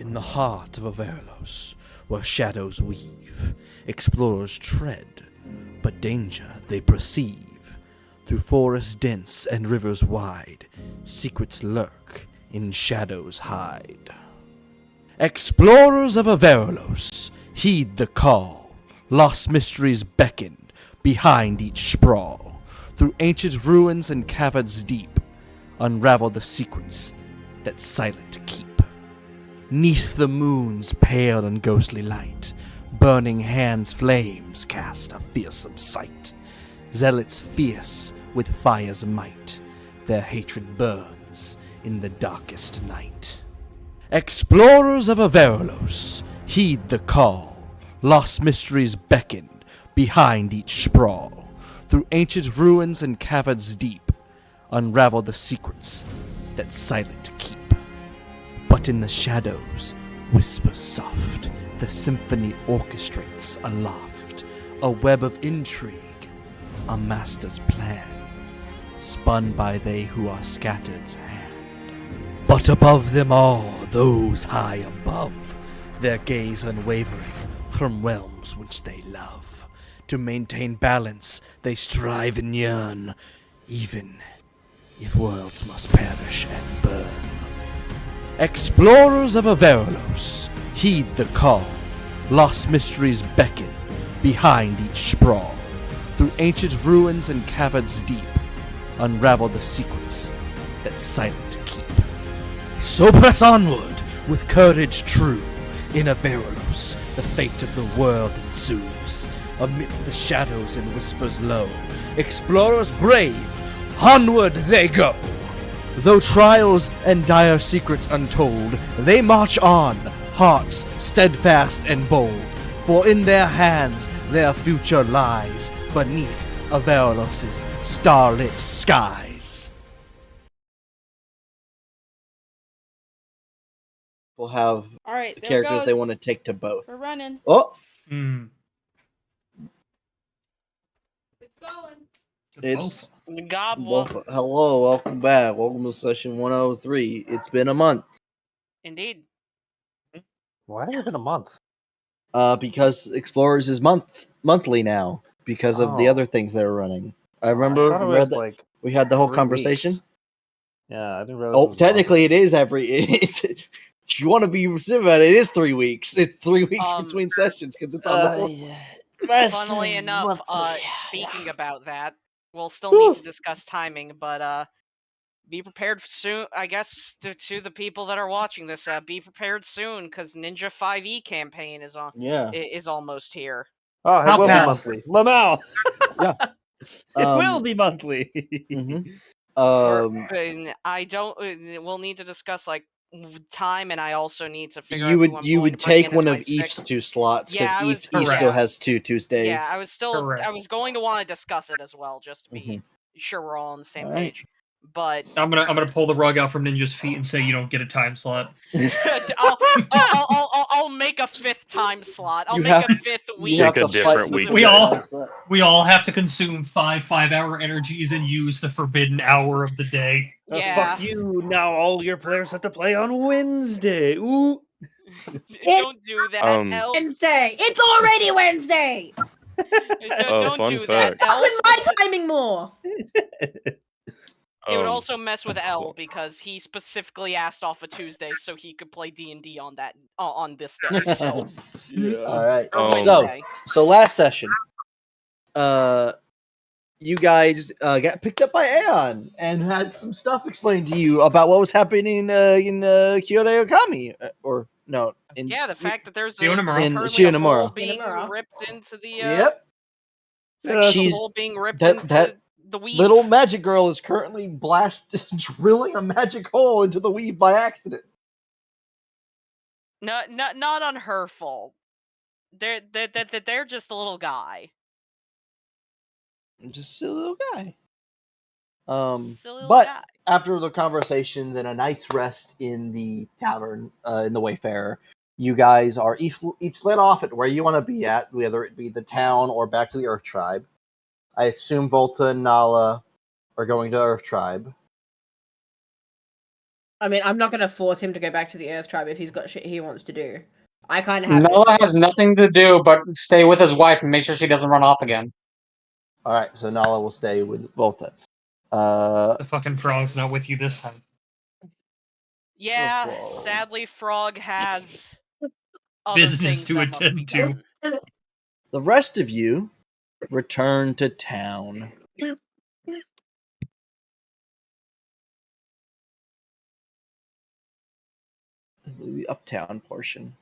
In the heart of Avaralos, where shadows weave, explorers tread, but danger they perceive. Through forests dense and rivers wide, secrets lurk, in shadows hide. Explorers of Avaralos, heed the call. Lost mysteries beckon behind each sprawl. Through ancient ruins and caverns deep, unravel the secrets that silent keep. Neath the moon's pale and ghostly light, burning hands' flames cast a fearsome sight. Zealots fierce with fire's might, their hatred burns in the darkest night. Explorers of Avaralos, heed the call. Lost mysteries beckon behind each sprawl. Through ancient ruins and caverns deep, unravel the secrets that silent keep. But in the shadows, whispers soft, the symphony orchestrates aloft. A web of intrigue, a master's plan, spun by they who are scattered's hand. But above them all, those high above, their gaze unwavering from realms which they love. To maintain balance, they strive and yearn, even if worlds must perish and burn. Explorers of Avaralos, heed the call. Lost mysteries beckon behind each sprawl. Through ancient ruins and caverns deep, unravel the secrets that silent keep. So press onward with courage true. In Avaralos, the fate of the world ensues. Amidst the shadows and whispers low, explorers brave, onward they go. Though trials and dire secrets untold, they march on, hearts steadfast and bold. For in their hands their future lies, beneath Avaralos' starlit skies. We'll have All right, the there characters goes. they want to take to both. We're running. Oh, It's going. it's Gobble. hello, welcome back. Welcome to session 103. It's been a month. Indeed. Why has it been a month? Because Explorers is monthly now because of the Oh. other things they're running. I I remember thought it we had was the- like we had the whole 3 conversation. weeks. Yeah, I didn't realize. Oh, technically it is every. If you want to be specific about it, it is 3 weeks. It's 3 weeks between sessions because it's on the whole. Funnily enough, speaking about that, we'll still need to discuss timing, but be prepared soon. I guess to the people that are watching this, be prepared soon because Ninja 5e campaign is on. Yeah. Is almost here. Oh, it Not will bad. be monthly. Lamau. Yeah. It will be monthly. Mhm. And I don't. We'll need to discuss like time, and I also need to figure out. Who I'm you going would to bring take in one as of my each sixth. 2 slots because Yeah, I was- Eve still Correct. has 2 Tuesdays. Yeah, I was still. Correct. I was going to want to discuss it as well, just to be sure we're all on the same All right. page. But I'm gonna pull the rug out from Ninja's feet and say you don't get a time slot. I'll make a 5th time slot. I'll You make have- a 5th week. You have Pick a to different fight week. with We the all- guys that- We all have to consume 5-hour energies and use the forbidden hour of the day. Yeah. Fuck you. Now all your players have to play on Wednesday. Ooh. Don't do that, El. Wednesday. It's already Wednesday. Don't fun do fact. that. Fuck with my timing more. It would also mess with L because he specifically asked off a Tuesday so he could play D&D on that on this day. So All right. or Um, Wednesday. So last session, you guys got picked up by Aeon and had some stuff explained to you about what was happening in Kyoto Okami, or no, in Yeah, the fact that there's Shionamura. In currently a Shionamura. hole being Shionamura. ripped into the Yep. she's She's being ripped that- into that the weave. little magic girl is currently drilling a magic hole into the weave by accident. Not on her fault. They're just a little guy. Just a little guy. Just a little But guy. after the conversations and a night's rest in the tavern, in the Wayfarer, you guys are each led off at where you want to be at, whether it be the town or back to the Earth Tribe. I assume Volta and Nala are going to Earth Tribe. I mean, I'm not going to force him to go back to the Earth Tribe if he's got shit he wants to do. I kind of have. Noah has nothing to do but stay with his wife and make sure she doesn't run off again. All right, so Nala will stay with Volta. The fucking frog's not with you this time. Yeah, Whoa. sadly, Frog has other Business things to that must be attend to. done. The rest of you return to town. The uptown portion.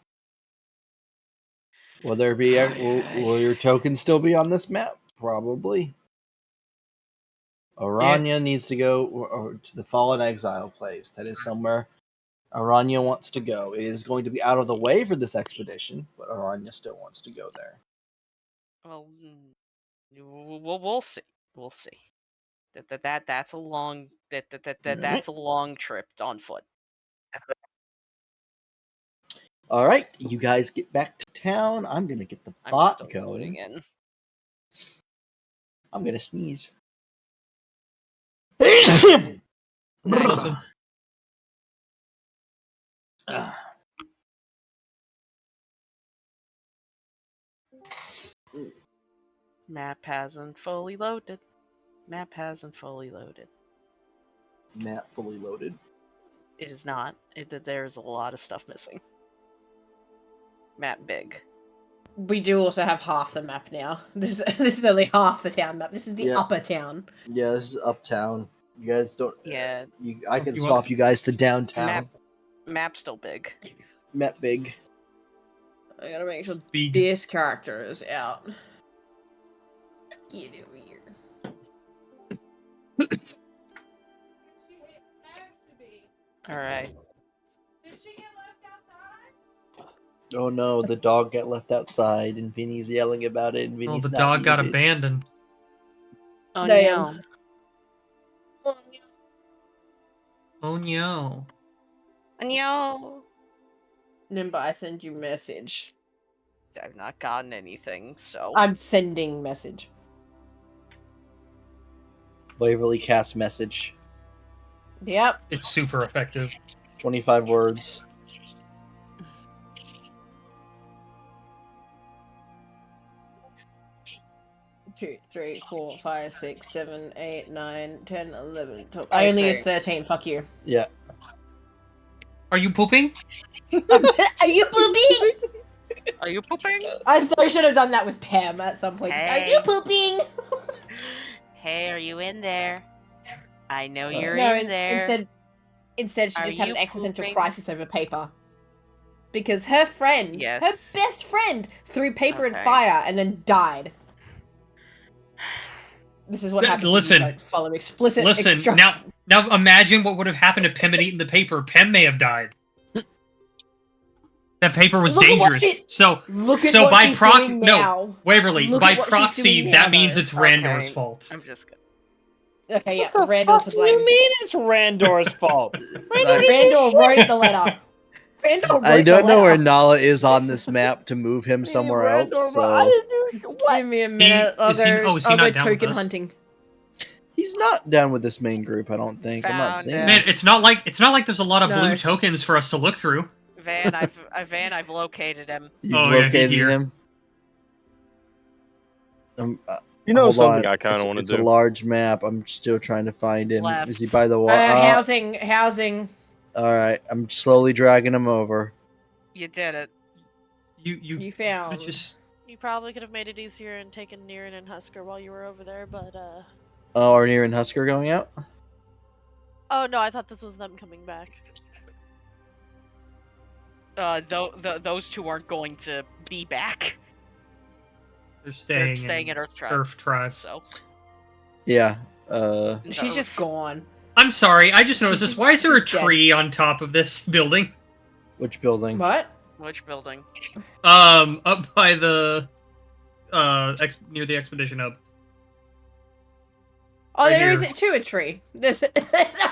Will there be? Will your tokens still be on this map? Probably. Aranya needs to go to the Fallen Exile place. That is somewhere Aranya wants to go. It is going to be out of the way for this expedition, but Aranya still wants to go there. Well, we'll see. We'll see. That's a long that's a long trip on foot. All right, you guys get back to town. I'm gonna get the I'm bot still going. loading in. I'm gonna sneeze. Listen. Map hasn't fully loaded. Map hasn't fully loaded. Map fully loaded. It is not. There's a lot of stuff missing. Map big. We do also have half the map now. This is only half the town map. This is the Yeah. upper town. Yeah, this is uptown. You guys don't. Yeah. I can You swap want- you guys to downtown. Map still big. Map big. I gotta make sure Big. this character is out. Get over here. Alright. Oh no, the dog got left outside, and Vinny's yelling about it. And Oh, Vinny's the not dog got muted. abandoned. Oh Damn. no. Oh no. No. Nimba, I send you message. I've not gotten anything, so. I'm sending message. Waverly cast message. Yep. It's super effective. 25 words. Two, 3, 4, 5, 6, 7, 8, 9, 10, 11, 12. I I only see. used 13. Fuck you. Yeah. Are you pooping? Are you pooping? Are you pooping? I so should have done that with Pam at some point. Are Hey. you pooping? Hey, are you in there? I know you're No, in there. Instead, she Are just had an you existential pooping? crisis over paper. Because her friend, Yes. her best friend, threw paper and Okay. fire and then died. This is what happens Listen. when you don't follow explicit Listen, instructions. now imagine what would have happened if Pem had eaten the paper. Pem may have died. That paper was Look at what dangerous. she- So Look at so what by she's proc- doing no. now. Waverly, Look by at what she's proxy, doing that now, means though. it's Randor's Okay. fault. I'm just gonna. Okay, yeah, What the Randall's fuck to do you blame. mean it's Randor's fault? Randall wrote the letter. Randall wrote I the don't know where letter. Nala is on this map to move him somewhere else. I So didn't do what? Give me a minute. I'll is he- go, is he I'll go not down with token us? hunting. he's not down with this main group. I don't think. I'm not Found seeing. it. Man, it's not like there's a lot of No. blue tokens for us to look through. Van, I've located him. You've Oh, yeah, he's located here. him. You know Hold something on. I kind of want to It's do. a large map. I'm still trying to find him. Left. Is he by the wall? Housing. All right. I'm slowly dragging him over. You did it. You You found. just You probably could have made it easier and taken Niran and Husker while you were over there, but Oh, are Near and Husker going out? oh no, I thought this was them coming back. Those two aren't going to be back. they're They're staying, staying in at Earth Tribe. Earth Tribe. So. Yeah. She's No. just gone. I'm sorry, I just noticed this. Why is there a She's dead. tree on top of this building? Which building? What? Which building? Up by the near the expedition hub. Oh, Right there here. isn't a tree. There's a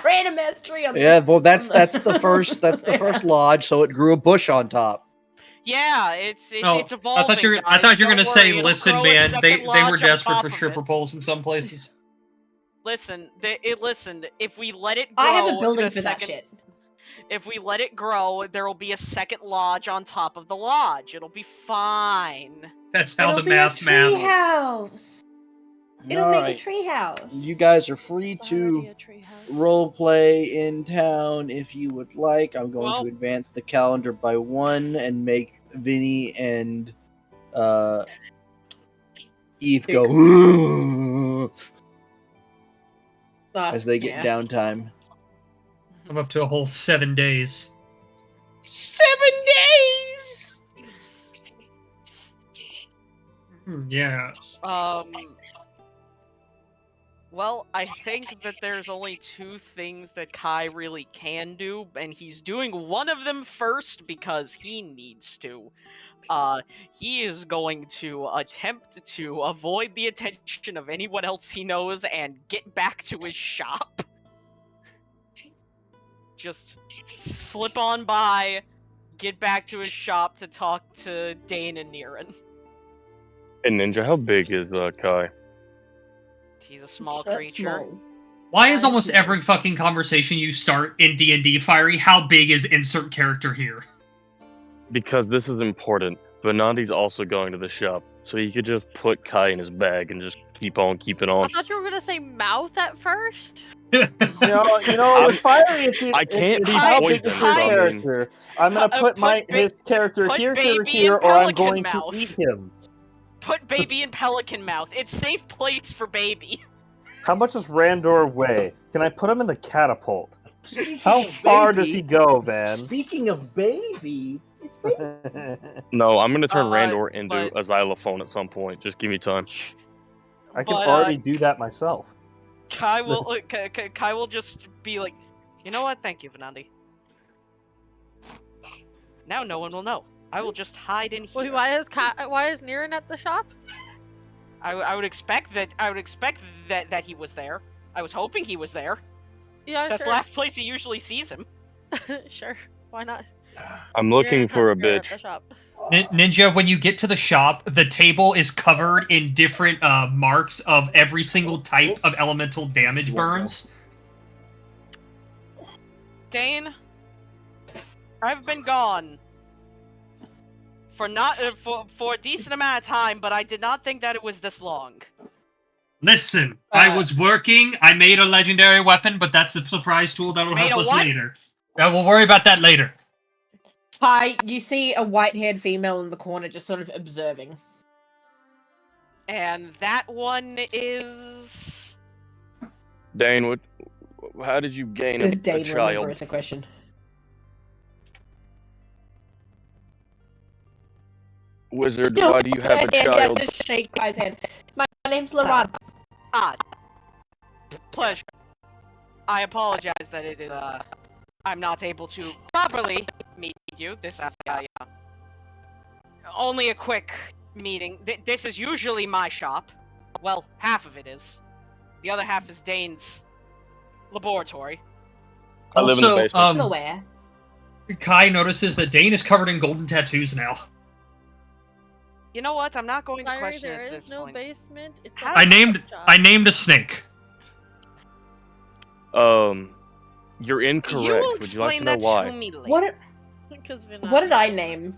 random ass tree on Yeah. Well, that's the first lodge. So it grew a bush on top. Yeah, it's Oh, it's evolving. I thought you were guys. gonna Don't say, worry, it'll listen, grow a man, second they were lodge on desperate top for of stripper it. poles in some places. Listen, listen. If we let it grow, I have a building the for that second- shit. If we let it grow, there will be a second lodge on top of the lodge. It'll be fine. That's how It'll the be a math math. treehouse. It'll make a treehouse. You guys are free It's already to a treehouse. role play in town if you would like. I'm going Well- to advance the calendar by 1 and make Vinny and Eve go as they get downtime. I'm up to a whole 7 days. 7 days. Yeah. Well, I think that there's only 2 things that Kai really can do, and he's doing one of them first because he needs to. He is going to attempt to avoid the attention of anyone else he knows and get back to his shop. Just slip on by, get back to his shop to talk to Dane and Niran. Hey Ninja, how big is Kai? He's a small That's creature. small. Why is I almost see. every fucking conversation you start in D&D fiery? How big is insert character here? Because this is important. Venandi's also going to the shop, so he could just put Kai in his bag and just keep on keeping I on. thought you were gonna say mouth at first. You know, with Fiery, if he, I can't if be he's how big poisoned, is his so I mean- character, I'm gonna put his character put here, baby here, in or I'm pelican going mouth. to eat him. Put baby in pelican mouth. It's safe place for baby. How much does Randor weigh? Can I put him in the catapult? Speaking How of far baby- does he go, Van? Speaking of baby, it's No, I'm gonna turn Uh, Randor into but- a xylophone at some point. Just give me time. I can But, already do that myself. Kai will Kai will just be like, you know what? Thank you, Venandi. Now no one will know. I will just hide in here. Wait, why is Niran at the shop? I would expect that that he was there. I was hoping he was there. Yeah, That's sure. the last place he usually sees him. Sure. Why not? I'm looking Niran for a Husker at bitch. the shop. Ninja, when you get to the shop, the table is covered in different marks of every single type of elemental damage burns. Dane, I've been gone for not for a decent amount of time, but I did not think that it was this long. Listen, I was working, I made a legendary weapon, but that's a surprise tool that'll Made help a us what? later. We'll worry about that later. Hi, you see a white-haired female in the corner just sort of observing. And that one is Dane, how did you gain Does a Dane remember child? is the question. Wizard, why do you have a child? Yeah, just shake Kai's hand. My name's Laurent. pleasure. I apologize that it is I'm not able to properly meet you. This is only a quick meeting. This is usually my shop. Well, half of it is. The other half is Dane's laboratory. I live in the basement. I'm aware. Kai notices that Dane is covered in golden tattoos now. You know what? I'm not going to Sorry, question there it at is this no point. basement. It's How- a I named job. a snake. You're incorrect. You will Would you like explain to know that why? to me later. What did I name?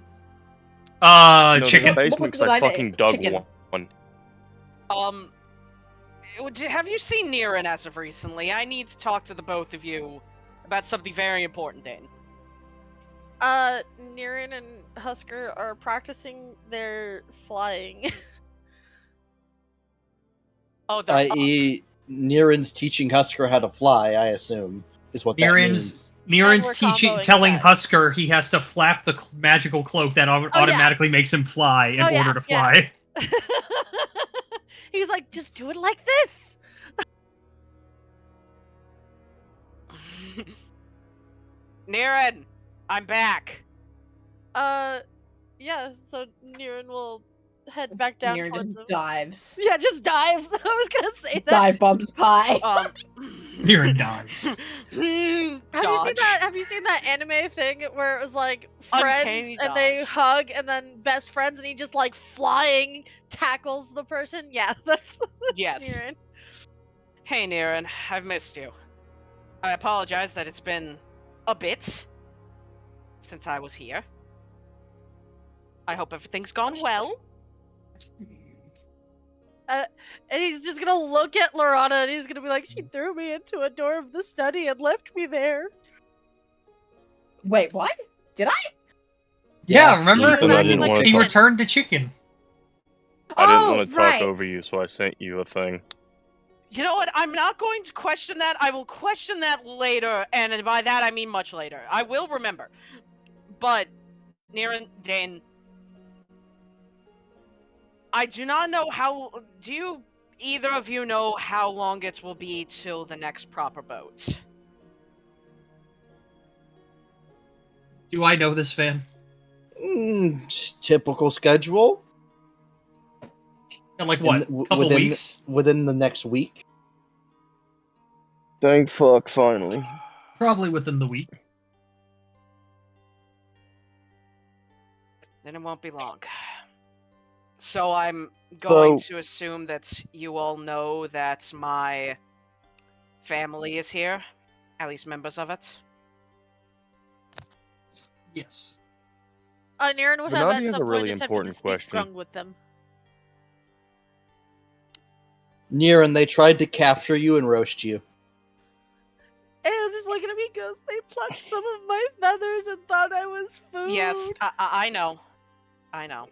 No, Chicken. The What was basement, the I name? fucking dug Chicken. one. Have you seen Niran as of recently? I need to talk to the both of you about something very important, Dane. Niran and Husker are practicing their flying. Oh, i.e., Niran's teaching Husker how to fly, I assume, is what that means. Niran's we're teaching, comboing telling that. Husker he has to flap the magical cloak that automatically makes him fly in order to fly. He's like, just do it like this. Niran, I'm back. Yeah. So Niran will head back down Niran towards just him. dives. Yeah, just dives. I was gonna say that. Dive bombs Kai. Niran dies. Have you seen that? Have you seen that anime thing where it was like friends Uncanny and they hug and then best friends and he just like flying tackles the person? Yeah, that's Yes. Niran. Hey, Niran, I've missed you. I apologize that it's been a bit. since I was here. I hope everything's gone well. And he's just gonna look at Lorana and he's gonna be like, she threw me into a door of the study and left me there. Wait, what? Did I? Yeah, remember? He was acting like a He chicken. returned to chicken. I didn't Oh, want to right. talk over you, so I sent you a thing. You know what? I'm not going to question that. I will question that later, and by that I mean much later. I will remember. But, Niran, Dane, I do not know how... Do you... Either of you know how long it will be till the next proper boat? Do I know this, Van? Just typical schedule. In like what? Couple weeks? Within the next week. Thank fuck, finally. Probably within the week. Then it won't be long. So I'm going So- to assume that you all know that my family is here. At least members of it. Yes. Niran would But have now at he has some a point really attempted to important speak question. Grung with them. Niran, they tried to capture you and roast you. And he'll just look at me and goes, they plucked some of my feathers and thought I was food. Yes, I know. I know.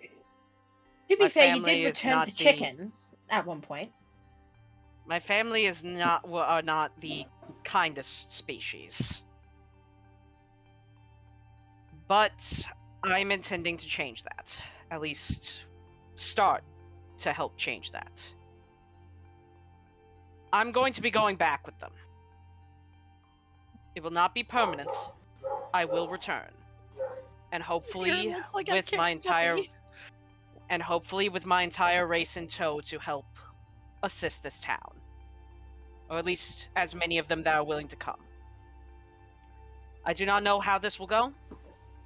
To be My fair, you family did is return not to the- chicken at one point. My family is not are not the kindest species. But I'm intending to change that. At least start to help change that. I'm going to be going back with them. It will not be permanent. I will return. And hopefully Niran looks like a with my kicked entire puppy. and hopefully with my entire race in tow to help assist this town. Or at least as many of them that are willing to come. I do not know how this will go.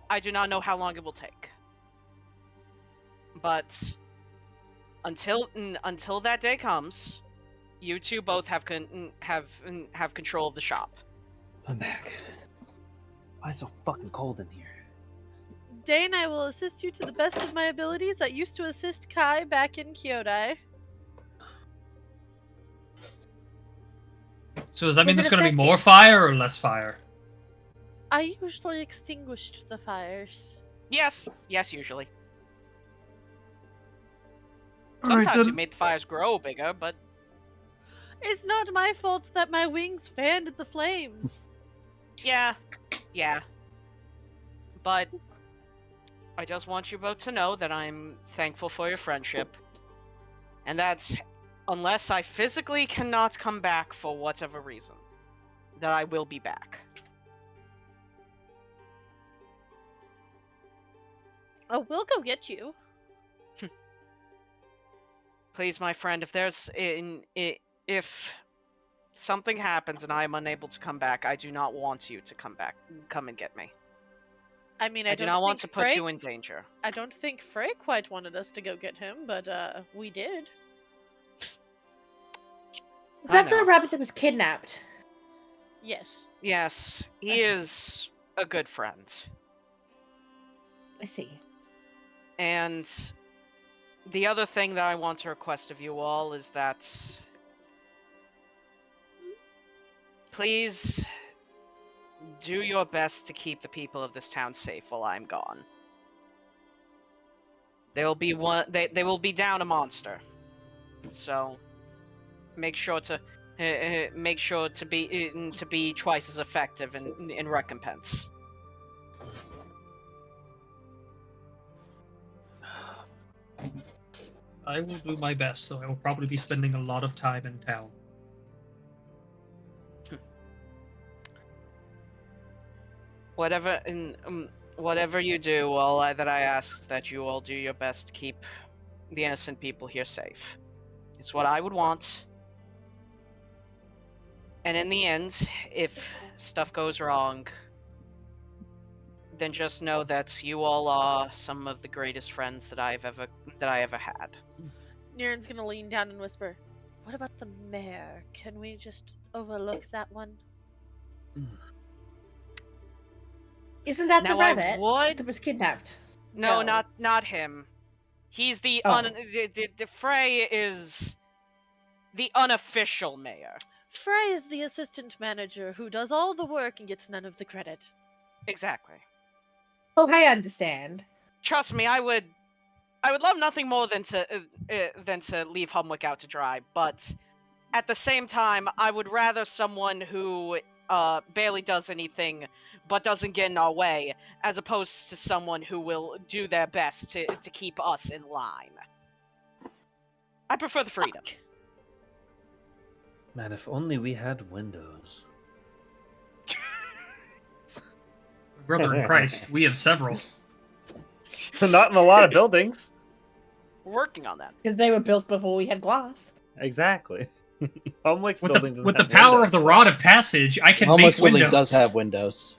I do not know how long it will take. But until that day comes, you two both have control of the shop. I'm back. Why is it so fucking cold in here? Dane, I will assist you to the best of my abilities. I used to assist Kai back in Kyodai. So does that mean Was there's it going to be more effective? fire or less fire? I usually extinguished the fires. Yes, usually. Alright, Sometimes we then. made the fires grow bigger, but It's not my fault that my wings fanned the flames. yeah. But I just want you both to know that I'm thankful for your friendship. And that unless I physically cannot come back for whatever reason, that I will be back. Oh, we'll go get you. Please, my friend, if something happens and I am unable to come back, I do not want you to come and get me. I mean, I do not want to put you in danger. I don't think Frey quite wanted us to go get him, but we did. Is I that the know. rabbit that was kidnapped? Yes. Yes, he is a good friend. I see. And the other thing that I want to request of you all is that please do your best to keep the people of this town safe while I'm gone. They will be down a monster. So make sure to be twice as effective in recompense. I will do my best, so I will probably be spending a lot of time in town. Whatever you do, all that I ask is that you all do your best to keep the innocent people here safe. It's what I would want. And in the end, if stuff goes wrong, then just know that you all are some of the greatest friends that I ever had. Niren's gonna lean down and whisper, "What about the mayor? Can we just overlook that one?" Isn't that the Now, I rabbit would- that was kidnapped? No, No. not him. He's the Oh. the Frey is the unofficial mayor. Frey is the assistant manager who does all the work and gets none of the credit. Exactly. Oh, I understand. Trust me, I would love nothing more than to leave Humwick out to dry. But at the same time, I would rather someone who barely does anything but doesn't get in our way, as opposed to someone who will do their best to keep us in line. I prefer the freedom. Man, if only we had windows. Brother in Christ, we have several. Not in a lot of buildings. We're working on that. Because they were built before we had glass. Exactly. Homewick's With building the, doesn't with the have power windows. of the Rod of Passage, I can Homework's make building windows. does have windows.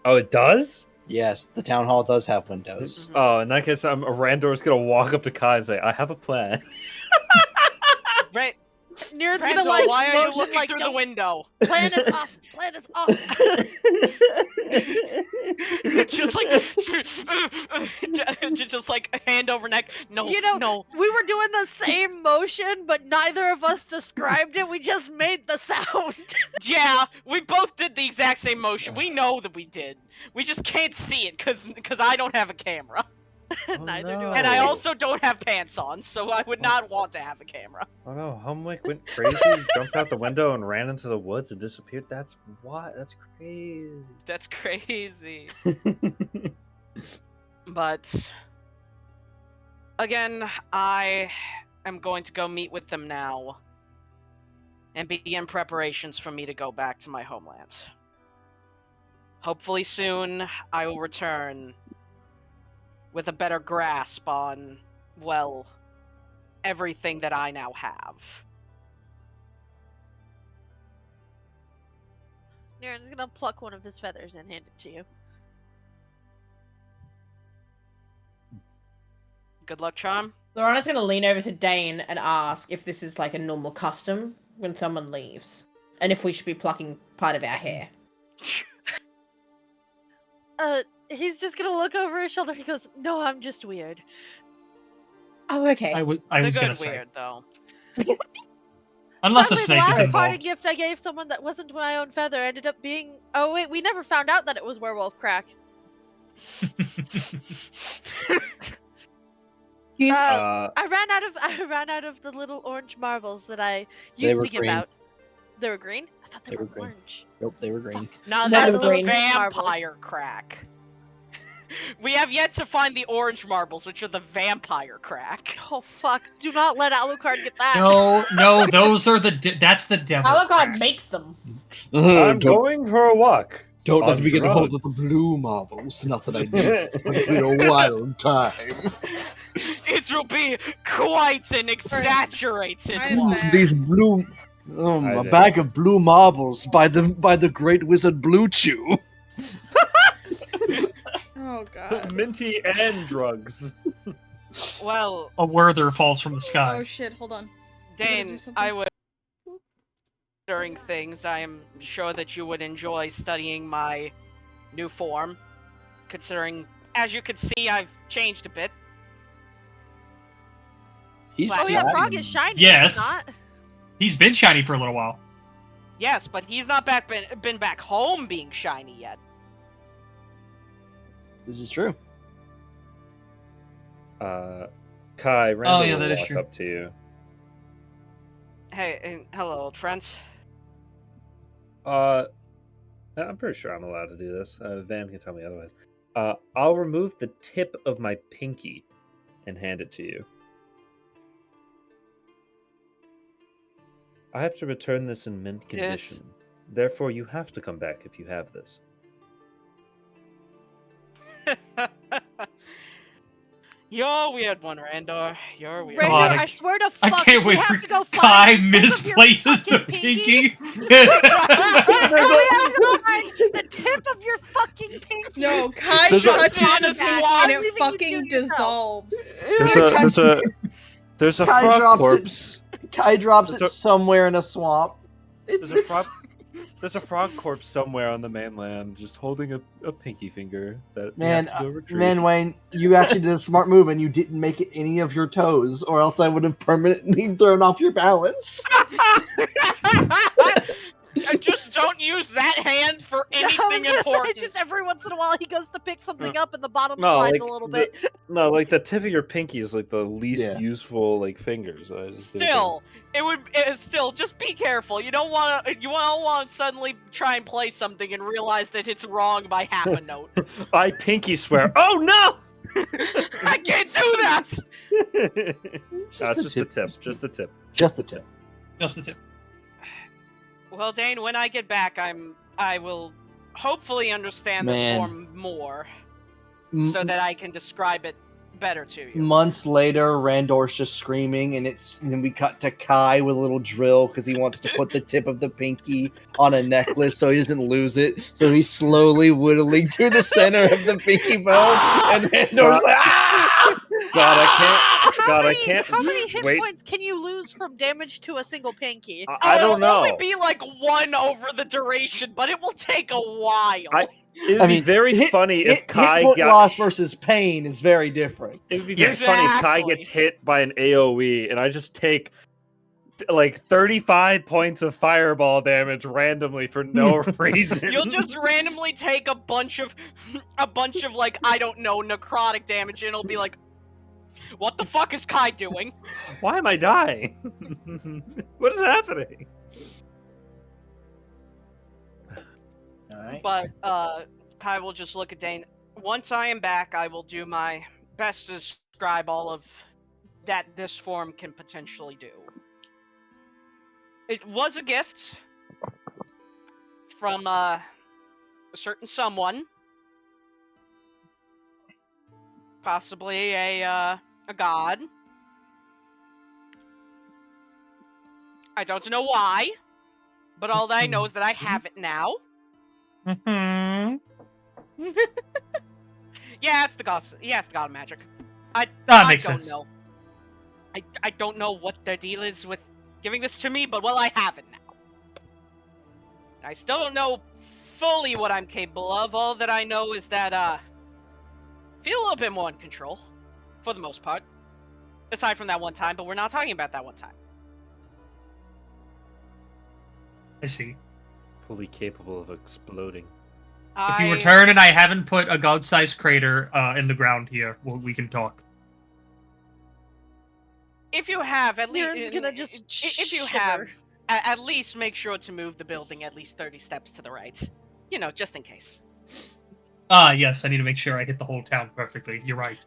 Oh, it does? Yes, the town hall does have windows. Oh, in that case, Randor's gonna walk up to Kai and say, I have a plan. Right. Near's Randall, gonna like why are you motion, looking like, through the "Don't- window? Plan is off. Plan is off. Just like, just like hand over neck. No, You know, no. we were doing the same motion, but neither of us described it. We just made the sound. Yeah, we both did the exact same motion. We know that we did. We just can't see it because I don't have a camera. Neither do no. I. And I also don't have pants on, so I would not want to have a camera. Oh no, Homewick went crazy, jumped out the window and ran into the woods and disappeared. That's what? That's crazy. That's crazy. But again, I am going to go meet with them now and begin preparations for me to go back to my homeland. Hopefully soon I will return with a better grasp on, well, everything that I now have. Niren's gonna pluck one of his feathers and hand it to you. Good luck, Charm. Lorana's gonna lean over to Dane and ask if this is like a normal custom when someone leaves. And if we should be plucking part of our hair. He's just gonna look over his shoulder. He goes, "No, I'm just weird." Oh, okay. I was They're gonna good say. weird, though. Unless a Sadly, snake is the last parting involved. gift I gave someone that wasn't my own feather ended up being. Oh wait, we never found out that it was werewolf crack. I ran out of the little orange marbles that I They used were to give green. out. They were green? I thought they They were were green. orange. Nope, they were green. Now No, that's the the green vampire crack. We have yet to find the orange marbles, which are the vampire crack. Oh fuck! Do not let Alucard get that. No, those are that's the devil. Alucard crack. makes them. I'm going for a walk. Don't on let me get a hold of drugs. the blue marbles. Not that I need. It's been a wild time. It will be quite an exaggerated I'm one. back. These blue. Hi A there. bag of blue marbles by the great wizard Blue Chew. Oh god. Minty and drugs. Well, A Werther falls from the sky. Oh shit! Hold on. Did I do Dane, something? I would. During things, I am sure that you would enjoy studying my new form. Considering, as you can see, I've changed a bit. He's Oh, Oh yeah, flat. Frog is shiny. Yes. Is it not? He's been shiny for a little while. Yes, but he's not been back home being shiny yet. This is true. Kai, Randall yeah, will that is walk true. up to you. Hey, hello, old friends. I'm pretty sure I'm allowed to do this. Van can tell me otherwise. I'll remove the tip of my pinky and hand it to you. I have to return this in mint Yes. condition. Therefore, you have to come back if you have this. You're a weird one, Randor. You're a weird Randor, God, one. I swear to I fuck, can't if we wait have for to go Kai find the tip of your misplaces the fucking pinky. we have to find the tip of your fucking pinky. No, Kai There's a- touches the Honest, pink I'm and it leaving you fucking to yourself. dissolves. There's a Kai frog drops corpse. Kai drops There's it a- somewhere in a swamp. It's There's a frog. There's a frog corpse somewhere on the mainland, just holding a pinky finger that Man, you have to go retrieve. man, Wayne, you actually did a smart move, and you didn't make it any of your toes, or else I would have permanently thrown off your balance. Just don't use that hand for I was anything gonna important. say, just every once in a while he goes to pick something up and the bottom No, slides like a little bit. No, like the tip of your pinky is like the least Yeah. useful like fingers. So I just did it Still, still just be careful. You don't want to suddenly try and play something and realize that it's wrong by half a note. there. I pinky swear. Oh no! I can't do that. It's just the tip. Just the tip. Just the tip. Just the tip. Well, Dane, when I get back, I will hopefully understand this Man. form more, so that I can describe it better to you. Months later, Randor's just screaming, and then we cut to Kai with a little drill because he wants to put the tip of the pinky on a necklace so he doesn't lose it. So he's slowly whittling through the center of the pinky bone, and Randor's like, "Ah!" God, I can't. How many hit wait. points can you lose from damage to a single pinky? I don't It'll know. only be like 1 over the duration, but it will take a while. It'd be very funny if Kai hit point got. loss versus pain is very different. It would be very funny if Kai Exactly. gets hit by an AOE and I just take like 35 points of fireball damage randomly for no reason. You'll just randomly take a bunch of like, I don't know, necrotic damage, and it'll be like, what the fuck is Kai doing? Why am I dying? What is happening? Alright. But Kai will just look at Dane. Once I am back, I will do my best to describe all of that this form can potentially do. It was a gift from a certain someone, possibly a god. I don't know why, but all that I know is that I have it now. Mm-hmm. Yeah, it's the god. Yeah, it's the god of magic. I Makes don't sense. know. I don't know what their deal is with giving this to me, but well, I have it now. I still don't know fully what I'm capable of. All that I know is that feel a little bit more in control, for the most part. Aside from that one time, but we're not talking about that one time. I see. Fully capable of exploding. If you return and I haven't put a god-sized crater in the ground here, we can talk. If you have, at least Nern's gonna just if you shiver. have, at least make sure to move the building at least 30 steps to the right. You know, just in case. Yes, I need to make sure I hit the whole town perfectly. You're right.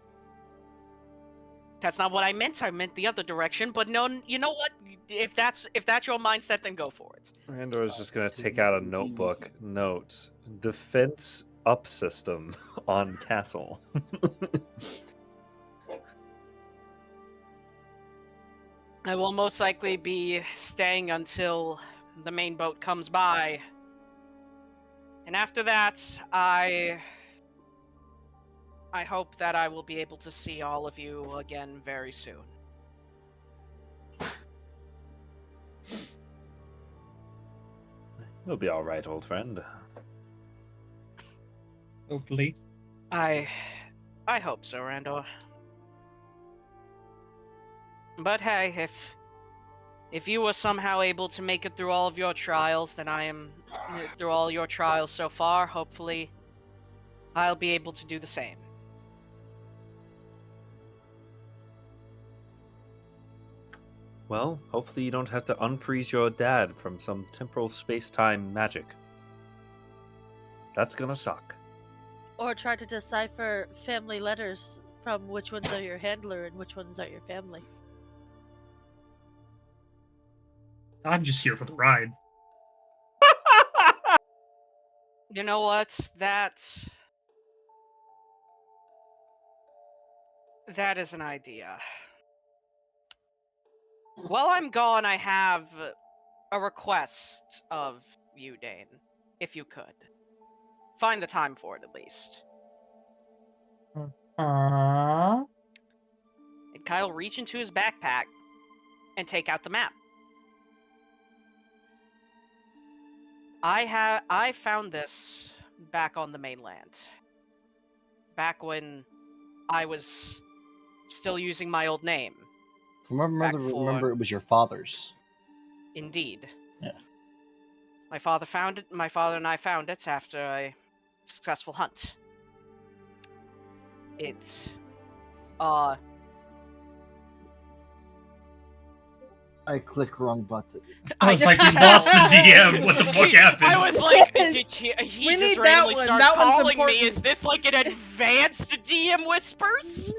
That's not what I meant. I meant the other direction. But no, you know what? If that's your mindset, then go for it. Randor is just gonna take out a notebook. Note: defense up system on castle. I will most likely be staying until the main boat comes by. And after that, I hope that I will be able to see all of you again very soon. You'll be all right, old friend. Hopefully. I hope so, Randor. But hey, if you were somehow able to make it through all of your trials, then I am through all your trials so far. Hopefully, I'll be able to do the same. Well, hopefully you don't have to unfreeze your dad from some temporal space-time magic. That's gonna suck. Or try to decipher family letters from which ones are your handler and which ones are your family. I'm just here for the ride. You know what? That is an idea. While I'm gone, I have a request of you, Dane. If you could. Find the time for it, at least. And Kyle reach into his backpack and take out the map. I found this back on the mainland. Back when I was still using my old name. Remember, it was your father's. Indeed. Yeah. My father found it. My father and I found it after a successful hunt. It, I click wrong button. I was like, we lost the DM. What the fuck happened? I was like, he We just need that randomly one. started That one's calling me. important. Is this like an advanced DM whispers?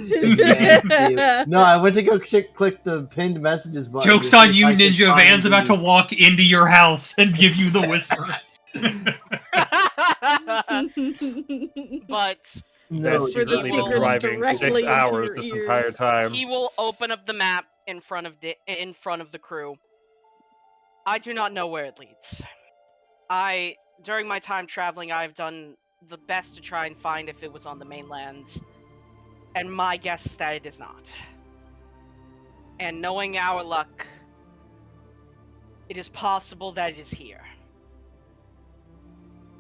No, I went to go click the pinned messages button. Joke's to see on if you, I could Ninja. find Van's about to the- walk into your house and give you the whisper. But No, That's it's For the not. been secrets driving directly 6 into hours your this ears. entire time. he will open up the map in front of the crew. I do not know where it leads. During my time traveling, I've done the best to try and find if it was on the mainland, and my guess is that it is not. And knowing our luck, it is possible that it is here.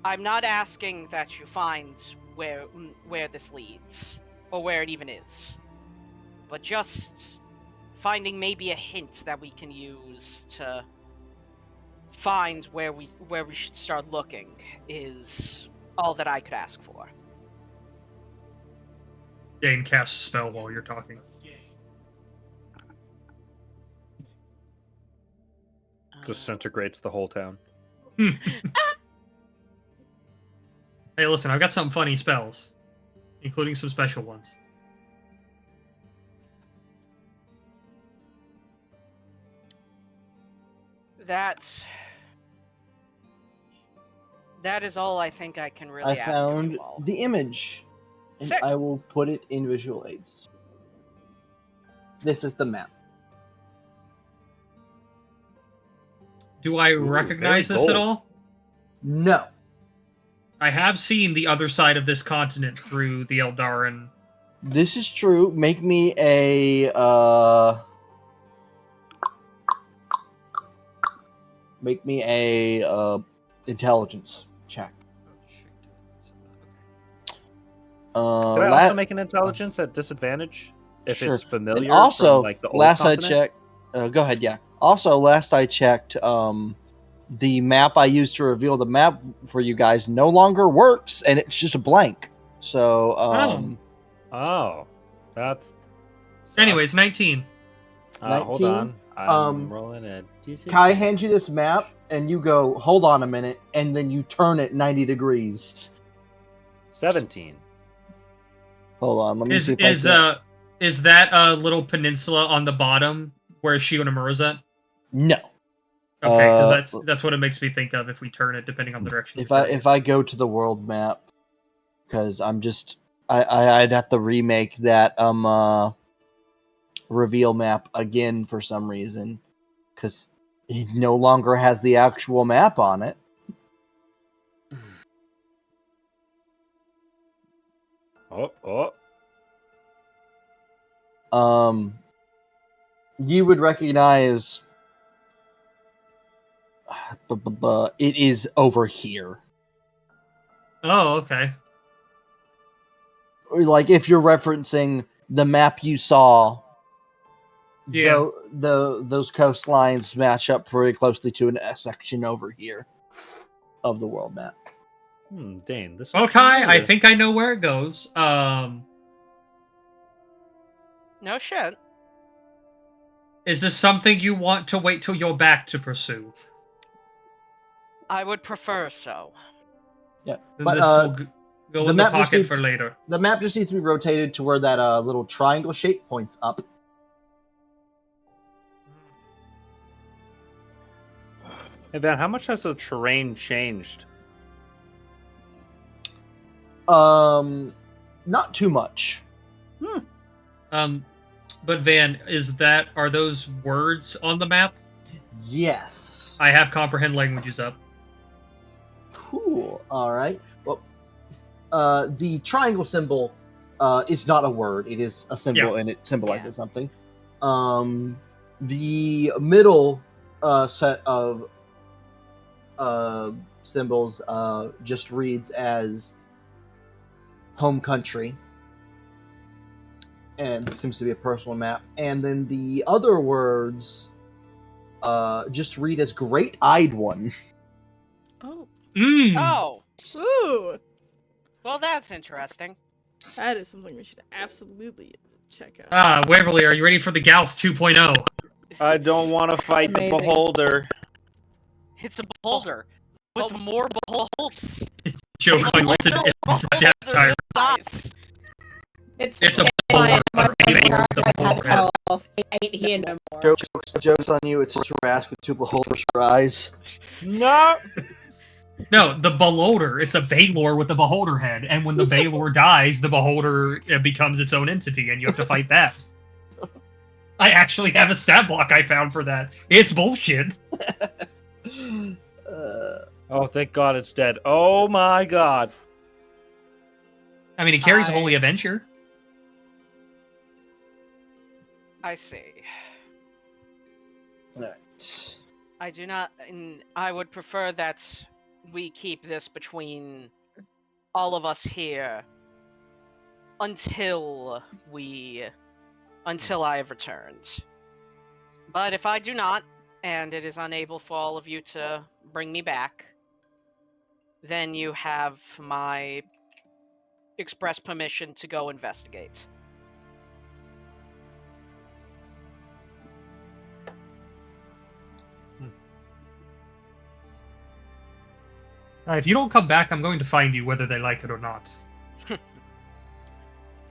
I'm not asking that you find where this leads, or where it even is, but just finding maybe a hint that we can use to find where we should start looking is all that I could ask for. Dane casts a spell while you're talking. Disintegrates the whole town. Hey, listen, I've got some funny spells, including some special ones. That is all I think I can really I ask found you all. the image, and Sick. I will put it in visual aids. This is the map. Do I Ooh, recognize very this at gold. all? No. I have seen the other side of this continent through the Eldarin. This is true. Make me a intelligence check. Can I also make an intelligence at disadvantage if Sure. it's familiar? And also, from, like, the old last continent? I checked, go ahead. Yeah. Also, last I checked, the map I used to reveal the map for you guys no longer works, and it's just a blank. So, Oh, that's. Anyways, sucks. 19. Hold 19? on. I'm rolling it. Kai hands you this map, and you go, "Hold on a minute," and then you turn it 90 degrees. 17. Hold on, let me see if Is that a little peninsula on the bottom where Shionomura's at? No. Okay, because that's what it makes me think of if we turn it, depending on the direction. If I go to the world map, because I'd have to remake that reveal map again for some reason, because it no longer has the actual map on it. You would recognize it is over here. Oh, okay. Like if you're referencing the map you saw, Yeah. those coastlines match up pretty closely to a section over here of the world map. Dane, this. Okay, I think I know where it goes. No shit. Is this something you want to wait till you're back to pursue? I would prefer so. Yeah, Then but this will go in the map just pocket needs- for later. The map just needs to be rotated to where that little triangle shape points up. Hey, Van, how much has the terrain changed? Not too much. But Van, are those words on the map? Yes. I have comprehend languages up. Cool. All right. Well, the triangle symbol is not a word. It is a symbol, and it symbolizes something. The middle set of symbols just reads as home country, and seems to be a personal map. And then the other words just read as great-eyed one. Oh. Oh, Ooh. well, that's interesting. That is something we should absolutely check out. Waverly, are you ready for the Gouth 2.0? I don't want to fight Amazing. the beholder. It's a beholder with more beholds. Joke on it's a death tyrant. It's a fine. bowler, My a bowler with a character has bowler. health. It ain't here no more. Joke's on you, it's just Rask with 2 beholders for eyes. No. No, the beholder. It's a Baylor with a beholder head, and when the Baylor dies, the beholder becomes its own entity, and you have to fight that. I actually have a stat block I found for that. It's bullshit. Oh, thank God it's dead. Oh my God. I mean, he carries a Holy Avenger. I see. Alright. I do not. I would prefer that we keep this between all of us here until I have returned. But if I do not, and it is unable for all of you to bring me back, then you have my express permission to go investigate. If you don't come back, I'm going to find you, whether they like it or not.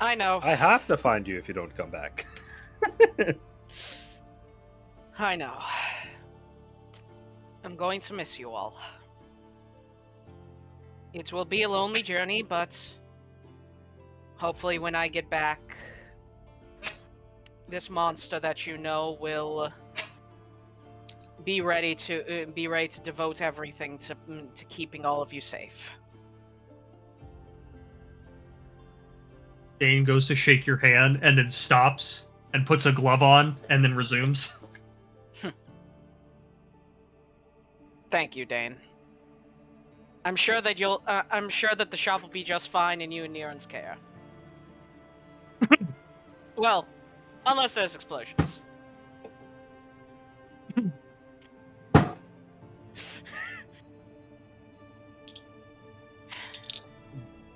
I know. I have to find you if you don't come back. I know. I'm going to miss you all. It will be a lonely journey, but hopefully when I get back, this monster that you know will be ready to devote everything to keeping all of you safe. Dane goes to shake your hand and then stops and puts a glove on and then resumes. Thank you, Dane. I'm sure that I'm sure that the shop will be just fine in you and Niren's care. Well, unless there's explosions.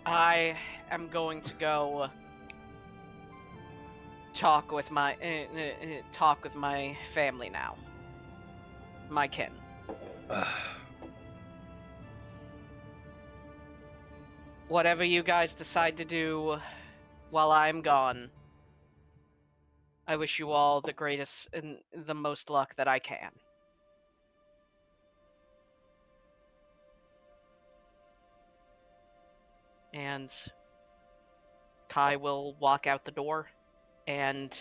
I am going to go talk with my family now. My kin. Whatever you guys decide to do while I'm gone, I wish you all the greatest and the most luck that I can. And Kai will walk out the door and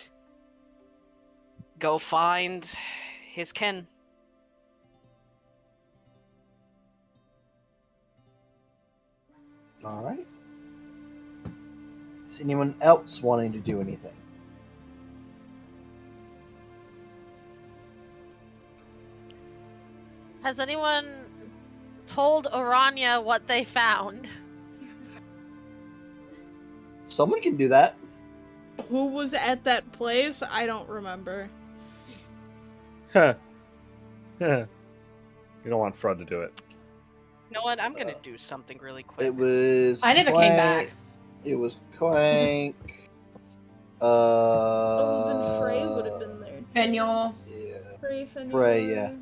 go find his kin. Alright. Is anyone else wanting to do anything? Has anyone told Orania what they found? Someone can do that. Who was at that place? I don't remember. Huh. You don't want Frud to do it. You know what? I'm gonna do something really quick. It was. I never came back. It was Clank. Oh, then Frey would have been there. Too. Fenyor. Yeah. Fenyor. Frey, yeah.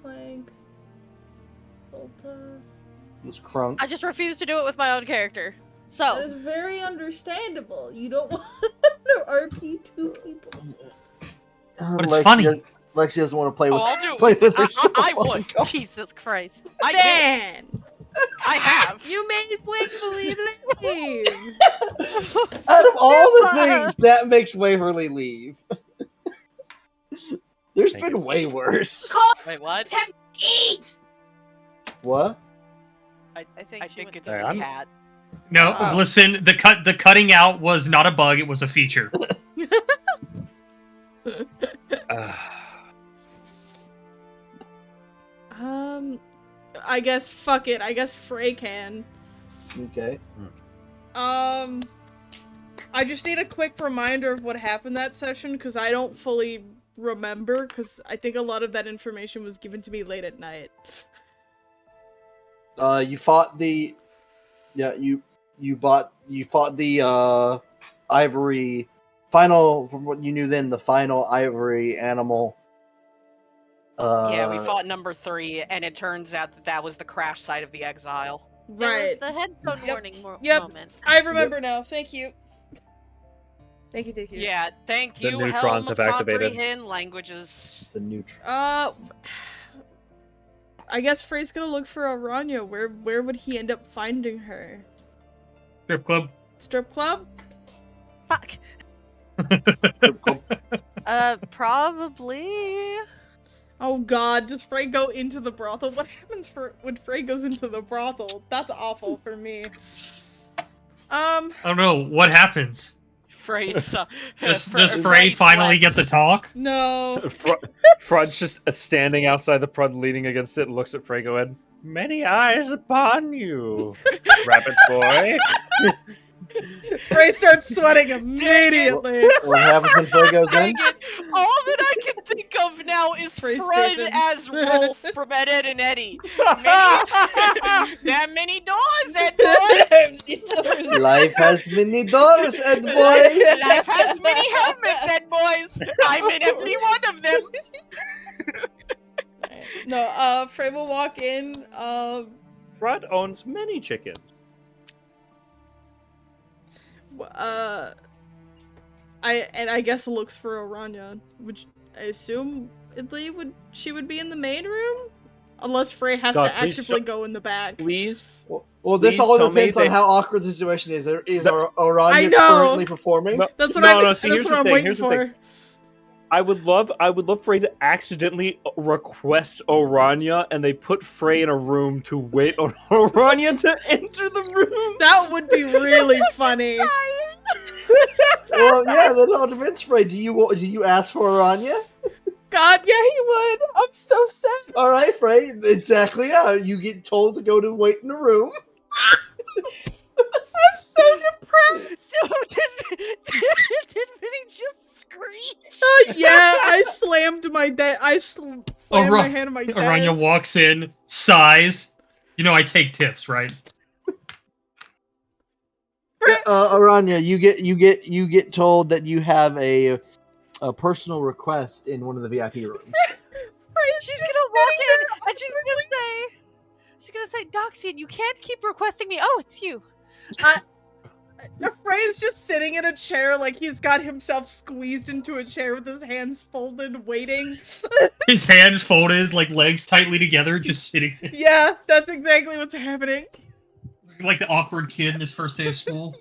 Clank. Volta. It was Crunk. I just refuse to do it with my own character. That is So, very understandable. You don't want to RP 2 people. But it's funny. Lexi doesn't want to play with, I'll do play it. with herself. I would. Jesus Christ. I did. Dan! I have. You made Waverly leave! Out of all the things, that makes Waverly leave. There's Thank been you. way worse. Wait, what? Eat! What? I think she think went it's to the I'm- cat. No, Oh. listen, the cutting out was not a bug, it was a feature. I I guess fuck it. I guess Frey can. Okay. I just need a quick reminder of what happened that session because I don't fully remember because I think a lot of that information was given to me late at night. You fought the. Yeah, you fought the ivory final. From what you knew then, the final ivory animal. Yeah, we fought number 3, and it turns out that was the crash site of the exile. Right. It was the headphone warning moment. I remember now. Thank you. Thank you. Yeah, thank The you, neutrons Helm have of activated. Comprehend Languages. The neutrons. I guess Frey's gonna look for Aranya. Where would he end up finding her? Strip club. Strip club? Fuck. Probably. Oh god, does Frey go into the brothel? What happens when Frey goes into the brothel? That's awful for me. I don't know. What happens? Frey's, does Frey finally get to talk? No. Frud's just standing outside the prod leaning against it and looks at Frey going, "Many eyes upon you, rabbit boy." Frey starts sweating immediately. What happens when Frey goes in? All that I can think of now is Frey Fred Stevens. as Rolf from Ed, Ed and Eddie. That many doors, Ed boy! Life has many doors, Ed boys. Life has many helmets, Ed boys! I'm in every one of them! No, Frey will walk in, Frud owns many chickens. I guess looks for Aranya, which I assume she would be in the main room, unless Frey has God, to please actively go in the back. Please. Well, this Please all tell me depends on they- how awkward the situation is. Is I Aranya know. currently performing? That's what Here's that's the what I'm thing, waiting here's the for. thing. I would love Frey to accidentally request Orania, and they put Frey in a room to wait on Orania to enter the room. That would be really funny. Well, yeah, that all depends, Frey. Do you ask for Aranya? God, yeah, he would. I'm so sad. All right, Frey. Exactly. Yeah, you get told to go to wait in the room. I'm so depressed. Did Vinny just scream? Yeah, I slammed my slammed my hand on my desk. Aranya walks in, sighs. You know I take tips, right? Aranya, you get told that you have a personal request in one of the VIP rooms. She's gonna walk in and she's gonna say, Doxian, you can't keep requesting me. Oh, it's you. Frey's just sitting in a chair like he's got himself squeezed into a chair with his hands folded, waiting. His hands folded, like legs tightly together, just sitting. Yeah, that's exactly what's happening. Like the awkward kid in his first day of school.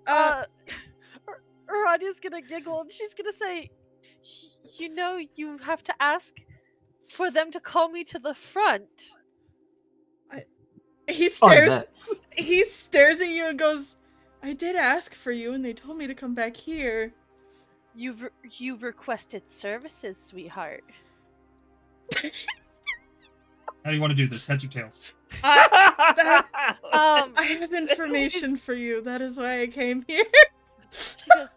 Aranya's gonna giggle and she's gonna say, you know, you have to ask for them to call me to the front. He stares. He stares at you and goes, "I did ask for you, and they told me to come back here." You requested services, sweetheart. How do you want to do this? Heads or tails? I have information for you. That is why I came here. She goes,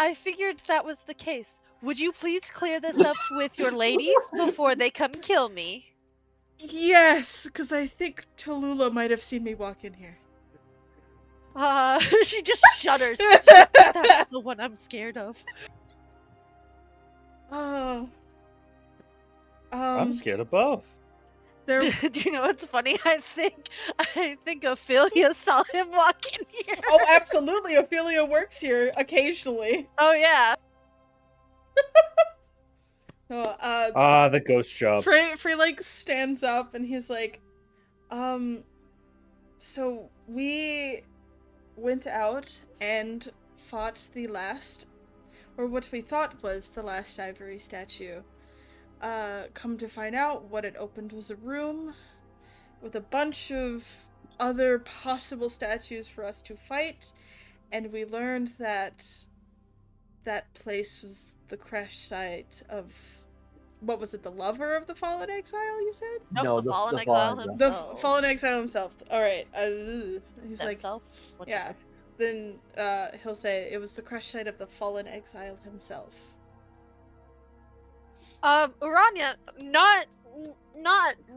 I figured that was the case. Would you please clear this up with your ladies before they come kill me? Yes, because I think Tallulah might have seen me walk in here. She just shudders. She goes, that's the one I'm scared of. Oh. I'm scared of both. Do you know what's funny? I think Ophelia saw him walk in here. Oh, absolutely. Ophelia works here occasionally. Oh, yeah. The ghost job. Frey like stands up and he's like, so we went out and fought the last, or what we thought was the last ivory statue. Come to find out, what it opened was a room with a bunch of other possible statues for us to fight, and we learned that that place was the crash site of what was it? The lover of the fallen exile? You said Nope, the fallen exile himself. the fallen exile himself. All right. He's like, Himself? yeah. Then he'll say it was the crush site of the fallen exile himself. Urania, not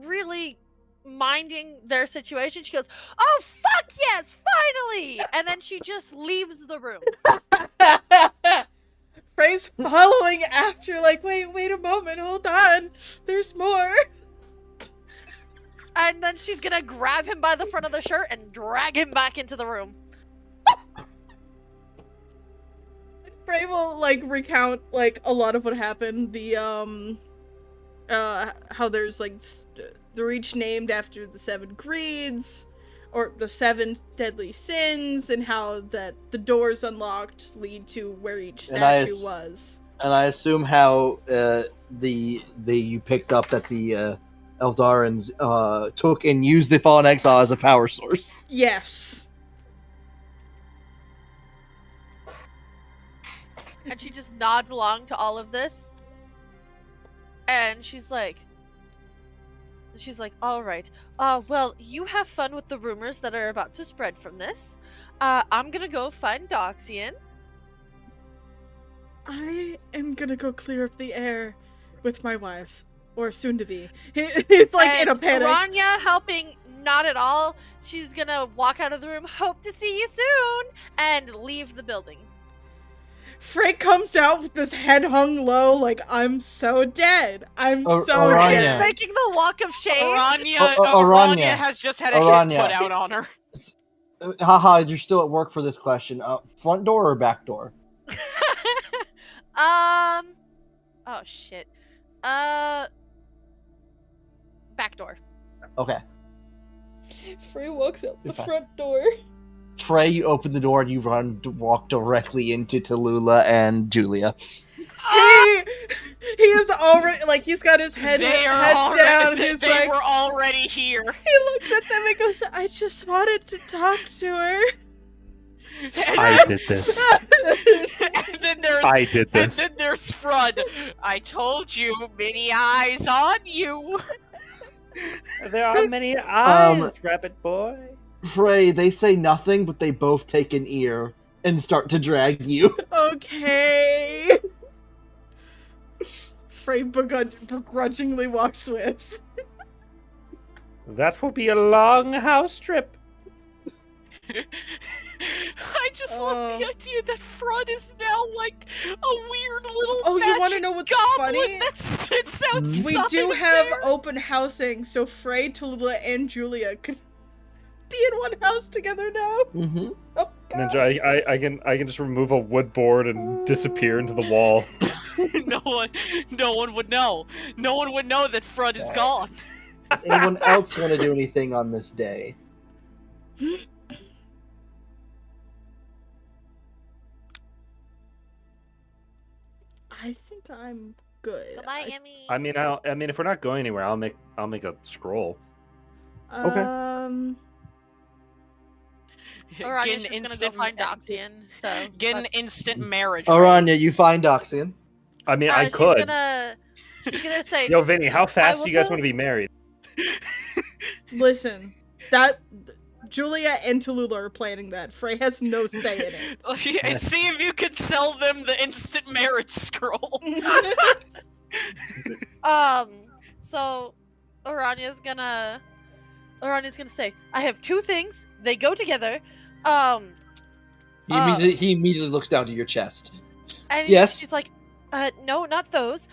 really minding their situation, she goes, "Oh fuck yes, finally!" And then she just leaves the room. Frey's following after, like, wait a moment, hold on, there's more. And then she's gonna grab him by the front of the shirt and drag him back into the room. Frey will, like, recount, like, a lot of what happened. The, how there's, like, they're each named after the 7 creeds, or the 7 deadly sins, and how that the doors unlocked lead to where each statue was. And I assume how you picked up that the Eldarans took and used the Fallen Exile as a power source. Yes. And she just nods along to all of this. And she's like, all right. Well, you have fun with the rumors that are about to spread from this. I'm gonna go find Doxian. I am gonna go clear up the air with my wives. Or soon to be. He's like and in a panic. Rania helping not at all. She's gonna walk out of the room, hope to see you soon, and leave the building. Frey comes out with his head hung low, like, I'm so dead. I'm so Aranya. dead. Making the walk of shame. Aranya has just had a hit put out on her. Haha, you're still at work for this question. Front door or back door? Oh shit. Back door. Okay. Frey walks out the front door. Frey, you open the door and you walk directly into Tallulah and Julia. He is already, like, he's got his head down. He's they like, were already here. He looks at them and goes, I just wanted to talk to her. I did this. And then there's And then there's Frud. I told you, many eyes on you. There are many eyes, rabbit boy. Frey, they say nothing, but they both take an ear and start to drag you. Okay. Frey begrudgingly walks with. That will be a long house trip. I just love the idea that Frud is now like a weird little. Oh, you want to know what's funny? It sounds. We do have open housing, so Frey, Tallulah, and Julia could be in one house together now. Mm-hmm. Oh, God. Ninja, I can just remove a wood board and disappear into the wall. No one would know. No one would know that Frud is gone. Does anyone else want to do anything on this day? I think I'm good. Goodbye, Emmy. I mean, if we're not going anywhere, I'll make a scroll. Okay. Aranya's just gonna go find Doxian, so get an instant marriage. Aranya, you find Doxian. I mean, I could. She's gonna say, Yo, Vinny, how fast do you guys want to be married? Listen, Julia and Tallulah are planning that. Frey has no say in it. See if you could sell them the instant marriage scroll. So Aranya's gonna say, I have 2 things. They go together. He immediately looks down to your chest. And yes. she's like, no, not those.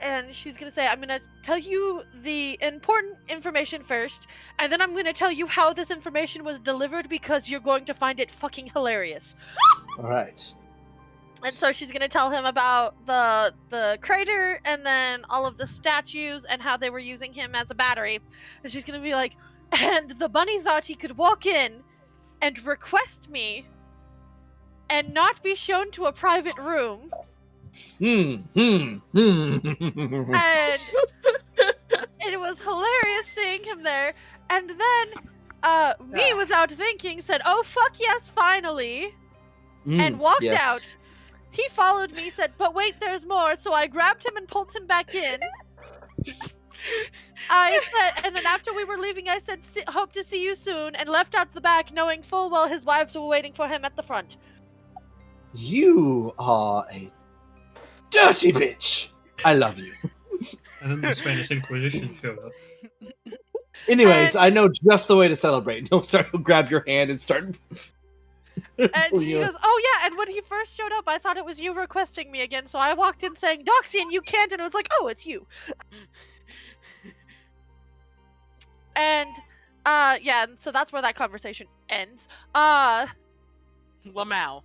And she's gonna say, I'm gonna tell you the important information first, and then I'm gonna tell you how this information was delivered because you're going to find it fucking hilarious. Alright. And so she's gonna tell him about the crater and then all of the statues and how they were using him as a battery. And she's gonna be like, and the bunny thought he could walk in and request me and not be shown to a private room. And it was hilarious seeing him there. And then me, without thinking, said, oh fuck yes, finally, and walked out. He followed me, said, "But wait, there's more." So I grabbed him and pulled him back in. I said, and then after we were leaving, I said, "Hope to see you soon," and left out the back, knowing full well his wives were waiting for him at the front. You are a dirty bitch. I love you. And then the Spanish Inquisition showed up. Anyways, And- I know just the way to celebrate. No, start. He'll grab your hand and start. And he goes, "Oh yeah," and when he first showed up, I thought it was you requesting me again, so I walked in saying, "Doxian, you can't," and it was like, "Oh, it's you." And, yeah, and so that's where that conversation ends. Lamau.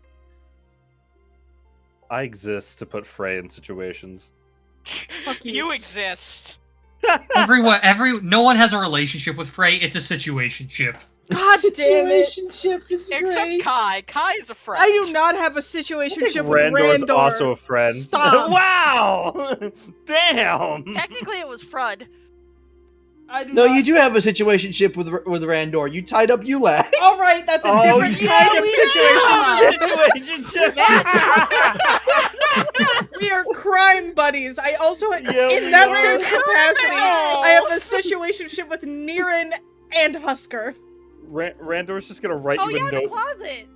I exist to put Frey in situations. Fuck you. You exist. No one has a relationship with Frey. It's a situationship. God damn it! Situationship is Except great. Kai. Kai is a friend. I do not have a situationship with Randor's Randor. also a friend. Stop. Wow! Damn! Technically, it was Frud. I do No, not. you do have a situationship with Randor. You tied up Ulag. All right, that's a different kind of situationship. We are crime buddies. I also, in that same capacity, I have a situationship with Niran and Husker. Randor's just gonna write Oh you a yeah, the note. closet.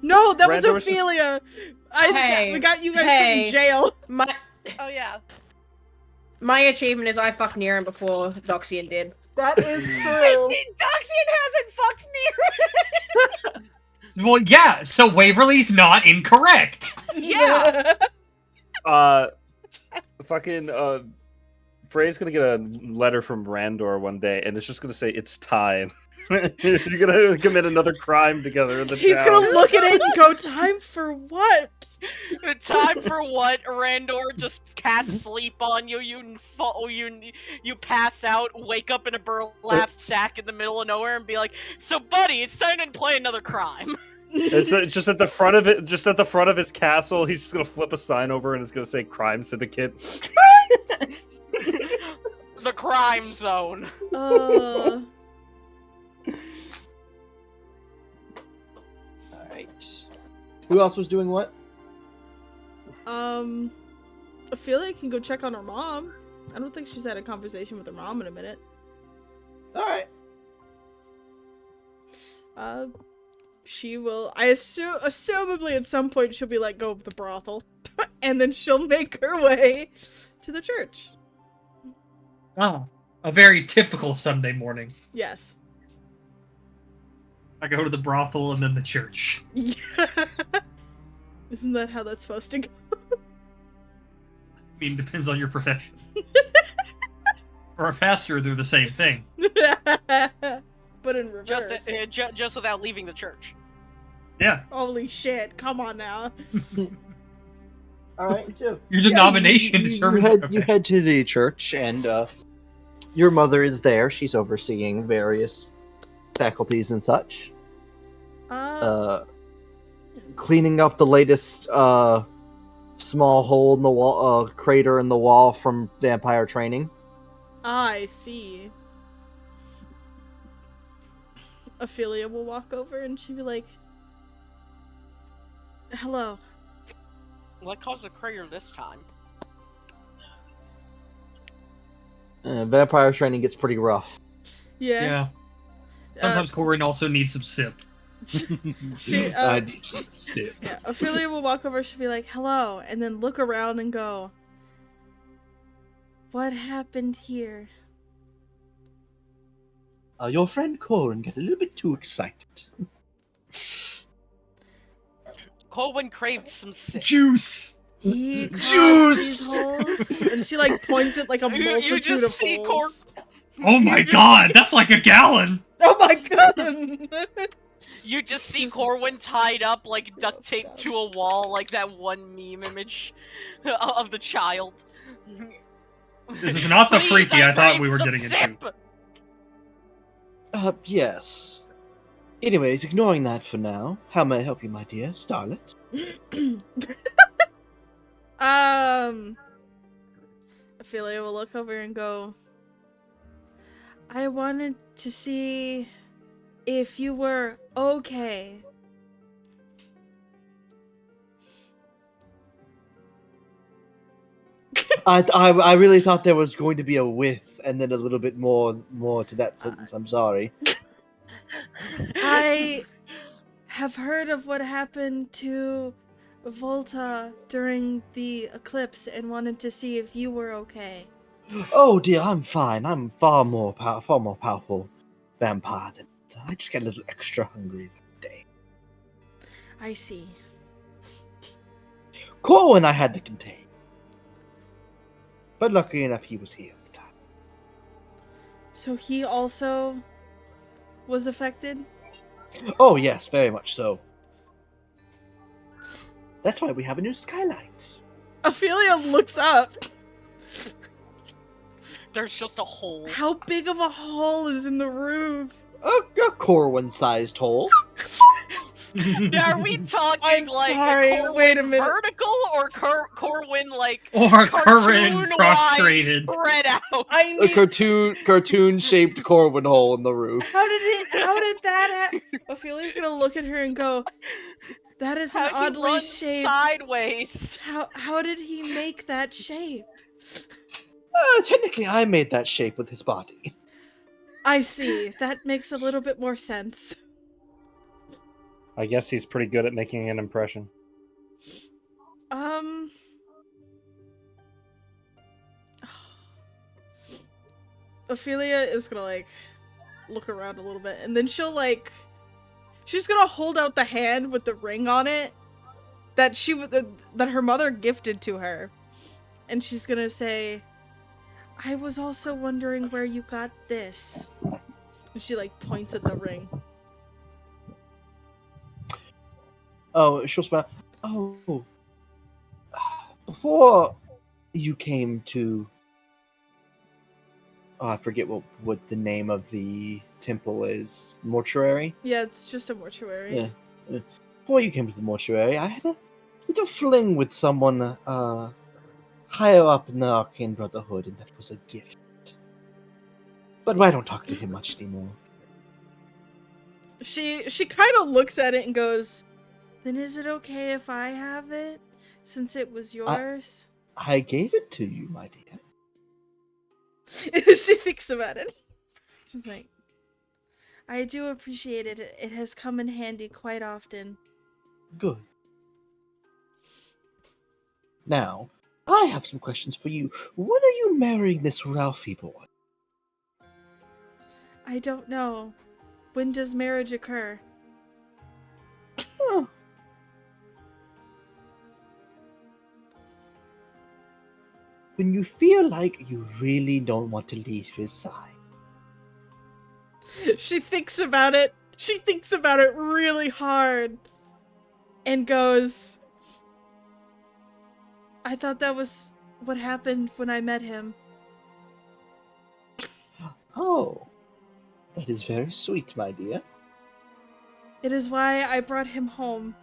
No, that was Randor's just- Ophelia. We got you guys put hey. in jail. Oh yeah. My achievement is I fucked Niran before Doxian did. That is true. Doxian hasn't fucked Niran. Well, yeah, so Waverly's not incorrect. Yeah. Frey's gonna get a letter from Randor one day, and it's just gonna say, "It's time." You're gonna commit another crime together in the He's town. gonna look at it and go, "Time for what?" Time for what? Randor just casts sleep on you. You pass out, wake up in a burlap sack in the middle of nowhere, and be like, "So, buddy, it's time to play another crime." It's just at the front of it, just at the front of his castle. He's just gonna flip a sign over, and it's gonna say "Crime Syndicate." The crime zone. Alright. Who else was doing what? Ophelia can go check on her mom. I don't think she's had a conversation with her mom in a minute. Alright. She will, assumably at some point she'll be let go of the brothel. And then she'll make her way to the church. Oh, a very typical Sunday morning. Yes. I go to the brothel and then the church. Yeah. Isn't that how that's supposed to go? I mean, depends on your profession. For a pastor, they're the same thing. But in reverse. Just without leaving the church. Yeah. Holy shit, come on now. Alright, so... Your denomination you determines... you head to the church, and your mother is there. She's overseeing various faculties and such. Cleaning up the latest small hole in the wall, crater in the wall from vampire training. I see. Ophelia will walk over and she'll be like, "Hello." What caused the crater this time? Vampire training gets pretty rough. Yeah. Sometimes Corin also needs some sip. She, I need some sip. Yeah, Ophelia will walk over, she'll be like, "Hello," and then look around and go, "What happened here?" Your friend Corin got a little bit too excited. Colwyn craved some sip. Juice! He caused Juice! these holes. And she like points at like a multitude You just of see holes. Oh my god, that's like a gallon! Oh my god! You just see Corwin tied up, like duct taped to a wall, like that one meme image of the child. This is not the Please, freaky I thought crave we were some getting sip. into. Yes. Anyways, ignoring that for now, how may I help you, my dear starlet? Ophelia will look over and go, "I wanted to see if you were okay." I really thought there was going to be a with and then a little bit more to that sentence. I'm sorry. I have heard of what happened to Volta during the eclipse and wanted to see if you were okay. Oh dear, I'm fine. I'm far more powerful vampire than I just got a little extra hungry that day. I see. Corwin I had to contain, but luckily enough he was here at the time. So he also was affected? Oh yes, very much so. That's why we have a new skylight. Ophelia looks up. There's just a hole. How big of a hole is in the roof? A Corwin-sized hole. Now, are we talking I'm like sorry, Corwin wait a minute. vertical or Corwin like Or Corwin cartoon-wise prostrated. spread out? I A need. cartoon-shaped Corwin hole in the roof. How did that happen? Ophelia's gonna look at her and go, "That is an How he oddly runs shaped. sideways. How did he make that shape?" Technically, I made that shape with his body. I see. That makes a little bit more sense. I guess he's pretty good at making an impression. Ophelia is gonna like look around a little bit, and then she's gonna hold out the hand with the ring on it that that her mother gifted to her, and she's gonna say, "I was also wondering where you got this." And she like points at the ring. Oh, she'll smile. Oh, before you came to, I forget what the name of the temple is. Mortuary. Yeah, it's just a mortuary. Yeah. Before you came to the mortuary, I had a little fling with someone higher up in the Arcane Brotherhood, and that was a gift. But I don't talk to him much anymore. She kind of looks at it and goes, "Then is it okay if I have it, since it was yours?" I gave it to you, my dear. She thinks about it. She's like, "I do appreciate it. It has come in handy quite often." Good. Now, I have some questions for you. When are you marrying this Ralphie boy? I don't know. When does marriage occur? Oh. When you feel like you really don't want to leave his side. She thinks about it. She thinks about it really hard. And goes, "I thought that was what happened when I met him." Oh, that is very sweet, my dear. It is why I brought him home.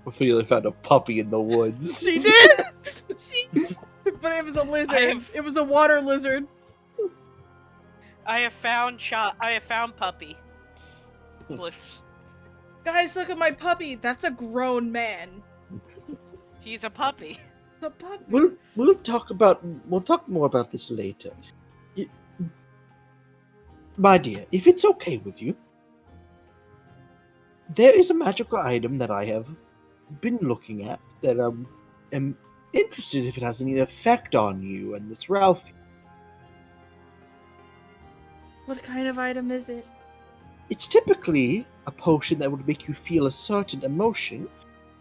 Ophelia found a puppy in the woods. She did! But it was a lizard. It was a water lizard. I have found puppy. Glyphs. Guys, look at my puppy. That's a grown man. He's a puppy. The puppy. We'll talk more about this later. My dear, if it's okay with you, there is a magical item that I have been looking at that am interested if it has any effect on you and this Ralphie. What kind of item is it? It's typically a potion that would make you feel a certain emotion,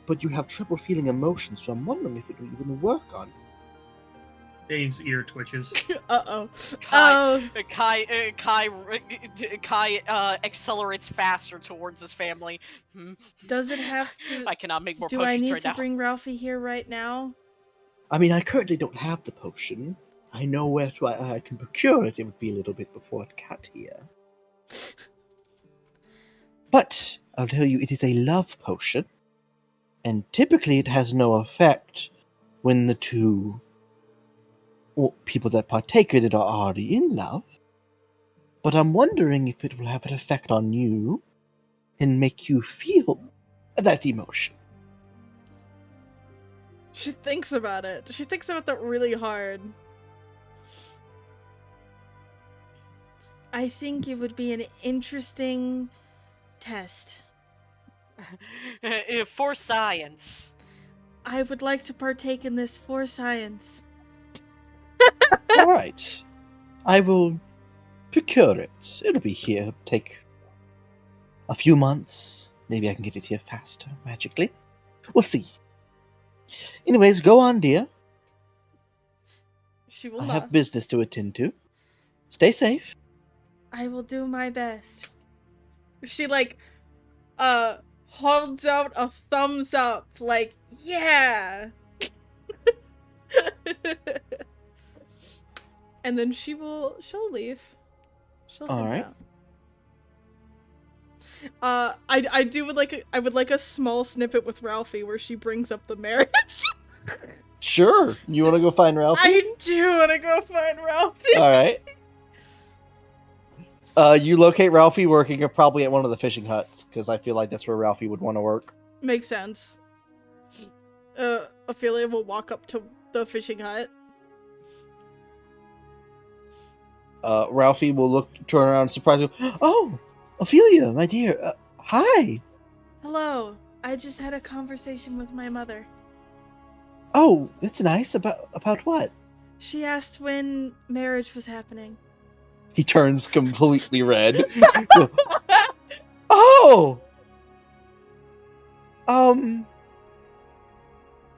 but you have trouble feeling emotion, so I'm wondering if it would even work on you. Dane's ear twitches. Uh-oh. Kai accelerates faster towards his family. Does it have to... I cannot make more Do potions I need right to now. bring Ralphie here right now? I mean, I currently don't have the potion. I know where I can procure it. It would be a little bit before it got here. But I'll tell you, it is a love potion. And typically it has no effect when the two people that partake in it are already in love. But I'm wondering if it will have an effect on you and make you feel that emotion. She thinks about it. She thinks about that really hard. I think it would be an interesting test. For science. I would like to partake in this for science. All right. I will procure it. It'll be here. Take a few months. Maybe I can get it here faster, magically. We'll see. Anyways, go on, dear. She will I not. have business to attend to. Stay safe. I will do my best. She holds out a thumbs up, like, yeah. And then she'll leave. She'll All head right. out. I would like a small snippet with Ralphie where she brings up the marriage. Sure. You want to go find Ralphie? I do want to go find Ralphie. All right. You locate Ralphie working probably at one of the fishing huts, because I feel like that's where Ralphie would want to work. Makes sense. Ophelia will walk up to the fishing hut. Ralphie will turn around, surprised. Oh, Ophelia, my dear. Hi. Hello. I just had a conversation with my mother. Oh, that's nice. About what? She asked when marriage was happening. He turns completely red. Oh!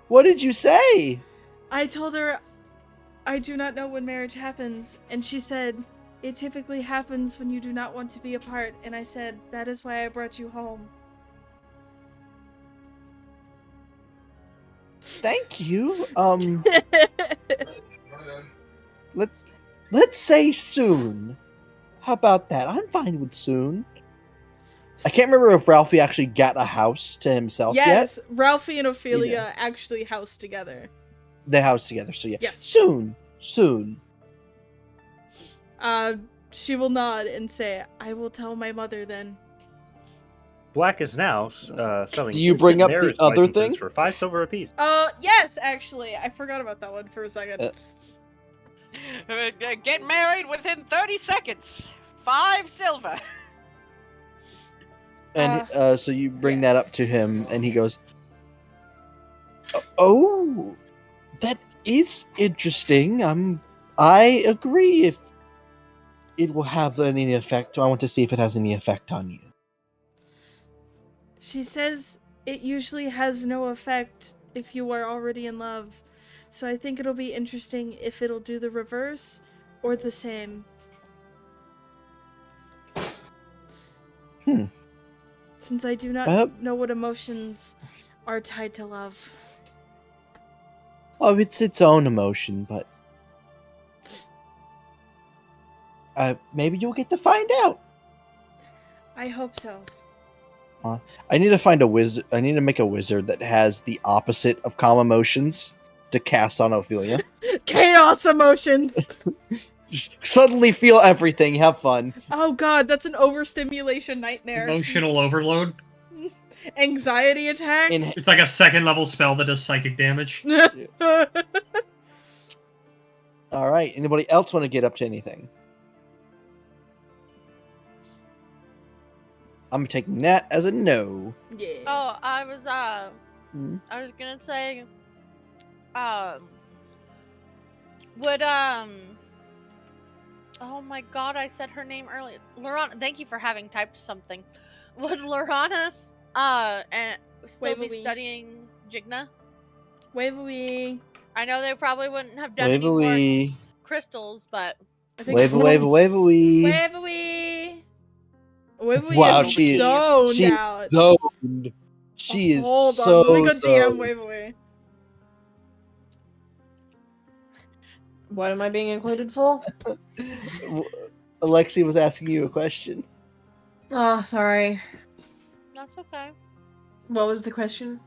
What did you say? I told her I do not know when marriage happens, and she said, it typically happens when you do not want to be apart, and I said, that is why I brought you home. Thank you. Let's say soon. How about that? I'm fine with soon. I can't remember if Ralphie actually got a house to himself yet. Yes, Ralphie and Ophelia actually housed together. They house together, so yeah. Yes. Soon. She will nod and say, I will tell my mother then. Black is now selling. Do you bring up the marriage other licenses thing? for 5 silver apiece? Yes, actually. I forgot about that one for a second. Get married within 30 seconds. 5 silver. And so you bring that up to him, and he goes, "Oh, that is interesting. I agree. If it will have any effect, I want to see if it has any effect on you." She says it usually has no effect if you are already in love. So I think it'll be interesting if it'll do the reverse or the same. Since I do not know what emotions are tied to love. Oh, it's its own emotion, but maybe you'll get to find out. I hope so. I need to find a wizard. I need to make a wizard that has the opposite of calm emotions to cast on Ophelia. Chaos emotions! Just suddenly feel everything. Have fun. Oh god, that's an overstimulation nightmare. Emotional overload. Anxiety attack? It's like a 2nd level spell that does psychic damage. All right. Anybody else want to get up to anything? I'm taking that as a no. Yeah. Oh, I was gonna say, would oh my god, I said her name earlier. Lorana, thank you for having typed something. Would Lorana, still be studying Jigna? Wavawee. I know they probably wouldn't have done any more crystals, but Wavawee. Wavawee. Wow, is she's zoned out. zoned. She is Hold so on, let me go DM zoned. Wavawee. What am I being included for? Alexi was asking you a question. Oh, sorry. that's okay. What was the question?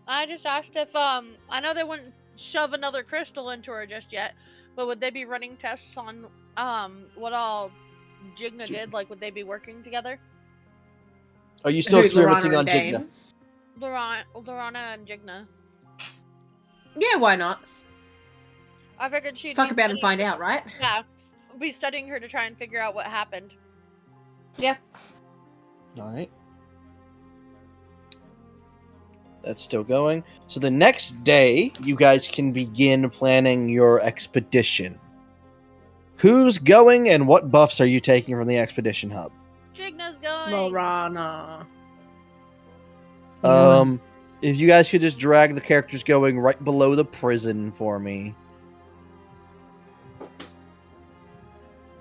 I just asked if I know they wouldn't shove another crystal into her just yet, but would they be running tests on what all Jigna did? Like, would they be working together? Are you still Who's experimenting Lorana on and Jigna? Lorana and Jigna. Yeah, why not? I figured she'd Talk be about and studying- find out, right? Yeah, be studying her to try and figure out what happened. Yeah. All right. That's still going. So the next day, you guys can begin planning your expedition. Who's going and what buffs are you taking from the expedition hub? Jigna's going. Lorana. If you guys could just drag the characters going right below the prison for me.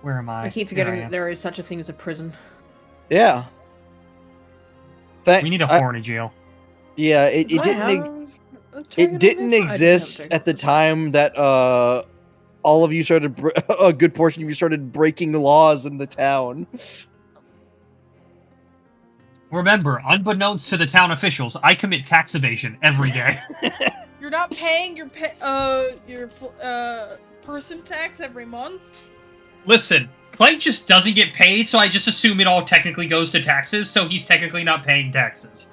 Where am I? I keep forgetting that there is such a thing as a prison. Yeah. We need a horny jail. Yeah, it Do I didn't. have a It dragon on didn't this? I do have a exist dragon at the on this. time that all of you started. A good portion of you started breaking laws in the town. Remember, unbeknownst to the town officials, I commit tax evasion every day. You're not paying your person tax every month. Listen, Clank just doesn't get paid, so I just assume it all technically goes to taxes, so he's technically not paying taxes.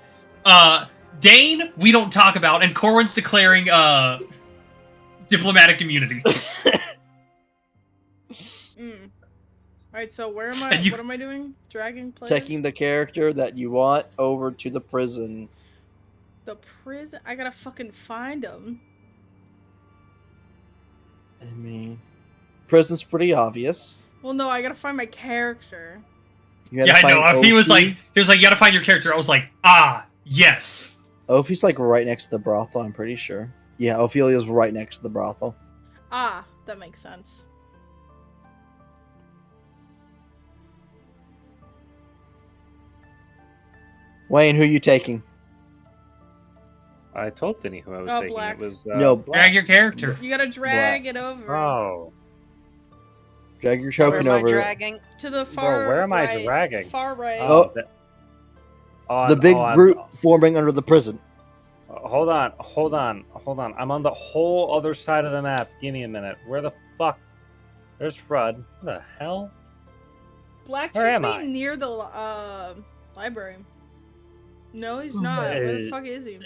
Dane, we don't talk about, and Corwin's declaring, diplomatic immunity. Alright, so where am I? And you- What am I doing? Dragging players? Taking the character that you want over to the prison. The prison? I gotta fucking find them. I mean, prison's pretty obvious. Well, no, I gotta find my character. You gotta Yeah, I find know. He was Ophi. like, you gotta find your character. I was like, ah, yes. Ophi's like right next to the brothel, I'm pretty sure. Yeah, Ophelia's right next to the brothel. Ah, that makes sense. Wayne, who you taking? I told Vinny who I was taking. Black. It was No, Drag your character. You gotta drag it over. Oh, Drag your Where token am I over. dragging? To the far bro, where am I right. dragging? Far right. Oh. The big group forming under the prison. Hold on. I'm on the whole other side of the map. Give me a minute. Where the fuck? There's Frud. What the hell? Black Where should am be I? near the library. No, he's not. Where the fuck is he?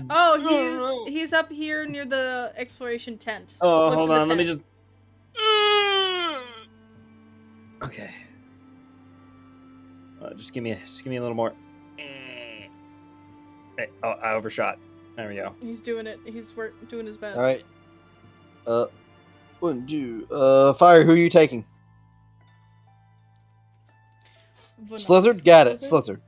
Oh, he's up here near the exploration tent. Oh, Look hold for the on. Let me tent. just. Okay. Just give me a little more. Hey, oh, I overshot. There we go. He's doing it. He's doing his best. All right. Fire. Who are you taking? Slizzard. Got it. Slizzard.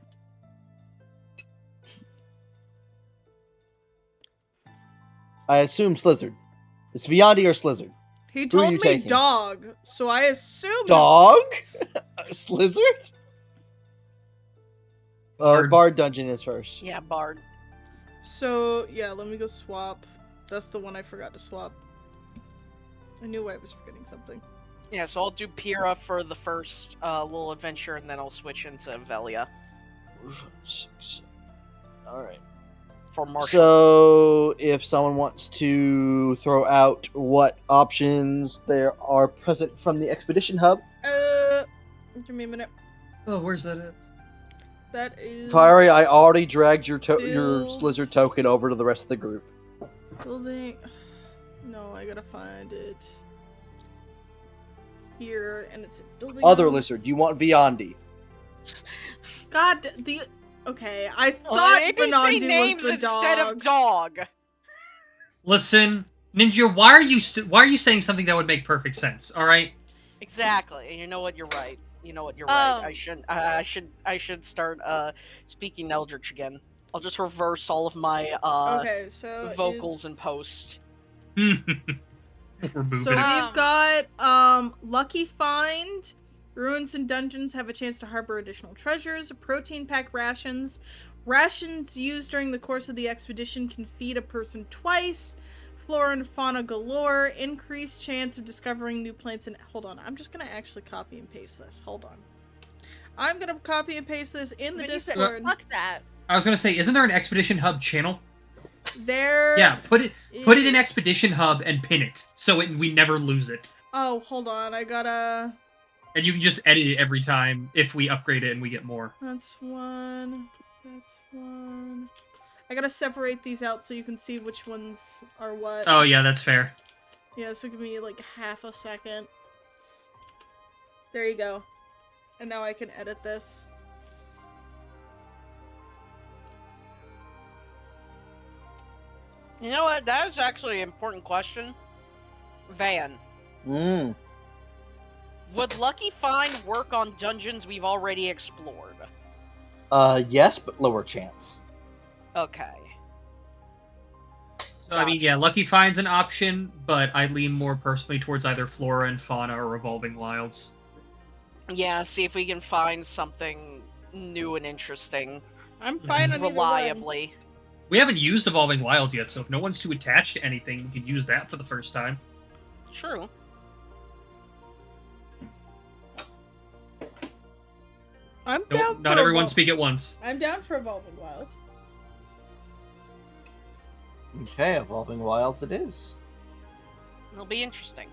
I assume Slizzard. It's Viandi or Slizzard. He Who are told you me taking? dog, so I assume Dog. Slizzard. Bard. Bard Dungeon is first. Yeah, Bard. So yeah, let me go swap. That's the one I forgot to swap. I knew I was forgetting something. Yeah, so I'll do Pyrrha for the first little adventure, and then I'll switch into Velia All right. for Marshall. So, if someone wants to throw out what options there are present from the expedition hub, Give me a minute. Oh, where's that at? That is Fiery, I already dragged your your Bills. Slizzard token over to the rest of the group. building. No, I gotta find it here, and it's a building. Other hub. lizard, you want Viandi. God, the okay. I Oh, thought maybe say Vanandi names was the instead dog. of dog. Listen, Ninja, why are you saying something that would make perfect sense? All right. Exactly. You know what? You're right. You know what? You're right. Oh. I should start speaking Eldritch again. I'll just reverse all of my Okay, so vocals it's- and post. We're So booping it. we've got Lucky Find. Ruins and dungeons have a chance to harbor additional treasures. Protein pack rations. Rations used during the course of the expedition can feed a person twice. Flora and fauna galore. Increased chance of discovering new plants and hold on. I'm just gonna actually copy and paste this. Hold on. I'm gonna copy and paste this in the When you said, Discord. fuck that. I was gonna say, isn't there an Expedition Hub channel? There. Yeah, put it in Expedition Hub and pin it so we never lose it. Oh, hold on. I gotta. And you can just edit it every time if we upgrade it and we get more. That's one. That's one. I gotta separate these out so you can see which ones are what. Oh yeah, that's fair. Yeah, so give me like half a second. There you go. And now I can edit this. You know what? That was actually an important question. Van, would Lucky Find work on dungeons we've already explored? Yes, but lower chance. Okay. So I mean, yeah, Lucky Find's an option, but I lean more personally towards either Flora and Fauna or Revolving Wilds. Yeah, see if we can find something new and interesting. I'm fine on reliably. We haven't used Evolving Wilds yet, so if no one's too attached to anything, we can use that for the first time. True. I'm Nope, down. not everyone speak at once. I'm down for Evolving Wilds. Okay, Evolving Wilds it is. It'll be interesting.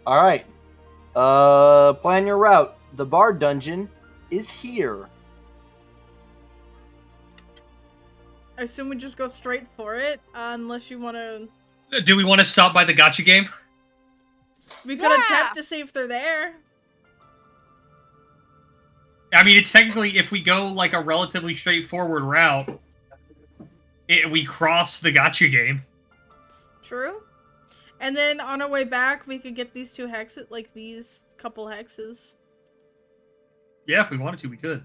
Alright. Plan your route. The Bard Dungeon is here. I assume we just go straight for it, unless you want to... Do we want to stop by the gacha game? We could attempt to see if they're there. I mean, it's technically, if we go like a relatively straightforward route, we cross the gacha game. True. And then on our way back, we could get these two hexes, like these couple hexes. Yeah, if we wanted to, we could.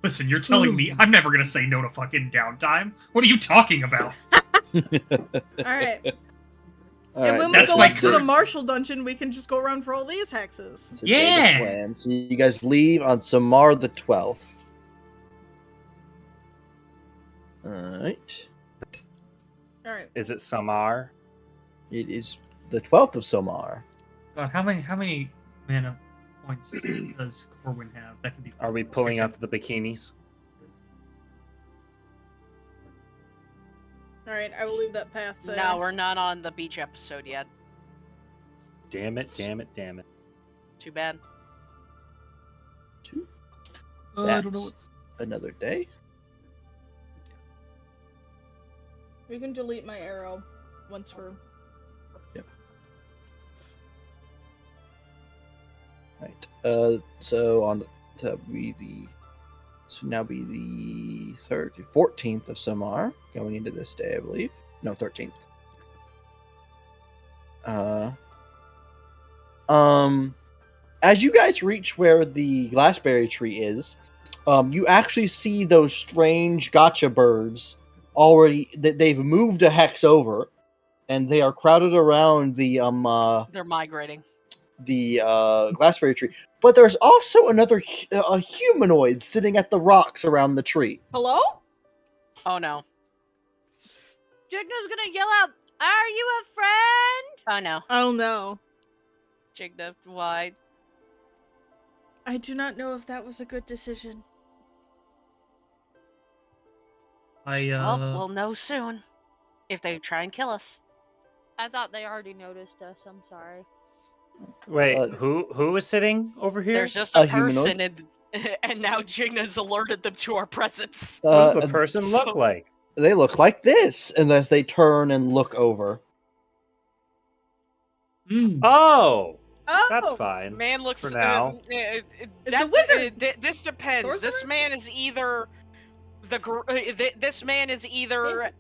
Listen, you're telling me I'm never gonna say no to fucking downtime? What are you talking about? Alright. All And right, when so we go up to the current- Marshall dungeon, we can just go around for all these hexes. It's a day to plan. So you guys leave on Samar the 12th. Alright. Alright. Is it Samar? It is the 12th of Samar. How many mana points does Corwin have? That could be. Are we pulling out the bikinis? Alright, I will leave that path there. No, we're not on the beach episode yet. Damn it, damn it, damn it. Too bad. I don't know. That's another day. We can delete my arrow once we're... Yep. Right. So on the now be the 14th of Samar, going into this day, I believe. No, 13th. As you guys reach where the glassberry tree is, you actually see those strange gotcha birds already. They've moved a hex over, and they are crowded around the They're migrating. the glassberry tree. But there's also another a humanoid sitting at the rocks around the tree. Hello? Oh no. Jigna's gonna yell out, "Are you a friend?" Oh no. Oh no. Jigna, why? I do not know if that was a good decision. Well, we'll know soon. If they try and kill us. I thought they already noticed us. I'm sorry. Wait, who is sitting over here? There's just A a person, humanoid? and now Jigna's alerted them to our presence. What does the person look so- like? They look like this, unless they turn and look over. Oh! Oh! That's fine. Man looks for now. It's a wizard! This depends. This Sorcerer? man is either this man is either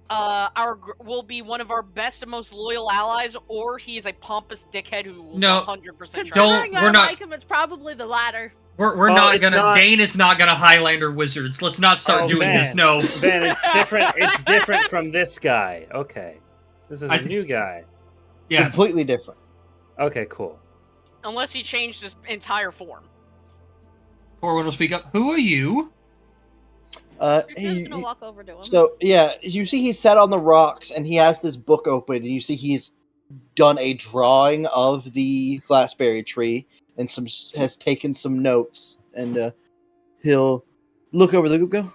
will be one of our best and most loyal allies, or he is a pompous dickhead who will No, 100% Considering don't- I we're not- like him, it's probably the latter. We're Oh, not it's gonna. not- Dane is not gonna Highlander wizards. Let's not start doing Ben. this. No. Ben, it's different. It's different from this guy. Okay, this is I a thi- new guy. Yes. Completely different. Okay, cool. unless he changed his entire form. Corwin will speak up. Who are you? Jigna's gonna walk over to him. So yeah, you see he's sat on the rocks and he has this book open, and you see he's done a drawing of the glassberry tree and has taken some notes, and he'll look over the group, go,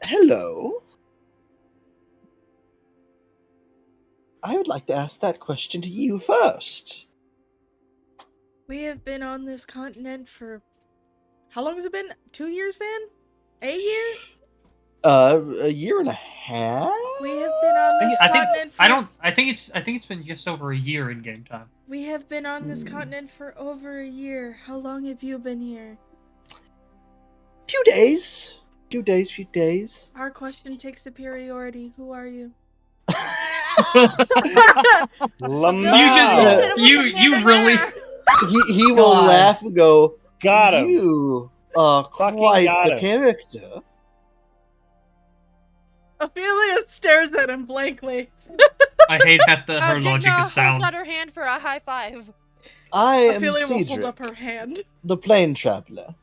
"Hello. I would like to ask that question to you first." We have been on this continent for How long has it been? 2 years, Van? A year? A year and a half. We have been on this continent for... I think it's been just over a year in game time. We have been on this continent for over a year. How long have you been here? Few days. Few days. Our question takes superiority. Who are you? Lamar. You really. He will laugh and go. Got him. You are quite the character. Ophelia stares at him blankly. I hate that her logic is sound. Holds out her hand for a high five. I am Ophelia will hold Cedric, up her hand. the plane traveler.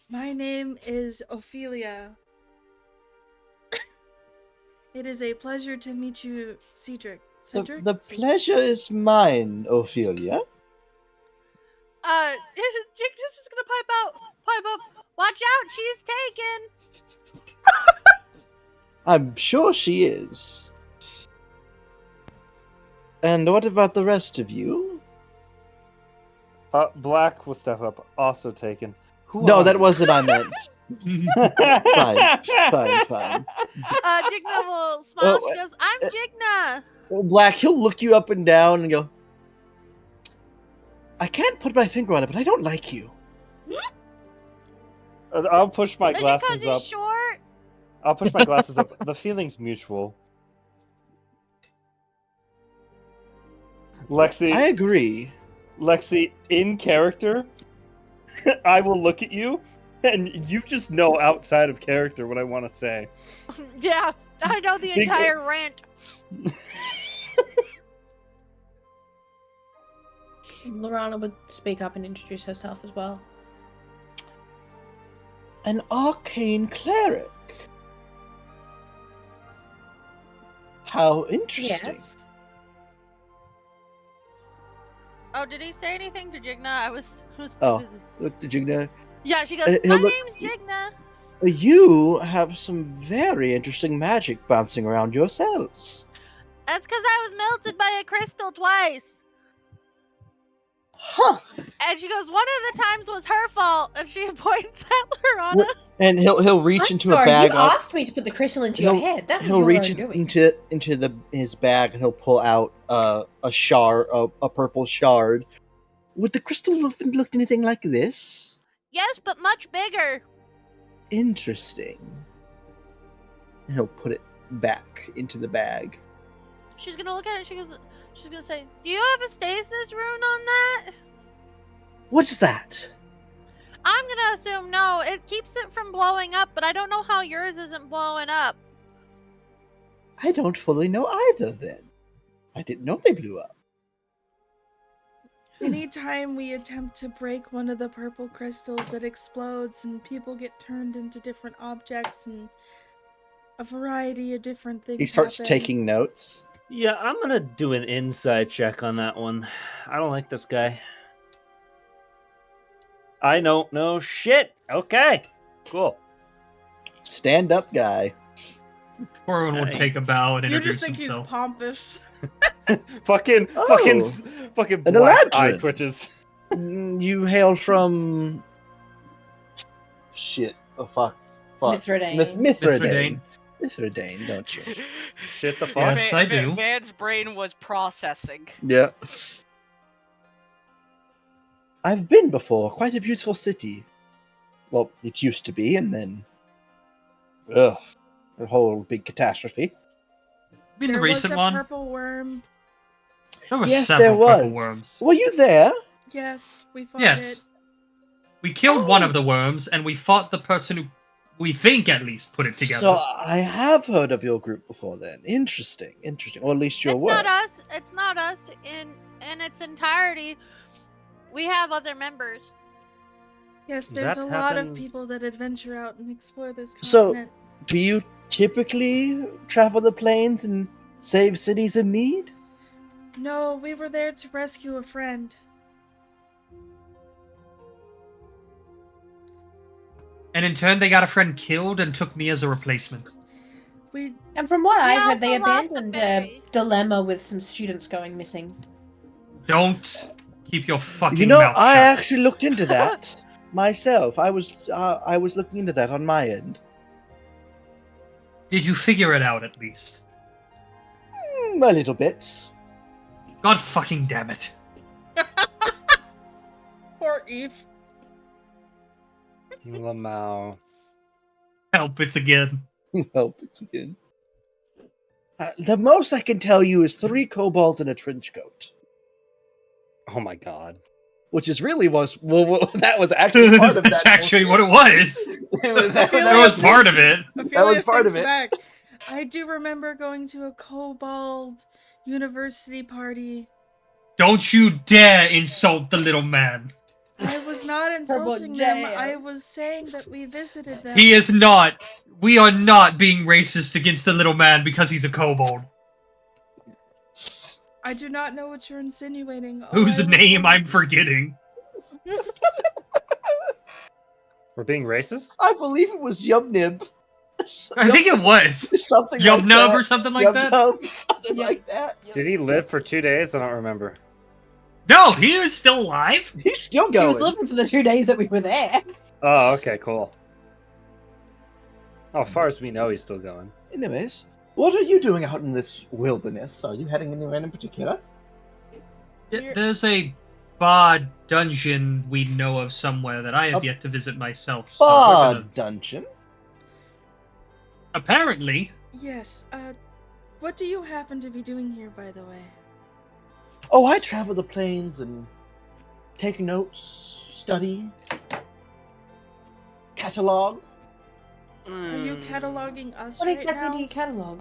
My name is Ophelia. It is a pleasure to meet you, Cedric. The pleasure is mine, Ophelia. Jigna's just gonna pipe up. Watch out, she's taken. I'm sure she is. And what about the rest of you? Black will step up, also taken. No, that wasn't I meant. Fine. Jigna will smile. She goes, I'm Jigna. Black, he'll look you up and down and go, I can't put my finger on it, but I don't like you. I'll push my glasses Is it 'cause he's short? I'll push my glasses up. The feeling's mutual. Lexi. I agree. Lexi, in character, I will look at you, and you just know outside of character what I want to say. Yeah, I know the entire rant. Lorana would speak up and introduce herself as well. An arcane cleric. How interesting. Yes. Oh, did he say anything to Jigna? I was Oh, look to Jigna. Yeah, she goes, my name's Jigna. You have some very interesting magic bouncing around yourselves. That's because I was melted by a crystal twice. Huh. And she goes, one of the times was her fault. And she points at Lorana. And he'll reach I'm into sorry, a bag. You asked me to put the crystal into your head. That was he'll your reach own doing. into his bag and he'll pull out a shard, a purple shard. Would the crystal look anything like this? Yes, but much bigger. Interesting. And he'll put it back into the bag. She's gonna look at it and she's gonna say, do you have a stasis rune on that? What's that? I'm gonna assume no. It keeps it from blowing up, but I don't know how yours isn't blowing up. I don't fully know either then. I didn't know they blew up. Anytime we attempt to break one of the purple crystals, it explodes and people get turned into different objects and a variety of different things. He starts happen. taking notes. Yeah, I'm gonna do an inside check on that one. I don't like this guy. I don't know shit. Okay, cool. Stand up, guy. Everyone would take a bow and You introduce just think himself. he's pompous. fucking An black eye Eladrin. twitches. You hail from... Shit. Oh, fuck. Mithridane. Mithridane. Mithridane, don't you? Shit the fuck. Yes, I do. Van's brain was processing. Yeah. I've been before. Quite a beautiful city. Well, it used to be, and then... Ugh. A whole big catastrophe. In the There recent was a one, purple worm. there were Yes, several there purple was. worms. Were you there? Yes, we fought Yes. it. We killed one of the worms, and we fought the person who, we think at least, put it together. So I have heard of your group before then. Interesting. Or at least your It's work. not us. It's not us in its entirety. We have other members. Yes, there's That a lot of happened- people that adventure out and explore this So- continent. Do you typically travel the plains and save cities in need? No, we were there to rescue a friend. And in turn, they got a friend killed and took me as a replacement. We And from what I We heard, they also lost a abandoned fairy. a dilemma with some students going missing. Don't Keep your fucking You know, mouth I shut. actually looked into that myself. I was looking into that on my end. Did you figure it out at least? A little bit. God fucking damn it. Poor Eve. Lamau. Help, it's again. Help, it's again. The most I can tell you is 3 kobolds in a trench coat. Oh my god. Which is really that was actually part of that. That's actually bullshit. what it was. That was part of it. That was part of it. Back. I do remember going to a kobold university party. Don't you dare insult the little man. I was not insulting them. I was saying that we visited them. He is not. We are not being racist against the little man because he's a kobold. I do not know what you're insinuating. Whose name I'm forgetting. We're being racist? I believe it was Yubnib. I think it was. Something Yub like Nub that. or something like that? Something like that. Did he live for 2 days? I don't remember. No, he is still alive. He's still He going. was living for the 2 days that we were there. Oh, okay, cool. Oh, as far as we know, he's still going. Anyways, what are you doing out in this wilderness? Are you heading anywhere in particular? There's a bar dungeon we know of somewhere that I have yet to visit myself. So Bar dungeon? Apparently. Yes, what do you happen to be doing here, by the way? Oh, I travel the plains and take notes, study, catalog. Are you cataloging us What right exactly now? do you catalog?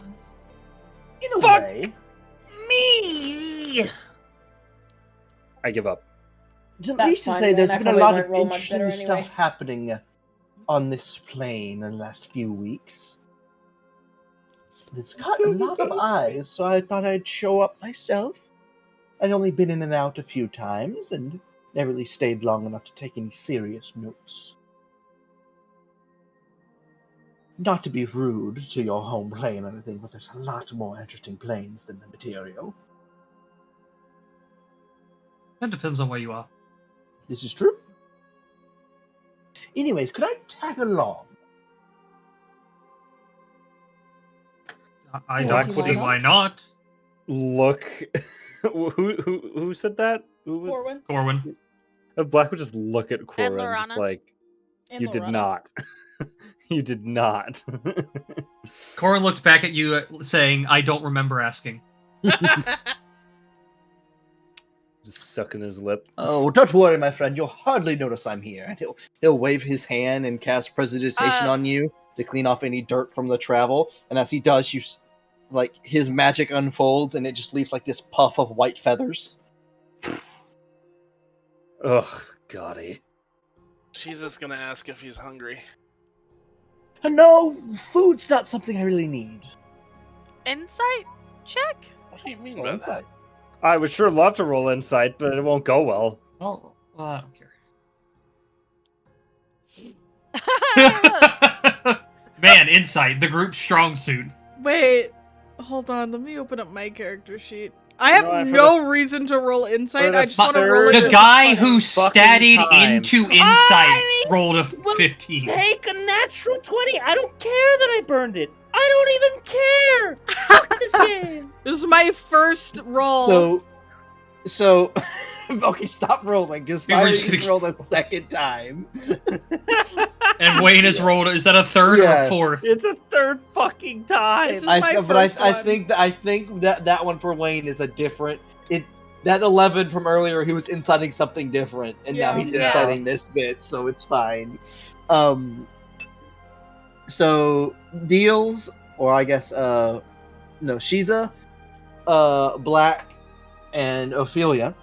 In a way. Me! I give up. At That's least to fine, say, then. there's I been a probably lot won't of roll much better interesting anyway. stuff happening on this plane in the last few weeks. It's caught a lot of eyes, so I thought I'd show up myself. I'd only been in and out a few times, and never really stayed long enough to take any serious notes. Not to be rude to your home plane or anything, but there's a lot more interesting planes than the material. That depends on where you are. This is true. Anyways, could I tag along? I don't see why not. Look, who said that? Who was Corwin. Black would just look at Corwin Lorana. like, And you did Lorana. not. You did not. Corwin looks back at you, saying, "I don't remember asking." Just sucking his lip. Oh, don't worry, my friend. You'll hardly notice I'm here. And he'll wave his hand and cast prestidigitation on you to clean off any dirt from the travel. And as he does, his magic unfolds, and it just leaves like this puff of white feathers. Ugh, Gotti. She's just gonna ask if he's hungry. No, food's not something I really need. Insight check? What do you mean Roll by insight. I would sure love to roll insight, but it won't go well. Oh, well, I don't care. Man, insight, the group's strong suit. Wait, hold on. Let me open up my character sheet. I have No, no reason to roll insight. I just want to roll it. The just guy for fun. who statted time. into insight rolled a 15. Take a natural 20. I don't care that I burned it. I don't even care. Fuck this game. This is my first roll. So, okay, stop rolling, because We were Fire just just gonna- rolled a second time. And Wayne has rolled, is that a third or Yeah. a fourth? It's a third fucking time. This is my But I first one. think that one for Wayne is a different. That 11 from earlier, he was inciting something different, and now Yeah. he's Yeah. inciting this bit, so it's fine. So Deals, or I guess Shiza, Black, and Ophelia.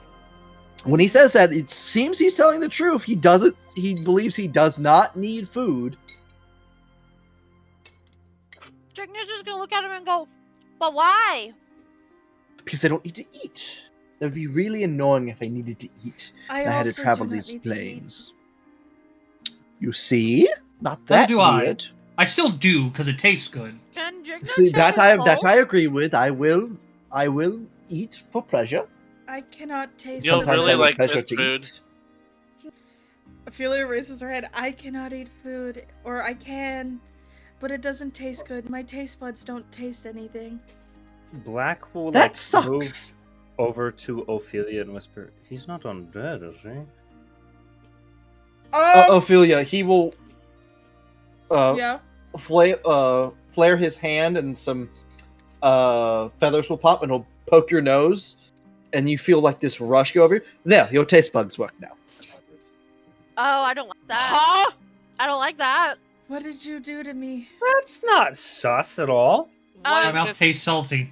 When he says that, it seems he's telling the truth. He believes he does not need food. Drigner's just gonna look at him and go, but why? Because they don't need to eat. That would be really annoying if they needed to eat. I And I had to also travel do not these need to eat. planes. You see? Not Neither that do I. weird. I still do, because it tastes good. Can Drigner See, check his that I pulse? agree with. I will eat for pleasure. I cannot taste You'll the Sometimes really I have like pleasure this to food. eat. Ophelia raises her head. I cannot eat food. Or I can, but it doesn't taste good. My taste buds don't taste anything. Black will That move sucks. over to Ophelia and whisper, "He's not undead, is he?" Ophelia, he will Yeah. flare his hand and some feathers will pop and he'll poke your nose and you feel like this rush go over you. There, your taste buds work now. Oh, I don't like that. Huh? I don't like that. What did you do to me? That's not sus at all. My What mouth is this? tastes salty.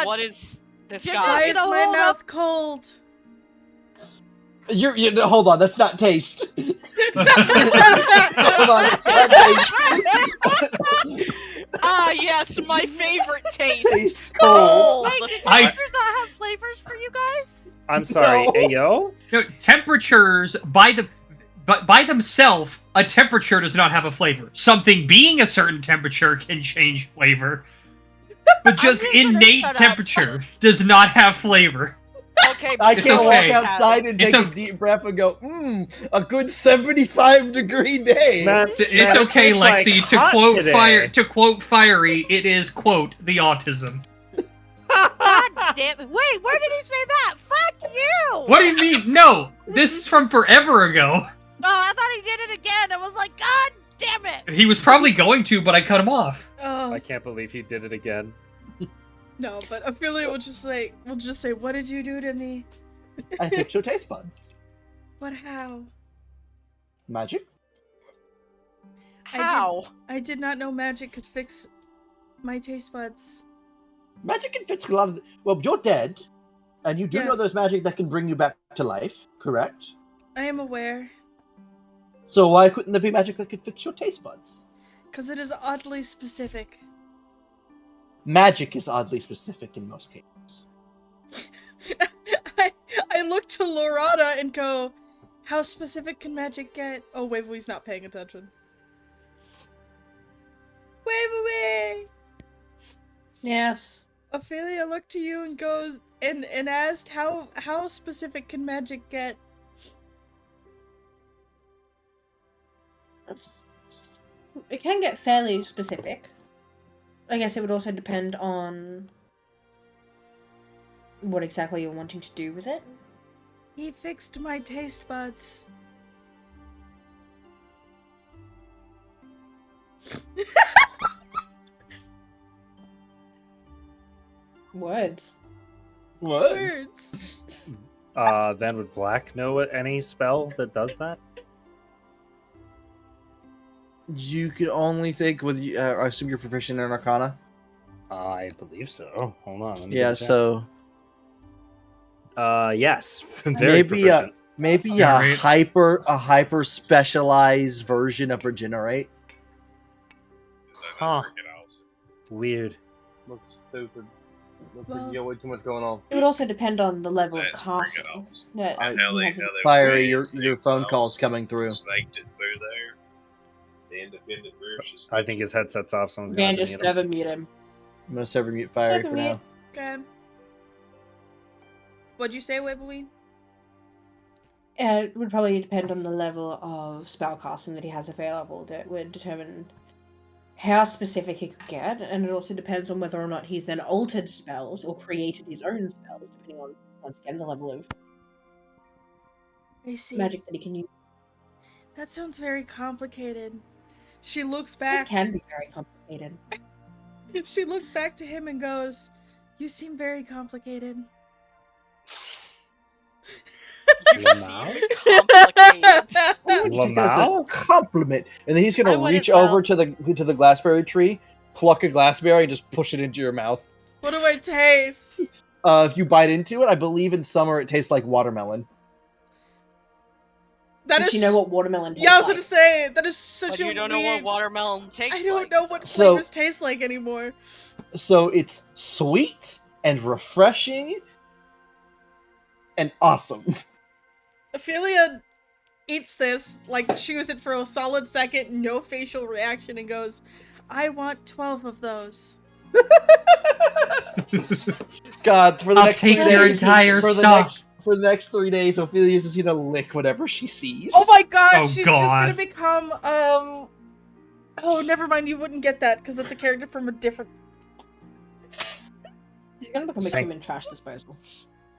What is this You're guy? Why not is gonna my hold mouth cold? You hold on, that's not taste. Hold on, it's not taste. Ah, yes, my favorite taste. Taste cold. Wait, did I- temperatures not have flavors for you guys? I'm sorry, No. Ayo? No, temperatures by themselves, a temperature does not have a flavor. Something being a certain temperature can change flavor, but just just gonna innate shut up. temperature does not have flavor. Okay, I It's can't okay. walk outside and It's take a o- deep breath and go, a good 75-degree day. It's It okay, tastes like Lexi. To hot quote today. Fiery, it is quote the autism. God damn it. Wait, where did he say that? Fuck you! What do you mean? No, this is from forever ago. Oh, I thought he did it again. I was like, God damn it! He was probably going to, but I cut him off. Oh I can't believe he did it again. no, but Ophelia will just say, "What did you do to me? I fix your taste buds. What? How? Magic? How? I did not know magic could fix my taste buds." Magic can fix a lot of... Well, you're dead, and you do know Yes. there's magic that can bring you back to life, correct? I am aware, So why couldn't there be magic that could fix your taste buds? because it is oddly specific. Magic is oddly specific in most cases. I look to Lorana and go, "How specific can magic get?" Oh, Waverly's not paying attention. Waverly! Yes. Ophelia looked to you and goes and asked, how specific can magic get? It can get fairly specific. I guess it would also depend on what exactly you're wanting to do with it. He fixed my taste buds. Words. Words? Then would Black know any spell that does that? You could only think with... I assume you're proficient in Arcana? I believe so. Hold on. Let me Yeah, double check. so... Yes. Very maybe proficient. maybe Alright. a hyper specialized version of Regenerate. Huh. Weird. Looks stupid. Looks Well- like you got way too much going on. It would also depend on the level of That's casting. Avaralos. that How he they has a- Fiery, your phone call's coming through. Snaked it through there. The independent groups just I think his headset's off. Someone's Van gonna have just to mute him. never mute him. I'm gonna server mute Fiery for Server mute. now. Okay. What'd you say, Waverly? It would probably depend on the level of spellcasting that he has available that would determine how specific he could get, and it also depends on whether or not he's then altered spells or created his own spells, depending on, once again, the level of I see. magic that he can use. That sounds very complicated. She looks It back. can be very complicated. She looks back to him and goes, "You seem very complicated." You Lamau? seem complicated. I want you to take that as a Lamau? compliment. And then he's I gonna would reach as well. over to the glassberry tree, pluck a glassberry, and just push it into your mouth. What do I taste? If you bite into it, I believe in summer it tastes like watermelon. That Does is. she know what watermelon tastes Yeah, I was like? gonna say that is such But a you don't know weird. what watermelon tastes I don't like. know what So- flavors taste like anymore. So it's sweet and refreshing and awesome. Ophelia eats this, like chews it for a solid second, no facial reaction, and goes, "I want 12 of those." God, for the I'll next take 3 your days, entire for stock. the next 3 days, Ophelia's just gonna lick whatever she sees. Oh my god, Oh, she's God. just gonna become, oh, never mind, you wouldn't get that, because it's a character from a different... You're gonna become a Thank- human trash disposal.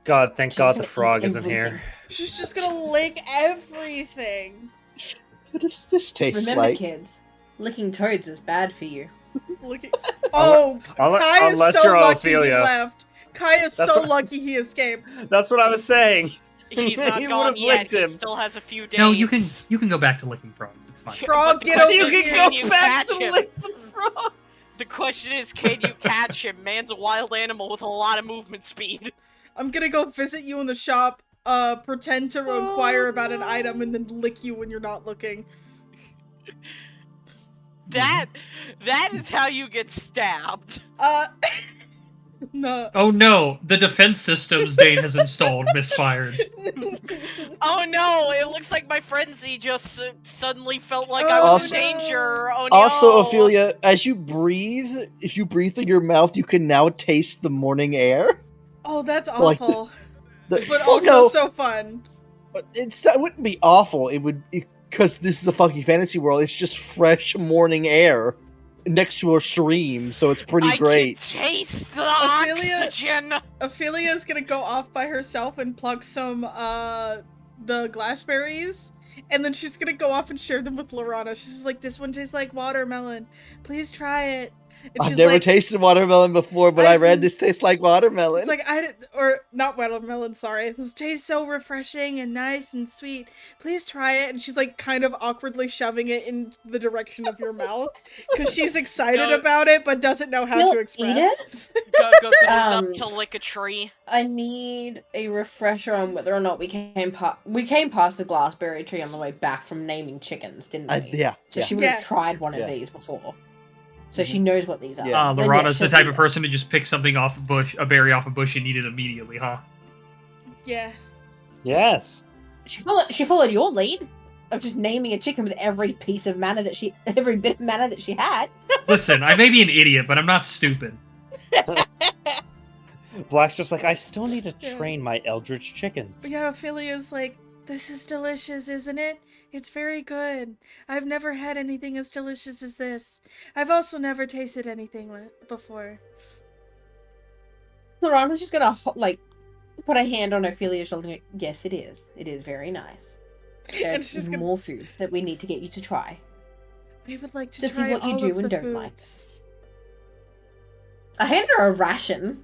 God, thank She's God just the gonna frog eat isn't here. everything. She's just gonna lick everything. What does this taste Remember, like? kids, licking toads is bad for you. Look at... Oh, Kai is unless so you're lucky he Ophelia. left. Kai is That's so what- lucky he escaped. That's what I was saying. He's not He gone would've yet. licked He him. still has a few days. No, you can go back to licking frogs. It's fine. Frog, But the get question over is, here. can you back catch to him? lick the frog. The question is, can you catch him? Man's a wild animal with a lot of movement speed. I'm gonna go visit you in the shop, pretend to inquire about an item, and then lick you when you're not looking. That is how you get stabbed. No. Oh no, the defense systems Dane has installed misfired. Oh no, it looks like my frenzy just suddenly felt like I was Also- in danger. Oh no. Also, Ophelia, as you breathe, if you breathe through your mouth, you can now taste the morning air. Oh, that's Like the- awful. But Oh, also no. so fun. It wouldn't be awful. It would, because this is a fucking fantasy world. It's just fresh morning air next to a stream, so it's pretty great. I can taste the Ophelia- oxygen. Ophelia's gonna go off by herself and pluck some, the glassberries. And then she's gonna go off and share them with Lorana. She's like, this one tastes like watermelon. Please try it. And I've she's never like, tasted watermelon before, but I read this tastes like watermelon. It's like, or not watermelon, sorry. This tastes so refreshing and nice and sweet. Please try it. And she's like kind of awkwardly shoving it in the direction of your mouth because she's excited about it but doesn't know how You'll to eat express. Goes up to lick a tree. I need a refresher on whether or not we came past the glassberry tree on the way back from naming chickens, didn't we? Yeah. So yeah. she would have Yes. tried one of these before. So she knows what these are. Yeah. Then, Lorana's she'll the type eat of it. person to just pick something off a bush, a berry off a bush, and eat it immediately, huh? Yeah. Yes. She followed your lead of just naming a chicken with every bit of mana that she had. Listen, I may be an idiot, but I'm not stupid. Black's just like, I still need to train my eldritch chicken. But yeah, Ophelia's like, this is delicious, isn't it? It's very good. I've never had anything as delicious as this. I've also never tasted anything before. Lorana's just gonna put a hand on Ophelia's shoulder and go, yes, it is. It is very nice. There And she's are gonna- more foods that we need to get you to try. I would like to To see try what you all do of and the don't like. foods. I hand her a ration.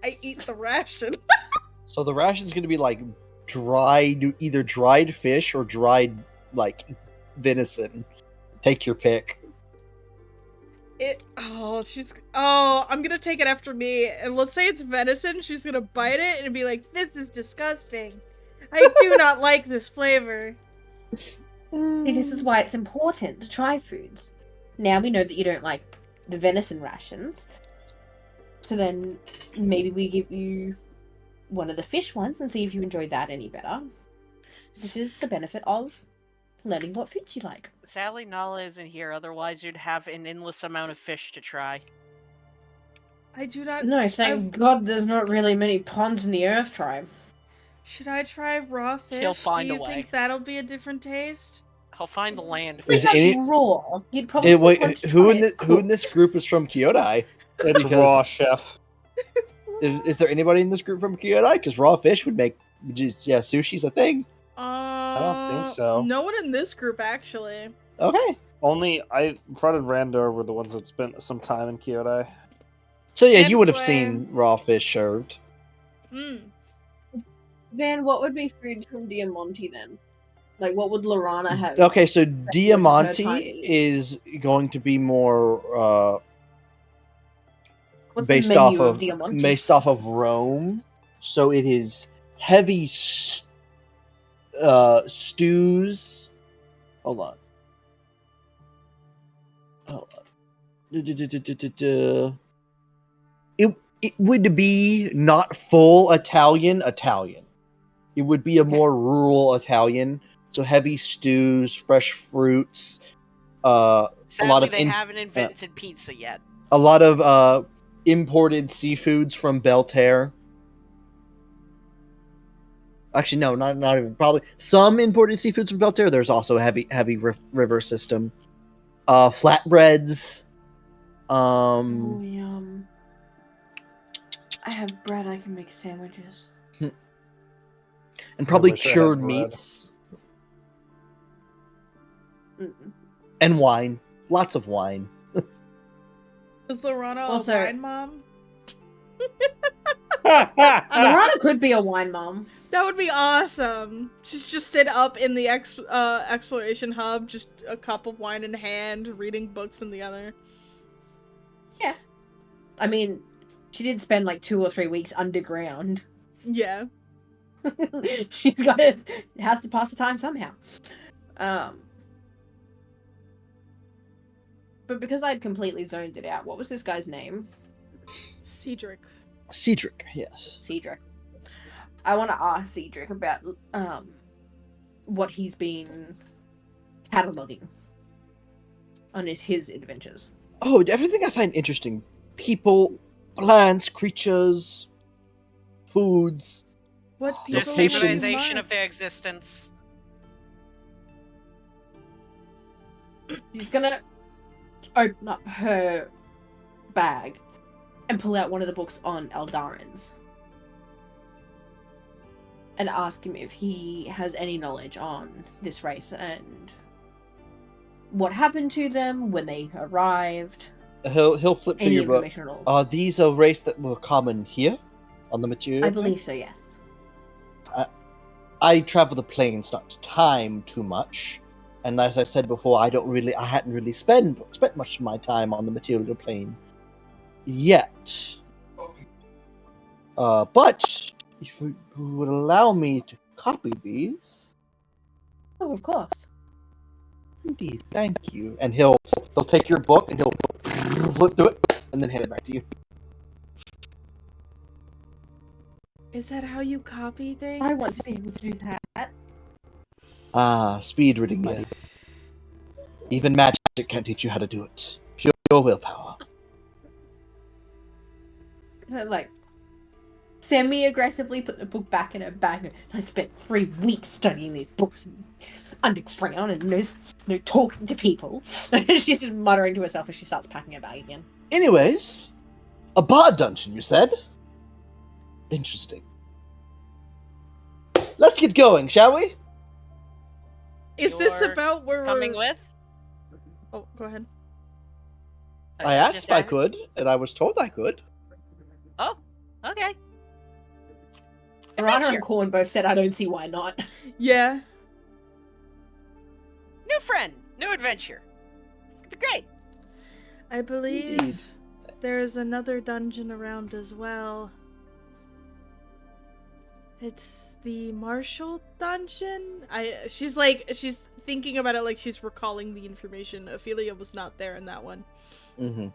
I eat the ration. So the ration's going to be like either dried fish or dried like venison. Take your pick. I'm gonna take it after me, and let's say it's venison. She's gonna bite it and be like, "This is disgusting. I do not like this flavor." See, this is why it's important to try foods. Now we know that you don't like the venison rations. So then maybe we give you one of the fish ones and see if you enjoy that any better. This is the benefit of learning what foods you like. Sadly, Nala isn't here. Otherwise, you'd have an endless amount of fish to try. I do not. No, thank God there's not really many ponds in the Earth Tribe. Should I try raw fish? He'll find do a you way. think that'll be a different taste? He'll find the land. Is any raw? You'd probably wait, want to who try in it who in this group is from Kyodai? It's raw, chef. Is there anybody in this group from Kyodai? Because raw fish would make sushi's a thing. I don't think so. No one in this group actually. Okay. Only Fred and Randor were the ones that spent some time in Kyodai. So yeah, you would have Anyway. seen raw fish served. Van, what would be food from Diamánti then? Like, what would Lorana have? Okay, so her Diamánti tiny? is going to be more What's the based off menu of Diamánti? based off of Rome. So it is heavy stews. Hold on. It would be not full Italian. It would be a more rural Italian. So heavy stews, fresh fruits, a Sadly, lot of they haven't invented pizza yet. A lot of imported seafoods from Belle Terre. Actually, no, not even. Probably some imported seafoods from Belle Terre. There's also a heavy river system. Flatbreads. Oh, yum. I have bread. I can make sandwiches. And probably wish I had cured bread. meats. Mm-mm. And wine. Lots of wine. Is Lorana Also- a wine mom? Lorana could be a wine mom. That would be awesome. She's just sit up in the exploration hub, just a cup of wine in hand, reading books in the other. Yeah. I mean, she did spend like 2 or 3 weeks underground. Yeah. She's has to pass the time somehow. But because I'd completely zoned it out, what was this guy's name? Cedric. Cedric, yes. Cedric. I want to ask Cedric about what he's been cataloging on his adventures. Oh, everything I find interesting. People, plants, creatures, foods. What The people Locations. stabilization of their existence. She's gonna open up her bag and pull out one of the books on Eldarans and ask him if he has any knowledge on this race and what happened to them when they arrived. He'll flip through Any your book. information at all. Are these a race that were common here on the material? I plane? believe so, yes. I travel the plains, not time too much, and as I said before, I hadn't really spent much of my time on the material plane yet. But if you would allow me to copy these, Oh, of course. indeed, thank you. And he'll take your book and he'll flip through it and then hand it back to you. Is that how you copy things? I want to be able to do that. Speed reading, buddy. Even magic can't teach you how to do it. Pure willpower. Like, semi-aggressively put the book back in her bag. I spent 3 weeks studying these books underground and no talking to people. She's just muttering to herself as she starts packing her bag again. Anyways, a bar dungeon, you said? Interesting. Let's get going, shall we? Is this You're about where coming we're... with? Oh, go ahead. I asked if I could, and I was told I could. Oh, okay. Rana Adventure. and Corn both said I don't see why not. Yeah. New friend, new adventure. It's gonna be great. I believe Indeed. there's another dungeon around as well. It's the Marshall dungeon. She's thinking about it like she's recalling the information. Ophelia was not there in that one. Mm-hmm.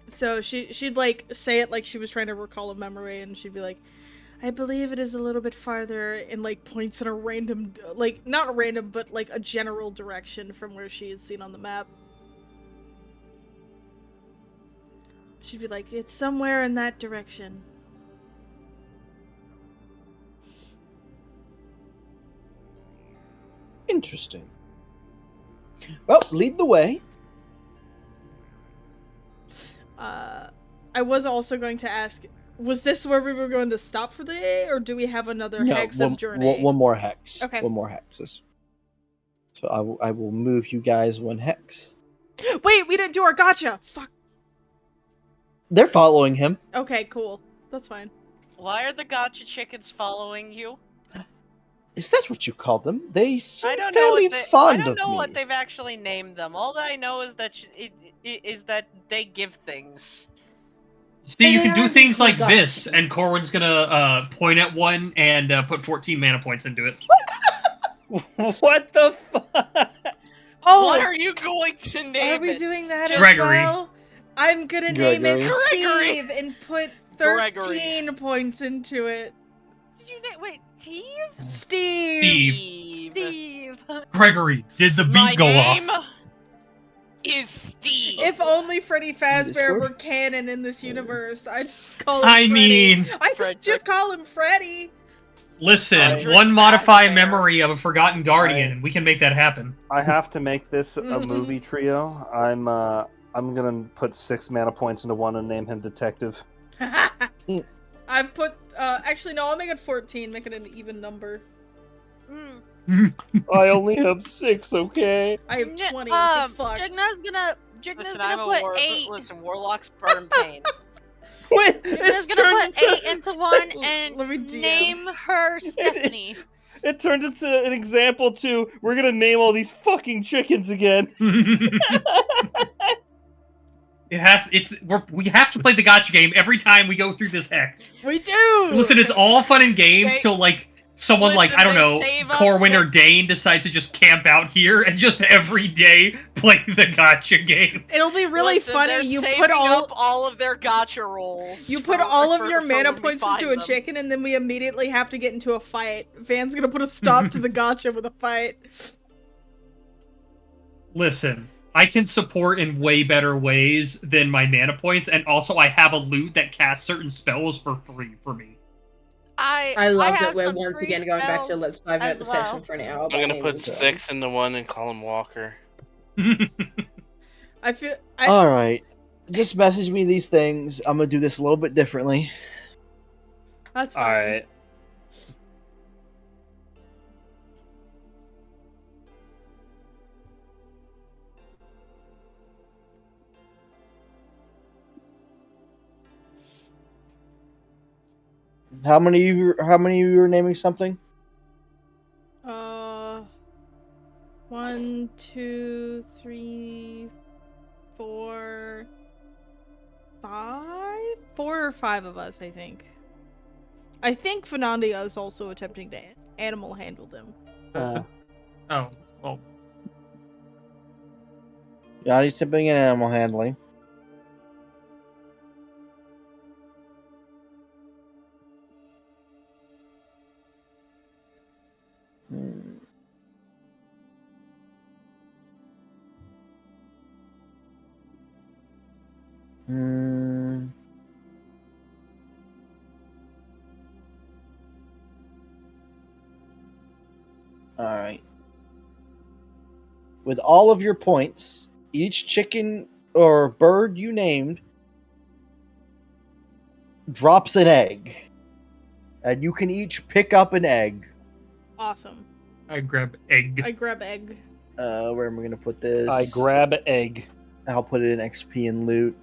So she'd like say it like she was trying to recall a memory, and she'd be like, I believe it is a little bit farther, and like points in a random, like not a random, but like a general direction from where she had seen on the map. She'd be like, it's somewhere in that direction. Interesting. Well, lead the way. I was also going to ask, was this where we were going to stop for the day, or do we have another hex of journey? One more hex. Okay. One more hex. So I will move you guys 1 hex. Wait, we didn't do our gotcha! Fuck. They're following him. Okay, cool. That's fine. Why are the gotcha chickens following you? Is that what you call them? They seem I don't know fairly what they, fond I don't of know me. what they've actually named them. All that I know is that is that they give things. See, you They can do are things like gotcha this, chickens. and Corwin's gonna point at one and put 14 mana points into it. What the fuck? Oh! What are you going to name Are we it? doing that Gregory. as well? I'm gonna name it Gregory. Steve and put Gregory. 13 points into it. Did you name? Wait, Steve? Steve. Steve. Steve. Gregory, did the beat My go name? off? is Steve. If only Freddy Fazbear Discord? were canon in this universe, I'd call him I Freddy. mean, I could just call him Freddy. listen, Frederick one modify Fazbear. memory of a forgotten guardian, and we can make that happen. I have to make this a movie trio. I'm gonna put 6 mana points into one and name him Detective. I've put actually no, I'll make it 14, make it an even number. I only have 6, okay? I have 20. Fuck. Jigna's gonna Listen, I'm a put 8. Listen, warlocks burn pain. Wait, Jigna's gonna put 8 into one and name her Stephanie. It turned into an example to we're gonna name all these fucking chickens again. We have to play the gotcha game every time we go through this hex. We do. Listen, it's all fun and games till like someone like I don't know Corwin or Dane decides to just camp out here and just every day play the gotcha game. It'll be really Listen, funny. they're You saving put all of their gotcha rolls. You put for- all for- of your for mana when we points find into a them. chicken, and then we immediately have to get into a fight. Van's gonna put a stop to the gotcha with a fight. Listen, I can support in way better ways than my mana points, and also I have a loot that casts certain spells for free for me. I love that have we're some once free again going back to spells let's divert as the well. session for an hour. I'm by gonna naming put them. 6 into one and call him Walker. I feel. All right, just message me these things. I'm gonna do this a little bit differently. That's fine. All right. How many of you are naming something? 1, 2, 3, 4, 5? 4 or 5 of us, I think. I think Fernandia is also attempting to animal handle them. Oh, well. Johnny's sipping in animal handling. Alright. With all of your points, each chicken or bird you named drops an egg. And you can each pick up an egg. Awesome. I grab egg. I grab egg. Where am I going to put this? I grab egg. I'll put it in XP and loot.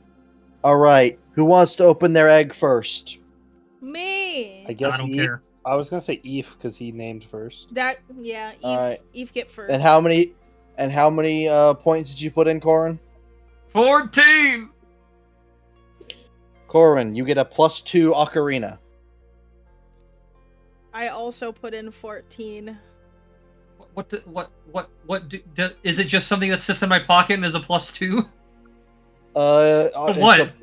Alright. Who wants to open their egg first? Me. I guess I don't Eve. care. I was gonna say Eve because he named first. Yeah, Eve, Alright. Eve get first. And how many points did you put in, Corin? 14! Corin, you get a +2 ocarina. I also put in 14. Is it just something that sits in my pocket and is a +2? What?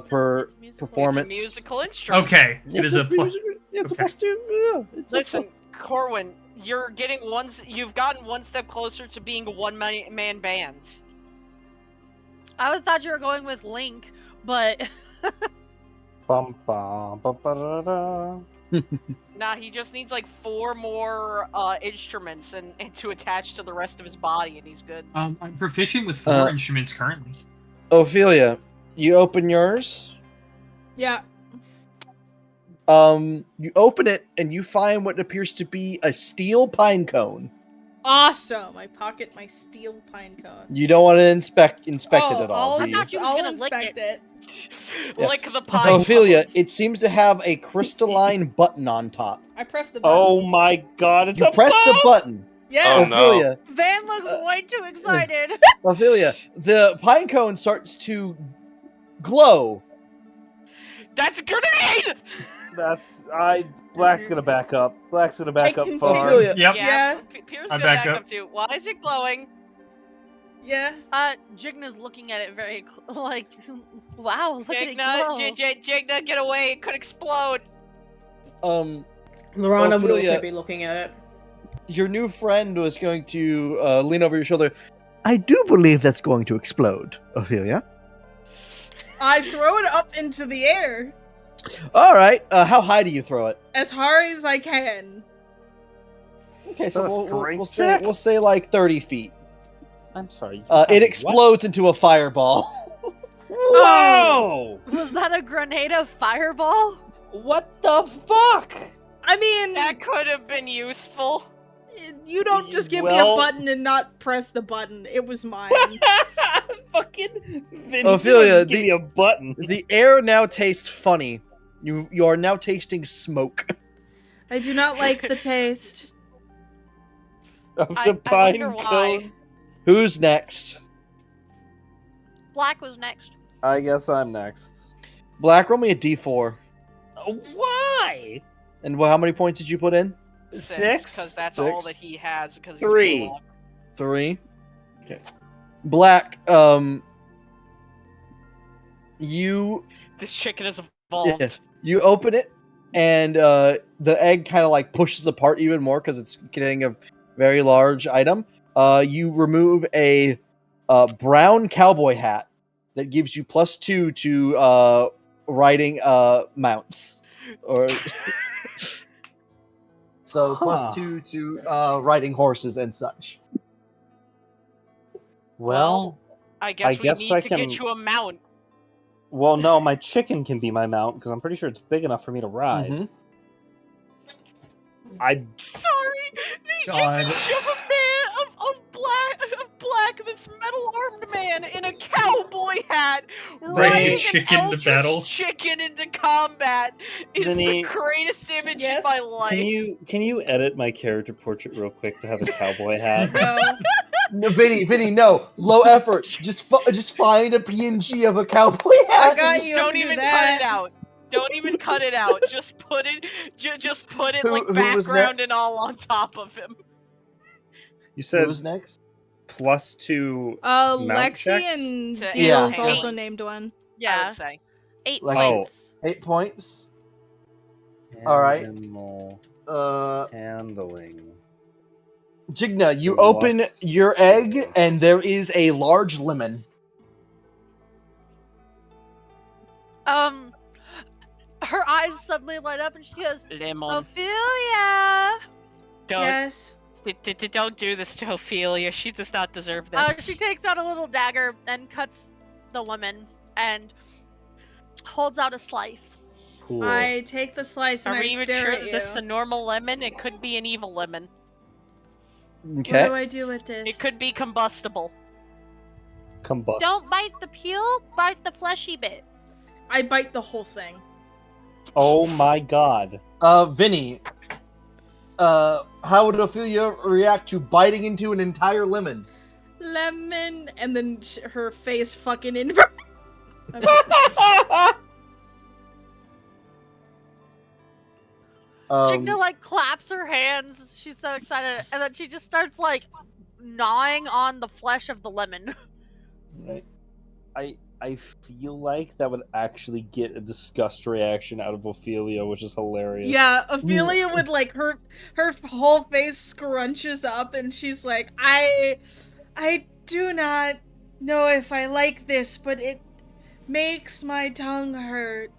Per performance. It's a musical instrument. Okay, it is a plus. It's okay. a +2. Yeah, Listen, Corwin, you've gotten one step closer to being a one-man band. I thought you were going with Link, but Bum, bum, bum, ba-da-da. Nah, he just needs like 4 more instruments and to attach to the rest of his body, and he's good. I'm proficient with 4 instruments currently. Ophelia, you open yours. Yeah. You open it and you find what appears to be a steel pine cone. Awesome. I pocket my steel pine cone. You don't want to inspect it at all. I'll, do you? I'll inspect it. Yeah. Lick the pine. Ophelia, it seems to have a crystalline button on top. I press the button. Oh my god, it's You a press the button. Yeah. Ophelia, Van looks way too excited. Ophelia, the pine cone starts to glow. That's a grenade! Black's gonna back up. Black's gonna back up far. Ophelia, Yep. Yeah. Pierre's I gonna back back up. up too. Why is it glowing? Yeah. Jigna's looking at it very like, wow, look at it Jigna, glow. Jigna, get away! It could explode. Lorana would Ophelia, also be looking at it. your new friend was going to lean over your shoulder. I do believe that's going to explode, Ophelia. I throw it up into the air All right. How high do you throw it? as hard as I can. Okay, So so a strength we'll say like 30 feet. I'm sorry. It explodes into a fireball. Whoa! Was that a grenade of fireball? What the fuck? I mean, That could have been useful. you don't just give me a Well- button and not press the button. It was mine. Fucking Vinny, Ophelia, give me a button. The air now tastes funny. You are now tasting smoke. I do not like the taste. Of I the pine wonder why. cone. Who's next? Black was next. I guess I'm next. Black, roll me a d4. Why? And how many points did you put in? Six? Because that's Six. all that he has. Because Three. 3. Okay. Black, you This chicken is evolved. you open it, and the egg kind of like pushes apart even more because it's getting a very large item. You remove a brown cowboy hat that gives you +2 to riding mounts, or so +2 to riding horses and such. Well, I guess we guess need I to can- get you a mount. well, no, my chicken can be my mount because I'm pretty sure it's big enough for me to ride. Mhm. I Sorry, the God. image of a man of black, this metal-armed man in a cowboy hat riding chicken an to eldritch battle. chicken into combat is Vinny, the greatest image Yes? in my life. can you edit my character portrait real quick to have a cowboy hat? No. No, Vinny, no, low effort. Just find a PNG of a cowboy I hat. got and you. Don't do even that. cut it out. Don't even cut it out. Just put it. Just put it Who- like who was background next? and all on top of him. You Who said was next? +2 mount Lexi checks? and To Deal's Yeah. also named one. I Yeah, would say. 8 Like- points. 8 points. All right. Animal Uh, handling. Jigna, you open Plus your 2. egg, and there is a large lemon. Her eyes suddenly light up and she goes, Lemon. Ophelia! Don't. Yes. Don't do this to Ophelia. She does not deserve this. She takes out a little dagger and cuts the lemon and holds out a slice. Cool. I take the slice and Are I we even stare sure at that you. this is a normal lemon? It could be an evil lemon. What do I do with this? It could be combustible. Combust. Don't bite the peel, bite the fleshy bit. I bite the whole thing. Oh my god. Vinny, how would Ophelia react to biting into an entire lemon? Lemon, and then her face fucking in. Jigna like claps her hands. She's so excited, and then she just starts like gnawing on the flesh of the lemon. Right. I feel like that would actually get a disgust reaction out of Ophelia, which is hilarious. Yeah, Ophelia would like her whole face scrunches up, and she's like, I do not know if I like this, but it makes my tongue hurt.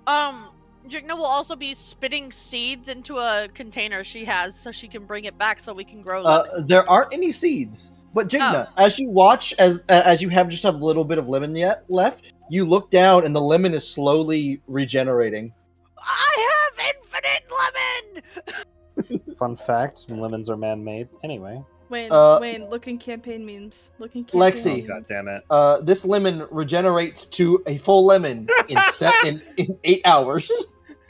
Jigna will also be spitting seeds into a container she has so she can bring it back so we can grow lemons. There aren't any seeds. But Jigna, as you watch, as you have just a little bit of lemon yet left, you look down and the lemon is slowly regenerating. I have infinite lemon! Fun fact, lemons are man-made. Anyway. Wayne, look in campaign memes. Look in campaign Lexi, memes. God damn it. This lemon regenerates to a full lemon in 8 hours.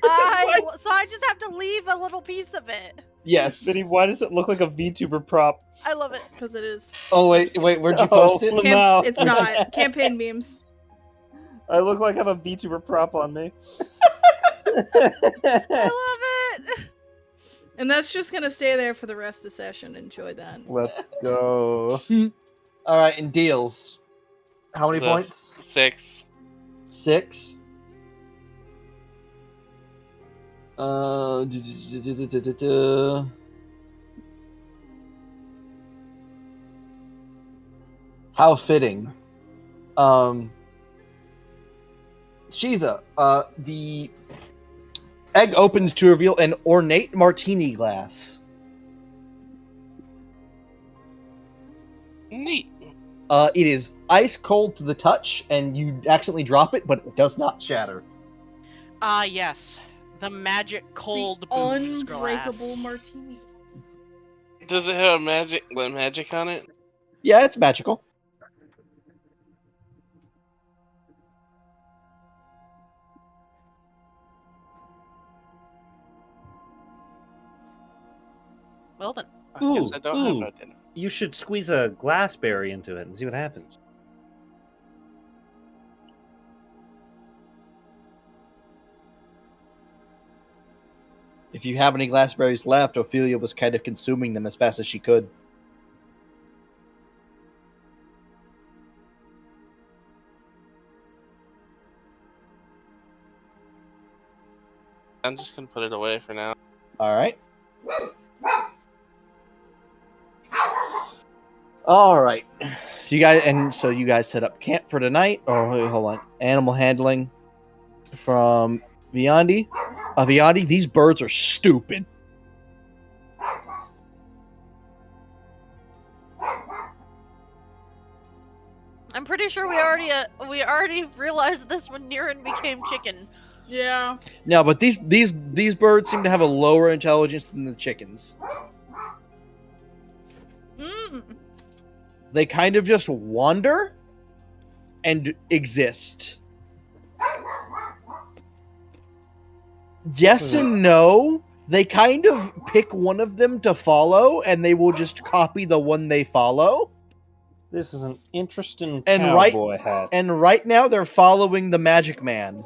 So I just have to leave a little piece of it. Yes. Vinny, why does it look like a VTuber prop? I love it. Because it is. Oh, wait, where'd you post it? No. It's not. Campaign memes. I look like I have a VTuber prop on me. I love it! And that's just gonna stay there for the rest of the session. Enjoy that. Let's go. Alright, and deals. How many points? 6. 6. How fitting. Shiza, the egg opens to reveal an ornate martini glass. Neat. It is ice cold to the touch, and you accidentally drop it, but it does not shatter. Yes. The magic cold booze Unbreakable glass. martini. Does it have magic on it? Yeah, it's magical. Well then. I guess I don't have Ooh, identity. you should squeeze a glassberry into it and see what happens. If you have any glassberries left, Ophelia was kind of consuming them as fast as she could. I'm just gonna put it away for now. All right. All right. So you guys set up camp for tonight. Oh, wait, hold on. Animal handling from Viandi. Viandi, these birds are stupid. I'm pretty sure we already realized this when Niran became chicken. Yeah. No, but these birds seem to have a lower intelligence than the chickens. They kind of just wander and exist. Yes and no. They kind of pick one of them to follow, and they will just copy the one they follow. This is an interesting And cowboy hat. And right now they're following the Magic Man.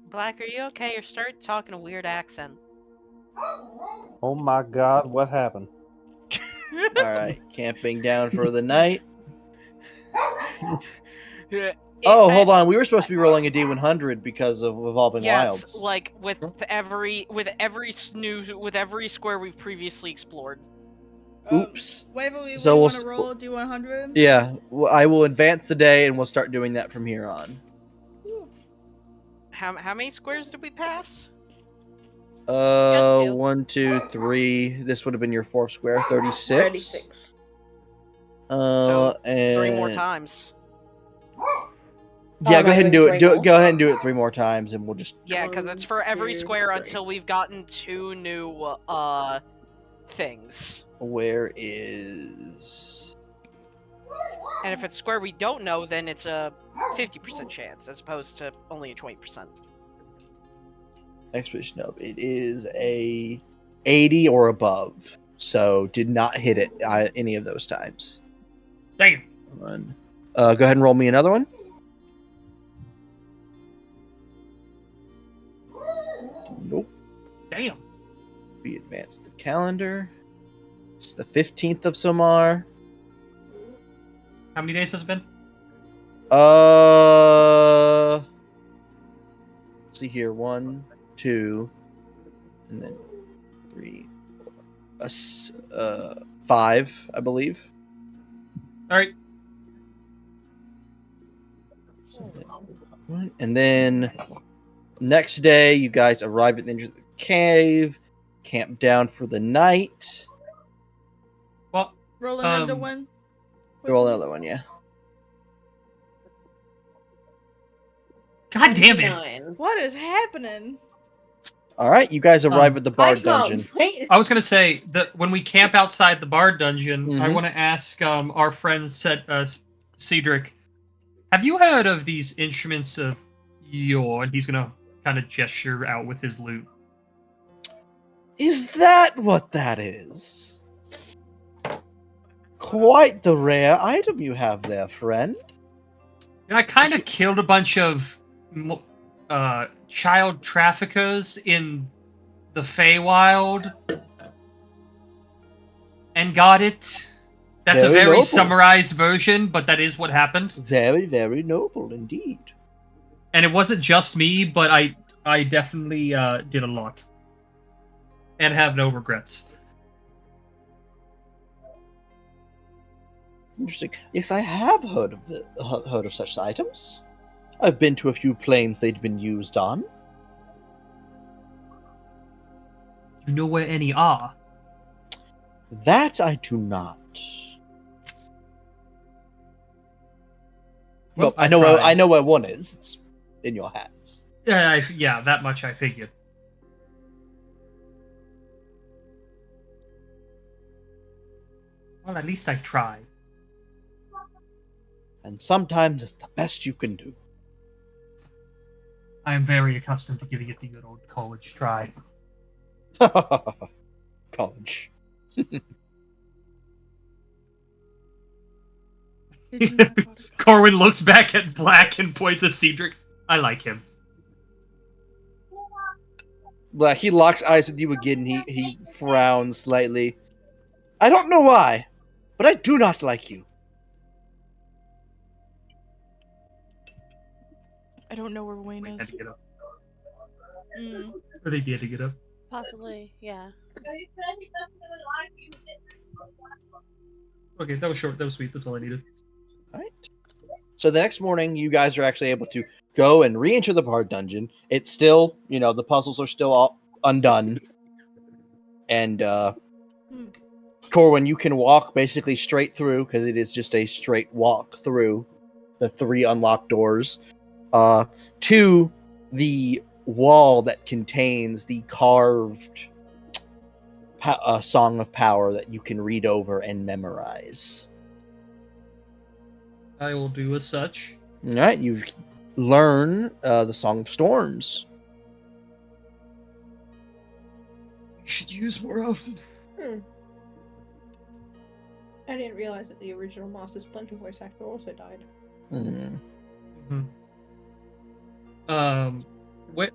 Black, are you okay? You're starting talking a weird accent. Oh my god, what happened? All right, camping down for the night. Oh, hold on. We were supposed to be rolling a D100 because of Evolving Wilds. Yes, like with every square we've previously explored. Oops. Waverly, So want to roll a D100? Yeah, I will advance the day, and we'll start doing that from here on. How many squares did we pass? 1, 2, 3. This would have been your fourth square. 36. 36. So and 3 more times. Yeah, go ahead and do it. Go ahead and do it 3 more times, and we'll just. Yeah, because it's for every square until we've gotten 2 new things. Where is? And if it's square we don't know, then it's a 50% chance as opposed to only a 20%. Expedition up. It is a 80 or above. So did not hit it any of those times. Damn. One. Go ahead and roll me another one. Nope. Damn. We advance the calendar. It's the 15th of Somar. How many days has it been? Let's see here. 1, 2, and then 3, 4, 5, I believe. All right. And then next day, you guys arrive at the entrance of the cave, camp down for the night. Well, roll another one. Roll another one, yeah. God damn it! What is happening? All right, you guys arrive at the Bard dungeon. I was gonna say that when we camp outside the Bard dungeon, I Mhm. want to ask our friend Cedric, have you heard of these instruments of yore? And he's gonna kind of gesture out with his lute. Is that what that is? Quite the rare item you have there, friend. I kind of killed a bunch of child traffickers in the Feywild and got it. That's a Very very noble. summarized version, but that is what happened. Very, very noble indeed. And it wasn't just me, but I definitely did a lot. And have no regrets. Interesting. Yes, I have heard of such items. I've been to a few planes they'd been used on. You know where any are? That I do not. Well, I know where one is. It's in your hands. Yeah, that much I figured. Well, at least I tried. And sometimes it's the best you can do. I am very accustomed to giving it the good old college try. College. Corwin looks back at Black and points at Cedric. I like him. Black, he locks eyes with you again. He frowns slightly. I don't know why, but I do not like you. I don't know where Wayne Had is. to get up. Mm, Or they did to get up. possibly, yeah. Okay, that was short. That was sweet. That's all I needed. All right. So the next morning, you guys are actually able to go and re-enter the bar dungeon. It's still, the puzzles are still all undone. And, Corwin, you can walk basically straight through, because it is just a straight walk through the 3 unlocked doors, to the wall that contains the carved Song of Power that you can read over and memorize. I will do as such. All right, you learn the Song of Storms. You should use more often. I didn't realize that the original Master Splinter voice actor also died. What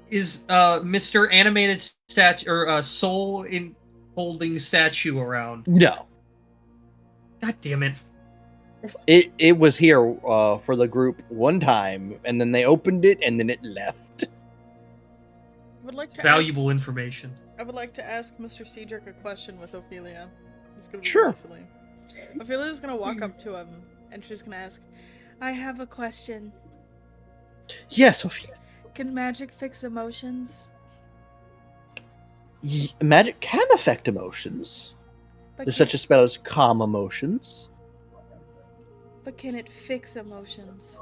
is Mr. Animated statue or soul in holding statue around? No. God damn it. It was here for the group one time, and then they opened it, and then it left. I would like to Valuable information. I would like to ask Mr. Cedric a question with Ophelia. It's gonna be Sure. Ophelia. Ophelia's gonna walk up to him, and she's gonna ask, I have a question. Yes, Sophia. Can magic fix emotions? Magic can affect emotions. But There's such a spell as calm emotions. But can it fix emotions?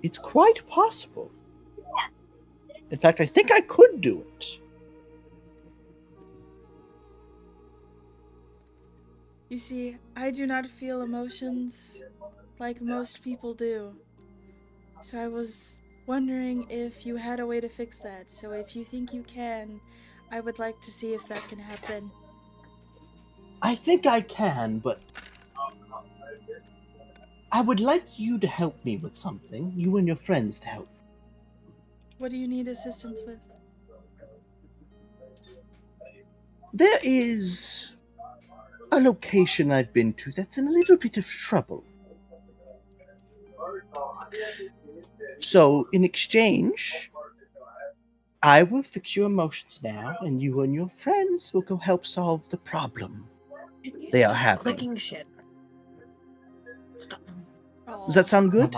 It's quite possible. In fact, I think I could do it. You see, I do not feel emotions like most people do. So I was wondering if you had a way to fix that. So if you think you can, I would like to see if that can happen. I think I can, but I would like you to help me with something. You and your friends to help. What do you need assistance with? There is a location I've been to that's in a little bit of trouble. So, in exchange, I will fix your emotions now, and you and your friends will go help solve the problem they are having. Clicking shit. Does that sound good?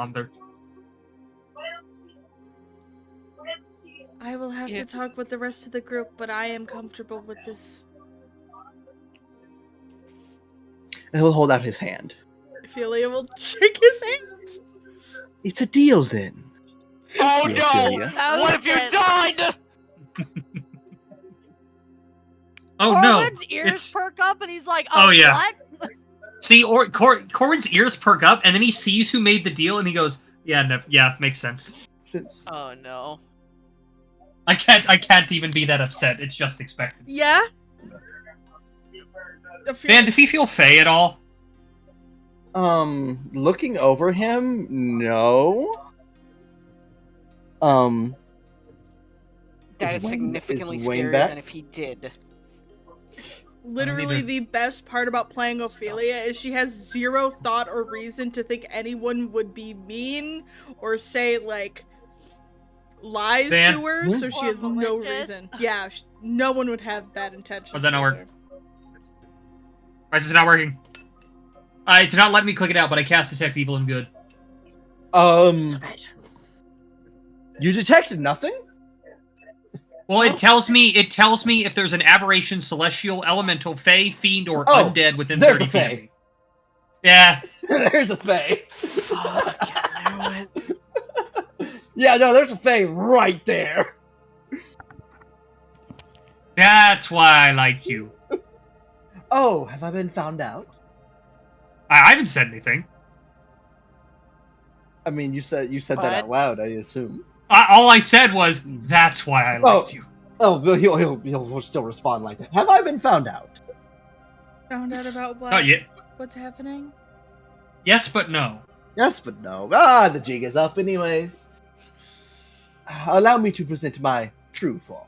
I will have to talk with the rest of the group, but I am comfortable with this. And he'll hold out his hand. Ophelia will shake his hand. It's a deal then. Oh Dear no! Ophelia. What if you died? Oh no! Corwin's ears perk up and he's like, Oh, yeah. what? See, Corwin's ears perk up, and then he sees who made the deal, and he goes, "Yeah, no, yeah, makes sense." Oh no! I can't even be that upset. It's just expected. Yeah? Man, does he feel fey at all? Looking over him, no. That is significantly is Wayne scarier back? than if he did. Literally, the best part about playing Ophelia is she has zero thought or reason to think anyone would be mean or say, like, lies Dan? to her, so she has no reason. Yeah, no one would have bad intentions. Oh, then towards Alright, Why is it not working? It did not let me click it out, but I cast Detect Evil and Good. You detected nothing? Well, it tells me if there's an aberration, celestial, elemental, fey, fiend, or undead within 30 feet. There's a fey. Yeah. There's a fey. Fuck, I knew it. Yeah, no, there's a fey right there. That's why I liked you. Oh, have I been found out? I haven't said anything. I mean, you said that out loud, I assume. All I said was, that's why I liked you. Oh, he'll still respond like that. Have I been found out? Found out about what? Not yet. What's happening? Yes, but no. Yes, but no. Ah, the jig is up anyways. Allow me to present my true form.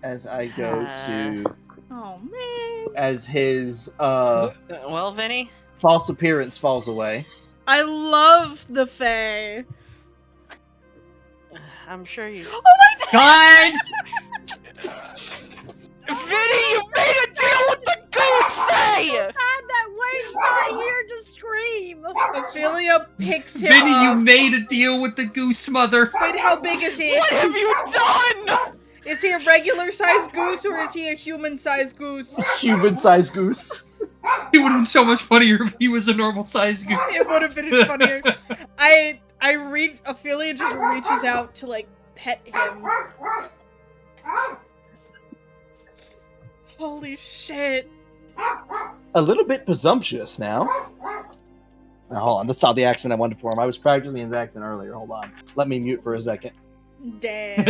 As I go to... Oh, man. As his, Well, Vinny? false appearance falls away. I love the Fae. I'm sure you... Oh my God! Vinny, you made a deal with the Goose Fae! Sad that Wade's not here to scream. Ophelia picks him Vinny, up. you made a deal with the goose mother. Wait, how big is he? What have you done? Is he a regular-sized goose or is he a human-sized goose? Human-sized goose. It would have been so much funnier if he was a normal-sized goose. It would have been funnier. Ophelia just reaches out to, like, pet him. Holy shit. A little bit presumptuous now. Now, hold on, that's not the accent I wanted for him. I was practicing his accent earlier. Hold on. Let me mute for a second. Damn.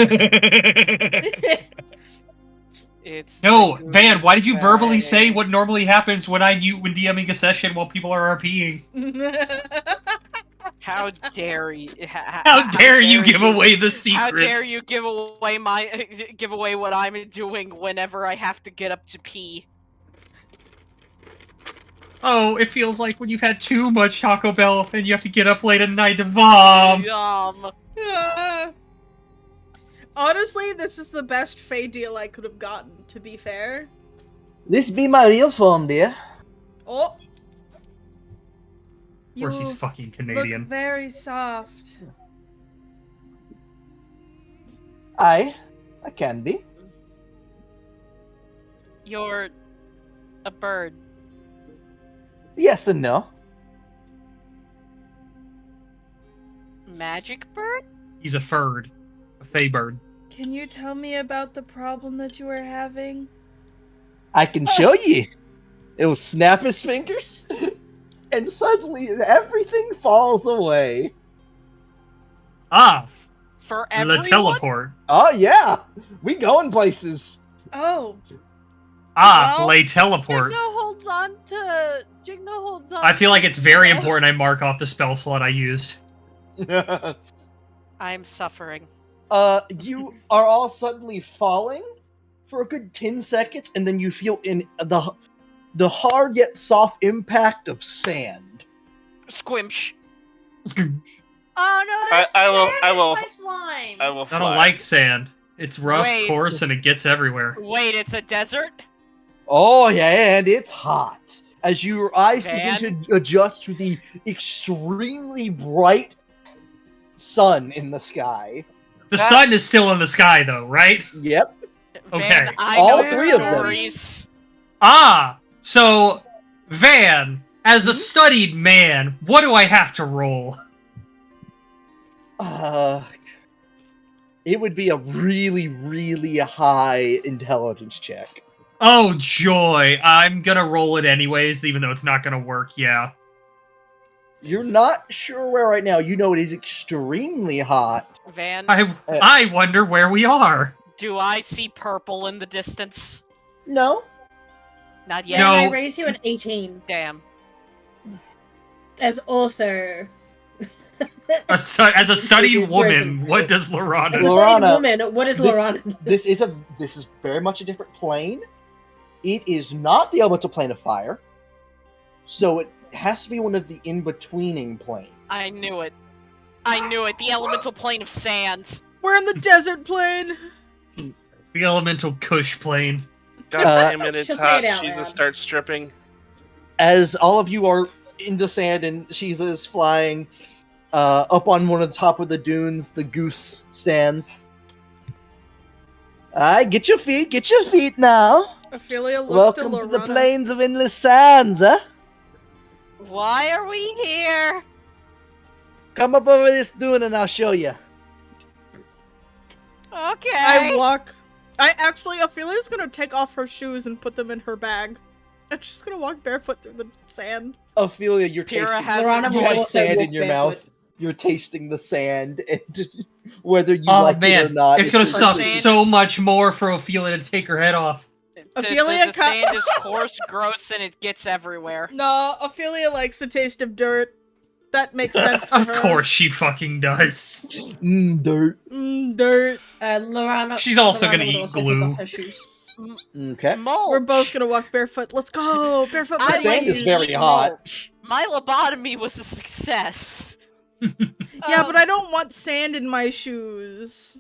No, Van, why did you verbally say what normally happens when I mute when DMing a session while people are RPing? How dare you? How dare you give away the secret? How dare you give away what I'm doing whenever I have to get up to pee? Oh, it feels like when you've had too much Taco Bell and you have to get up late at night to vom. Honestly, this is the best Fae deal I could have gotten, to be fair. This be my real form, dear. Oh. Of course he's fucking Canadian. Look very soft. I can be. You're a bird. Yes and no. Magic bird? He's a furred. A Fae bird. Can you tell me about the problem that you are having? I can show ye. It'll snap his fingers, and suddenly everything falls away. Ah, for everyone? The teleport. Oh yeah, we going places. Oh. Ah, Well, lay teleport. Jigno holds on to. I feel like it's very important I mark off the spell slot I used. I'm suffering. You are all suddenly falling for a good 10 seconds, and then you feel in the hard yet soft impact of sand. Squimsh. Oh no! I will. My slime. I will. I don't like sand. It's rough, coarse, and it gets everywhere. Wait, it's a desert? Oh yeah, and it's hot. As your eyes Van? begin to adjust to the extremely bright sun in the sky. The sun is still in the sky, though, right? Yep. Okay. Van, I all know three of them. stories. Ah, so Van, as a studied man, what do I have to roll? It would be a really, really high intelligence check. Oh joy! I'm gonna roll it anyways, even though it's not gonna work. Yeah. You're not sure where right now. You know it is extremely hot. Van, I wonder where we are. do I see purple in the distance? No. Not yet. No. I raised you an 18. Damn. As also... As a studied woman, what does Lorana do? As a studied woman, what is Lorana do? This is very much a different plane. It is not the elemental plane of fire. So it has to be one of the in-betweening planes. I knew it. I knew it. The elemental plane of sand. We're in the desert plane. The elemental Kush plane. God damn it, it's She'll say hot. it out Jesus loud. starts stripping. As all of you are in the sand and Shiza is flying up on one of the top of the dunes, the goose stands. Alright, get your feet now. Ophelia looks Welcome to to the Lorana. plains of endless sands, huh? Why are we here? Come up over this dune and I'll show you. Okay. Ophelia's gonna take off her shoes and put them in her bag. And she's gonna walk barefoot through the sand. Ophelia, you're Pyrrha tasting has- Lorana you will have also sand walk in your barefoot. mouth. You're tasting the sand, and whether you Oh like it man, or not, it's gonna just suck tasting. so much more for Ophelia to take her head off. Ophelia the sand is coarse, gross, and it gets everywhere. No, Ophelia likes the taste of dirt. That makes sense for Of her. course she fucking does. Dirt. Dirt. Lorana. She's also Lorana gonna would eat also glue. Take off her shoes. Okay. Mulch. We're both gonna walk barefoot. Let's go! Barefoot The sand buddies. is very hot. Mulch. My lobotomy was a success. Yeah, but I don't want sand in my shoes.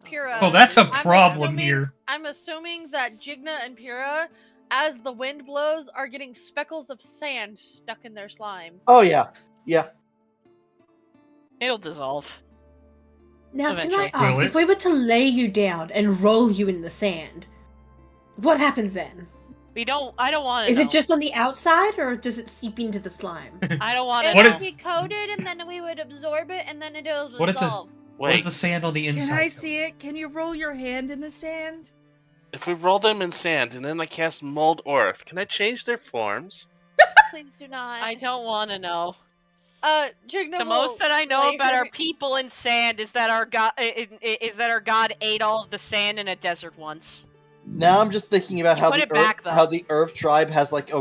Pyrrha. Well, that's a I'm problem assuming- here. I'm assuming that Jigna and Pyrrha, as the wind blows, are getting speckles of sand stuck in their slime. Oh yeah, yeah. It'll dissolve. Now, can I Eventually. ask, Will if we were to lay you down and roll you in the sand, what happens then? I don't want to Is know. it just on the outside, or does it seep into the slime? I don't want to It What know. would be coated, and then we would absorb it, and then it'll What is it? dissolve. What is Wait, the sand on the inside? Can I see it? Can you roll your hand in the sand? if we roll them in sand and then I cast mold earth, can I change their forms? Please do not. I don't want to know. Jigna The most that I know lay about her- our people in sand is that our god our god ate all of the sand in a desert once. Now I'm just thinking about You how put the it back, though. how the Earth tribe has like a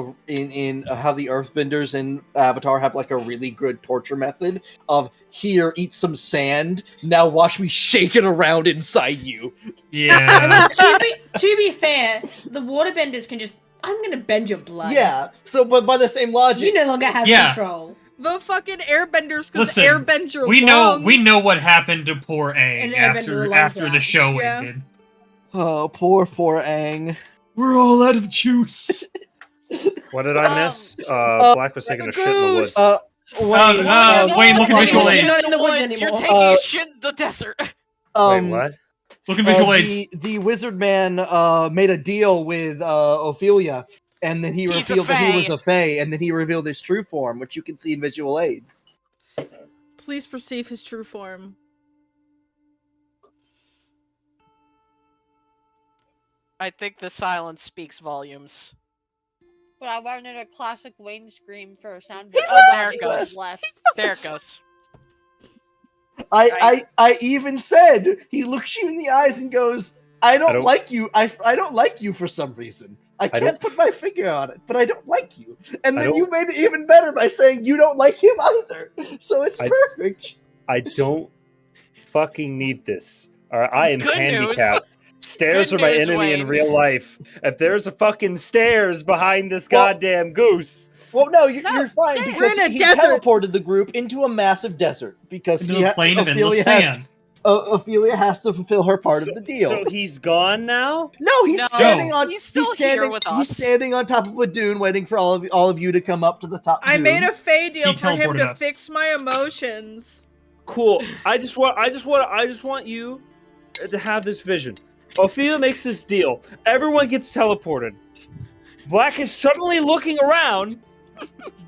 how the Earthbenders in Avatar have like a really good torture method of here, eat some sand. Now watch me shake it around inside you. Yeah. to be fair, the waterbenders can just. I'm gonna bend your blood. Yeah. So, but by the same logic, You no longer have Yeah. control. The fucking airbenders can Listen, airbend your we lungs. know what happened to poor And Aang Airbender after lungs the out. show Yeah. ended. oh poor Aang. We're all out of juice. What did I miss? Black was taking a shit in the woods. Wayne, look at Wayne, visual you're aids. not in the woods You're anymore. taking a shit in the desert. Wait, Um, what? Look at visual aids. the wizard man made a deal with Ophelia, and then he He's a revealed that he was fae. a fae, and then he revealed his true form, which you can see in visual aids. Please perceive his true form. I think the silence speaks volumes. But I wanted a classic Wayne scream for a soundboard. There it goes. Left. There it goes. I even said, he looks you in the eyes and goes, I don't like you. I don't like you for some reason. I can't don't- put my finger on it, but I don't like you. And I then you don't- made it even better by saying you don't like him either. So it's perfect. I don't fucking need this. I am Good news. handicapped. Stairs Good are my news, enemy in Wayne. real life. If there's a fucking stairs behind this Well- goddamn goose, Well, no, you're fine sand. because We're in a he desert. teleported the group into a massive desert because Into the plane of endless sand. Ophelia has to fulfill her part so, of the deal. so he's gone now? No, he's No, standing on. he's still standing. here with He's us. standing on top of a dune, waiting for all of you to come up to the top. I dune. made a fey deal He for him teleported to us. fix my emotions. Cool. I just want you to have this vision. Ophelia makes this deal. Everyone gets teleported. Black is suddenly looking around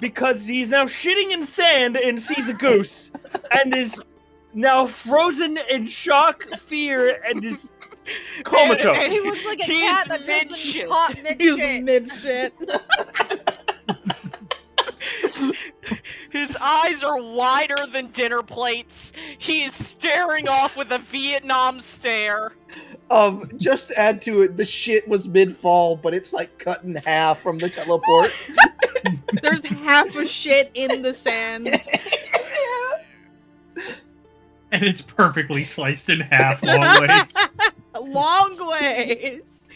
because he's now shitting in sand and sees a goose and is now frozen in shock, fear, and is comatose. And He looks like a He's cat that's just been mid-shit. caught He's mid-shit. mid-shit. His eyes are wider than dinner plates. He is staring off with a Vietnam stare. Just to add to it, the shit was mid-fall, but it's like cut in half from the teleport. There's half a shit in the sand. And it's perfectly sliced in half long ways. Long ways.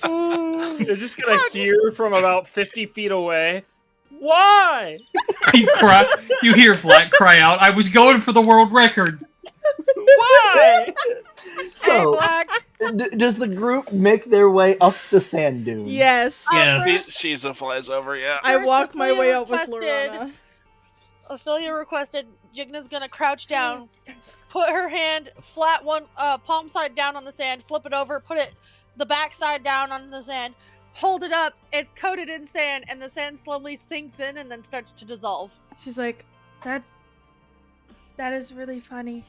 You're just gonna hear from about 50 feet away. Why? You hear Black cry out, I was going for the world record. Why? So, Black, Does the group make their way up the sand dune? Yes. Shiza flies over, yeah. I walk my way Ophelia out with requested- Lorana. Ophelia requested Jigna's gonna crouch down, put her hand flat one palm side down on the sand, flip it over, put it the back side down on the sand, hold it up, it's coated in sand, and the sand slowly sinks in and then starts to dissolve. She's like, that is really funny.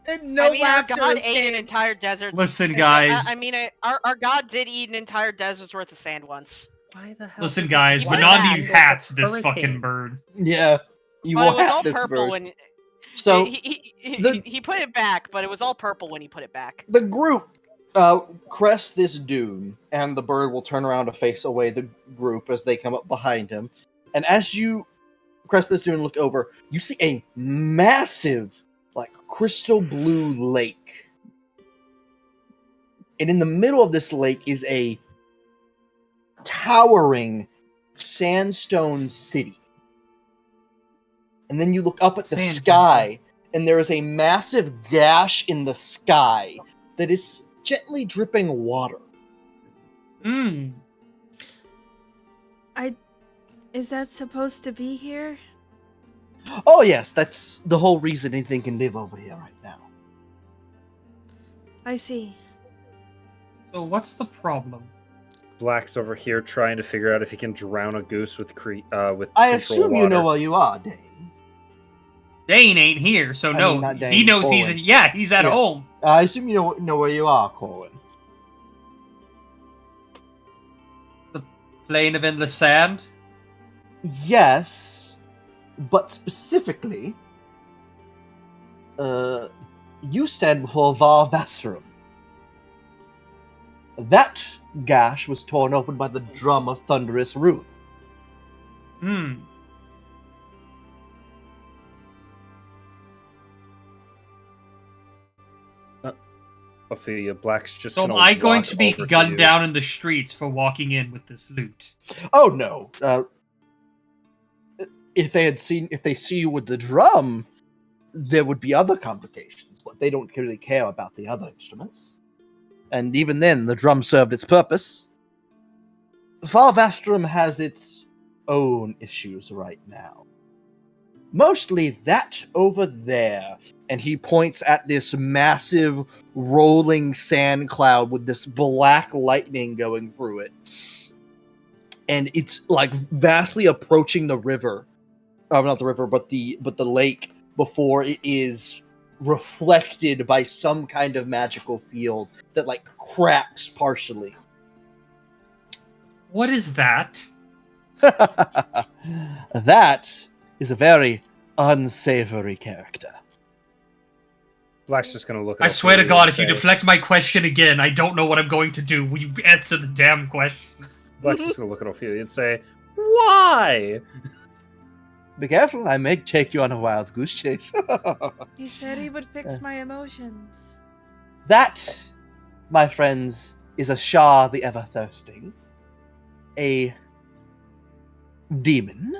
And I mean, our laughter god ate an escapes. entire desert. Listen, guys. I mean, our god did eat an entire desert's worth of sand once. Why the hell? Listen, does guys, this- Venandi Why hats the this hurricane? fucking bird. Yeah, you But will it was have all this purple bird. when So he put it back, but it was all purple when he put it back. the group crests this dune, and the bird will turn around to face away the group as they come up behind him. And as you crest this dune and look over, you see a massive, like, crystal blue lake. And in the middle of this lake is a towering sandstone city. And then you look up at the Sand sky, and there is a massive gash in the sky that is gently dripping water. Mmm. Is that supposed to be here? Oh yes, that's the whole reason anything can live over here right now. I see. So what's the problem? Black's over here trying to figure out if he can drown a goose with I control assume water. you know where you are, Dane. Dane ain't here, so I no. mean, not Dane, He knows Corwin. he's at Yeah. home. I assume you know where you are, Corwin. Plane of endless sand. Yes, but specifically, you stand before Vestarum. That gash was torn open by the drum of thunderous ruin. Hmm. Ophelia, Black's just. So am gonna I going walk to be over gunned you. down in the streets for walking in with this loot? Oh no! If they see you with the drum, there would be other complications. But they don't really care about the other instruments. And even then, the drum served its purpose. Vestrum has its own issues right now. Mostly that over there. And he points at this massive rolling sand cloud with this black lightning going through it. And it's like vastly approaching the river. Not the river, but the lake before it is reflected by some kind of magical field that like cracks partially. What is that? That is a very unsavory character. Black's just gonna look at I swear to Ophelia God, and if you say- deflect my question again, I don't know what I'm going to do. Will you answer the damn question? Black's just gonna look at Ophelia and say, "Why?" Be careful, I may take you on a wild goose chase. He said he would fix my emotions. That, my friends, is a Shah the Ever-Thirsting. A demon.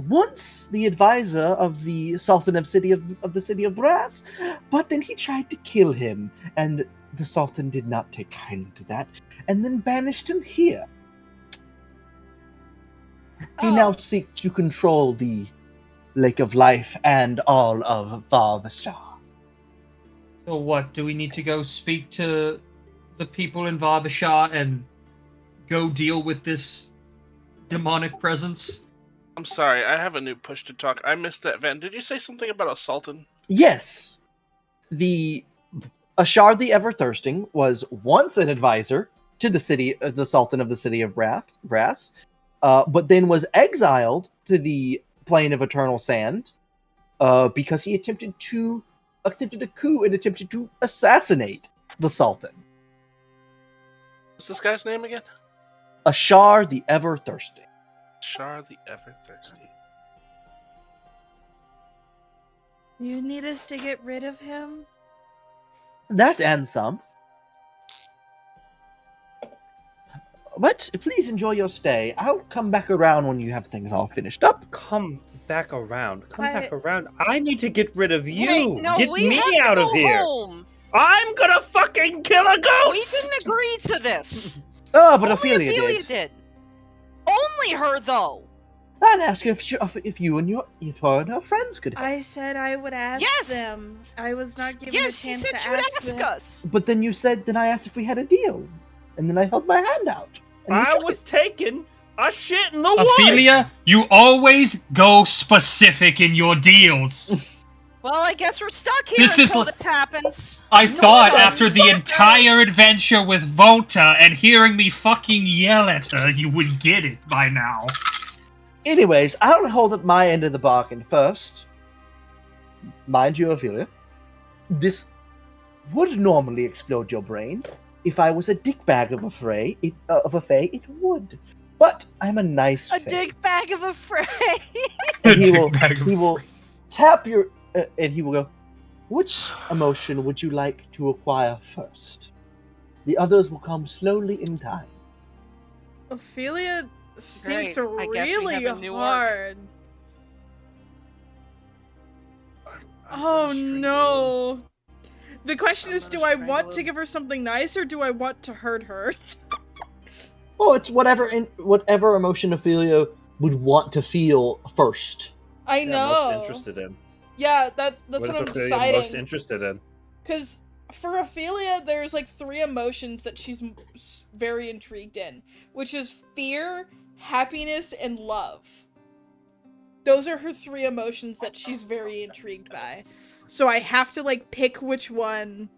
Once the advisor of the Sultan of the City of Brass, but then he tried to kill him, and the Sultan did not take kindly to that, and then banished him here. He now seeks to control the Lake of Life and all of Varvashar. So what, do we need to go speak to the people in Varvashar and go deal with this demonic presence? I'm sorry, I have a new push to talk. I missed that, Van. Did you say something about a sultan? Yes. The Ashar the Ever-Thirsting was once an advisor to the Sultan of the City of Brass, but then was exiled to the Plane of Eternal Sand because he attempted a coup and attempted to assassinate the Sultan. What's this guy's name again? Ashar the Ever-Thirsting. Shar the Ever-Thirsty. You need us to get rid of him? That and some. But please enjoy your stay. I'll come back around when you have things all finished up. Come back around. Come I- back around. I need to get rid of you. Wait, no, get we me have to out go of here. home. I'm gonna fucking kill a ghost! We didn't agree to this. Oh, but Only Ophelia did. Only her, though. I'd ask if you and if her and her friends could help. I said I would ask Yes! them. I was not given a Yes, she chance said to she would ask ask them. us. But then then I asked if we had a deal. And then I held my hand out. And you I shook was it. taking a shit in the woods! Ophelia, you always go specific in your deals. Well, I guess we're stuck here until this happens. I thought No, after the entire adventure with Volta and hearing me fucking yell at her, you would get it by now. Anyways, I'll hold up my end of the bargain first. Mind you, Ophelia, this would normally explode your brain. If I was a dickbag of a fae, it would. But I'm a nice A fae. dick bag of a fray. And he will tap your and he will go, which emotion would you like to acquire first? The others will come slowly in time. Ophelia thinks Great. I guess we really have a new arc. hard. Oh no. The question is, do I want to give her something nice or do I want to hurt her? Oh, it's whatever emotion Ophelia would want to feel first. I know. Most interested in. Yeah, that's What what is I'm Ophelia deciding. most interested in? Because for Ophelia, there's like 3 emotions that she's very intrigued in, which is fear, happiness, and love. Those are her 3 emotions that she's very intrigued by. So I have to like pick which one.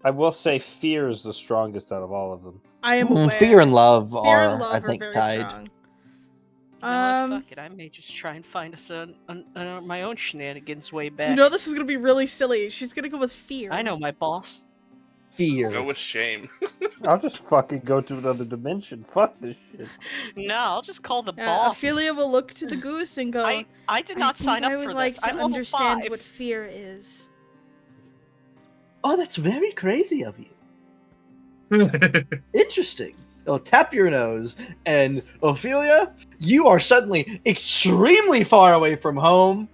I will say fear is the strongest out of all of them. I am aware. Fear and love Fear are, and love I are think, very tied. strong. You know what, fuck it. I may just try and find us my own shenanigans way back. You know this is gonna be really silly. She's gonna go with fear. I know my boss. Fear. Go with shame. I'll just fucking go to another dimension. Fuck this shit. No, I'll just call the boss. Ophelia will look to the goose and go. I did not sign up I would for like this. to I'm level understand 5. what fear is. Oh, that's very crazy of you. Interesting. It'll tap your nose, and Ophelia, you are suddenly extremely far away from home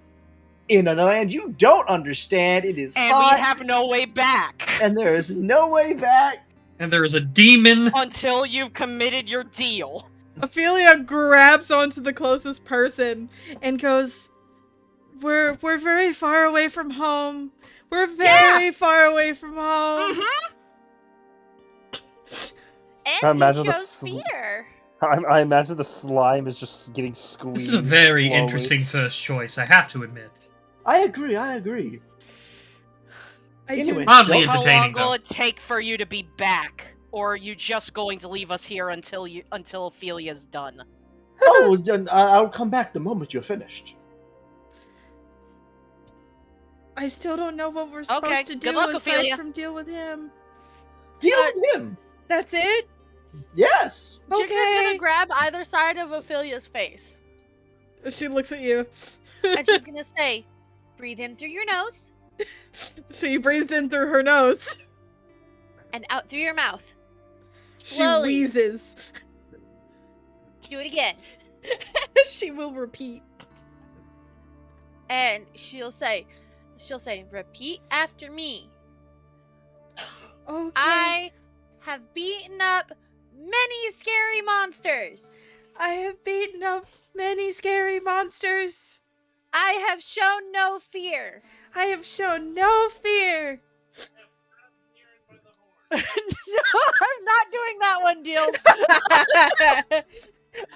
in a land you don't understand. It is And hot, we have no way back. and there is no way back. And there is a demon. Until you've committed your deal. Ophelia grabs onto the closest person and goes, We're very far away from home. We're very far away from home. Mm-hmm. And I imagine you the chose fear. I imagine the slime is just getting squeezed. This is a very slowly. interesting first choice, I have to admit. I agree. Anyway, Oddly How long entertaining, will though. it take for you to be back? Or are you just going to leave us here until Ophelia's done? Oh, well, then I'll come back the moment you're finished. I still don't know what we're supposed to do good luck, aside Ophelia. from deal with him. Deal with him. That's it? Yes. Jigna's gonna grab either side of Ophelia's face. She looks at you. And she's gonna say, breathe in through your nose. She breathes in through her nose. And out through your mouth. She Slowly. wheezes. Do it again. She will repeat. And she'll say, repeat after me. Okay. I have beaten up many scary monsters. I have beaten up many scary monsters. I have shown no fear. I have shown no fear. No, I'm not doing that one, Deals.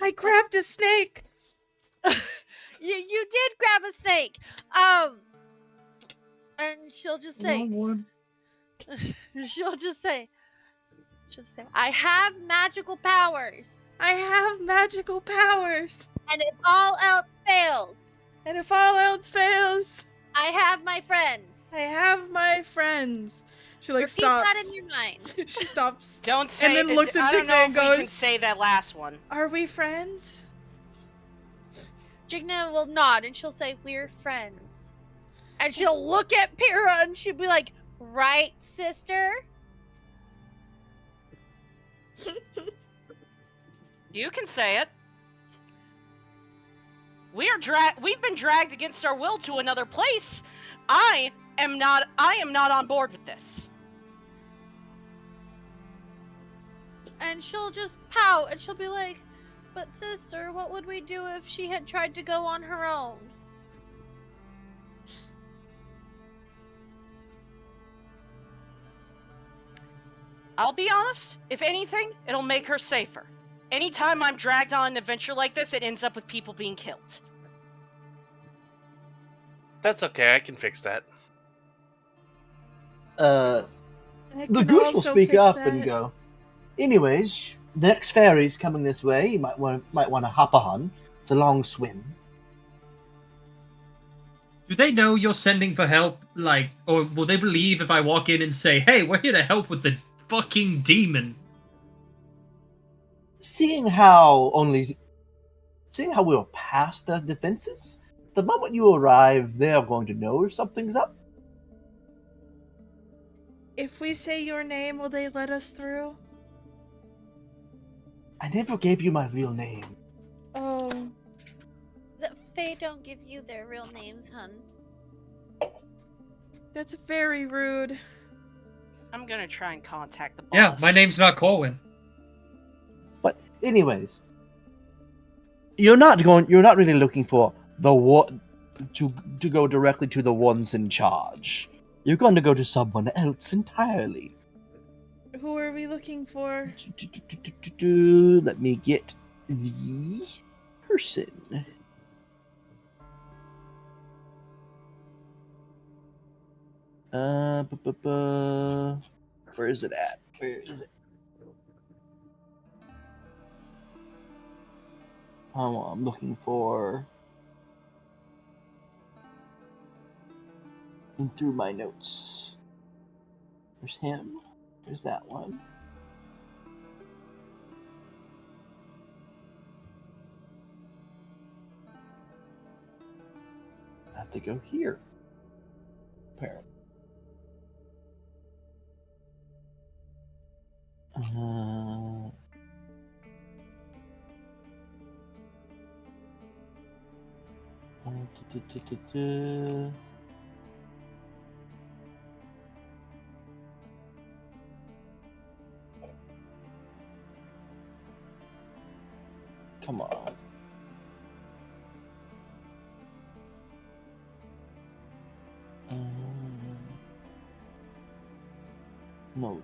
I grabbed a snake. You did grab a snake. And she'll just say, she'll just say, I have magical powers. I have magical powers. And if all else fails, I have my friends. I have my friends. She like Repeat stops. that in your mind. She stops. Don't say and then it. looks at I don't Jigna know and if we can goes, say that last one. "Are we friends?" Jigna will nod and she'll say, we're friends. And she'll look at Pyrrha and she'll be like, right, sister? You can say it. We've been dragged against our will to another place. I am not on board with this. And she'll just pout and she'll be like, "But sister, what would we do if she had tried to go on her own?" I'll be honest, if anything, it'll make her safer. Anytime I'm dragged on an adventure like this, it ends up with people being killed. That's okay, I can fix that. The I goose can will also speak fix up that. and go, anyways, the next ferry's coming this way. You might want to hop on. It's a long swim. Do they know you're sending for help? Like, or will they believe if I walk in and say, "Hey, we're here to help with the fucking demon"? Seeing how we're past the defenses, the moment you arrive, they're going to know if something's up. If we say your name, will they let us through? I never gave you my real name. Oh. The Fae don't give you their real names, hun. That's very rude. I'm gonna try and contact the boss. Yeah, my name's not Corwin. But anyways, you're not really looking for the one to go directly to the ones in charge. You're going to go to someone else entirely. Who are we looking for? Let me get the person. Where is it at? Where is it? Oh, I'm looking for. Through my notes. There's him. There's that one. I have to go here. Apparently. Come on. No.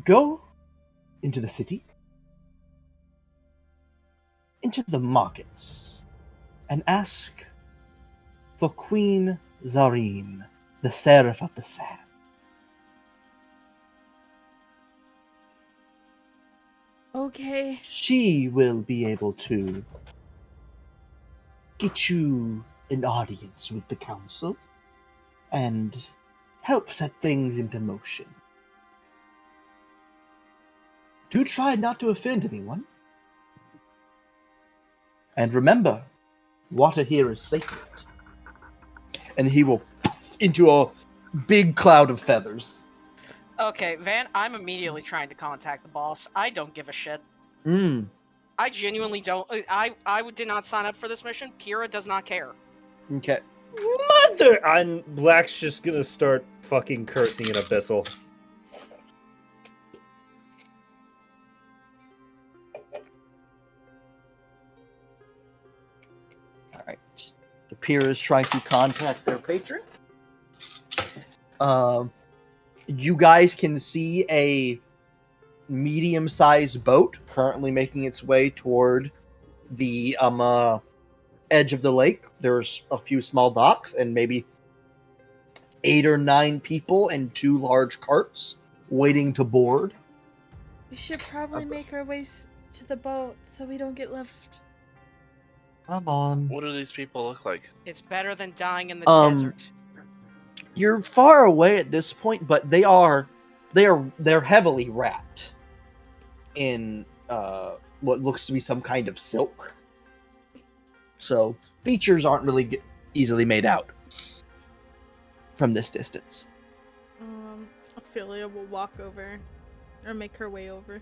Go into the city, into the markets, and ask for Queen Zareen, the Seraph of the Sand. Okay. She will be able to get you an audience with the council and help set things into motion. Do try not to offend anyone. And remember, water here is sacred. And he will puff into a big cloud of feathers. Okay, Van, I'm immediately trying to contact the boss. I don't give a shit. I genuinely don't. I did not sign up for this mission. Kira does not care. Okay. Mother! And Black's just gonna start fucking cursing in Abyssal. Alright. The peer is trying to contact their patron. You guys can see a medium-sized boat currently making its way toward the edge of the lake. There's a few small docks and maybe 8 or 9 people and 2 large carts waiting to board. We should probably make our way to the boat so we don't get left. Come on. What do these people look like? It's better than dying in the desert. You're far away at this point, but they're heavily wrapped in what looks to be some kind of silk. So features aren't really easily made out from this distance. Ophelia will walk over or make her way over.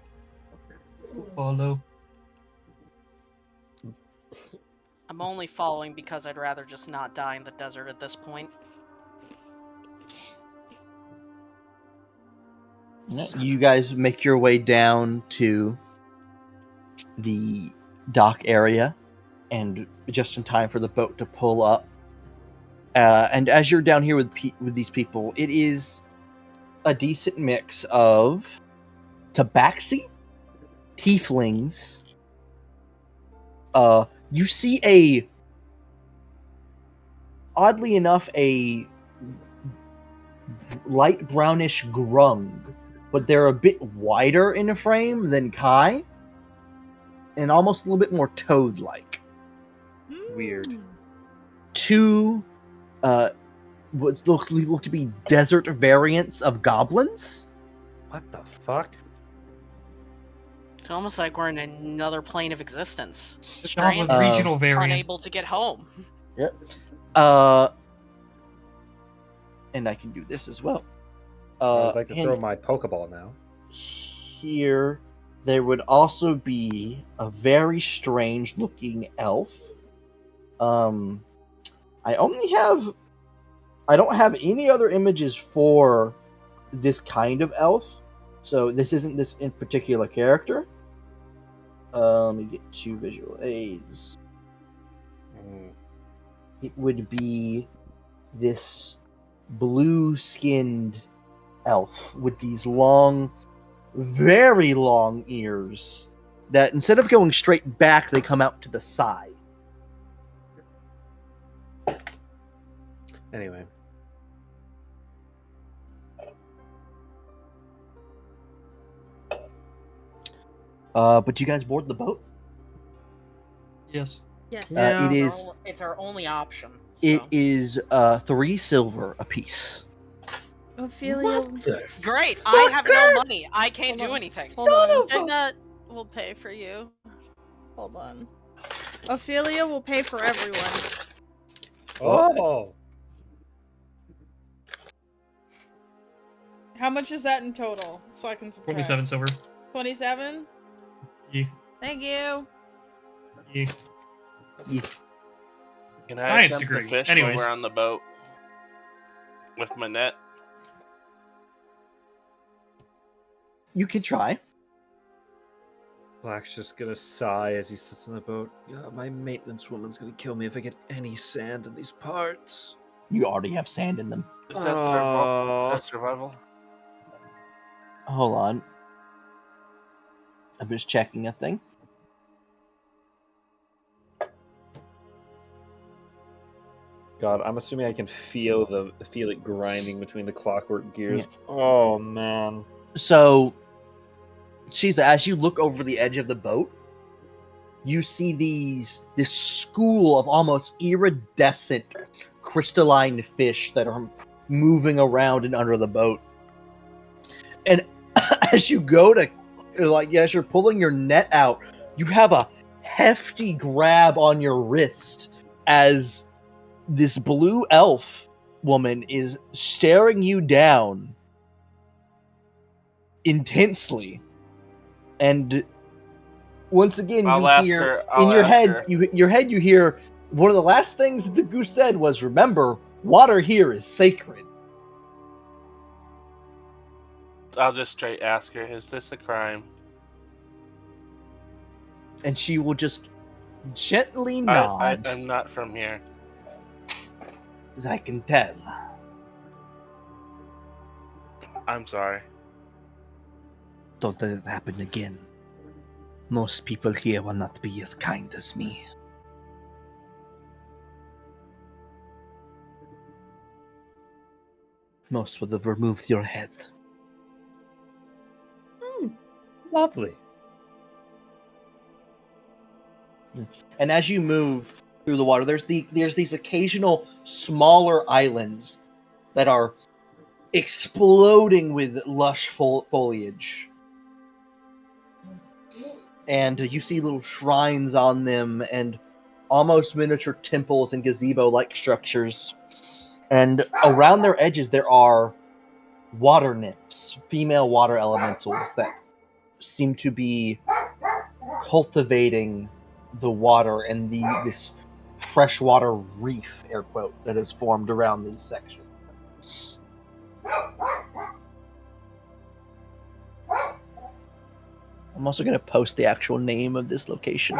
Follow. I'm only following because I'd rather just not die in the desert at this point. You guys make your way down to the dock area, and just in time for the boat to pull up. And as you're down here with these people, it is a decent mix of tabaxi, tieflings. You see oddly enough, a light brownish grung, but they're a bit wider in a frame than Kai, and almost a little bit more toad-like. Weird. Two, what look to be desert variants of goblins. What the fuck? It's almost like we're in another plane of existence. Goblin regional variant. Unable to get home. Yep. And I can do this as well. I would like to throw my Pokeball now. Here, there would also be a very strange looking elf. I don't have any other images for this kind of elf, so this isn't this in particular character. Let me get 2 visual aids. It would be this blue-skinned elf with these long, very long ears that instead of going straight back, they come out to the side. Anyway. But you guys board the boat? Yes. Yes. It is. It's our only option. It is 3 silver apiece. Ophelia. Great! I have no money. I can't do anything. Hold on. Jugna will pay for you. Hold on. Ophelia will pay for everyone. Oh. How much is that in total? So I can subtract. 27 silver. 27? Yeah. Thank you. Yeah. Can I Science attempt degree. to fish Anyways. when we're on the boat with my net? You can try. Black's just gonna sigh as he sits in the boat. Yeah, my maintenance woman's gonna kill me if I get any sand in these parts. You already have sand in them. Is that survival? Is that survival? Hold on. I'm just checking a thing. God, I'm assuming I can feel it grinding between the clockwork gears. Yeah. Oh man. So, Shiza, as you look over the edge of the boat, you see this school of almost iridescent crystalline fish that are moving around and under the boat. And as you go to, as you're pulling your net out, you have a hefty grab on your wrist as this blue elf woman is staring you down intensely. And once again, I'll you ask hear her- in I'll your ask head, her. you hear one of the last things that the goose said was, "Remember, water here is sacred." I'll just straight ask her, is this a crime? And she will just gently nod. I'm not from here. As I can tell. I'm sorry. Don't let it happen again. Most people here will not be as kind as me. Most would have removed your head. Lovely. And as you move through the water, there's these occasional smaller islands that are exploding with lush foliage. And you see little shrines on them and almost miniature temples and gazebo-like structures. And around their edges there are water nymphs, female water elementals that seem to be cultivating the water and this freshwater reef, air quote, that is formed around these sections. I'm also going to post the actual name of this location.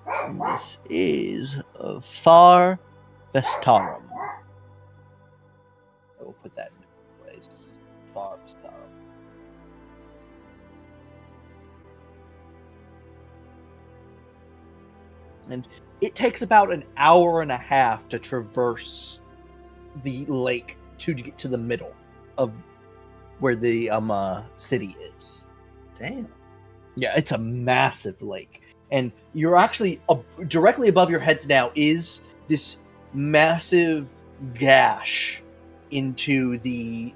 And this is Far Vestarum. I will put that in the place. Far Vestarum. And it takes about an hour and a half to traverse the lake to get to the middle of where the city is. Damn. Yeah, it's a massive lake. And you're actually directly above your heads now is this massive gash into the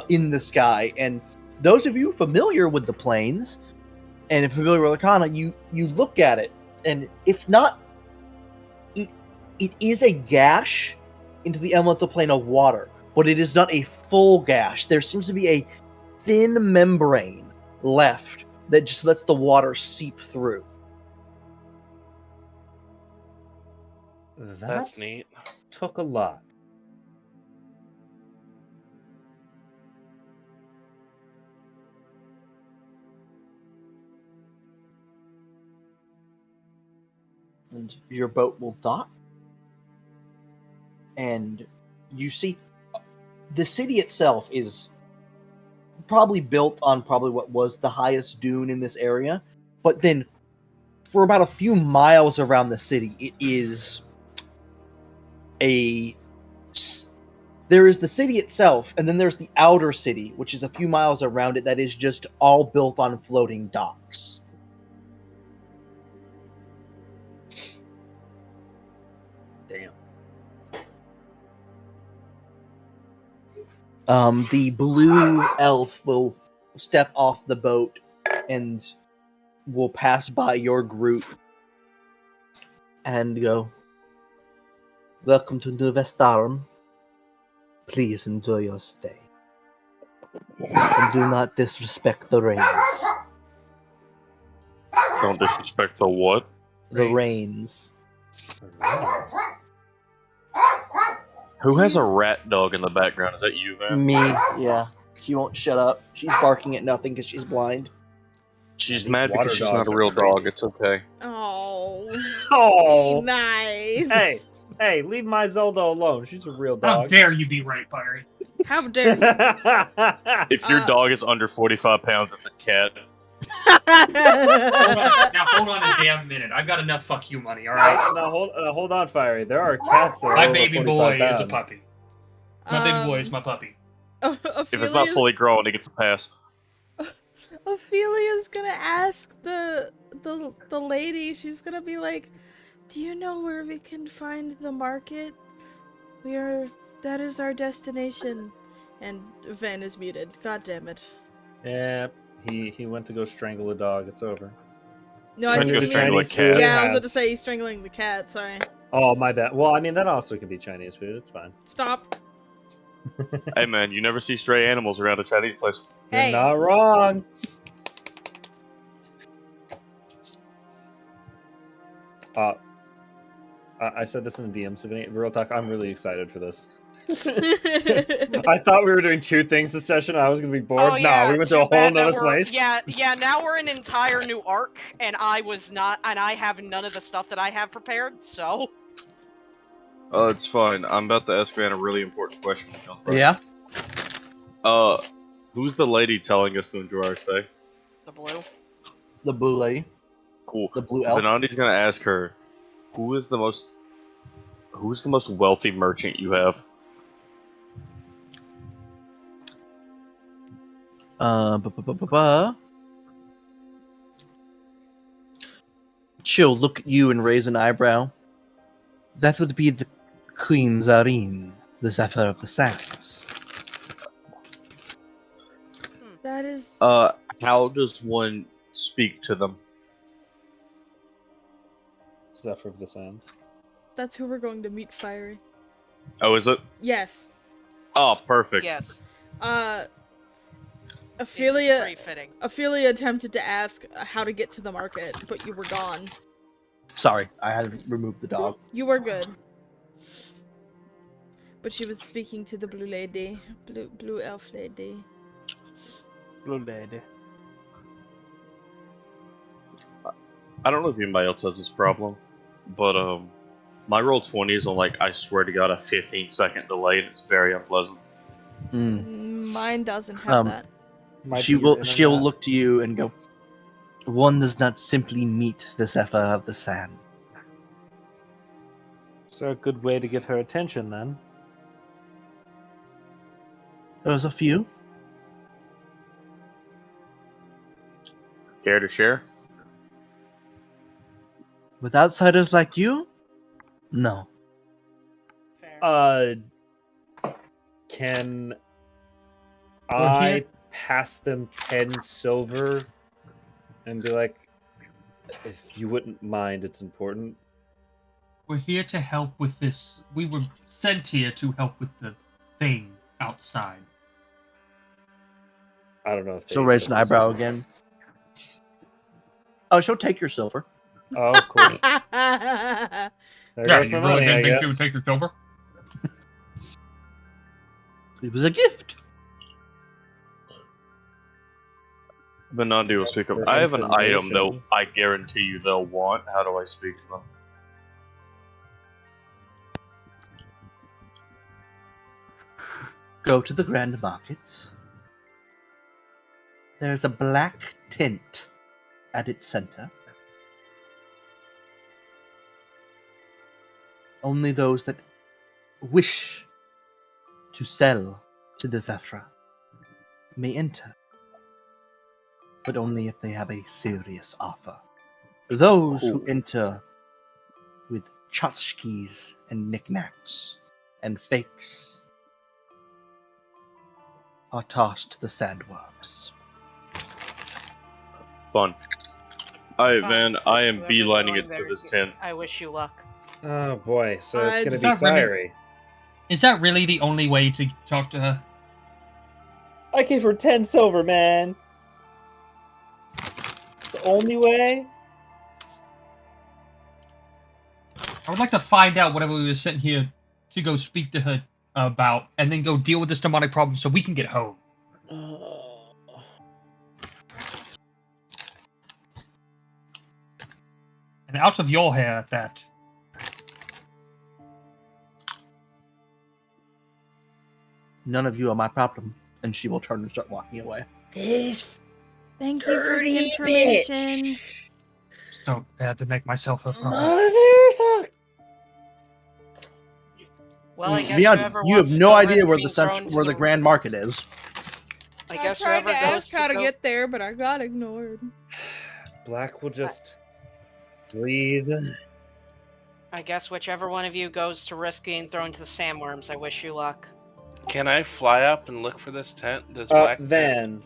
in the sky. And those of you familiar with the plains and familiar with Arcana, you look at it, and it's not. It is a gash into the elemental plane of water, but it is not a full gash. There seems to be a thin membrane left that just lets the water seep through. That's neat. Took a lot. And your boat will dock. And you see the city itself is probably built on what was the highest dune in this area. But then for about a few miles around the city, it is there is the city itself, and then there's the outer city, which is a few miles around it, that is just all built on floating docks. Damn. The blue elf will step off the boat and will pass by your group and go, "Welcome to New Vestarum. Please enjoy your stay. And do not disrespect the rains." Don't disrespect the what? The rains. Who has a rat dog in the background? Is that you, Van? Me, yeah. She won't shut up. She's barking at nothing because she's blind. She's These mad water because she's not dogs a are real crazy. dog. It's okay. Oh. Oh. Nice. Hey, leave my Zelda alone. She's a real dog. How dare you be right, Byron? How dare you? If your dog is under 45 pounds, it's a cat. Hold on a damn minute. I've got enough fuck you money, alright? Now, hold on, Fiery. There are cats that are My over baby 45 boy pounds. is a puppy. My baby boy is my puppy. If it's not fully grown, it gets a pass. Ophelia's gonna ask the lady. She's gonna be like, "Do you know where we can find the market? That is our destination." And Van is muted. God damn it. Yeah, he went to go strangle a dog. It's over. No, I Trying to think go he strangle a meant- cat. Yeah, I was about to say he's strangling the cat. Sorry. Oh, my bad. Well, I mean, that also can be Chinese food. It's fine. Stop. Hey, man, you never see stray animals around a Chinese place. Hey. You're not wrong. I said this in the DM, so real talk, I'm really excited for this. I thought we were doing two things this session. I was going to be bored. Oh, yeah, no, we went to a too whole bad that nother we're- place. Yeah, now we're in an entire new arc, and I have none of the stuff that I have prepared, so... Oh, it's fine. I'm about to ask Van a really important question. Yeah? Who's the lady telling us to enjoy our stay? The blue. The blue lady. Cool. The blue elf. Venandi's gonna ask her, who's the most wealthy merchant you have? She'll look at you and raise an eyebrow. That would be the Queen Zarine, the Zephyr of the Sands. That is. How does one speak to them? Zephyr of the Sands. That's who we're going to meet, Fiery. Oh, is it? Yes. Oh, perfect. Yes. Ophelia attempted to ask how to get to the market, but you were gone. Sorry, I had removed the dog. You were good. But she was speaking to the blue lady. Blue elf lady. Blue lady. I don't know if anybody else has this problem, but my roll 20 is on I swear to God, a 15-second delay, and it's very unpleasant. Mine doesn't have that. She'll look to you and go, one does not simply meet the Zephyr of the Sand. Is there a good way to get her attention then? There's a few. Care to share? With outsiders like you? No. Can We're I here- pass them 10 silver and be like, if you wouldn't mind, it's important? We're here to help with this. We were sent here to help with the thing outside. I don't know if She'll raise an eyebrow again. Oh, she'll take your silver. Oh, cool. Yeah, goes you my really money, I didn't think she guess. would take your silver? It was a gift. Venandi will speak up. For I have an item though. information. I guarantee you they'll want. How do I speak to them? Go to the grand markets. There's a black tent at its center. Only those that wish to sell to the Zephyr may enter, but only if they have a serious offer. Those who enter with tchotchkes and knickknacks and fakes are tossed to the sandworms. Fun. Alright, Fine. Van, I am Whoever's beelining going it to there, this tent. I wish you luck. Oh boy, so it's Is gonna that be really- fiery. Is that really the only way to talk to her? I gave her 10 silver, man. The only way? I would like to find out whatever we were sent here to go speak to her about, and then go deal with this demonic problem so we can get home. And out of your hair at that. None of you are my problem. And she will turn and start walking away. This Thank you for the dirty information. So bad to make myself her friend. motherfucker. Well, I guess Beyond, whoever you have wants to no go idea risk where being the thrown to where the grand market is. I I guess tried whoever to goes ask how to go- get there, but I got ignored. Black will just breathe. I guess whichever one of you goes to risk being thrown to the sandworms, I wish you luck. Can I fly up and look for this tent? This black tent? Van.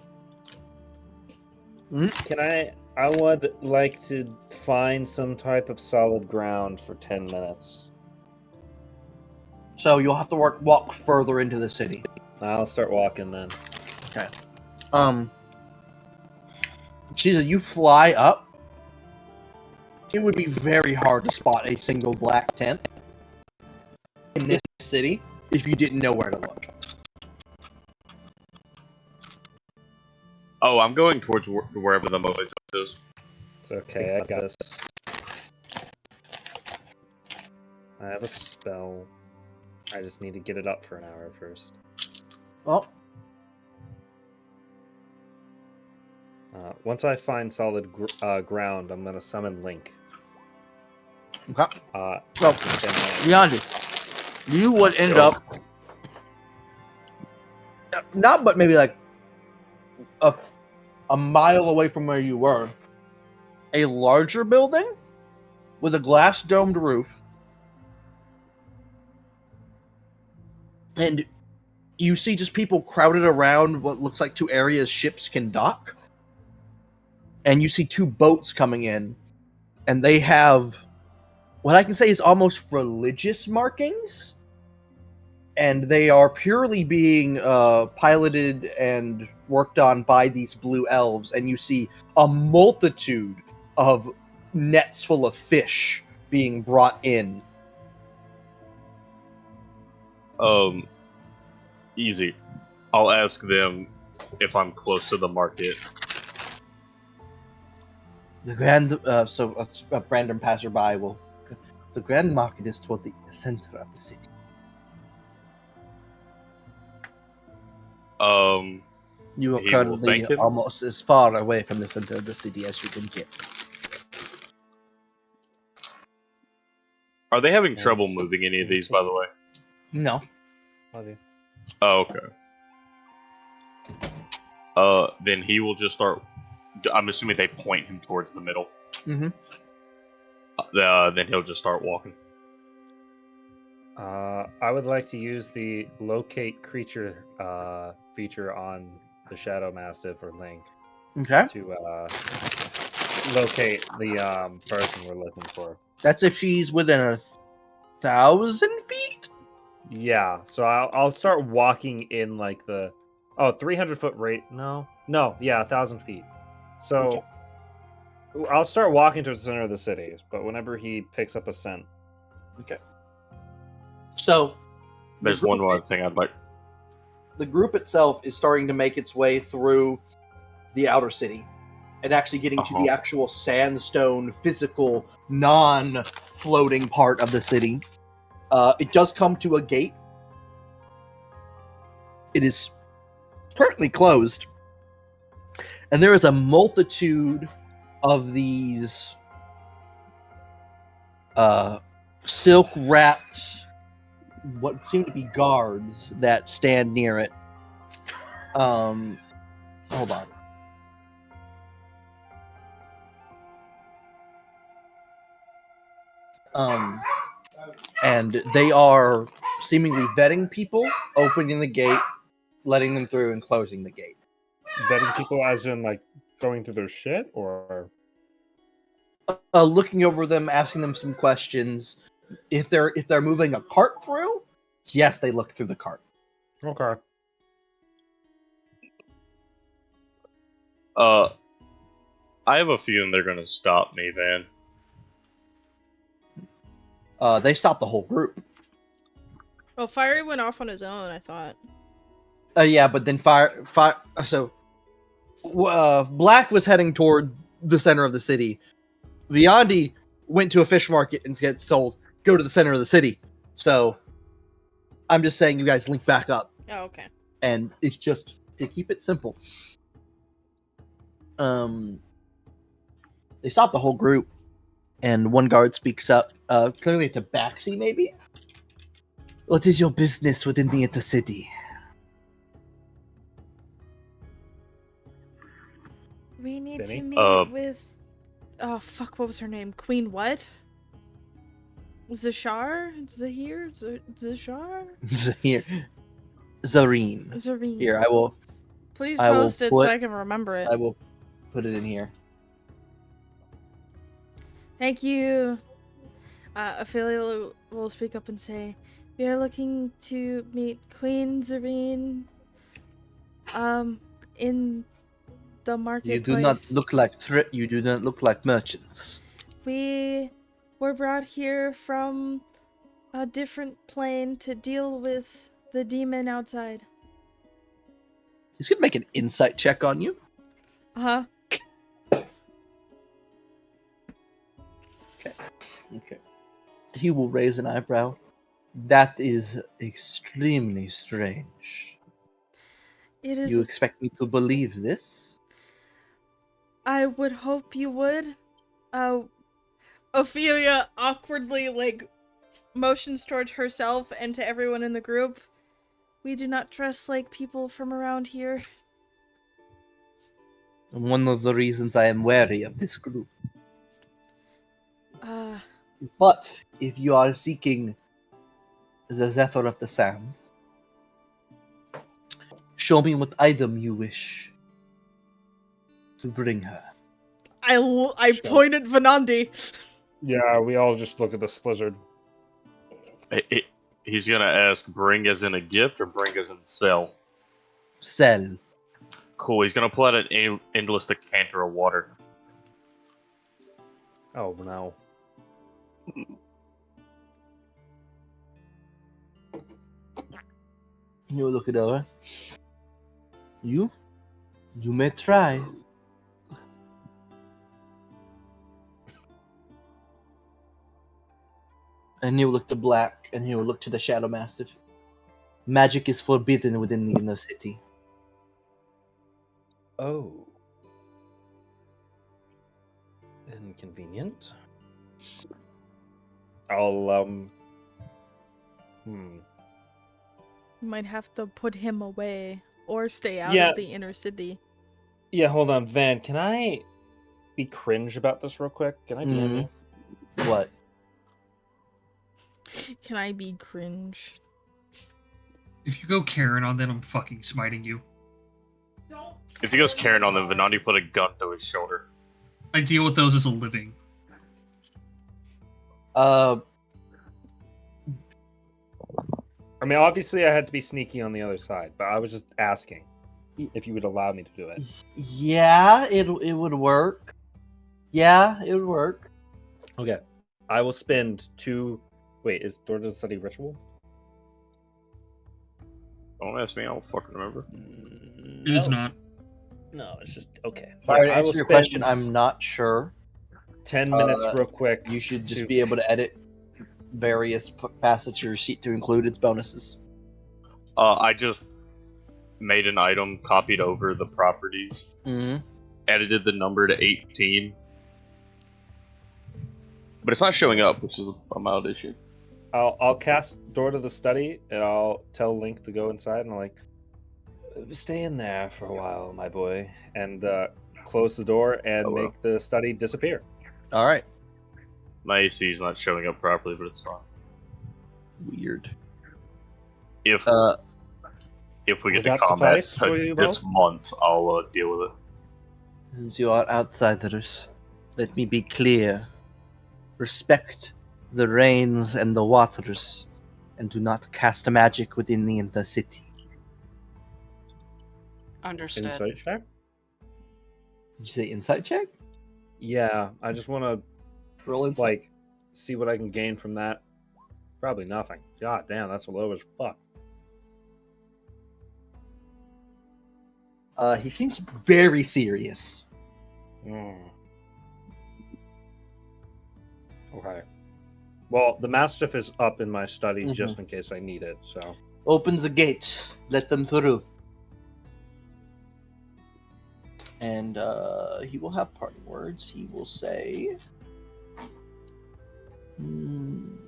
Can I would like to find some type of solid ground for 10 minutes. So you'll have to walk further into the city. I'll start walking then. Okay. Chiza, you fly up. It would be very hard to spot a single black tent in this city if you didn't know where to look. Oh, I'm going towards wherever the most is. It's okay, I got this. I have a spell. I just need to get it up for an hour first. Well, Once I find solid ground, I'm gonna summon Link. okay. So, Beyond you would end up not, but maybe like a mile away from where you were. A larger building with a glass domed roof. And you see just people crowded around what looks like two areas ships can dock. And you see two boats coming in. And they have what I can say is almost religious markings. and they are purely being piloted and worked on by these blue elves, and you see a multitude of nets full of fish being brought in. Easy. I'll ask them if I'm close to the market. The grand, a random passerby will. The grand market is toward the center of the city. You are He will currently thank him? almost as far away from the center of the city as you can get. Are they having trouble moving any of these, by the way? No. Oh, okay. Then he will just start. I'm assuming they point him towards the middle. Mm-hmm. Then he'll just start walking. I would like to use the locate creature feature on the Shadow Mastiff or Link. Okay. To locate the person we're looking for. That's if she's within 1,000 feet? Yeah, so I'll start walking in like the 300-foot rate. No, yeah, 1,000 feet. So I'll start walking towards the center of the city, but whenever he picks up a scent. Okay. So there's one more thing I'd like. The group itself is starting to make its way through the outer city and actually getting to the actual sandstone, physical, non-floating part of the city. It does come to a gate. It is currently closed. And there is a multitude of these silk-wrapped, what seem to be guards that stand near it. Hold on. And they are seemingly vetting people, opening the gate, letting them through, and closing the gate. Vetting people as in like going through their shit, or looking over them, asking them some questions. If they're moving a cart through, yes, they look through the cart. Okay. I have a feeling they're gonna stop me, Van. They stopped the whole group. Well, Fiery went off on his own, I thought. Yeah, but then fire. So, Black was heading toward the center of the city. Viandi went to a fish market and get sold. Go to the center of the city. So, I'm just saying you guys link back up. Oh, okay. And it's just to keep it simple. They stop the whole group, and one guard speaks up. Clearly, it's a Tabaxi, maybe. What is your business within the intercity? We need Benny? to meet with. Oh fuck! What was her name? Queen what? Zashar? Zahir? Zashar? Zahir. Zareen. Zareen. Here, I will. Please post it so I can remember it. I will put it in here. Thank you. Ophelia will speak up and say, "We are looking to meet Queen Zareen. In the marketplace. You do not look like you do not look like merchants. We were brought here from a different plane to deal with the demon outside." He's gonna make an insight check on you. Uh-huh. Okay. He will raise an eyebrow. That is extremely strange. It is. You expect me to believe this? I would hope you would. Ophelia awkwardly, motions towards herself and to everyone in the group. We do not dress like people from around here. One of the reasons I am wary of this group. Uh, But if you are seeking the Zephyr of the Sand, show me what item you wish to bring her. I point at Vanandi. Yeah, we all just look at the slizzard. He's gonna ask, bring as in a gift or bring as in sell? Sell. Cool, he's gonna pull out an endless decanter of water. Oh no. You look it over. You may try. And he'll look to Black, and he'll look to the Shadow Mastiff. Magic is forbidden within the inner city. Oh. Inconvenient. I'll You might have to put him away or stay out Yeah. of the inner city. Yeah, hold on, Van. Can I be cringe about this real quick? Can I DM you? What? Can I be cringe? If you go Karen on them, I'm fucking smiting you. If he goes Karen on them, Venandi put a gun through his shoulder. I deal with those as a living. I mean, obviously, I had to be sneaky on the other side, but I was just asking if you would allow me to do it. Yeah, it would work. Yeah, it would work. Okay. I will spend 2. Wait, is Door to the Study ritual? Don't ask me, I don't fucking remember. It is not. No, it's just okay. Sorry Yeah, to I will answer your spend question, I'm not sure. 10 minutes real quick. You should just to- be able to edit various facets of your sheet to include its bonuses. I just made an item, copied over the properties, edited the number to 18. But it's not showing up, which is a mild issue. I'll cast Door to the Study, and I'll tell Link to go inside, and I'm like, stay in there for a while, my boy, and close the door and make the study disappear. All right. My AC is not showing up properly, but it's fine. Weird. If we get Would to that combat suffice for you this both? month, I'll deal with it. Since you are outsiders, let me be clear. Respect the rains and the waters, and do not cast magic within the inner city. Understood. Insight check? Did you say insight check? Yeah, I just want to roll insight. like see what I can gain from that. Probably nothing. God damn, that's low as fuck. He seems very serious. Okay. Well, the Mastiff is up in my study just in case I need it, so. Opens a gate. Let them through. And he will have parting words. He will say... You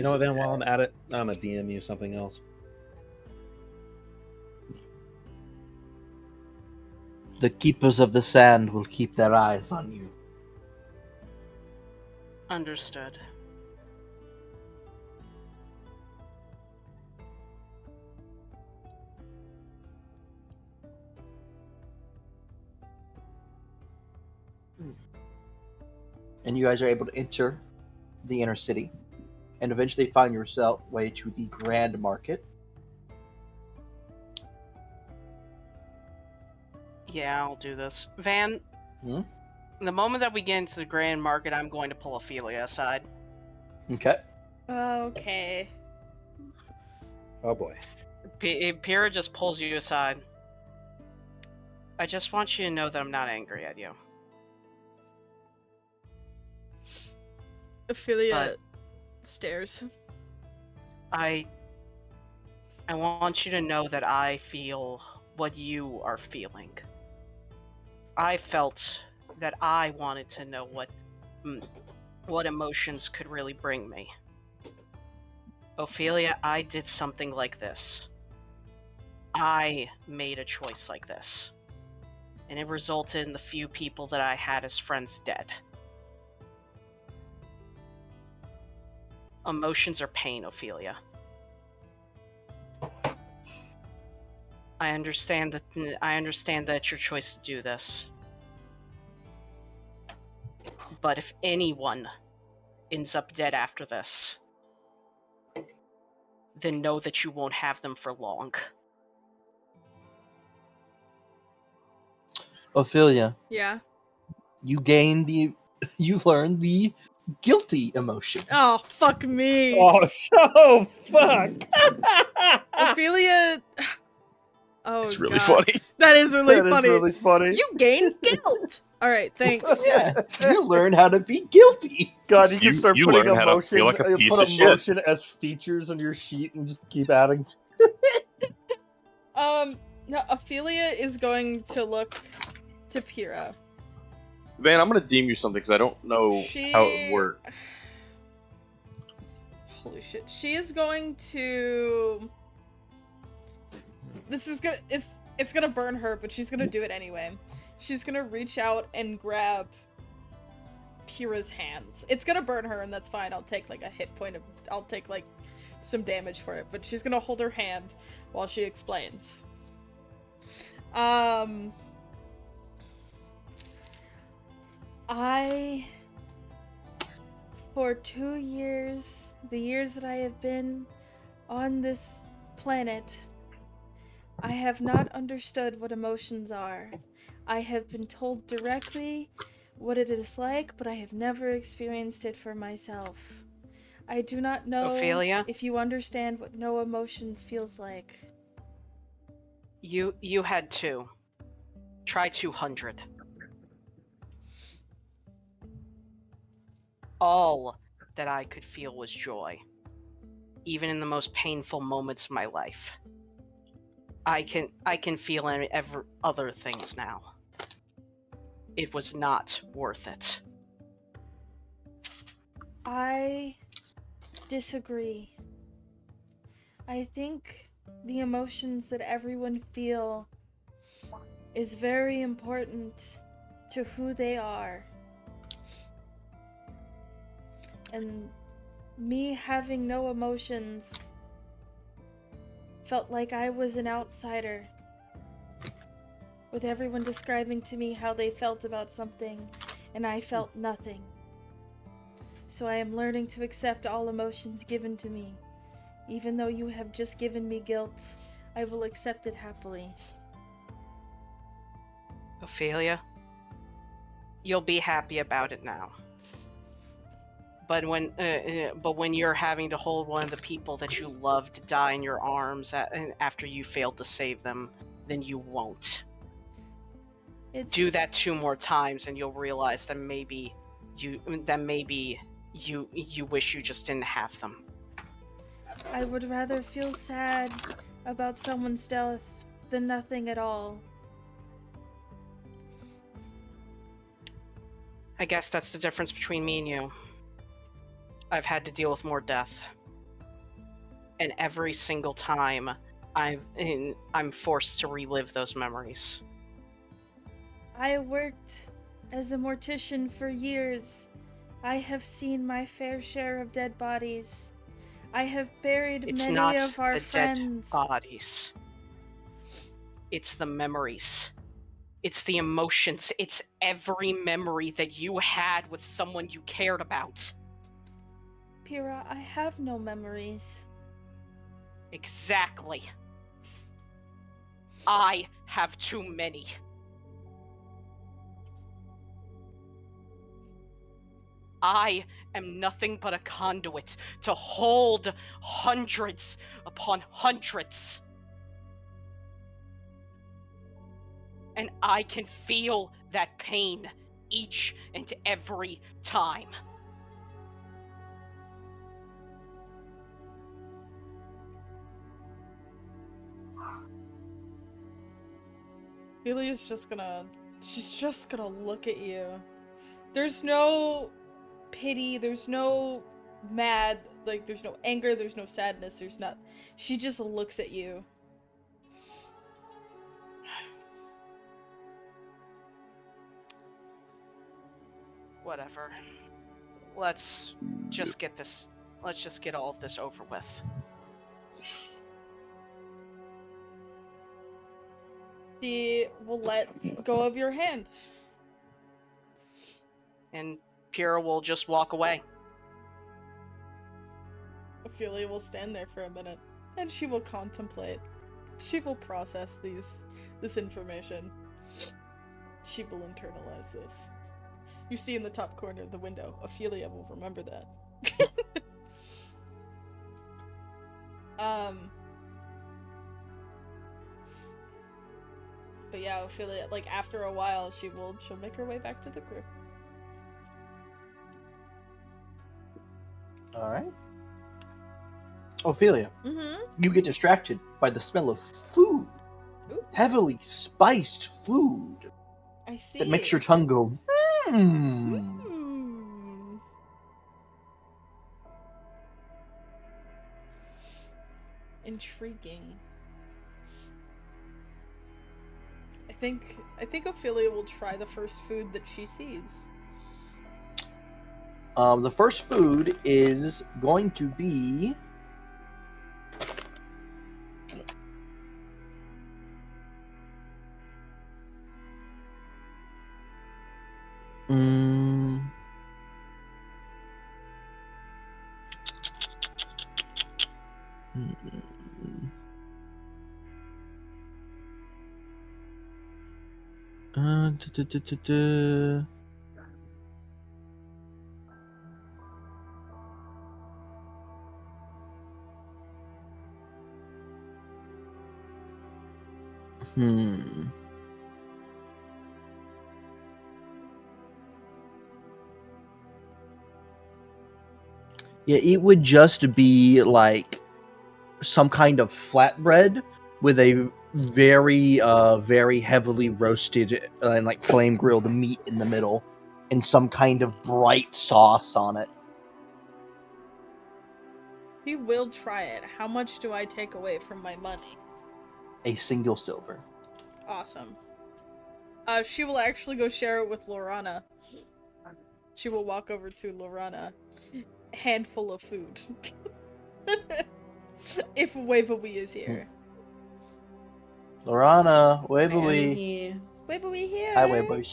know what, Van, while I'm at it, I'm going to DM you something else. The keepers of the sand will keep their eyes on you. Understood. And you guys are able to enter the inner city and eventually find yourself way to the Grand Market. Yeah, I'll do this. Van, the moment that we get into the Grand Market, I'm going to pull Ophelia aside. Okay. Okay. Oh boy. Pyrrha just pulls you aside. I just want you to know that I'm not angry at you. Ophelia stares. I want you to know that I feel what you are feeling. I felt that I wanted to know what emotions could really bring me. Ophelia, I did something like this. I made a choice like this. And it resulted in the few people that I had as friends dead. Emotions are pain, Ophelia. I understand that. I understand that it's your choice to do this. But if anyone ends up dead after this, then know that you won't have them for long. Ophelia, Yeah. you learn the guilty emotion. Oh, fuck me. Oh, fuck. Ophelia. Oh, It's really God. funny. That is really That is funny. really funny. You gain guilt. All right, thanks. Yeah, you learn how to be guilty. God, you can start you putting learn how to emotion. feel like a piece put of shit. emotion as features on your sheet and just keep adding. No, Ophelia is going to look to Pyrrha. Van, I'm gonna deem you something because I don't know how it would work. Holy shit. She is going to... This is gonna... It's gonna burn her, but she's gonna do it anyway. She's gonna reach out and grab Pyrrha's hands. It's gonna burn her, and that's fine. I'll take, like, a hit point of... I'll take, like, some damage for it. But she's gonna hold her hand while she explains. For 2 years, the years that I have been on this planet, I have not understood what emotions are. I have been told directly what it is like, but I have never experienced it for myself. I do not know Ophelia? if you understand what no emotions feels like. You had 2. Try 200. All that I could feel was joy, even in the most painful moments of my life. I can feel other things now. It was not worth it. I disagree. I think the emotions that everyone feel is very important to who they are. And me having no emotions felt like I was an outsider, with everyone describing to me how they felt about something, and I felt nothing. So I am learning to accept all emotions given to me. Even though you have just given me guilt, I will accept it happily. Ophelia, you'll be happy about it now. But when you're having to hold one of the people that you loved die in your arms after you failed to save them, then you won't. Do that 2 more times, and you'll realize that maybe you wish you just didn't have them. I would rather feel sad about someone's death than nothing at all. I guess that's the difference between me and you. I've had to deal with more death. And every single time, I'm forced to relive those memories. I worked as a mortician for years. I have seen my fair share of dead bodies. I have buried many of our friends. Dead bodies. It's the memories. It's the emotions. It's every memory that you had with someone you cared about. Pyrrha, I have no memories. Exactly. I have too many. I am nothing but a conduit to hold hundreds upon hundreds. And I can feel that pain each and every time. Ophelia's she's just gonna look at you. There's no pity, there's no there's no anger, there's no sadness, there's not. She just looks at you. Whatever. Let's just get all of this over with. She will let go of your hand. And Pyrrha will just walk away. Ophelia will stand there for a minute, and she will contemplate. She will process this information. She will internalize this. You see in the top corner of the window, Ophelia will remember that. But yeah, Ophelia, like after a while, she'll make her way back to the group. All right. Ophelia, you get distracted by the smell of food. Ooh. Heavily spiced food. I see. That makes your tongue go, Intriguing. I think Ophelia will try the first food that she sees. The first food is going to be Yeah, it would just be like some kind of flatbread with a very heavily roasted and like flame grilled meat in the middle and some kind of bright sauce on it. She will try it. How much do I take away from my money? A single silver. Awesome. She will actually go share it with Lorana. She will walk over to Lorana. Handful of food. If Waverly is here. Lorana, I am Waverly. here. Waverly here. Hi, Waverly.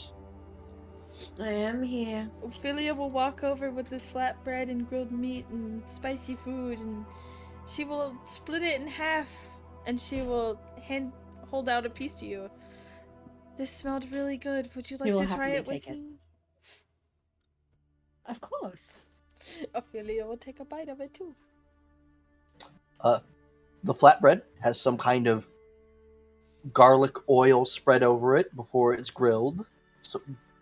I am here. Ophelia will walk over with this flatbread and grilled meat and spicy food, and she will split it in half, and she will hold out a piece to you. This smelled really good. Would you like You will to try happily it with take it. me? Of course. Ophelia will take a bite of it too. The flatbread has some kind of garlic oil spread over it before it's grilled.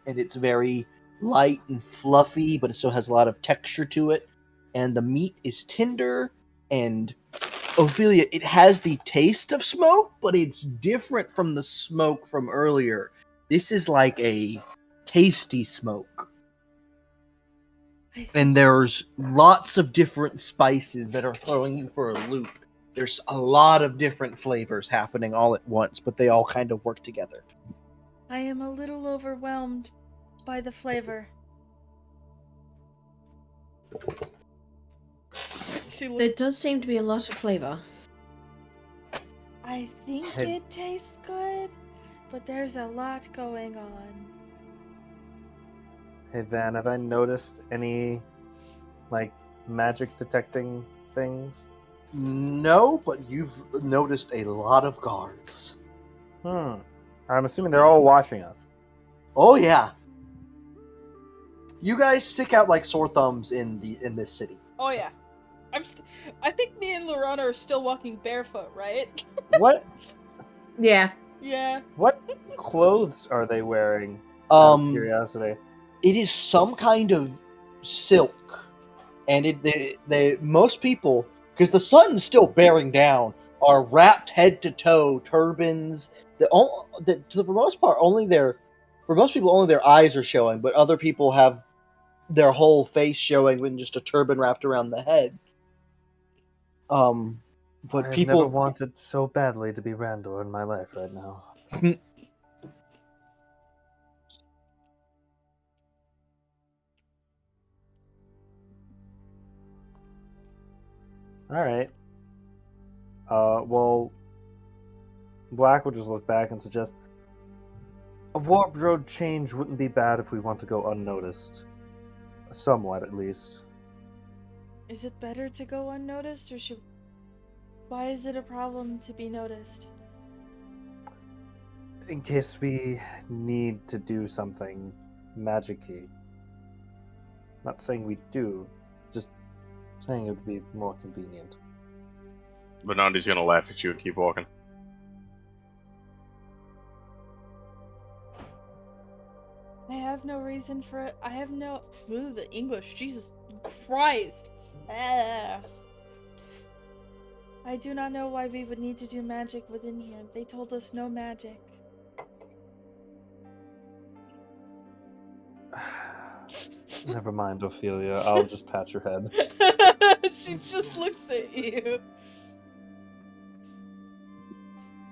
And it's very light and fluffy, but it still has a lot of texture to it. And the meat is tender, and Ophelia, it has the taste of smoke, but it's different from the smoke from earlier. This is like a tasty smoke. And there's lots of different spices that are throwing you for a loop. There's a lot of different flavors happening all at once, but they all kind of work together. I am a little overwhelmed by the flavor. There does seem to be a lot of flavor. I think Hey. it tastes good, but there's a lot going on. Hey Van, have I noticed any like magic detecting things? No, but you've noticed a lot of guards. I'm assuming they're all watching us. Oh yeah. You guys stick out like sore thumbs in this city. Oh yeah. I think me and Lorana are still walking barefoot, right? What? Yeah. Yeah. What clothes are they wearing? Out of curiosity. It is some kind of silk, and they most people, because the sun's still bearing down, are wrapped head to toe, turbans. For most part, only their eyes are showing, but other people have their whole face showing with just a turban wrapped around the head. But I've people never wanted so badly to be Randor in my life right now. All right. Well, Black will just look back and suggest a warp road change wouldn't be bad if we want to go unnoticed. Somewhat, at least. Is it better to go unnoticed, or should... Why is it a problem to be noticed? In case we need to do something magic-y. Not saying we do, just saying it would be more convenient. Benandi's gonna laugh at you and keep walking. I have no reason for it. I have no... Ooh, the English, Jesus Christ. Ah. I do not know why we would need to do magic within here. They told us no magic. Never mind, Ophelia. I'll just pat your head. She just looks at you.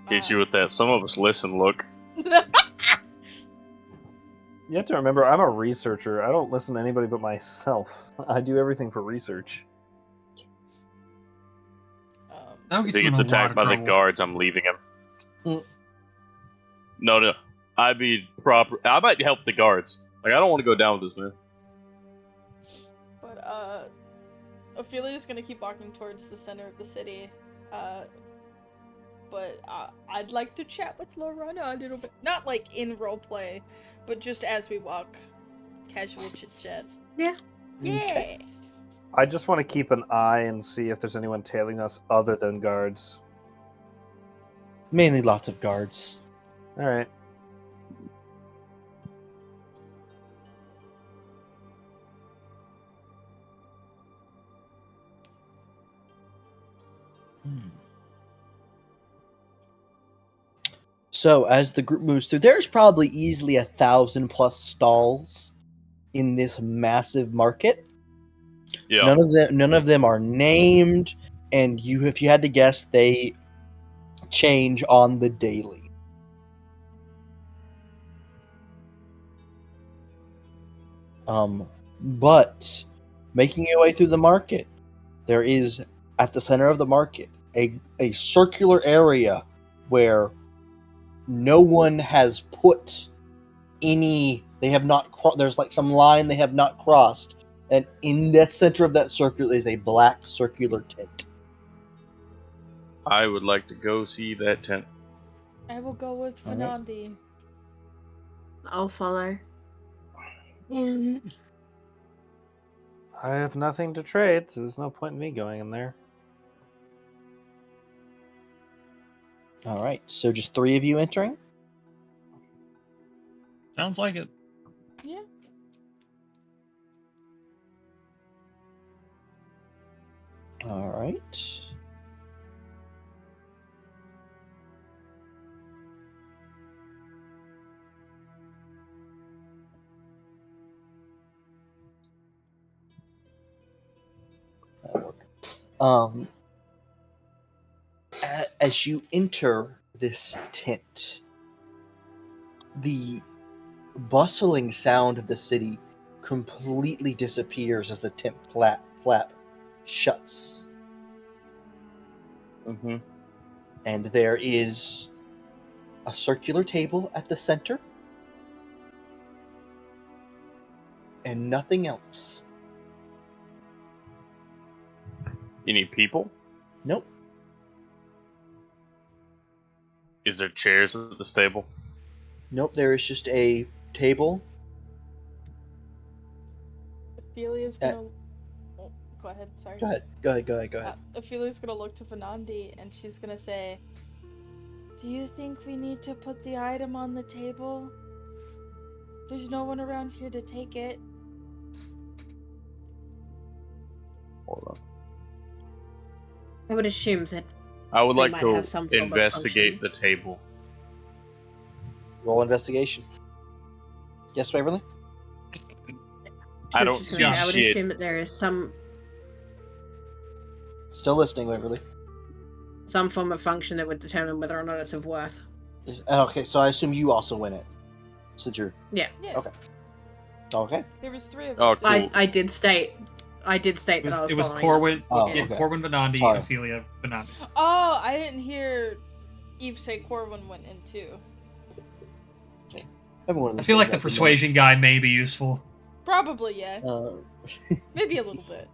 Hit you with that. Some of us listen, look. You have to remember, I'm a researcher. I don't listen to anybody but myself. I do everything for research. That'll If get he you in gets a lot attacked of by the trouble. guards, I'm leaving him. Mm. No. I'd be proper. I might help the guards. Like, I don't want to go down with this, man. But, Ophelia's gonna keep walking towards the center of the city. But I'd like to chat with Lorana a little bit. Not like in roleplay, but just as we walk. Casual chit-chat. Yeah. Yeah! I just want to keep an eye and see if there's anyone tailing us other than guards. Mainly lots of guards. Alright. So as the group moves through, there's probably easily 1,000+ stalls in this massive market. Yeah. None of them are named, and if you had to guess, they change on the daily. But making your way through the market, there is at the center of the market a circular area where no one has put any. They have not. There's like some line they have not crossed, and in the center of that circle is a black circular tent. I would like to go see that tent. I will go with All right. Fernandi. I'll follow. I have nothing to trade, so there's no point in me going in there. All right, so just 3 of you entering. Sounds like it. Yeah. All right. As you enter this tent, the bustling sound of the city completely disappears as the tent flap shuts. Mm-hmm. And there is a circular table at the center and nothing else. You need people? Nope. Is there chairs at this table? Nope, there is just a table. Ophelia's gonna... Oh, go ahead, sorry. Go ahead. Ophelia's gonna look to Vanandi and she's gonna say, "Do you think we need to put the item on the table? There's no one around here to take it." Hold on. I would assume that I would they like might to have some form of investigate function. the table. Roll investigation. Yes, Waverly? I don't Just see gonna say, I would shit. assume that there is some Still listening, Waverly. form of function that would determine whether or not it's of worth. Okay, so I assume you also win it. Since you're... Yeah. Okay. Okay. There was 3 of Oh, us. cool. I did state that I was It was following Corwin, Oh, yeah, okay. Corwin Vanandi, Sorry. Ophelia Vanandi. Oh, I didn't hear Eve say Corwin went in too. Everyone I feel like the persuasion guy may be useful. Probably, yeah. Maybe a little bit.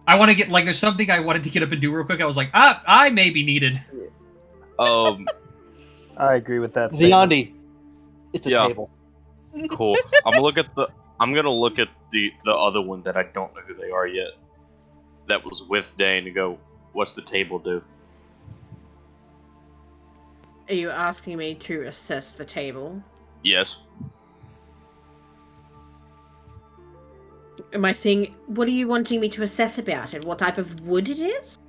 I want to get, like, there's something I wanted to get up and do real quick. I was like, I may be needed. I agree with that. Viandi, it's a table. Cool. I'm gonna look at the other one that I don't know who they are yet. That was with Dane to go. What's the table do? Are you asking me to assess the table? Yes. Am I seeing... What are you wanting me to assess about it? What type of wood it is?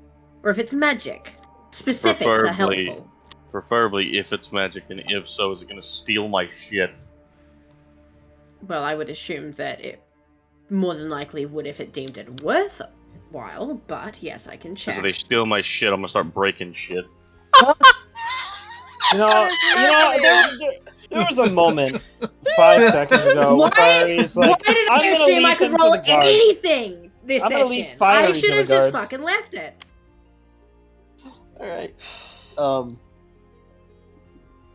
Or if it's magic? Specifics are helpful. Preferably if it's magic, and if so, is it gonna steal my shit? Well, I would assume that it more than likely would if it deemed it worthwhile, but yes, I can check. Because if they steal my shit, I'm gonna start breaking shit. You know, there was a moment 5 seconds ago where he's like, why did I assume I could roll anything this I'm gonna leave session? fire I into should the have just guards. fucking left it. Alright.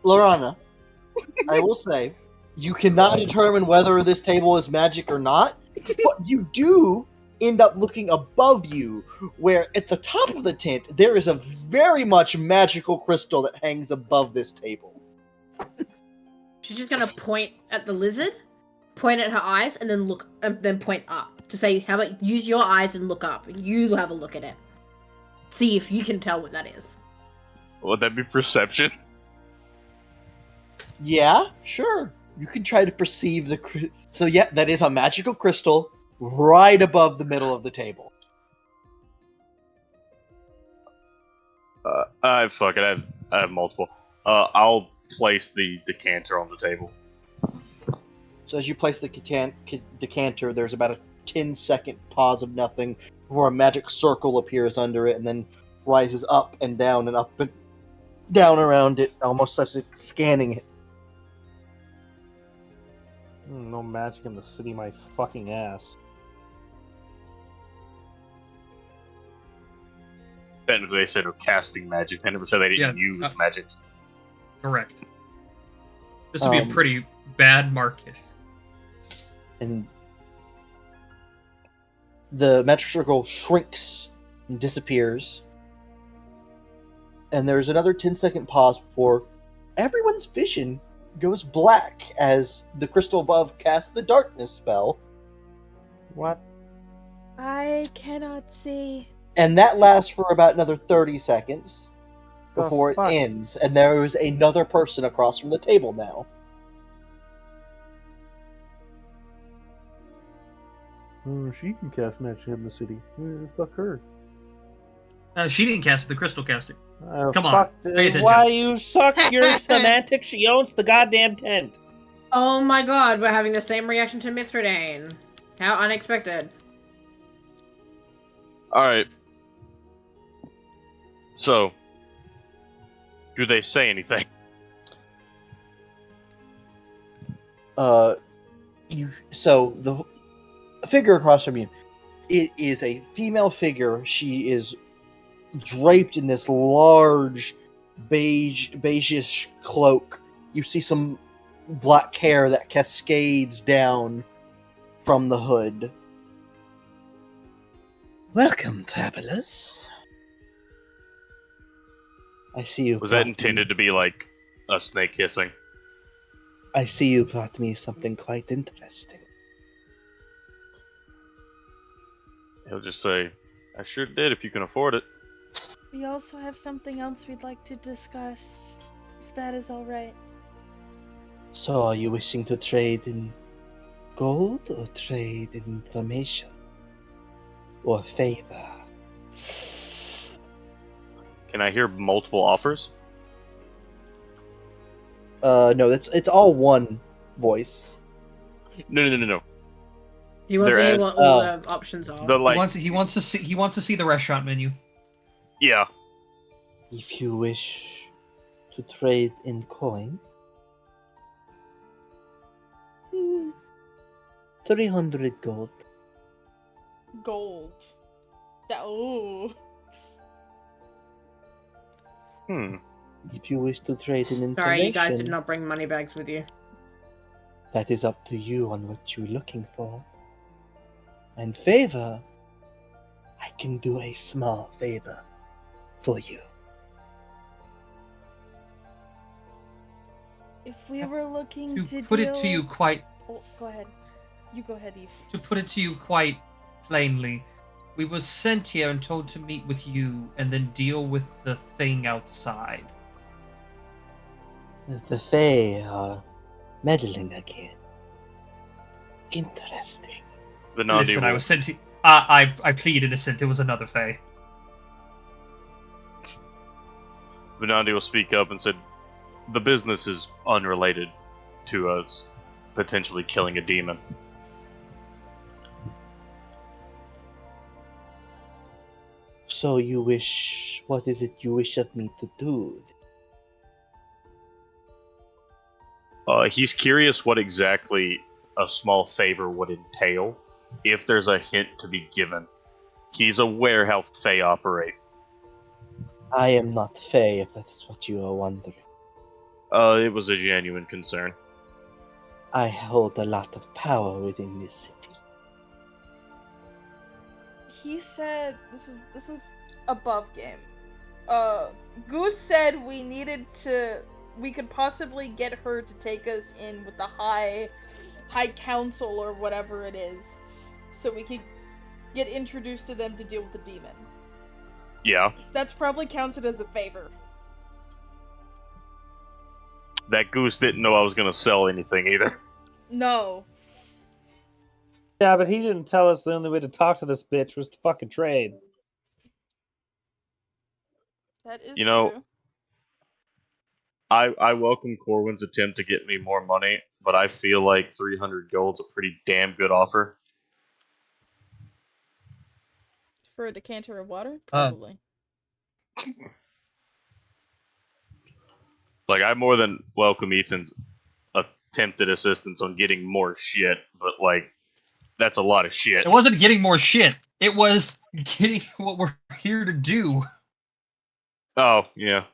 Lorana, I will say, you cannot determine whether this table is magic or not, but you do end up looking above you, where at the top of the tent, there is a very much magical crystal that hangs above this table. She's just gonna point at the lizard, point at her eyes, and then look, and then point up to say, "How about use your eyes and look up? You have a look at it. See if you can tell what that is." Would that be perception? Yeah, sure. You can try to perceive the so yeah, that is a magical crystal right above the middle of the table. Fuck it. I have multiple. I'll place the decanter on the table. So as you place the decanter, there's about a 10-second pause of nothing before a magic circle appears under it and then rises up and down around it, almost as if it's scanning it. No magic in the city, my fucking ass. Technically, they said they're casting magic. They never said they didn't use magic. Correct. This would be a pretty bad market. And the magic circle shrinks and disappears. And there's another 10-second pause before everyone's vision goes black as the crystal above casts the darkness spell. What? I cannot see. And that lasts for about another 30 seconds before it fuck? ends. And there is another person across from the table now. Oh, she can cast magic in the city. Fuck her. She didn't cast it, the crystal cast it. Come on, Fuck, pay attention. why you suck your semantics? She owns the goddamn tent. Oh my god, we're having the same reaction to Mithridane. How unexpected. Alright. So, do they say anything? So the figure across from you, it is a female figure. She is draped in this large beigeish cloak. You see some black hair that cascades down from the hood. Welcome, travelers. I see you. Was that intended to be like a snake hissing? I see you brought me something quite interesting. He'll just say, I sure did if you can afford it. We also have something else we'd like to discuss, if that is all right. So, are you wishing to trade in gold or trade in information? Or favor? Can I hear multiple offers? No, it's all one voice. No. He wants to There hear is- what all the options are. The like, He wants to see the restaurant menu. yeah. If you wish to trade in coin, 300 gold. Gold. That ooh. If you wish to trade in information, Sorry, you guys did not bring money bags with you. that is up to you on what you're looking for. And favor, I can do a small favor for you. If we were looking to put it to you quite Oh, go ahead. You go ahead, Eve. To put it to you quite plainly, we were sent here and told to meet with you and then deal with the thing outside. The Fae are meddling again. Interesting. Listen, I was sent to... I plead innocent. It was another Fae. Venandi will speak up and said, the business is unrelated to us potentially killing a demon. So you wish... What is it you wish of me to do? He's curious what exactly a small favor would entail, if there's a hint to be given. He's aware how Fae operate. I am not Fae, if that is what you are wondering. It was a genuine concern. I hold a lot of power within this city. He said this is above game. Goose said we could possibly get her to take us in with the high council or whatever it is, so we could get introduced to them to deal with the demon. Yeah. That's probably counted as a favor. That goose didn't know I was gonna sell anything either. No. Yeah, but he didn't tell us the only way to talk to this bitch was to fucking trade. That is You know, true. I welcome Corwin's attempt to get me more money, but I feel like 300 gold's a pretty damn good offer. For a decanter of water? Probably. Like, I more than welcome Ethan's attempted assistance on getting more shit, but, like, that's a lot of shit. It wasn't getting more shit. It was getting what we're here to do. Oh, yeah.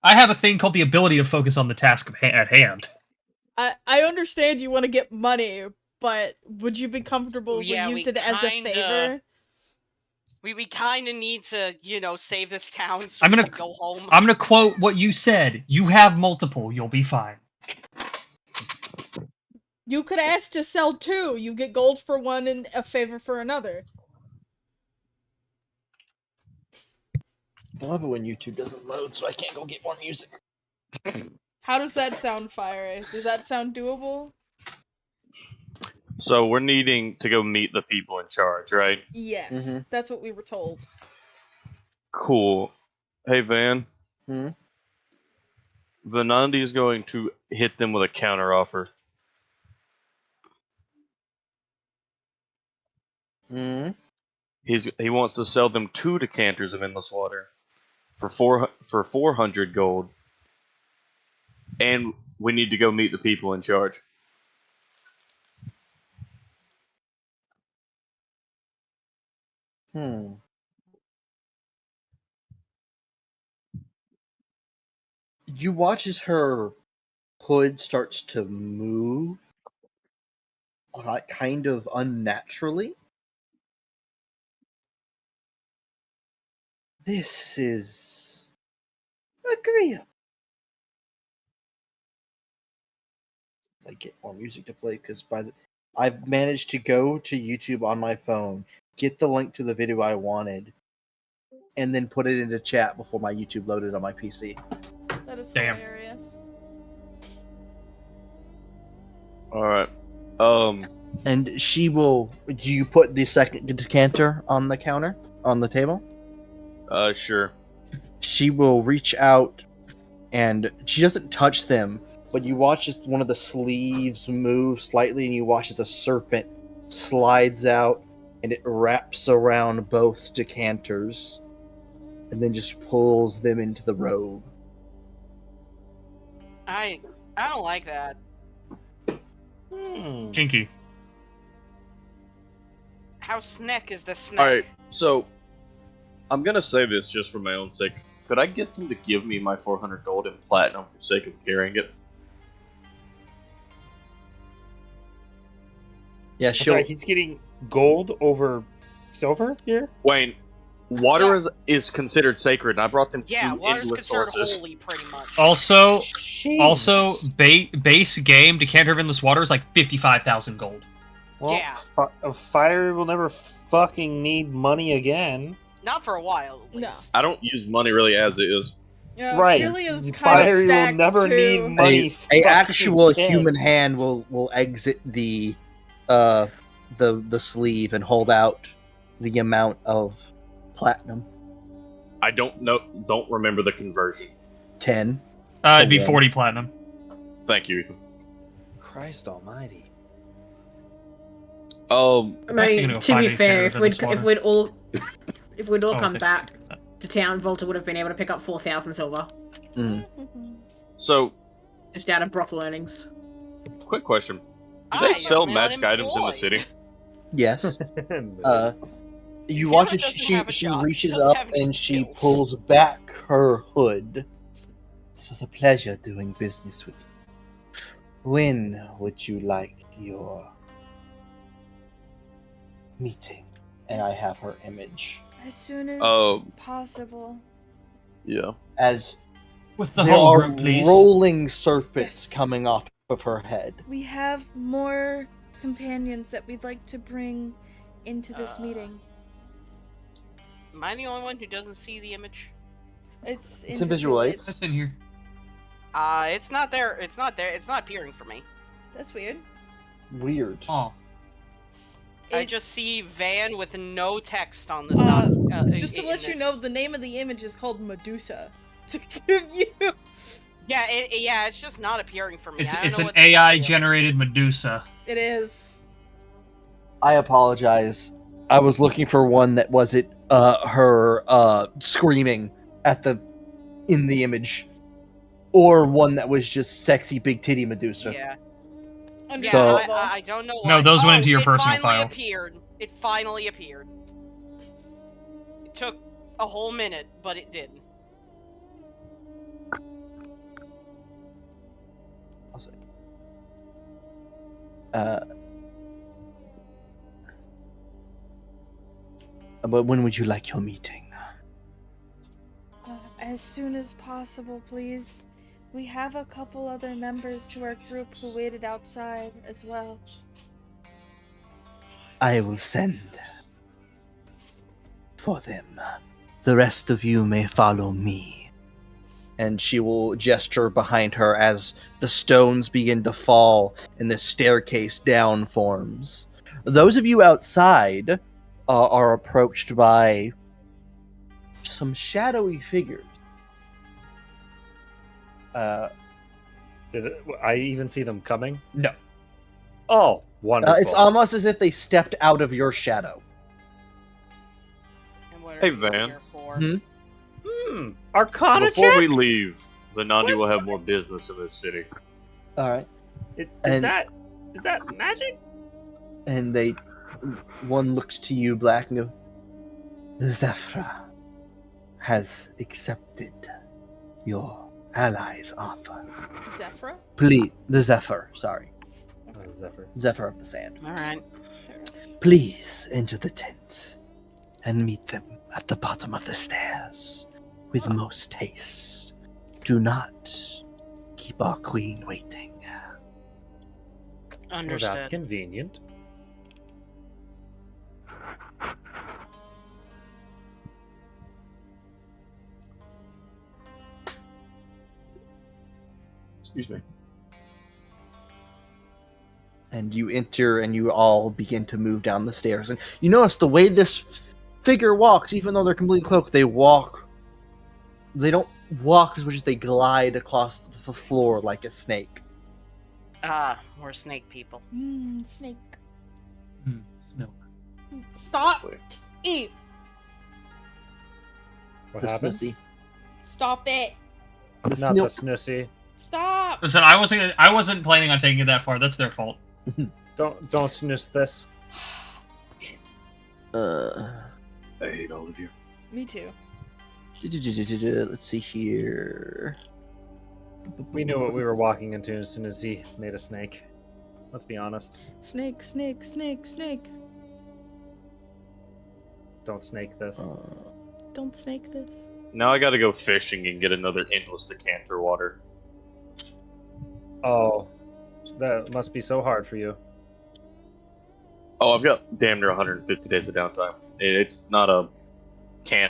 I have a thing called the ability to focus on the task at hand. I understand you want to get money, but would you be comfortable if we used it as a favor? We kind of need to, save this town so I'm we gonna can go home. I'm gonna quote what you said. You have multiple. You'll be fine. You could ask to sell two. You get gold for one and a favor for another. I love it when YouTube doesn't load, so I can't go get more music. How does that sound, Fire? Does that sound doable? So we're needing to go meet the people in charge, right? Yes, that's what we were told. Cool. Hey, Van. Hmm? Venandi is going to hit them with a counteroffer. Hmm? He wants to sell them 2 decanters of endless water for 400 gold, and we need to go meet the people in charge. You watch as her hood starts to move, kind of unnaturally. This is agreeable. I get more music to play because I've managed to go to YouTube on my phone, get the link to the video I wanted, and then put it into chat before my YouTube loaded on my PC. That is hilarious. Alright. And she will... Do you put the second decanter on the counter? On the table? Sure. She will reach out, and she doesn't touch them, but you watch as one of the sleeves move slightly, and you watch as a serpent slides out, and it wraps around both decanters, and then just pulls them into the robe. I don't like that. Kinky. How snack is the snack? Alright, so I'm gonna say this just for my own sake. Could I get them to give me my 400 gold in platinum for sake of carrying it? Yeah, I'm she'll. sorry, he's getting gold over silver here? Wayne, water is considered sacred, and I brought them Yeah, 2 water's endless considered sources. holy, pretty much. Also, Jesus. base game decanter of endless water is like 55,000 gold. Well, Yeah. Fire will never fucking need money again. Not for a while, at No. least. I don't use money really as is. Yeah, Right. Really is kind Fire of will stacked never too. need money. A fucking actual again. human hand will exit the sleeve and hold out the amount of platinum. I don't remember the conversion. 10. It'd be one. 40 platinum. Thank you, Ethan. Christ almighty. I mean, gonna go to find be any fair, carrot in if this we'd all Oh, come take- back to town, Volta would have been able to pick up 4,000 silver So, just out of brothel earnings. quick question. Do I they am sell now magic items in the unemployed. city? Yes. You Fiona watch as doesn't she have a job. She reaches doesn't up have any and she skills. pulls back her hood. It was a pleasure doing business with you. When would you like your meeting? And I have her image. As soon as possible. Yeah. As With the there whole are group, please. rolling serpents coming off of her head. We have more companions that we'd like to bring into this meeting. Am I the only one who doesn't see the image? It's in visual aids. That's in here. It's not there. It's not there. It's not appearing for me. That's weird. Weird. Oh. I just see Van with no text on this doc. Just to let you know, the name of the image is called Medusa. To give you. Yeah, it's just not appearing for me. It's an AI generated Medusa. It is. I apologize. I was looking for one that wasn't her screaming in the image, or one that was just sexy big titty Medusa. Yeah. Yeah, So- I don't know why. No, those went into your personal It finally file. appeared. It finally appeared. It took a whole minute, but it did. But when would you like your meeting? As soon as possible, please. We have a couple other members to our group who waited outside as well. I will send for them. The rest of you may follow me. And she will gesture behind her as the stones begin to fall and the staircase down forms. Those of you outside are approached by some shadowy figures. Did I even see them coming? No. Oh, wonderful. It's almost as if they stepped out of your shadow. Hey, Van. Arcana Before check? we leave, the Nandi will have more business in this city. All right. Is And- that magic? And one looks to you, Black, and goes, Zephyra has accepted your allies' offer. Zephyra? Please, the Zephyr, sorry. Zephyr of the Sand. Alright. Please enter the tent and meet them at the bottom of the stairs with most haste. Do not keep our queen waiting. Understood. Well, that's convenient. Excuse me. And you enter and you all begin to move down the stairs. And you notice the way this figure walks, even though they're completely cloaked, they don't walk as much as they glide across the floor like a snake. We're snake people. Snake. Snoke. Stop! Eve! What The happened? Snussy. Stop it! Not the snussy. Stop! Listen, I wasn't planning on taking it that far. That's their fault. Don't snooze this. I hate all of you. Me too. Let's see here. We knew what we were walking into as soon as he made a snake. Let's be honest. Snake, snake, snake, snake. Don't snake this. Don't snake this. Now I gotta go fishing and get another endless decanter water. Oh, that must be so hard for you. Oh, I've got damn near 150 days of downtime. It's not a can.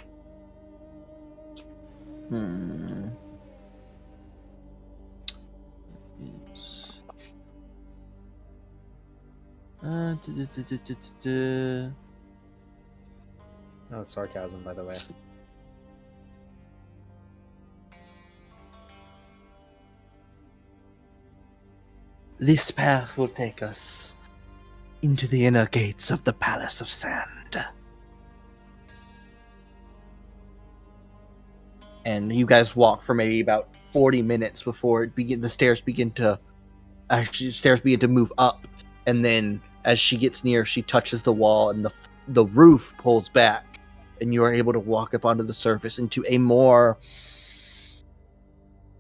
Oh, sarcasm, by the way. This path will take us into the inner gates of the Palace of Sand. And you guys walk for maybe about 40 minutes before the stairs begin to move up, and then as she gets near, she touches the wall, and the roof pulls back, and you are able to walk up onto the surface into a more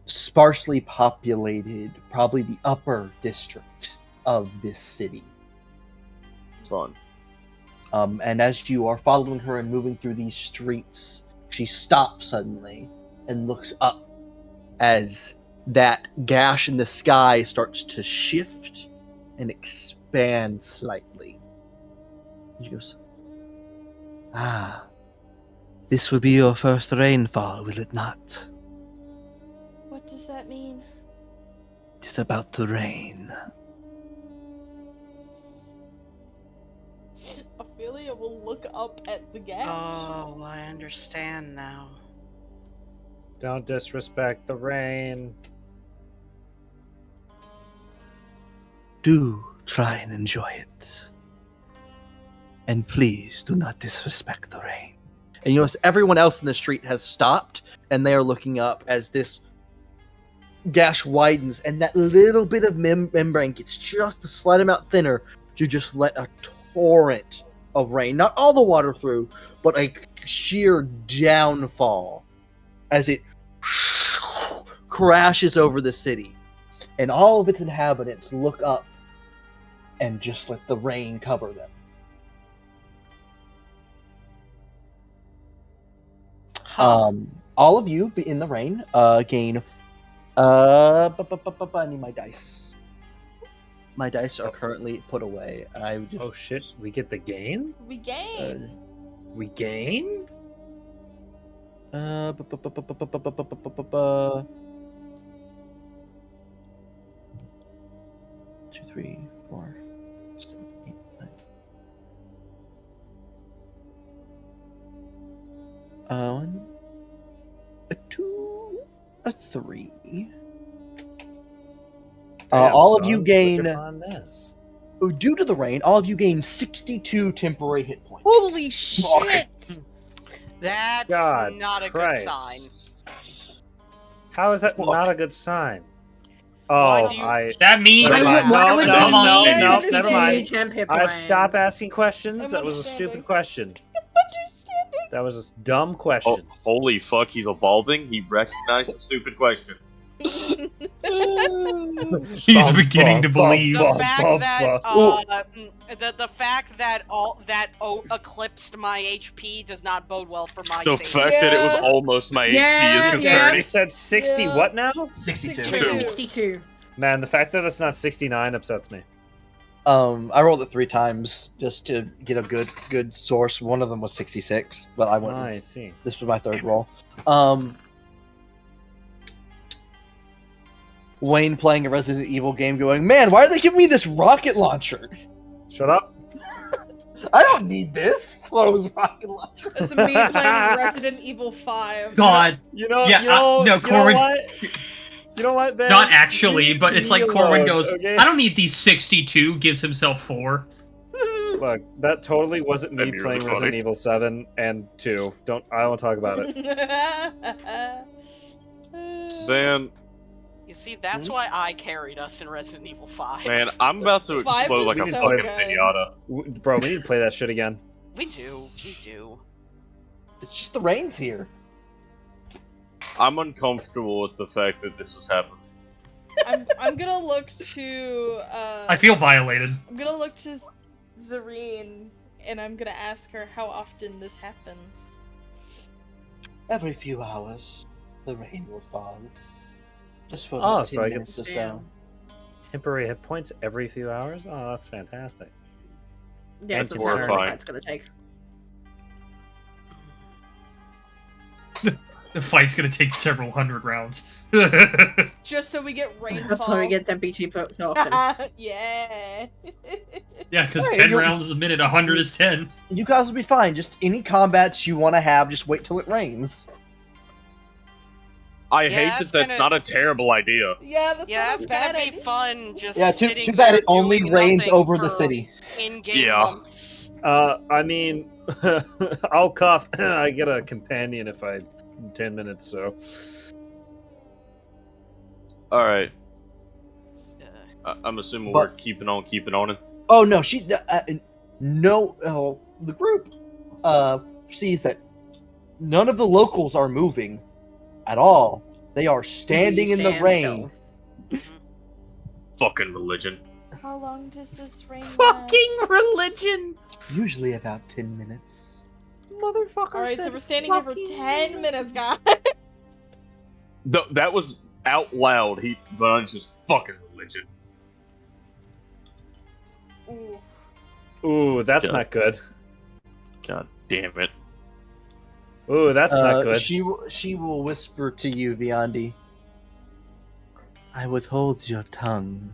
sparsely populated, probably the upper district of this city. Fun. And as you are following her and moving through these streets, she stops suddenly and looks up as that gash in the sky starts to shift and expand slightly. She goes, Ah, this will be your first rainfall, will it not? What does that mean? It is about to rain. Ophelia will look up at the gash. Oh, I understand now. Don't disrespect the rain. Do try and enjoy it. And please do not disrespect the rain. and you notice everyone else in the street has stopped, and they are looking up as this gash widens, and that little bit of membrane gets just a slight amount thinner to just let a torrent of rain, not all the water through, but a sheer downfall as it crashes over the city. And all of its inhabitants look up and just let the rain cover them. All of you in the rain gain. I need my dice. My dice are currently put away. Oh shit! We get the gain. We gain. We gain. 2, 3, 4, 7, 8, 9. 1, a 2, a 3. All of you gain. Due to the rain, all of you gain 62 temporary hit points. Holy shit! That's God not a Christ. good sign. How is that not a good sign? Why Oh, do you- That means Never mind. Why would no, we no, need no, 62 never mind. temp hit I've points? stopped asking questions. I'm That was a understanding. stupid question. That was a dumb question. Oh, holy fuck, he's evolving. He recognized the stupid question. He's beginning to believe. The fact that the fact that eclipsed my HP does not bode well for my The safety. fact that it was almost my HP is You concerning. said 60 Yeah. what now? 62. 62. Man, the fact that it's not 69 upsets me. I rolled it 3 times just to get a good source. One of them was 66, but I went. I see. This was my third roll. Wayne playing a Resident Evil game, going, "Man, why are they giving me this rocket launcher? Shut up. I don't need this." Throws rocket launcher. That's me playing Resident Evil 5. God. You know, Yeah, no, Corwin. You know what, Ben? Not actually, but it's like Corwin goes, okay? I don't need these 62, gives himself 4. Look, that totally wasn't me That'd be playing really Resident funny. Evil 7 and 2. I don't want to talk about it. Man, You see, that's why I carried us in Resident Evil 5. man, I'm about to 5 explode like was a so fucking good. pinata. Bro, we need to play that shit again. We do. It's just the rain's here. I'm uncomfortable with the fact that this has happened. I'm gonna look to. I feel violated. I'm gonna look to Zareen, and I'm gonna ask her how often this happens. Every few hours, the rain will fall. Just for Oh, about 10 so I get minutes or so. temporary hit points every few hours? Oh, that's fantastic. Yeah, And that's what horrifying. it's gonna take. The fight's gonna take several hundred rounds. Just so we get rainfall. That's why we get TRPG so often. Yeah. Yeah, because Hey, 10 you're- rounds a minute, 100 is 10. You guys will be fine. Just any combats you want to have, just wait till it rains. I Yeah, hate that that's not a terrible idea. Yeah, that's Yeah, not it's a bad gonna be idea. fun just Yeah, too sitting bad there it only doing rains nothing over the for city. in-game Yeah. months. I mean, I'll cough. I get a companion if I 10 minutes. So All right. I'm assuming we're keeping on. Oh no, the group sees that none of the locals are moving at all. They are standing in the stand rain. Fucking religion. How long does this rain Fucking religion! Usually about 10 minutes. Motherfucker. Alright, so we're standing here for 10 minutes, guys. That was out loud. But just fucking religion. Ooh. ooh, that's Yeah. not good. God damn it. Ooh, that's not good. She will whisper to you, Viandi. I withhold your tongue.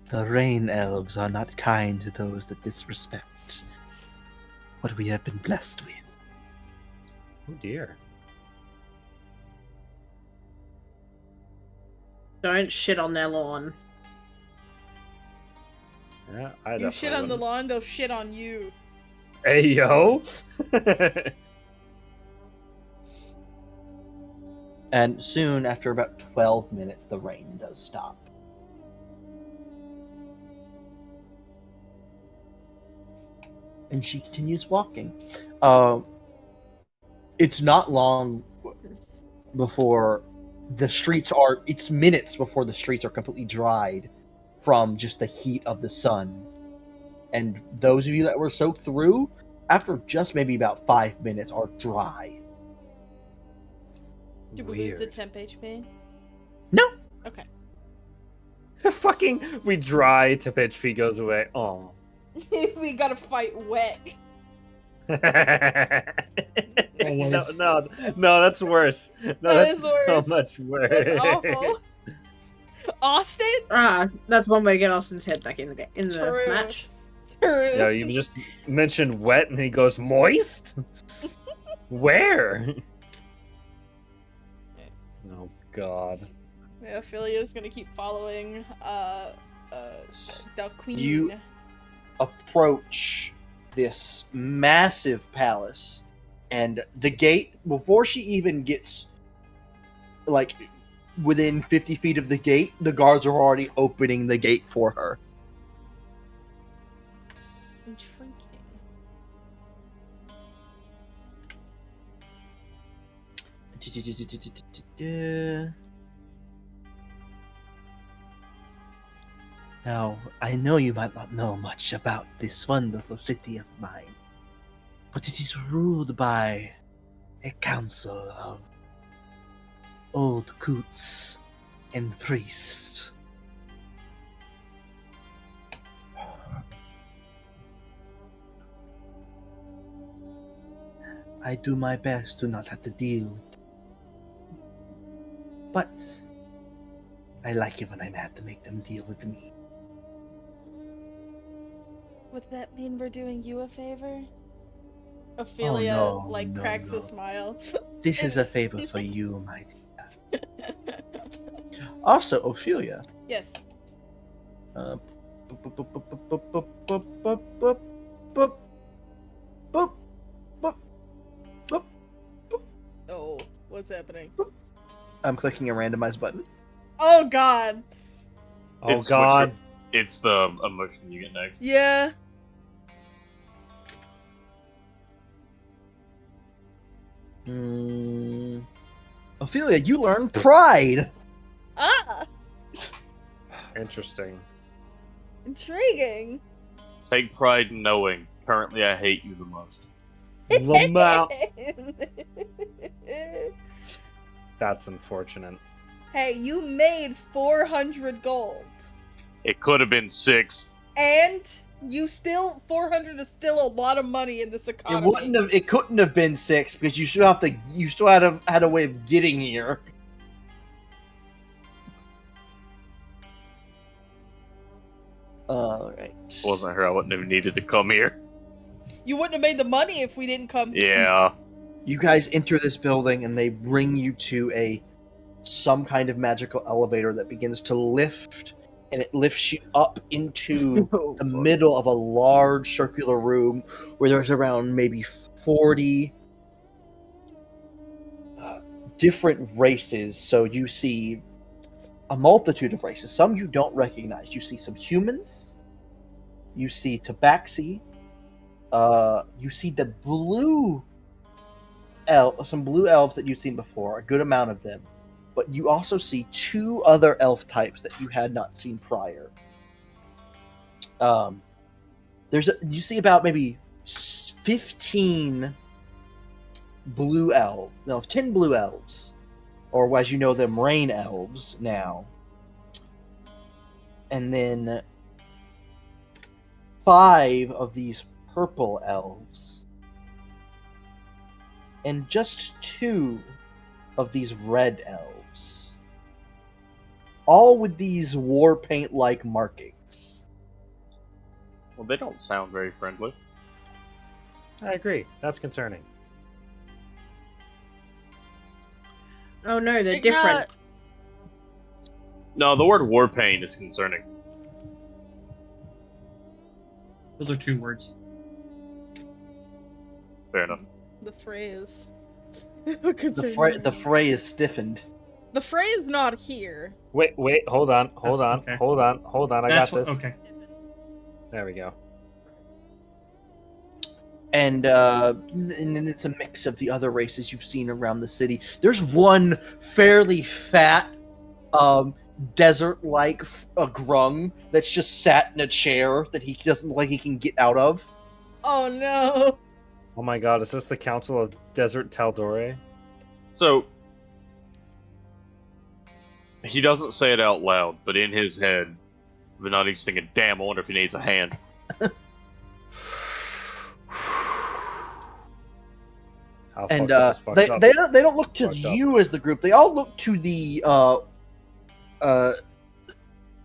The rain elves are not kind to those that disrespect what we have been blessed with. Oh dear. Don't shit on their lawn. Yeah, I You shit on the wouldn't. lawn, they'll shit on you. Hey yo. And soon, after about 12 minutes, the rain does stop. And she continues walking. It's not long before the streets are... It's minutes before the streets are completely dried from just the heat of the sun. And those of you that were soaked through, after just maybe about 5 minutes, are dry. Did we lose the temp HP? No. Okay. Fucking, we dry to HP goes away. Oh. We gotta fight wet. No, that's worse. No, That that's is worse. so much worse. That's awful. Austin? That's one way to get Austin's head back in the True. match. Yeah, you just mentioned wet and he goes moist? Where? Oh god. Yeah, Ophelia's gonna keep following the queen. You approach this massive palace, and the gate, before she even gets like within 50 feet of the gate, the guards are already opening the gate for her. Intriguing. Now, I know you might not know much about this wonderful city of mine, but it is ruled by a council of old coots and priests. I do my best to not have to deal with them, but I like it when I'm had to make them deal with me. Would that mean we're doing you a favor? Ophelia no, cracks no. a smile. This is a favor for you, my dear. Also, Ophelia. Yes. Oh, what's happening? I'm clicking a randomized button. Oh god. Oh It's god. It's the emotion you get next. Yeah. Ophelia, you learn pride. Ah, Interesting. intriguing. Take pride in knowing. Currently, I hate you the most. Lamau. That's unfortunate. Hey, you made 400 gold. It could have been 6. And you still 400 is still a lot of money in this economy. It couldn't have been 6 because you still had a way of getting here. Alright. Wasn't her, I wouldn't have needed to come here. You wouldn't have made the money if we didn't come. Yeah. You guys enter this building and they bring you to some kind of magical elevator that begins to lift, and it lifts you up into the middle of a large circular room where there's around maybe 40 different races. So you see a multitude of races. Some you don't recognize. You see some humans. You see tabaxi. You see the some blue elves that you've seen before, a good amount of them. But you also see 2 other elf types that you had not seen prior. You see about maybe 15 blue elves, 10 blue elves, or as you know them, rain elves now. And then 5 of these purple elves. And just 2 of these red elves. All with these war paint-like markings. Well, they don't sound very friendly. I agree. That's concerning. Oh no, they're It's different. No, the word war paint is concerning. Those are 2 words. Fair enough. The phrase. The fray is stiffened. The fray is not here. Wait, hold on. Okay. Hold on. I That's got this. Okay. There we go. And then it's a mix of the other races you've seen around the city. There's one fairly fat, desert-like grung that's just sat in a chair that he doesn't look like he can get out of. Oh no. Oh my god, is this the Council of Desert Taldore? So, he doesn't say it out loud, but in his head, Venati's thinking, damn, I wonder if he needs a hand. And they don't look to you as the group. They all look to the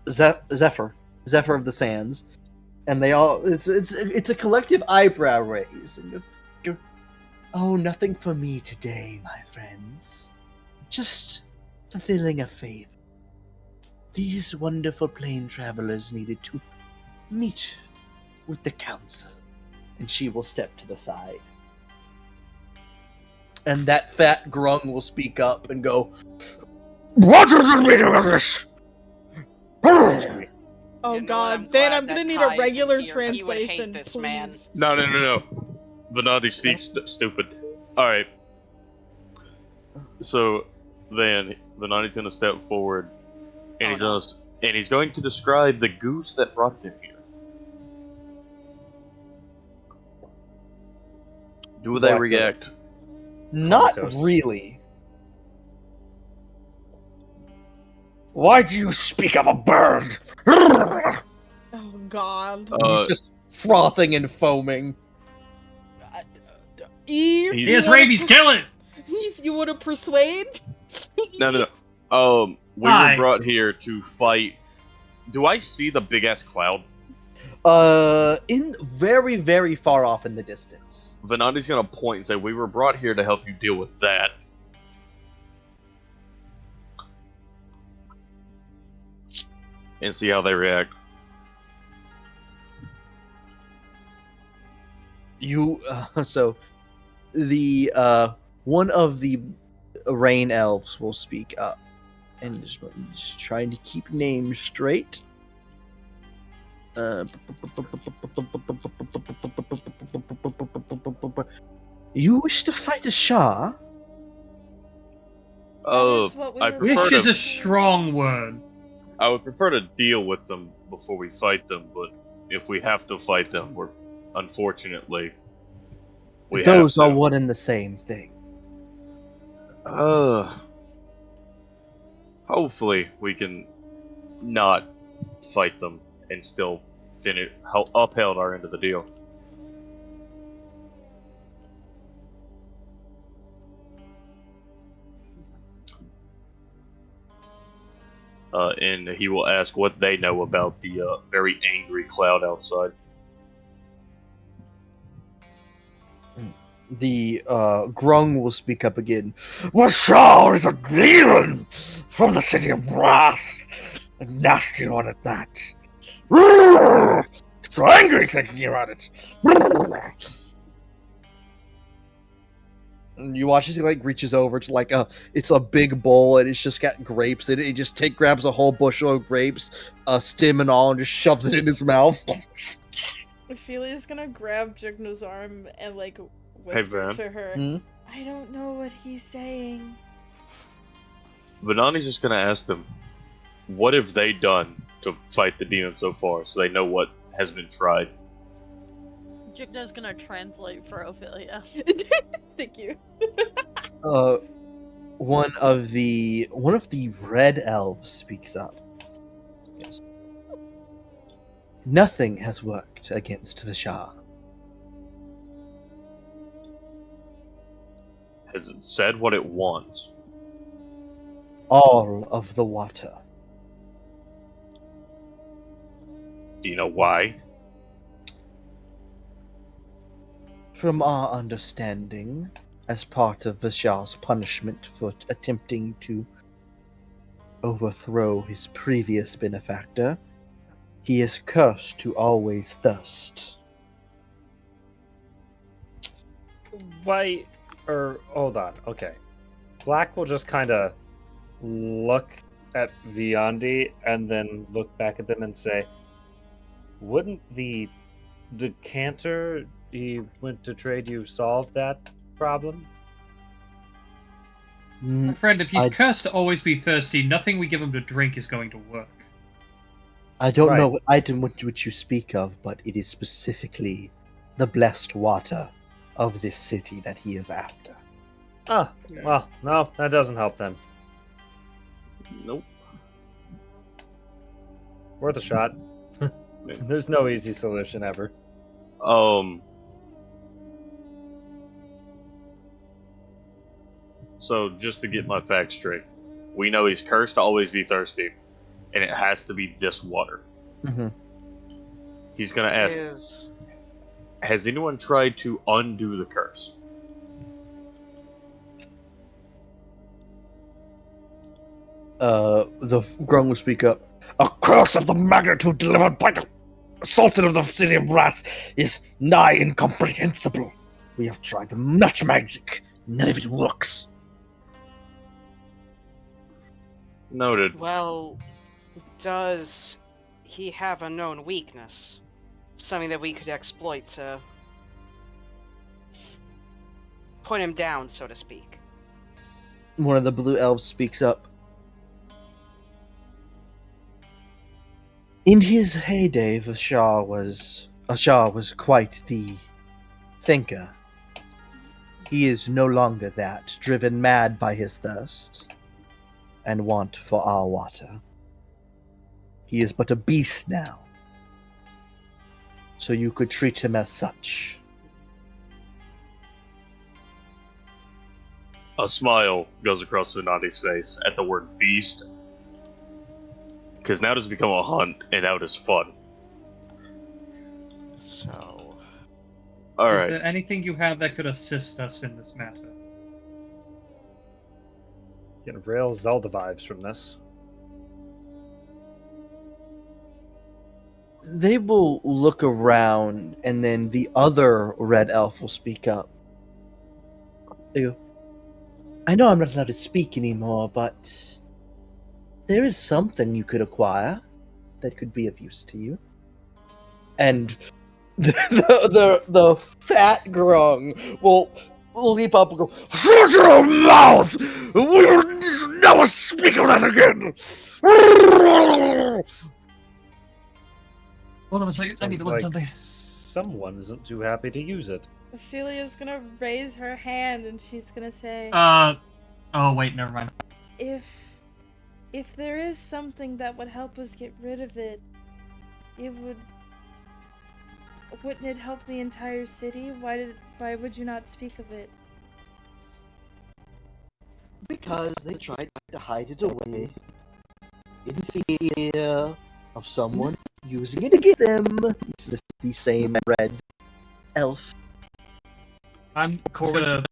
Zephyr of the Sands, and they all it's a collective eyebrow raise. And go, oh, nothing for me today, my friends. Just fulfilling a favor. These wonderful plane travelers needed to meet with the council, and she will step to the side. And that fat grung will speak up and go, what is the meaning of this? Oh god, then I'm gonna need a regular translation, please. Man. No. Venati speaks stupid. Alright. So, then, Venati's gonna step forward, and he's going to describe the goose that brought them here. Do they react? Not really. Why do you speak of a bird? Oh god. He's just frothing and foaming. Eve, He has rabies, kill it! Eve, you want to persuade? No. We were brought here to fight. Do I see the big ass cloud? In very, very far off in the distance. Venati's gonna point and say, we were brought here to help you deal with that. And see how they react. So, the, one of the rain elves will speak up. And just trying to keep names straight. You wish to fight a Shah? is what we I were- prefer Wish is to, a strong word. I would prefer to deal with them before we fight them, but if we have to fight them, unfortunately we Those have are to. one and the same thing. Hopefully we can not fight them and still upheld our end of the deal. And he will ask what they know about the very angry cloud outside. The Grung will speak up again. Vashar is a demon from the city of Wrath. A nasty one at that. It's so angry thinking about it. And you watch as he reaches over to it's a big bowl and it's just got grapes in it. He just grabs a whole bushel of grapes, stem and all, and just shoves it in his mouth. Ophelia's gonna grab Jugno's arm and Hey, whisper Van. to her. I don't know what he's saying. Vanani's just gonna ask them, what have they done to fight the demon so far, so they know what has been tried. Jugno's gonna translate for Ophelia. Thank you. One of the red elves speaks up. Yes. Nothing has worked against the Shah. Has it said what it wants? All of the water. Do you know why? From our understanding, as part of Vishal's punishment for attempting to overthrow his previous benefactor, he is cursed to always thirst. Why? Hold on. Okay. Black will just kind of look at Viandi and then look back at them and say, wouldn't the decanter he went to trade you solve that problem? My friend, if he's cursed to always be thirsty, nothing we give him to drink is going to work. I don't know what item which you speak of, but it is specifically the blessed water of this city that he is after. Ah, well, no, that doesn't help then. Nope. Worth a shot. There's no easy solution ever. So, just to get my facts straight, we know he's cursed to always be thirsty, and it has to be this water. Mm-hmm. He's gonna ask, has anyone tried to undo the curse? The Grung will speak up. A curse of the magnitude delivered by the Sultan of the City of Brass is nigh incomprehensible. We have tried much magic. None of it works. Noted. Well, does he have a known weakness? Something that we could exploit to put him down, so to speak. One of the blue elves speaks up. In his heyday, Ashar was quite the thinker. He is no longer that, driven mad by his thirst and want for our water. He is but a beast now, so you could treat him as such. A smile goes across Venanti's face at the word beast. Because now it has become a hunt, and now it is fun. So... Alright. Is there anything you have that could assist us in this matter? Getting real Zelda vibes from this. They will look around, and then the other red elf will speak up. They go, I know I'm not allowed to speak anymore, but there is something you could acquire that could be of use to you. And the fat Grung will leap up and go, Shut your mouth! We will never speak of that again! Hold on a second. I need to look at something. Someone isn't too happy to use it. Ophelia's gonna raise her hand and she's gonna say, Oh wait, never mind. If there is something that would help us get rid of it, wouldn't it help the entire city? Why would you not speak of it? because they tried to hide it away in fear of someone using it against them. It's the same red elf. I'm gonna.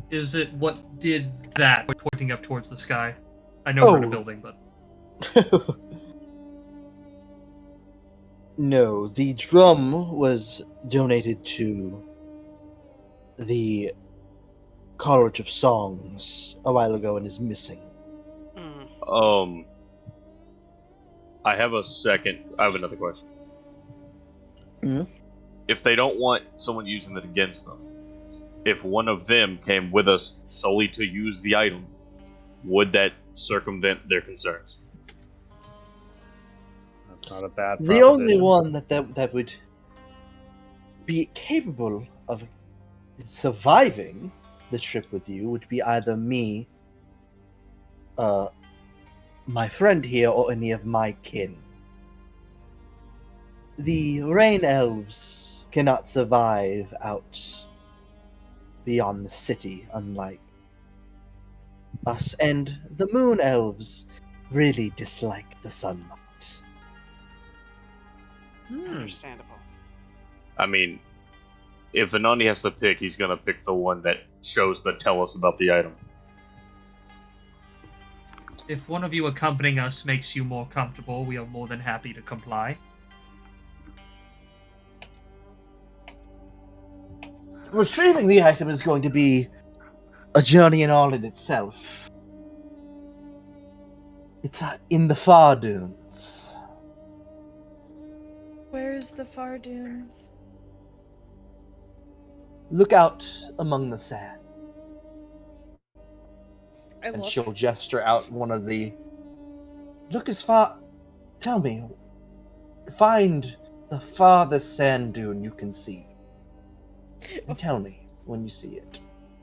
Is it what did that? Pointing up towards the sky. I know we're in a building, but. No, the drum was donated to the College of Songs a while ago and is missing. I have another question. Hmm? If they don't want someone using it against them, if one of them came with us solely to use the item, would that circumvent their concerns? That's not a bad The only one that would be capable of surviving the trip with you would be either me, my friend here, or any of my kin. The rain elves cannot survive out beyond the city, unlike us, and the moon elves really dislike the sunlight. Understandable. I mean, if Vanandi has to pick, he's gonna pick the one that shows that tell us about the item. If one of you accompanying us makes you more comfortable, we are more than happy to comply. Retrieving the item is going to be a journey in all in itself. It's in the far dunes. Where is the far dunes? Look out among the sand. I And look. she'll gesture out one of the... Look as far... Tell me. Find the farthest sand dune you can see. And tell me when you see it.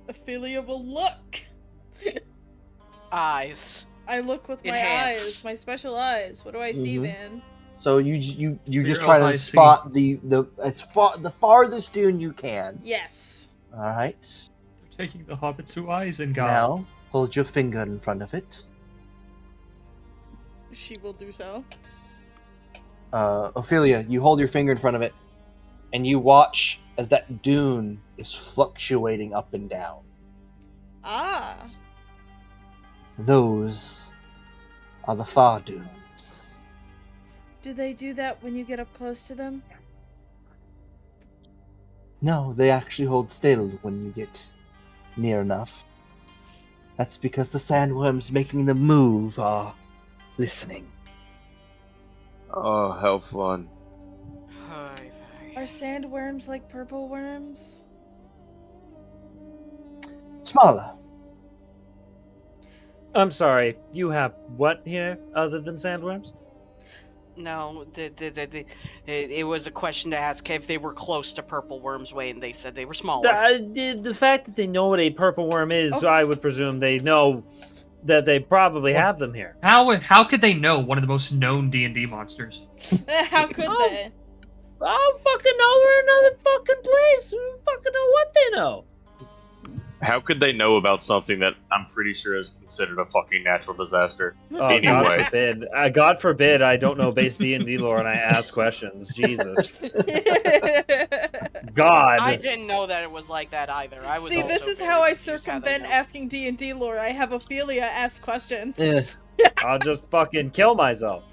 Ophelia will look. Eyes. I look with my Enhance. eyes, my special eyes. What do I see, Mhm. man? So you just Your try elf to eyes see. spot the farthest dune you can. Yes. All right. They're taking the Hobbit to Isengard. Now hold your finger in front of it. She will do so. Ophelia, you hold your finger in front of it, and you watch as that dune is fluctuating up and down. Ah. Those are the far dunes. Do they do that when you get up close to them? No, they actually hold still when you get near enough. That's because the sandworms making the move are listening. Oh, how fun. Are sandworms like purple worms? Smaller. I'm sorry, you have what here other than sandworms? No, it was a question to ask if they were close to Purple Worm's way, and they said they were smaller. The fact that they know what a purple worm is, I would presume they know that they probably have them here. How could they know one of the most known D&D monsters? How could they? I don't fucking know. We're in another fucking place. We don't fucking know what they know. How could they know about something that I'm pretty sure is considered a fucking natural disaster? Oh, Anyway. God forbid. God forbid I don't know base D&D lore and I ask questions. Jesus. God. I didn't know that it was like that either. I was See, this also is very how I confused how they circumvent know. asking D&D lore. I have Ophelia ask questions. I'll just fucking kill myself.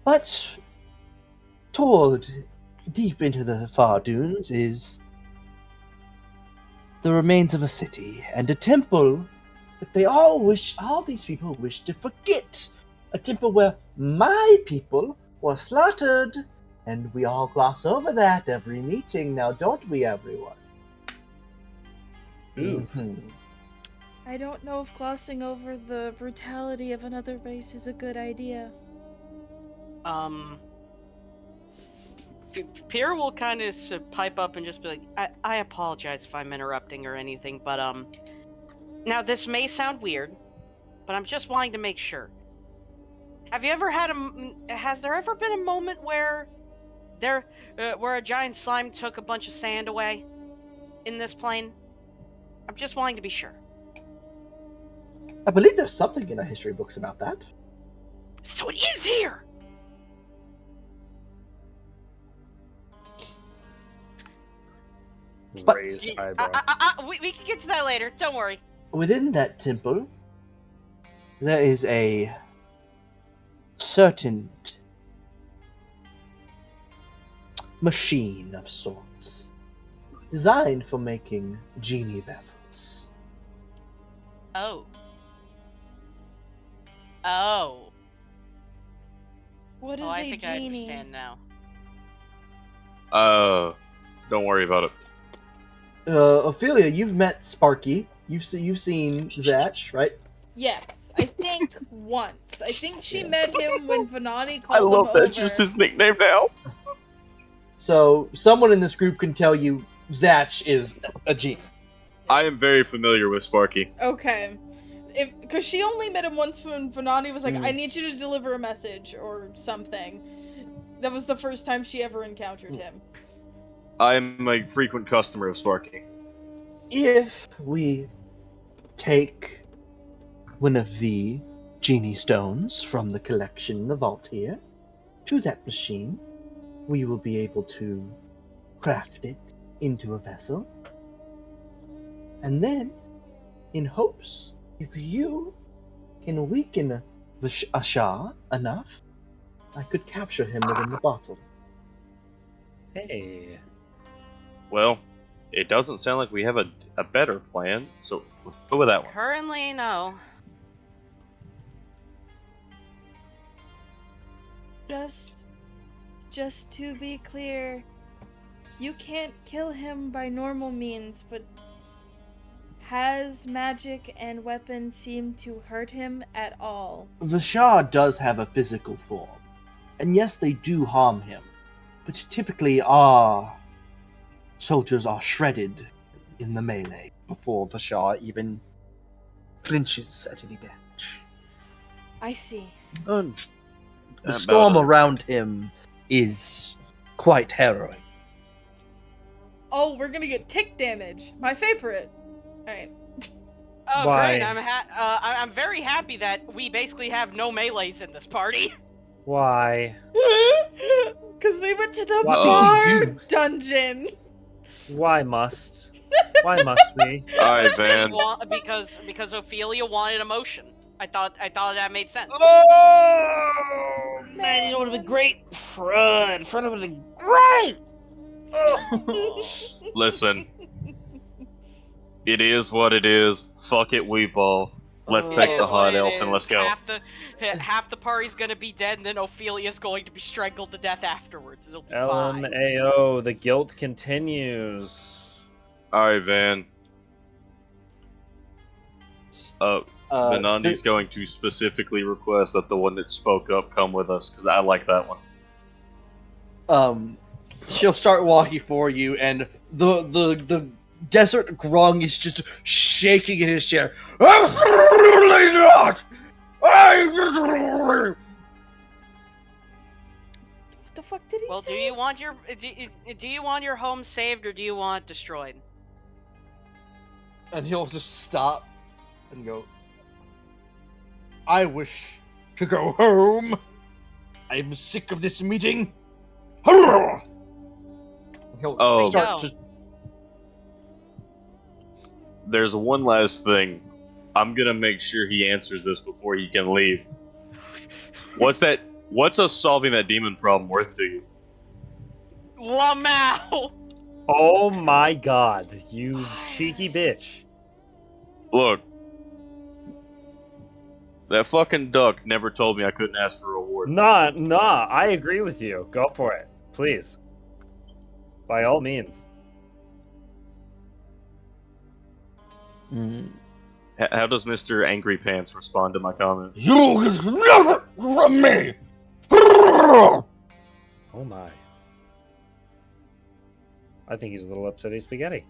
But toward deep into the far dunes is the remains of a city and a temple that all these people wish to forget. A temple where my people were slaughtered, and we all gloss over that every meeting now, don't we, everyone? Mhm. I don't know if glossing over the brutality of another race is a good idea. Pierre will kind of pipe up and just be like, I apologize if I'm interrupting or anything, but now this may sound weird, but I'm just wanting to make sure. Have you ever had has there ever been a moment where where a giant slime took a bunch of sand away in this plane? I'm just wanting to be sure. I believe there's something in our history books about that. So it is here! But- Raised Yeah, eyebrow. we can get to that later. Don't worry. Within that temple, there is a certain machine of sorts, designed for making genie vessels. Oh. Oh. What is I a think genie? I understand now. Don't worry about it. Ophelia, you've met Sparky. You've seen Zatch, right? Yes, I think once. I think she met him when Venani I called love him that. over. It's just his nickname now. So someone in this group can tell you Zatch is a genie. I am very familiar with Sparky. Okay. Because she only met him once when Venani was like, Mm. I need you to deliver a message or something. That was the first time she ever encountered him. I am a frequent customer of Sparky. If we take one of the genie stones from the collection in the vault here to that machine, we will be able to craft it into a vessel. And then, in hopes, if you can weaken Ashar enough, I could capture him within the bottle. Hey. Well, it doesn't sound like we have a better plan, so we'll go with that one. Currently, no. Just to be clear, you can't kill him by normal means, but has magic and weapons seemed to hurt him at all? Vashar does have a physical form, and yes, they do harm him, but typically our soldiers are shredded in the melee before Vashar even flinches at any damage. I see. The storm around him is quite harrowing. Oh, we're gonna get tick damage. My favorite. Alright. Oh, Why? great! I'm very happy that we basically have no melees in this party. Why? Because we went to the What bar did you do? dungeon. Why must? Why must we? Alright, Van. Because Ophelia wanted emotion. I thought that made sense. Oh man, you know what would have been great? Front would have been great. Listen. It is what it is. Fuck it, Weeple. Let's take the hot elf and let's go. Half the party's gonna be dead, and then Ophelia's going to be strangled to death afterwards. It'll be fine. LMAO, the guilt continues. Alright, Van. Venandi's going to specifically request that the one that spoke up come with us, because I like that one. She'll start walking for you, and the desert grung is just shaking in his chair. Absolutely not! What the fuck did he Well, say? do you want your home saved, or do you want it destroyed? And he'll just stop and go, I wish to go home. I'm sick of this meeting. He'll start to... There's one last thing. I'm gonna make sure he answers this before he can leave. What's us solving that demon problem worth to you? Lamau! Oh my god, you cheeky bitch. Look. That fucking duck never told me I couldn't ask for a reward. Nah, I agree with you. Go for it. Please. By all means. How does Mr. Angry Pants respond to my comment? You get nothing from me! Oh my. I think he's a little upset at spaghetti.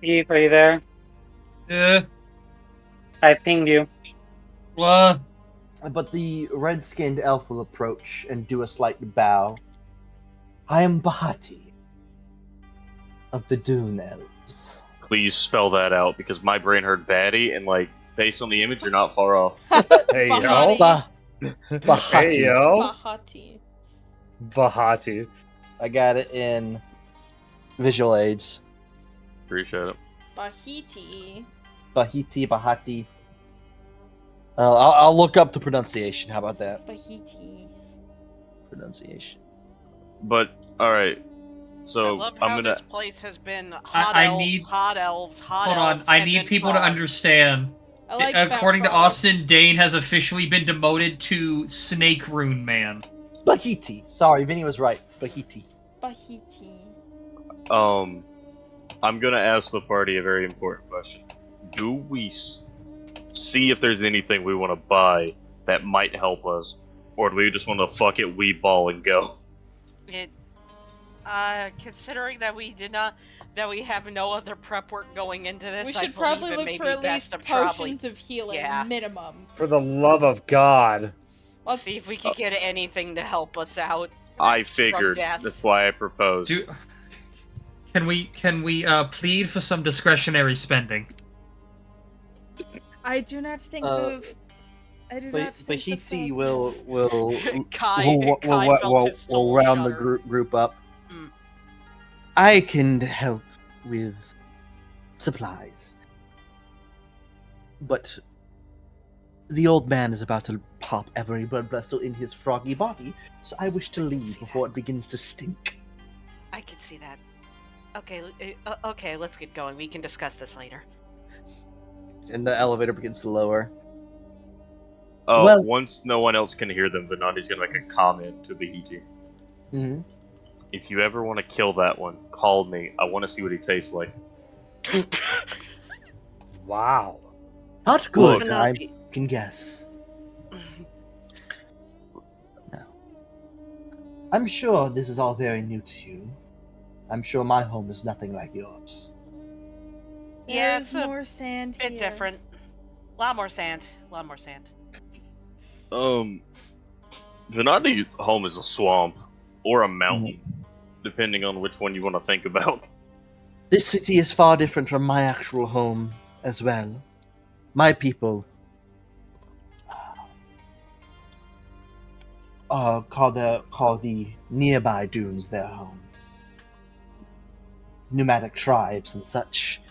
Eve, are you there? Yeah. I pinged you. What? But the red-skinned elf will approach and do a slight bow. I am Bahati of the Dune Elves. Please spell that out because my brain heard baddie, and like based on the image, you're not far off. Hey yo. Bahati. Hey yo. Bahati. Bahati. I got it in visual aids. Appreciate it. Bahiti. Bahati. I'll look up the pronunciation. How about that? Bahiti. Pronunciation. But all right, so I love how I'm gonna. this place has been hot I elves, need- hot elves, hot Hold on, elves. I and need then people to frogs. understand. I like that According to frog. Austin, Dane has officially been demoted to Snake Rune Man. Bahiti. Sorry, Vinny was right. Bahiti. Bahiti. I'm gonna ask the party a very important question. Do we see if there's anything we want to buy that might help us, or do we just want to fuck it, we ball and go? Considering that we have no other prep work going into this, We I should believe probably it look may for be at best least to probably potions of healing, minimum. For the love of God. Let's see if we can get anything to help us out. I figured. death. That's why I proposed. Can we plead for some discretionary spending? I do not think I do not think Bahiti will Kai felt his soul round the shudder. group up. I can help with supplies, but the old man is about to pop every blood vessel in his froggy body, so I wish to leave before it begins to stink. I can see that. Okay, let's get going. We can discuss this later. And the elevator begins to lower. Oh, Well- once no one else can hear them, Venanti's gonna make a comment to Bahiji. Mm-hmm. If you ever want to kill that one, call me. I want to see what he tastes like. Wow. Not good, Look. I can guess. No. I'm sure this is all very new to you. I'm sure my home is nothing like yours. Yeah, There's it's a more sand bit here. different. A lot more sand. Venanti's home is a swamp or a mountain, depending on which one you want to think about. This city is far different from my actual home as well. My people call the nearby dunes their home. Nomadic tribes and such.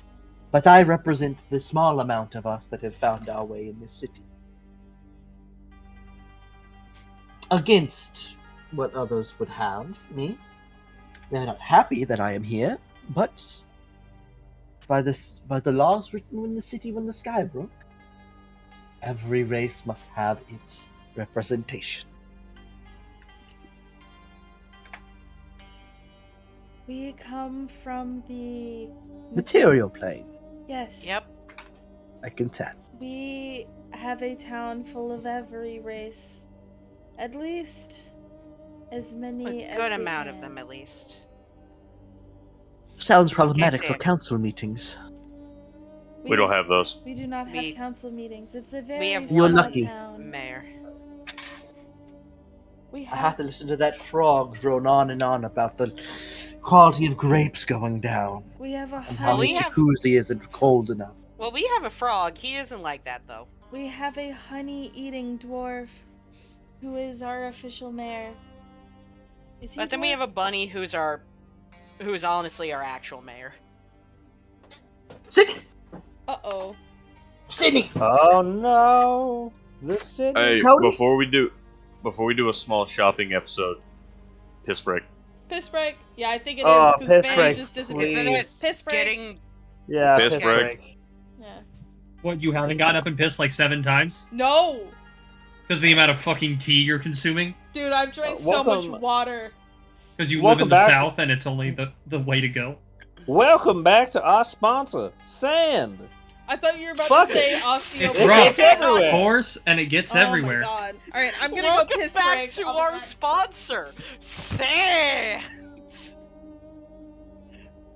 But I represent the small amount of us that have found our way in this city. Against what others would have me. They're not happy that I am here, but by the laws written in the city when the sky broke, every race must have its representation. We come from the Material plane, Yes. Yep. I can tell. We have a town full of every race. At least as many A as good we amount can. of them, at least. Sounds problematic say for it. council meetings. We don't have those. We do not have council meetings. It's a very We have You're one lucky. town. mayor. We I have to listen to that frog drone on and on about the quality of grapes going down. We have a And how we his have- jacuzzi isn't cold enough. Well, we have a frog. He isn't like that, though. We have a honey-eating dwarf who is our official mayor. Is he But then we dwarf? have a bunny who's honestly our actual mayor. Sydney! Uh-oh. Sydney! Oh no! The city. Hey, Cody? before we do a small shopping episode, piss break. Piss break. Yeah, I think it is Oh, because piss Van break, just disappeared. please. Piss break. Getting Yeah, Piss piss break. break. Yeah. What, you haven't gotten up and pissed like 7 times? No, Because the amount of fucking tea you're consuming? dude, I've drank so much welcome- water. Because you live Welcome in the back. south and it's only the way to go? Welcome back to our sponsor, Sand. I thought you were about Fuck to say it. Osteo. It's It rough. gets everywhere. Of course, and it gets Oh everywhere. my god. Alright, I'm gonna Welcome go piss back break. to I'll be our back. sponsor, Sand.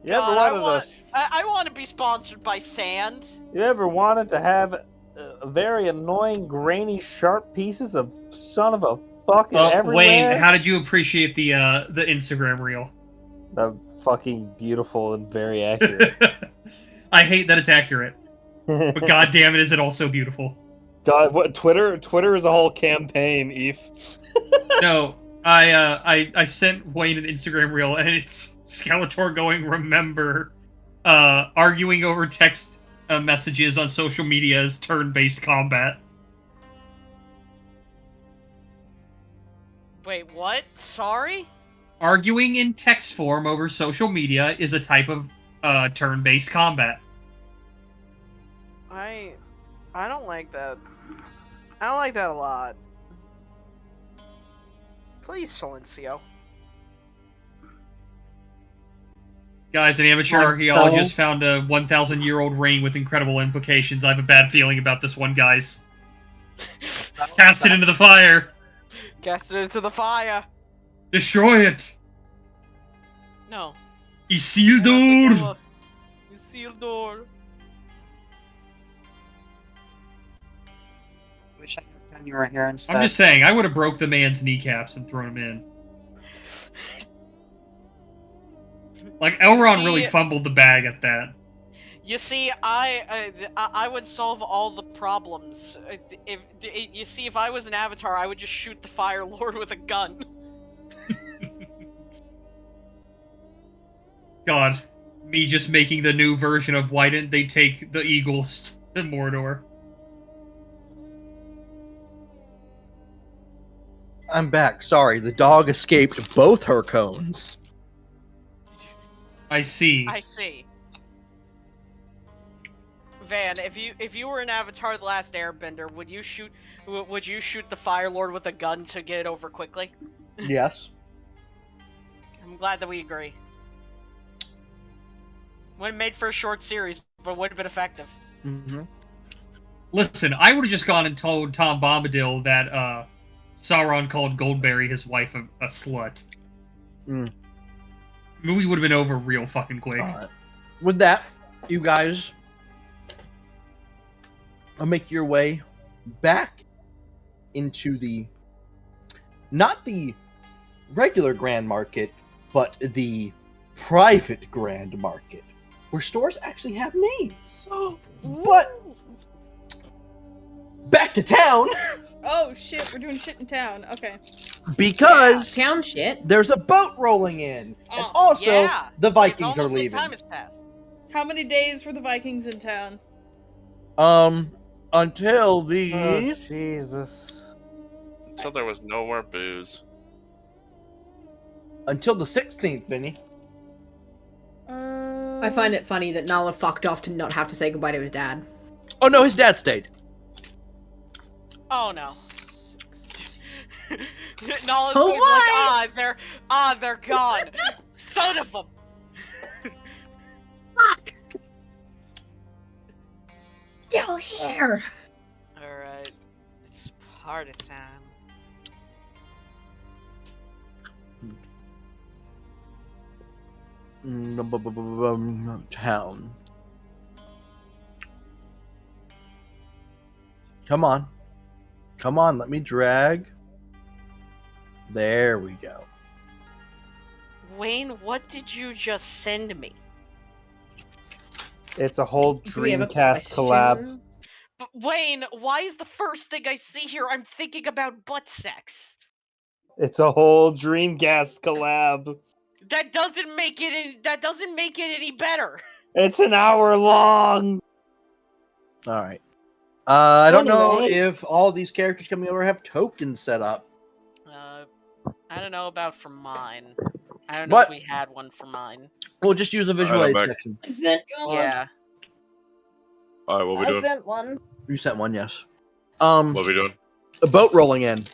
You ever God, wanted I want to be sponsored by Sand. You ever wanted to have very annoying, grainy, sharp pieces of son of a fucking everywhere? Wayne, how did you appreciate the Instagram reel? The fucking beautiful and very accurate. I hate that it's accurate, but god damn it, is it also beautiful? God, what Twitter is a whole campaign, Eve. No, I sent Wayne an Instagram reel, and it's Skeletor going, remember, arguing over text messages on social media as turn-based combat. Wait, what? Sorry? Arguing in text form over social media is a type of turn-based combat. I don't like that. I don't like that a lot. Please, Silencio. Guys, an amateur Like, archaeologist found a 1,000-year-old ring with incredible implications. I have a bad feeling about this one, guys. Cast it into the fire! Cast it into the fire! Destroy it! No. Isildur! Isildur! Wish I could have found you right here instead. I'm just saying, I would have broke the man's kneecaps and thrown him in. Like, Elrond really fumbled the bag at that. You see, I would solve all the problems. If I was an avatar, I would just shoot the Fire Lord with a gun. God, me just making the new version of why didn't they take the eagles to Mordor? I'm back. Sorry, the dog escaped both her cones. I see. I see. Van, if you were an Avatar: The Last Airbender, would you shoot the Fire Lord with a gun to get it over quickly? Yes. I'm glad that we agree. Would have made for a short series, but would have been effective. Mm-hmm. Listen, I would have just gone and told Tom Bombadil that Sauron called Goldberry his wife a slut. Mm. Movie would have been over real fucking quick. With that, you guys make your way back into not the regular Grand Market, but the private Grand Market, where stores actually have names. But back to town. Oh shit, we're doing shit in town. Okay. Because town shit. There's a boat rolling in, and also the Vikings are It's almost like leaving. time has passed. How many days were the Vikings in town? Until the Oh, Jesus. Until there was no more booze. until the 16th, Vinny. I find it funny that Nala fucked off to not have to say goodbye to his dad. Oh no, his dad stayed. Oh no. Nala's going like, they're gone. Son of a. Fuck. Still here. Alright. It's party time. Town. Come on. Come on, let me drag. There we go. Wayne, what did you just send me? It's a whole Do we have a Dreamcast collab. But Wayne, why is the first thing I see here I'm thinking about butt sex? It's a whole Dreamcast collab. That doesn't make it any better. It's an hour long. All right. I don't know Anyways. if all these characters coming over have tokens set up. I don't know about for mine. I don't know if we had one for mine. We'll just use a visual I'm aid back. section. I sent Yeah. Alright, what we doing? sent one. You sent one, yes. What we doing? A boat rolling in.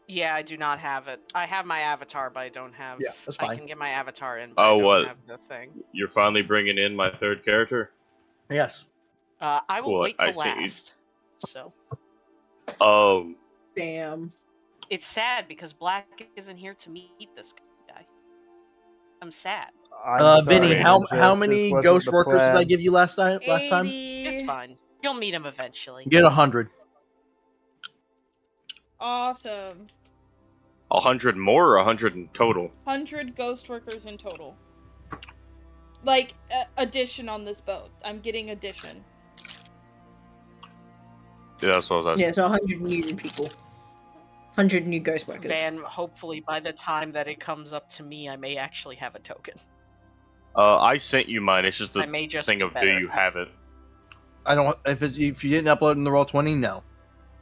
Yeah, I do not have it. I have my avatar, but I don't have. Yeah, that's I fine. can get my avatar in, but Oh, I don't what? have the thing. You're finally bringing in my third character? Yes. I will What? wait till I see. last. So Oh. Damn. it's sad because Black isn't here to meet this guy. I'm sad. Vinny, how Ninja, many this wasn't ghost the workers did I plan. give you last time? 80. It's fine. You'll meet him eventually. Get 100. Awesome. 100 more or 100 in total? 100 ghost workers in total. Like, addition on this boat. I'm getting addition. Yeah, that's what I was asking. Yeah, so 100 new people. 100 new ghost workers. Van, hopefully by the time that it comes up to me, I may actually have a token. I sent you mine. It's just the I may just thing be of do better. you have it? I don't. If you didn't upload in the Roll20, no.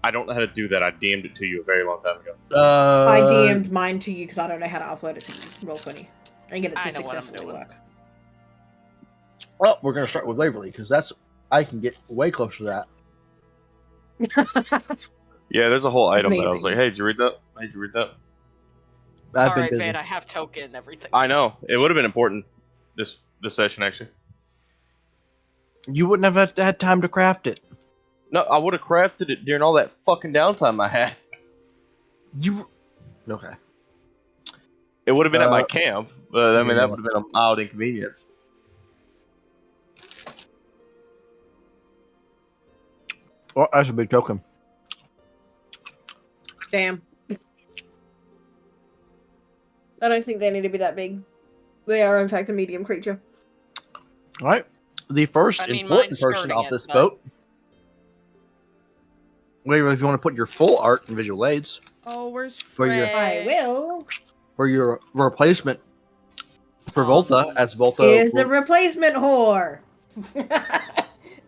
I don't know how to do that. I DM'd it to you a very long time ago. I DM'd mine to you because I don't know how to upload it to Roll20 and get it I to know what I'm successfully doing. work. Well, we're gonna start with Waverly because I can get way closer to that. Yeah, there's a whole item that I was Amazing. like, hey, did you read that? Hey, did you read that? I've been Alright, busy. Van, I have token and everything. I know. It would have been important this session, actually. You wouldn't have had time to craft it. No, I would have crafted it during all that fucking downtime I had. You okay? It would have been at my camp, but I mean, yeah. that would have been a mild inconvenience. Well, that's a big token. Damn. I don't think they need to be that big. They are, in fact, a medium creature. All right. The first important mine's person skirting off it, this but- boat. Waverly, if you want to put your full art in visual aids Oh, where's For your- Frey? I will. for your replacement for Volta, as Volta. Here's the replacement whore.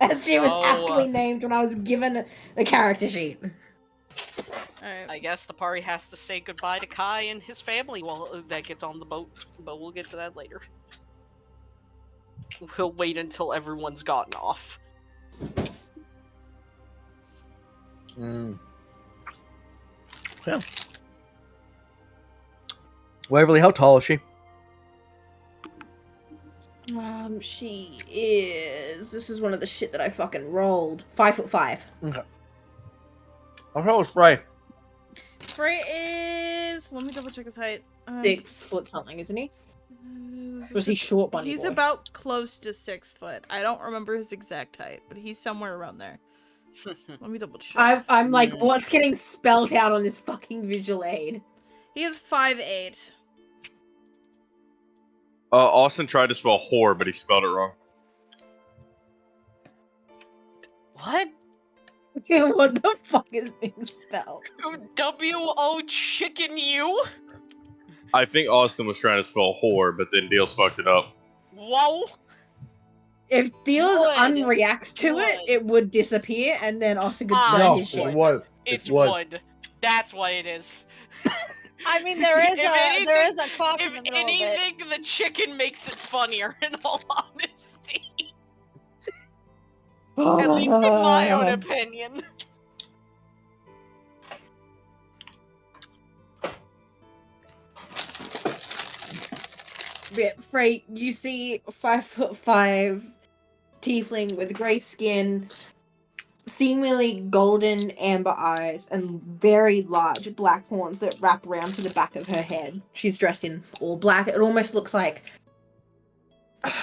As she was Oh, aptly named when I was given the character sheet. Alright. I guess the party has to say goodbye to Kai and his family while they get on the boat, but we'll get to that later. We'll wait until everyone's gotten off. Yeah. Waverly, how tall is she? She is. This is one of the shit that I fucking rolled. 5'5". Okay. How tall is Frey? Frey is. Let me double check his height. 6 foot something, isn't he? Was he short, bunny He's boy? about close to 6 foot. I don't remember his exact height, but he's somewhere around there. Let me double check. I'm like, what's getting spelled out on this fucking visual aid? He is 5'8". Austin tried to spell whore, but he spelled it wrong. What? What the fuck is being spelled? W-O chicken you? I think Austin was trying to spell whore, but then Deals fucked it up. Whoa! If Deals Wood. unreacts to it, it would disappear, and then Austin could spell No, his shit. it would. It's wood. wood. That's what it is. I mean, there is there is a cock in If the middle of it. anything, the chicken makes it funnier, in all honesty. At least in my own opinion. Yeah, Frey, you see 5'5" tiefling with grey skin, seemingly golden amber eyes, and very large black horns that wrap around to the back of her head. She's dressed in all black. It almost looks like...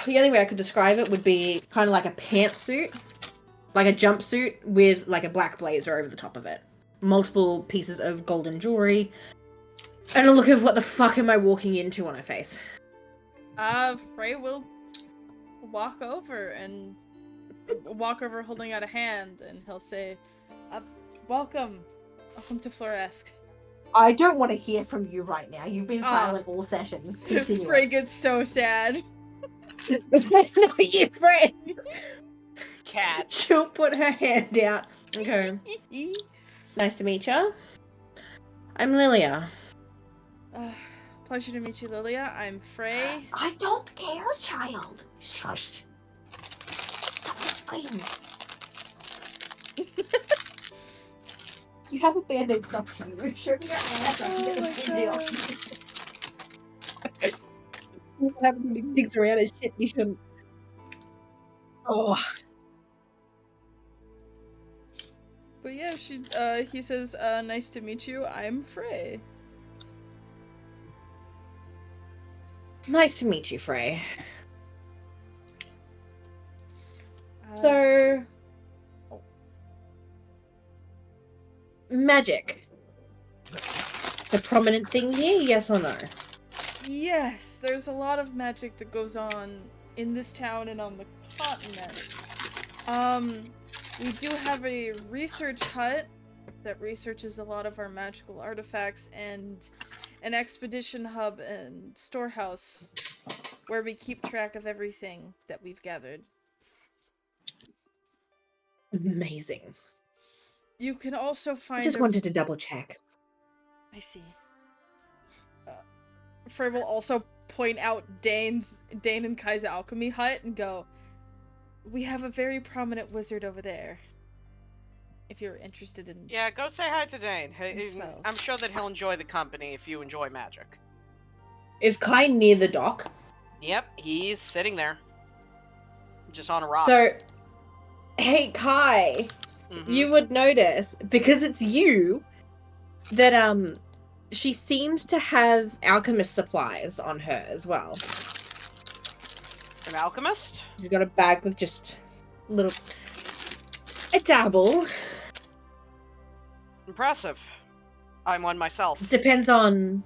The only way I could describe it would be kind of like a pantsuit, like a jumpsuit with like a black blazer over the top of it. Multiple pieces of golden jewelry, and a look of what the fuck am I walking into on her face. Frey will walk over holding out a hand, and he'll say, welcome to Floresk. I don't want to hear from you right now. You've been silent all session. Continue. Frey gets so sad. No, you, Frey. Cat. She'll put her hand out. Okay. Nice to meet you. I'm Lilia. Pleasure to meet you, Lilia. I'm Frey. I don't care, child. Shush. Stop whispering. You have a band-aid stuck to you. Show me your ass. I can get a band-aid. You have big things around and shit. You shouldn't. Oh. But yeah, he says, nice to meet you. I'm Frey. Nice to meet you, Frey. So, magic. It's a prominent thing here, yes or no? Yes, there's a lot of magic that goes on in this town and on the continent. We do have a research hut that researches a lot of our magical artifacts, and an expedition hub and storehouse where we keep track of everything that we've gathered. Amazing. You can also find. I just wanted to double check. I see. Frey will also point out Dane and Kai's alchemy hut and go, "We have a very prominent wizard over there. If you're interested in." Yeah, go say hi to Dane. spells. I'm sure that he'll enjoy the company if you enjoy magic. Is Kai near the dock? Yep, he's sitting there. Just on a rock. So, hey Kai, you would notice, because it's you, that she seems to have alchemist supplies on her as well. An alchemist? She's got a bag with just a dabble. Impressive. I'm one myself. Depends on...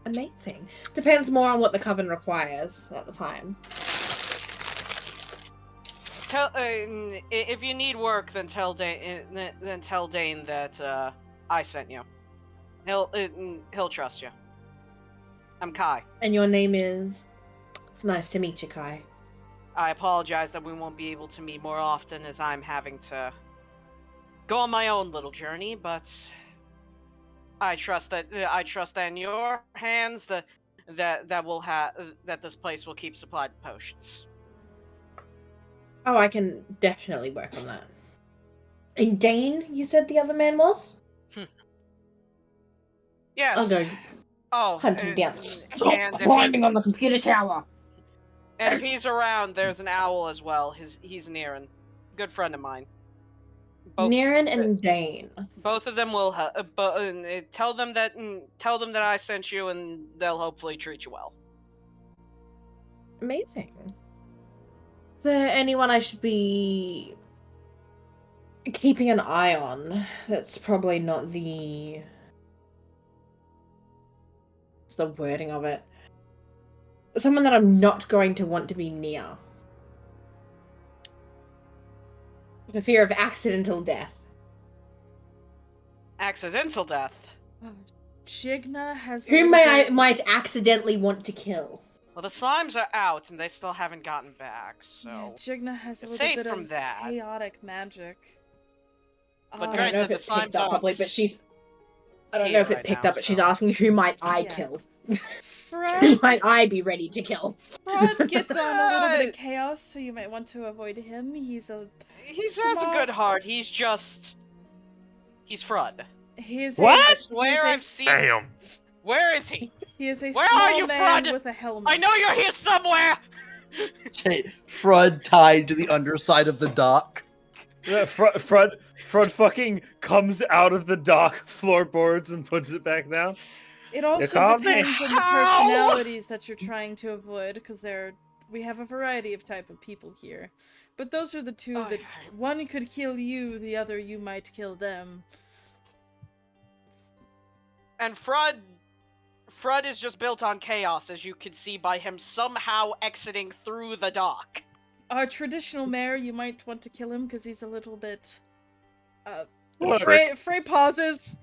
Amazing. Depends more on what the coven requires at the time. Tell if you need work, then tell Dane. That I sent you. He'll trust you. I'm Kai. And your name is... It's nice to meet you, Kai. I apologize that we won't be able to meet more often, as I'm having to go on my own little journey, but I trust that in your hands that this place will keep supplied with potions. Oh, I can definitely work on that. And Dane, you said the other man was? Yes. I'll go hunt him down. Stop climbing on the computer tower! And if he's around, there's an owl as well. He's Niran. Good friend of mine. Niran and Dane. Both of them will tell them that I sent you, and they'll hopefully treat you well. Amazing. Is there anyone I should be keeping an eye on? That's probably not the... What's the wording of it? Someone that I'm not going to want to be near. For fear of accidental death. Accidental death? Jigna has... Who might accidentally want to kill? Well, the slimes are out, and they still haven't gotten back, so... Yeah, Jigna has a You're little safe bit from of that. chaotic magic. But I don't know if the it picked slimes up aren't properly, but she's... I don't here know if it right picked now, up, but she's so- asking who might I Yeah. kill? Frod, Who might I be ready to kill? Frod gets on a little bit of chaos, so you might want to avoid him. He He has a good heart. He's Frud. He is What? I swear I've seen. Damn. Where is he? He is a Where small are you, man Frud? with a helmet. I know you're here somewhere. Frud tied to the underside of the dock. Frud fucking comes out of the dock floorboards and puts it back down. It also called me. depends on the personalities that you're trying to avoid, because we have a variety of type of people here. But those are the two that one could kill you, the other you might kill them. And Frud is just built on chaos, as you can see by him somehow exiting through the dock. Our traditional mayor, you might want to kill him because he's a little bit. What? Frey pauses.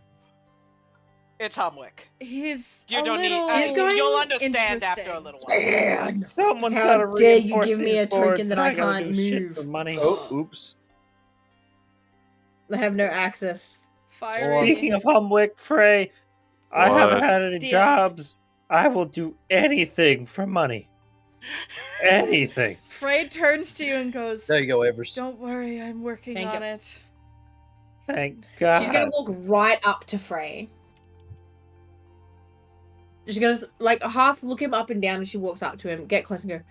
It's Humwick. He's You a don't little need. You'll understand after a little while. Man, Someone's how gotta dare you reinforce give me these a token boards, that and I gotta can't do shit move? for money. Oh, oops. I have no access. Fiery. Speaking of Humwick, Frey, I haven't had any DMs. jobs. I will do anything for money. Anything. Frey turns to you and goes, There you go, Avers. "Don't worry, I'm working Thank on you. it. Thank God. She's gonna walk right up to Frey. She's gonna like half look him up and down as she walks up to him, get close and go.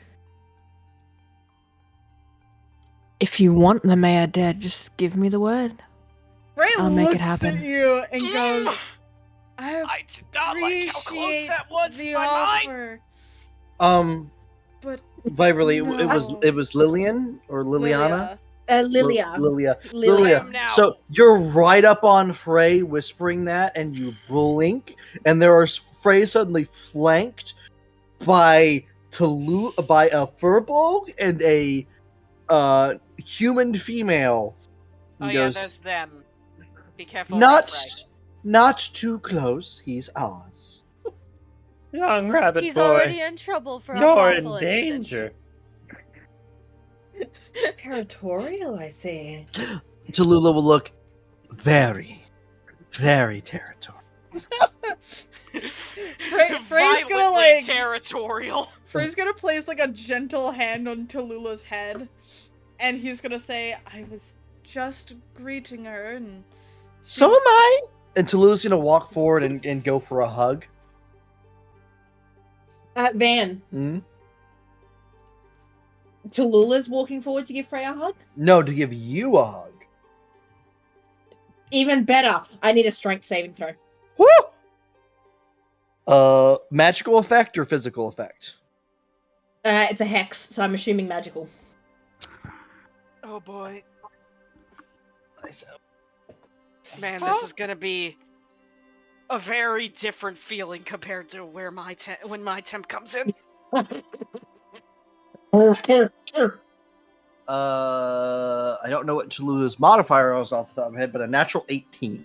If you want the mayor dead, just give me the word. Frey I'll make it looks happen. at you and goes, I did not like how close that was the in my mind. offer. But Viverly, no. it was Lillian or Liliana? Lilia. Lilia. So you're right up on Frey whispering that, and you blink, and there is Frey suddenly flanked by by a furbolg and a human female. Oh He yeah, goes, there's them. Be careful. around Frey. not too close. He's ours. Young rabbit He's boy. already in trouble for a You're in lawful danger. Territorial, I see. Tallulah will look very, very territorial. Frey's gonna Violently territorial. Frey's gonna place like a gentle hand on Tallulah's head, and he's gonna say, "I was just greeting her, and So am I. And Tallulah's gonna walk forward and go for a hug. Van. Hmm? Tallulah's walking forward to give Frey a hug? No, to give you a hug. Even better. I need a strength saving throw. Magical effect or physical effect? It's a hex, so I'm assuming magical. Oh boy. Man, this is gonna be a very different feeling compared to where when my temp comes in. I don't know what Tallulah's modifier was off the top of my head, but a natural 18.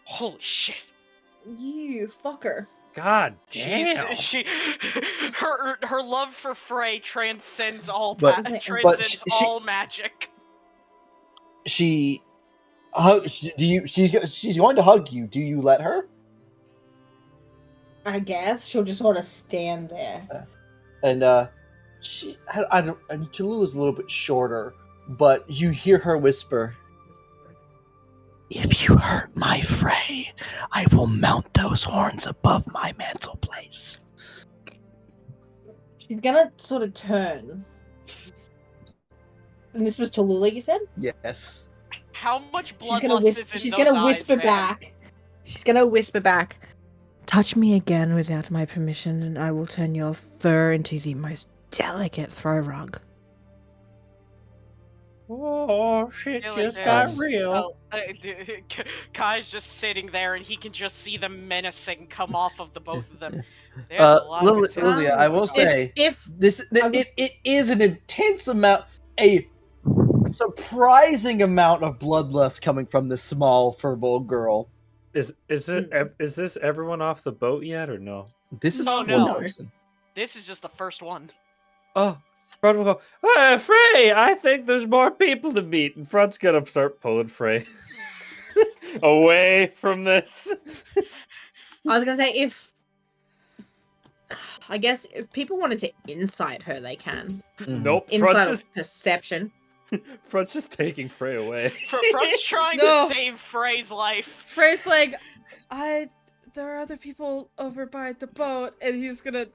Holy shit. You fucker. God damn. Her love for Frey transcends all all magic. She's going to hug you. Do you let her? I guess she'll just sort of stand there. And Tallulah's a little bit shorter, but you hear her whisper, "If you hurt my Frey, I will mount those horns above my mantle place." She's gonna sort of turn. And this was Tallulah, you said? Yes. How much bloodlust is in she's those gonna eyes, whisper man? back. She's gonna whisper back. Touch me again without my permission, and I will turn your fur into the most delicate throw rug. Oh, shit Feel just like got there's- real. Kai's just sitting there, and he can just see the menacing come off of the both of them. There's a lot of Lilia, I will say, it is an intense amount, a surprising amount of bloodlust coming from this small furbolg girl. Is this everyone off the boat yet or no? This is Oh, one no. person. This is just the first one. Oh, Front will go, Frey, I think there's more people to meet. And Front's gonna start pulling Frey away from this. I was gonna say, I guess if people wanted to incite her, they can. Nope. Insight Front's of just, perception. Front's just taking Frey away. Front's trying No. to save Frey's life. Frey's like, there are other people over by the boat, and he's gonna.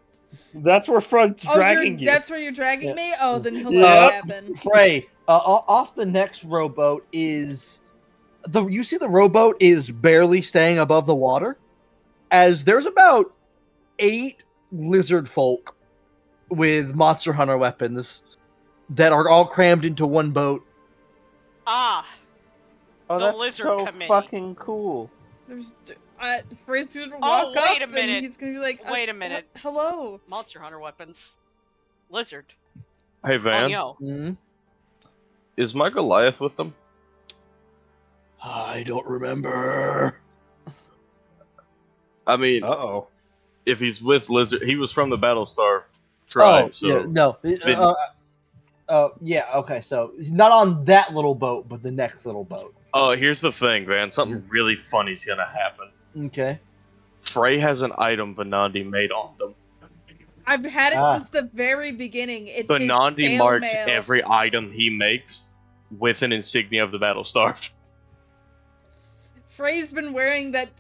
That's where Front's dragging you. That's where you're dragging me? Oh, then he'll Yeah. let it happen. Frey, off the next rowboat is you see the rowboat is barely staying above the water, as there's about 8 lizard folk with Monster Hunter weapons that are all crammed into one boat. Ah. Oh, the that's lizard so committee. fucking cool. Frey's gonna Oh, walk wait up a minute. and he's gonna be like, Wait a minute. Hello. Monster Hunter weapons. Lizard. Hey, Van. Yo. Is my Goliath with them? I don't remember. I mean, uh-oh. If he's with Lizard, he was from the Battlestar tribe. So yeah, no. Yeah, okay, so not on that little boat, but the next little boat. Oh, here's the thing, Van. Something really funny's gonna happen. Okay. Frey has an item Venandi made on them. I've had it since the very beginning. It's a Venandi scale marks mail. every item he makes with an insignia of the Battlestar. Frey's been wearing that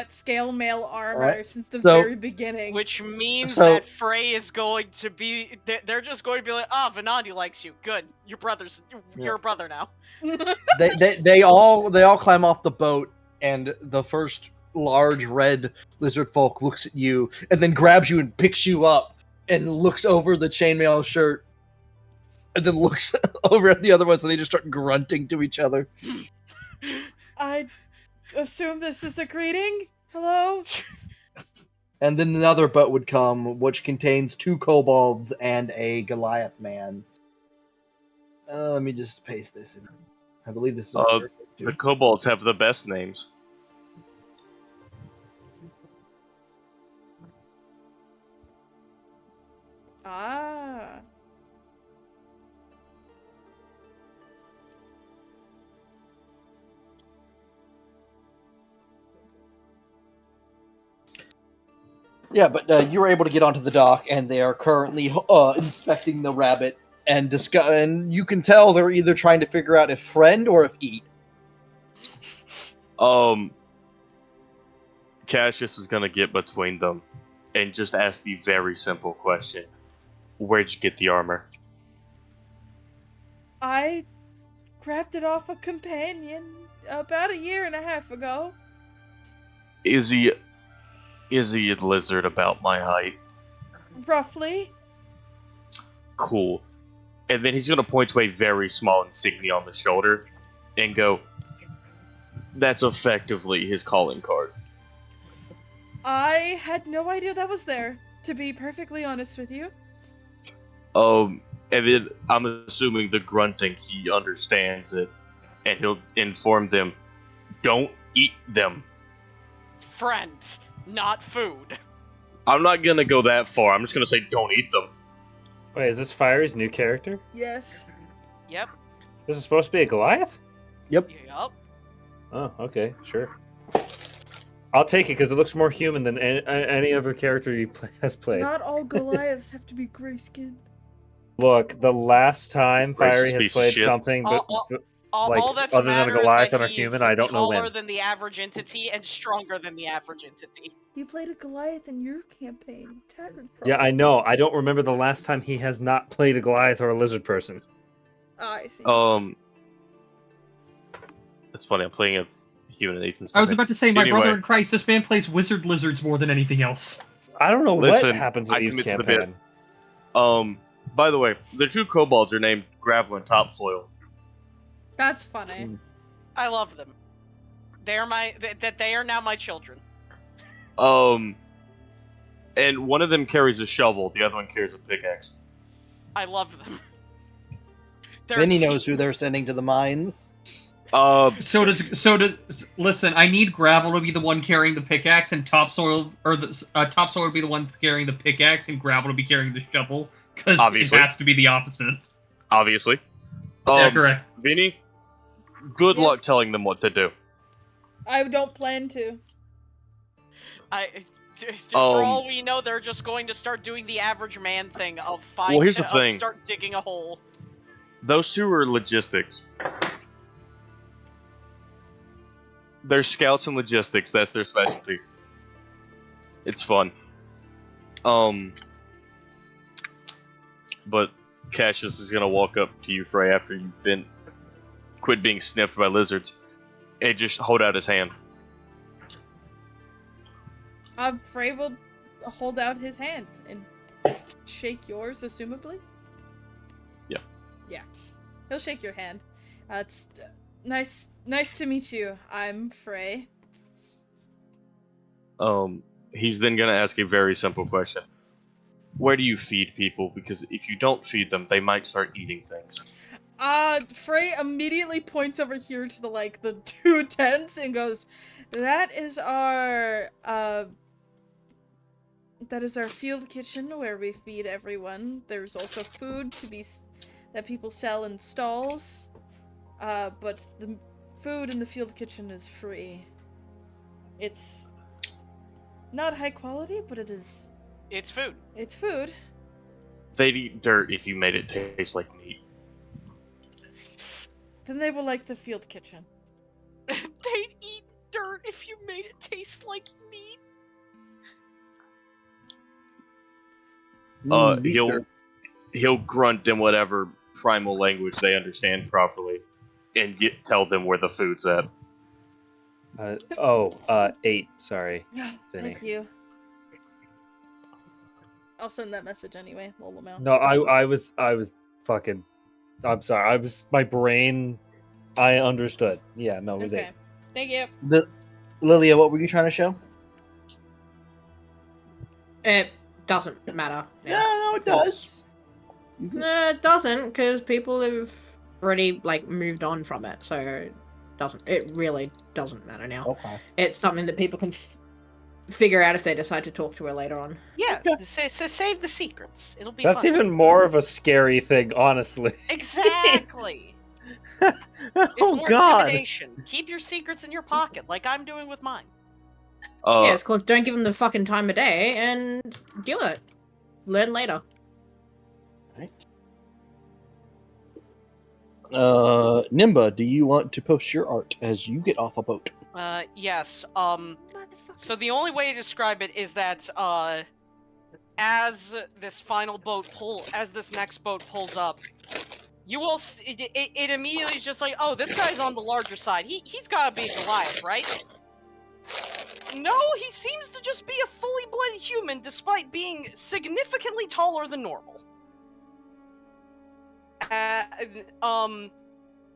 scale mail armor Alright, since the so- very beginning. Which means So- that Frey is going to be. They're just going to be like, "Ah, Venandi likes you. Good. Your brother's. You're a brother now." They all climb off the boat, and the first large red lizard folk looks at you and then grabs you and picks you up and looks over the chainmail shirt and then looks over at the other ones and they just start grunting to each other. I assume this is a greeting? Hello? And then another boat would come, which contains 2 kobolds and a Goliath man. Let me just paste this in. I believe this is the kobolds have the best names. Ah. Yeah, but you were able to get onto the dock, and they are currently inspecting the rabbit, and you can tell they're either trying to figure out if friend or if eat. Cassius is gonna get between them and just ask the very simple question: where'd you get the armor? I grabbed it off a companion about 1.5 years ago. Is he a lizard about my height? Roughly. Cool. And then he's gonna point to a very small insignia on the shoulder and go, that's effectively his calling card. I had no idea that was there, to be perfectly honest with you. And then I'm assuming the grunting, he understands it, and he'll inform them, don't eat them. Friend, not food. I'm not gonna go that far, I'm just gonna say don't eat them. Wait, is this Fiery's new character? Yes. Yep. This is supposed to be a Goliath? Yep. Yep. Oh, okay, sure. I'll take it because it looks more human than any other character he has played. Not all Goliaths have to be gray skinned. Look, the last time Fiery Racist piece has of played shit. something, but like All that's other than a matter is Goliath that and a he human, is I don't know taller when. than the average entity and stronger than the average entity. You played a Goliath in your campaign. Tavern Yeah, I know. I don't remember the last time he has not played a Goliath or a lizard person. I see. It's funny, I'm playing a human in Ethan's I was about to say, my brother Anyway. in Christ, this man plays wizard lizards more than anything else. I don't know Listen, what happens in I Eve's commit to the campaign. bit. By the way, the 2 kobolds are named Gravel and Topsoil. That's funny. I love them. They are they are now my children. And one of them carries a shovel, the other one carries a pickaxe. I love them. Then he knows who they're sending to the mines. So does listen, I need Gravel to be the one carrying the pickaxe, and Topsoil Topsoil to be the one carrying the pickaxe, and Gravel to be carrying the shovel, because it Obviously. has to be the opposite. Obviously. Yeah, correct. Vinny, good Yes. luck telling them what to do. I don't plan to. For all we know, they're just going to start doing the average man thing of Well, here's the thing. start digging a hole. Those 2 are logistics. They're scouts and logistics, that's their specialty. It's fun. But Cassius is gonna walk up to you, Frey, after you've quit being sniffed by lizards, and just hold out his hand. Frey will hold out his hand and shake yours, assumably. Yeah. Yeah. He'll shake your hand. It's nice to meet you. I'm Frey. He's then gonna ask a very simple question. Where do you feed people? Because if you don't feed them, they might start eating things. Frey immediately points over here to the 2 tents and goes, that is our field kitchen where we feed everyone. There's also food that people sell in stalls. But the food in the field kitchen is free. It's not high quality, but it's food. It's food. They'd eat dirt if you made it taste like meat. Then they will like the field kitchen. They'd eat dirt if you made it taste like meat. Meat dirt. He'll grunt in whatever primal language they understand properly, and tell them where the food's at. 8. Sorry, Vinny. Thank you. I'll send that message anyway. Lol. No, I was fucking. I'm sorry. My brain. I understood. Yeah, no, it was 8. Okay. Thank you. Lilia, what were you trying to show? It doesn't matter. Yeah, no, it does. No, it doesn't, because people have already moved on from it, so it really doesn't matter now. Okay. It's something that people can figure out if they decide to talk to her later on. Yeah, save the secrets. It'll be That's fun. even more of a scary thing, honestly. Exactly. It's more intimidation. Keep your secrets in your pocket, like I'm doing with mine. Yeah, it's called don't give them the fucking time of day and deal with it. Learn later. Right. Nimba, do you want to post your art as you get off a boat? Yes. So the only way to describe it is that, as this next boat pulls up, you will it immediately is just like, oh, this guy's on the larger side. He's gotta be Goliath, right? No, he seems to just be a fully blooded human, despite being significantly taller than normal.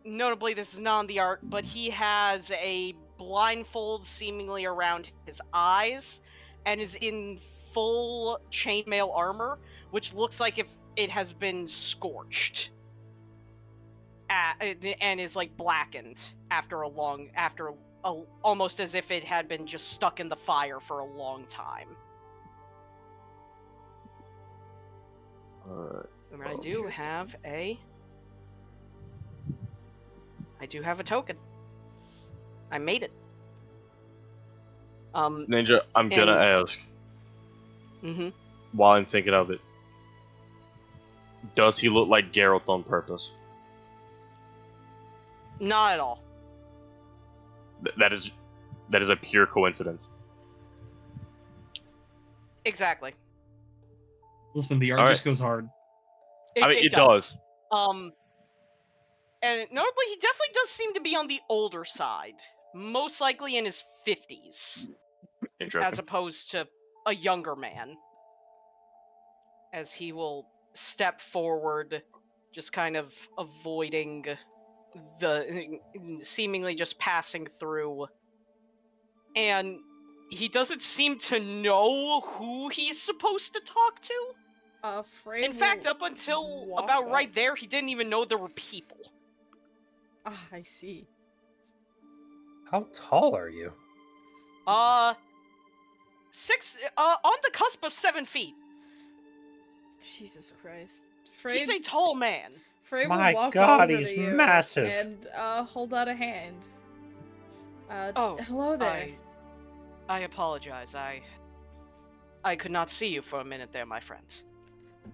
Notably, this is not on the art, but he has a blindfold seemingly around his eyes, and is in full chainmail armor, which looks like if it has been scorched. And is blackened almost as if it had been just stuck in the fire for a long time. I do have a token. I made it. Ninja, I'm gonna ask. While I'm thinking of it, does he look like Geralt on purpose? Not at all. That is a pure coincidence. Exactly. Listen, the art just goes hard. It does. And notably, he definitely does seem to be on the older side. Most likely in his 50s. Interesting. As opposed to a younger man. As he will step forward, just kind of avoiding seemingly just passing through. And he doesn't seem to know who he's supposed to talk to. In fact, up until about right there, he didn't even know there were people. Ah, I see. How tall are you? 6, on the cusp of 7 feet. Jesus Christ. He's a tall man. Frey My will walk God, over he's to you massive. and hold out a hand. Hello there. I apologize. I could not see you for a minute there, my friend.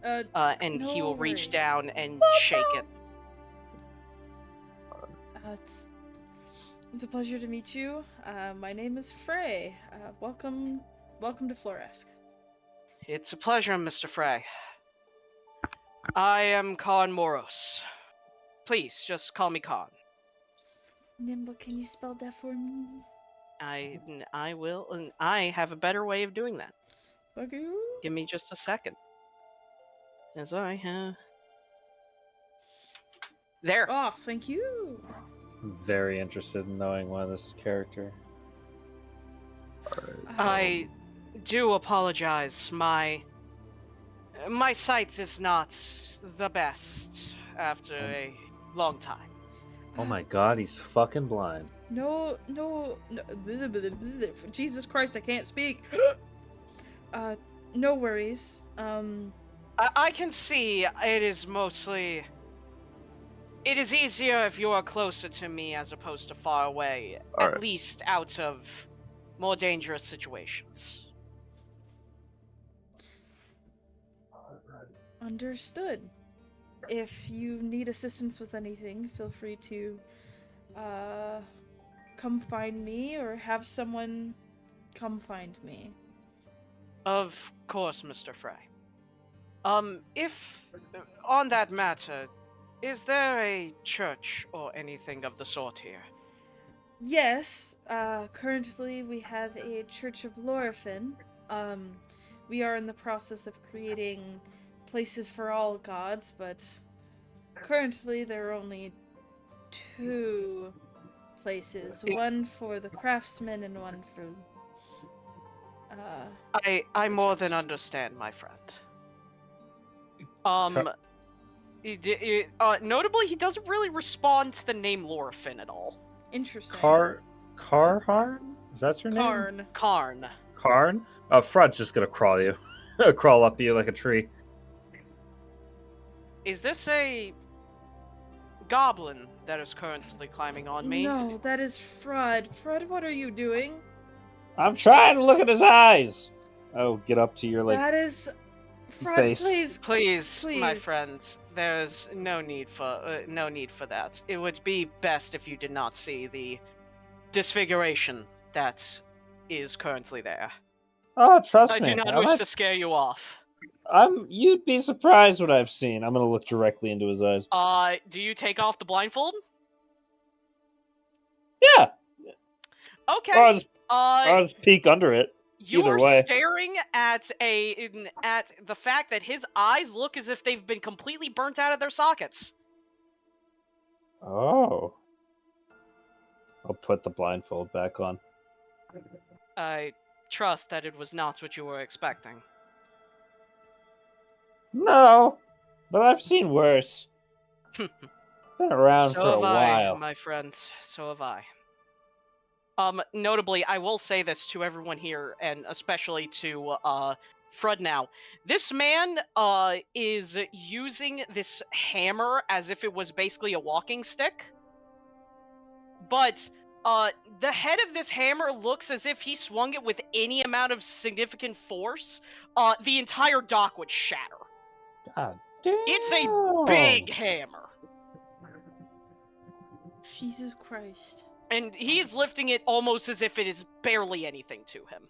And he will reach down and shake it. It's a pleasure to meet you. My name is Frey. Welcome to Floresk. It's a pleasure, Mr. Frey. I am Khan Moros. Please, just call me Khan. Nimble, can you spell that for me? I will, and I have a better way of doing that. Fuck you. Give me just a second. As I have... There. Oh, thank you. I'm very interested in knowing why this character. I do apologize. My sight is not the best after a long time. Oh my God, he's fucking blind. No. Jesus Christ, I can't speak. No worries. I can see it is mostly... It is easier if you are closer to me as opposed to far away, at least out of more dangerous situations. Understood. If you need assistance with anything, feel free to come find me or have someone come find me? Of course, Mr. Frey. If on that matter, is there a church or anything of the sort here? Yes, currently we have a Church of Lorifin. We are in the process of creating places for all gods, but currently there are only 2 places. One for the craftsmen and one for, I more than understand, my friend. Notably, he doesn't really respond to the name Lorifin at all. Interesting. Karharn? Is that your name? Karn. Karn. Karn? Frod's just gonna crawl you. Crawl up you like a tree. Is this a goblin that is currently climbing on me? No, that is Frod. Frod, what are you doing? I'm trying to look at his eyes. Oh, get up to your That is... Frod, face. please, My friends, there's no need for that. It would be best if you did not see the disfiguration that is currently there. Oh, trust I me. do not wish to scare you off. You'd be surprised what I've seen. I'm gonna look directly into his eyes. Do you take off the blindfold? Yeah. Okay. Or I'll just peek under it. You Either are way. staring at the fact that his eyes look as if they've been completely burnt out of their sockets. Oh. I'll put the blindfold back on. I trust that it was not what you were expecting. No, but I've seen worse. Been around So for a have while. I, my friend. So have I. Notably, I will say this to everyone here, and especially to Frud now. This man is using this hammer as if it was basically a walking stick. But the head of this hammer looks as if he swung it with any amount of significant force. The entire dock would shatter. God damn. It's a big hammer. Jesus Christ. And he is lifting it almost as if it is barely anything to him.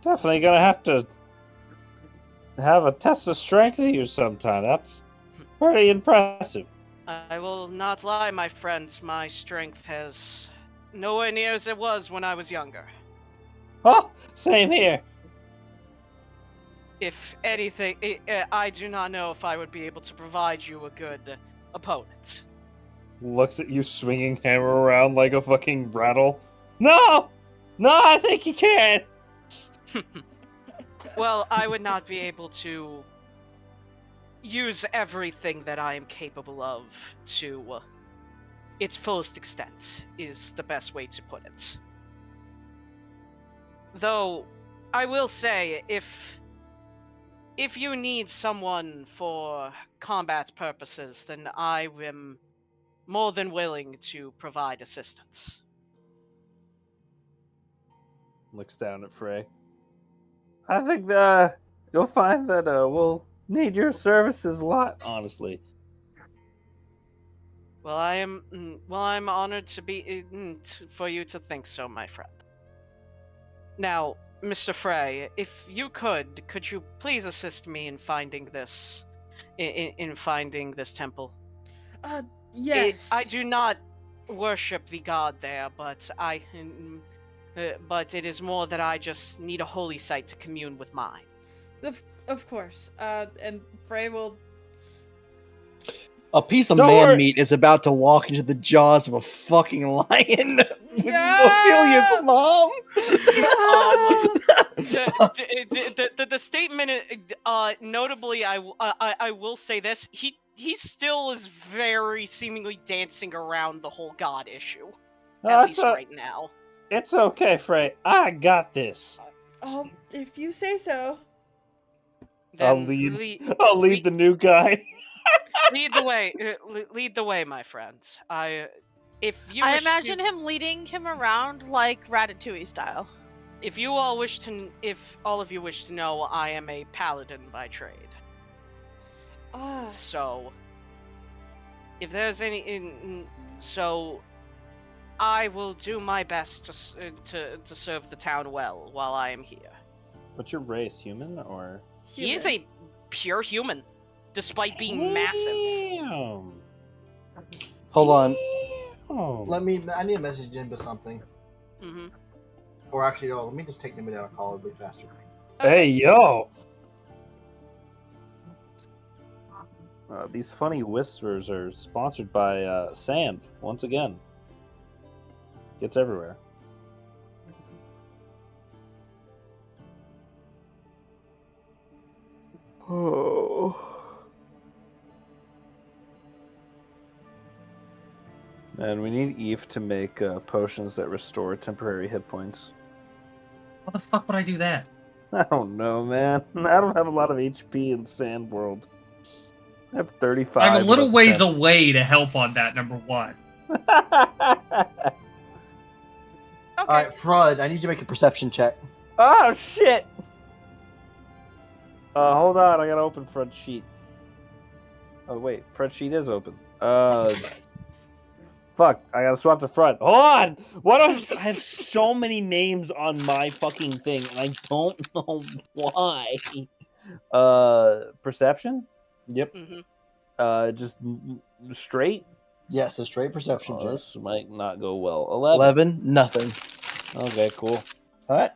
Definitely gonna have to have a test of strength of you sometime. That's pretty impressive. I will not lie, my friend. My strength has nowhere near as it was when I was younger. Oh, same here. If anything, I do not know if I would be able to provide you a good opponent. Looks at you swinging hammer around like a fucking rattle. No! No, I think you can! Well, I would not be able to use everything that I am capable of to its fullest extent, is the best way to put it. Though, I will say, if you need someone for combat purposes, then I am more than willing to provide assistance. Looks down at Frey. I think you'll find that we'll need your services a lot, honestly. Well, I'm honored to be for you to think so, my friend. Now, Mr. Frey, if you could you please assist me in finding this, in finding this temple? Yes. I do not worship the god there, but but it is more that I just need a holy site to commune with mine. Of course. And Frey will... A piece of Don't man worry. meat is about to walk into the jaws of a fucking lion with Ophelia's mom. The statement, notably, I will say this: he still is very seemingly dancing around the whole god issue, at least right now. It's okay, Frey. I got this. Oh, if you say so. I'll lead the new guy. Lead the way. Lead the way, my friend. I imagine him leading him around like Ratatouille style. If all of you wish to know, I am a paladin by trade. So, if there's any, I will do my best to serve the town well while I am here. What's your race, human or? He is a pure human, despite being massive. Damn. Hold on. Oh. I need to message Jimba something. Mm-hmm. Or actually, no, let me just take Nimba down a call. It'll be faster. Hey, yo! These funny whispers are sponsored by Sand, once again. Gets everywhere. Oh. Man, we need Eve to make potions that restore temporary hit points. How the fuck would I do that? I don't know, man. I don't have a lot of HP in Sand World. I have 35. I'm a little without ways the away to help on that, number one. All right, Frud, I need you to make a perception check. Oh, shit! Hold on, I gotta open front sheet. Oh, wait, front sheet is open. Fuck, I gotta swap to front. Hold on! Why do I have so many names on my fucking thing, and I don't know why. Perception? Yep. Just straight? Yes, a straight perception check. This might not go well. 11, nothing. Okay, cool. All right.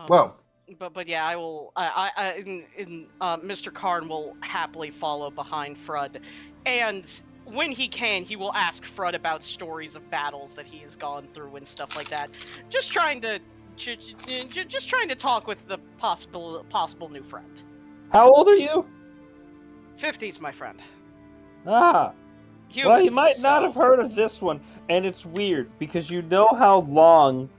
Well. But yeah, I will. Mr. Karn will happily follow behind Frud, and when he can, he will ask Frud about stories of battles that he has gone through and stuff like that. Just trying to talk with the possible new friend. How old are you? 50s, my friend. Ah. Humans, well, you might not have heard of this one, and it's weird because you know how long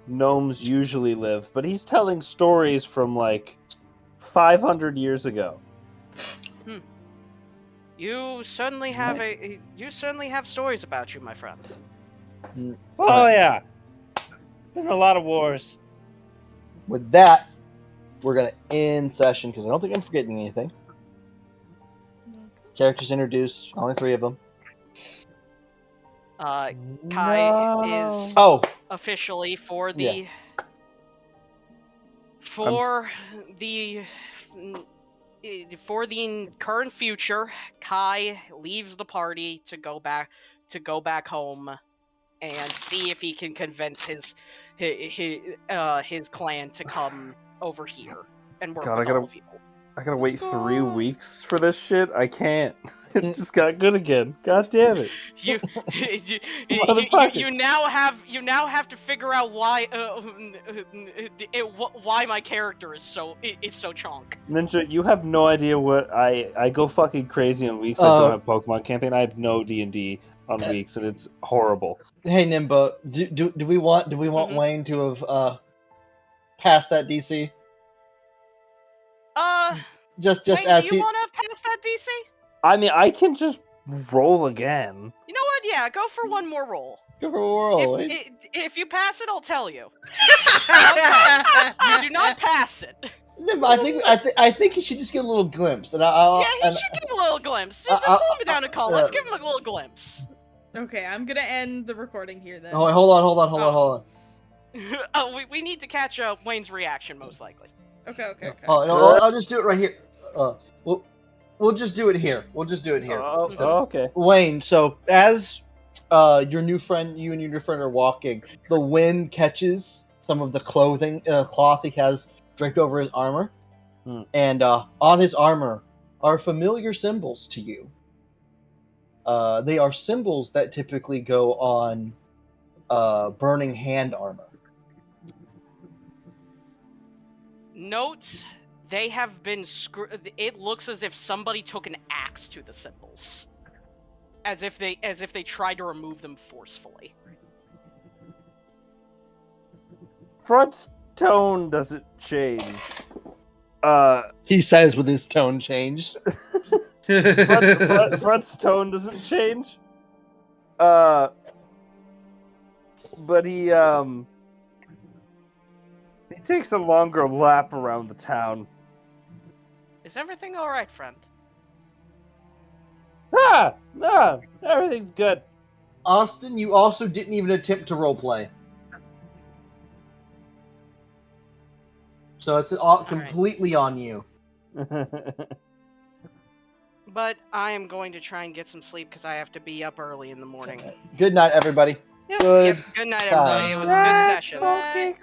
gnomes usually live, but he's telling stories from like 500 years ago. You certainly have stories about you, my friend. Oh yeah, been a lot of wars. With that, we're gonna end session because I don't think I'm forgetting anything. Characters introduced, only 3 of them. Kai is officially for the current future. Kai leaves the party to go back home and see if he can convince his clan to come over here and work with all of you. I gotta wait 3 weeks for this shit. I can't. It just got good again. God damn it! You now have to figure out why my character is so chonk. Ninja, you have no idea what I go fucking crazy on weeks I don't have Pokemon campaign. I have no D&D on weeks, and it's horrible. Hey Nimba, do we want Wayne to have passed that DC? Just Wayne, as do you want to pass that DC? I mean, I can just roll again. You know what? Yeah, go for one more roll. Go for one roll. If you pass it, I'll tell you. You do not pass it. I think he should just get a little glimpse, and he should get a little glimpse. Pull me down a call. Let's give him a little glimpse. Okay, I'm gonna end the recording here then. Oh, hold on. Oh, we need to catch Wayne's reaction, most likely. Okay. Oh, no, I'll just do it right here. We'll just do it here. Okay. Wayne, so as you and your new friend are walking, the wind catches some of the cloth he has draped over his armor, and on his armor are familiar symbols to you. They are symbols that typically go on burning hand armor. Note, they have been it looks as if somebody took an axe to the symbols. As if they tried to remove them forcefully. Front's tone doesn't change. He says with his tone changed. Front's tone doesn't change. But he takes a longer lap around the town. Is everything all right, friend? Everything's good. Austin, you also didn't even attempt to roleplay. So it's all completely on you. But I am going to try and get some sleep because I have to be up early in the morning. Good night, everybody. Good night, everybody. It was a good session. Okay,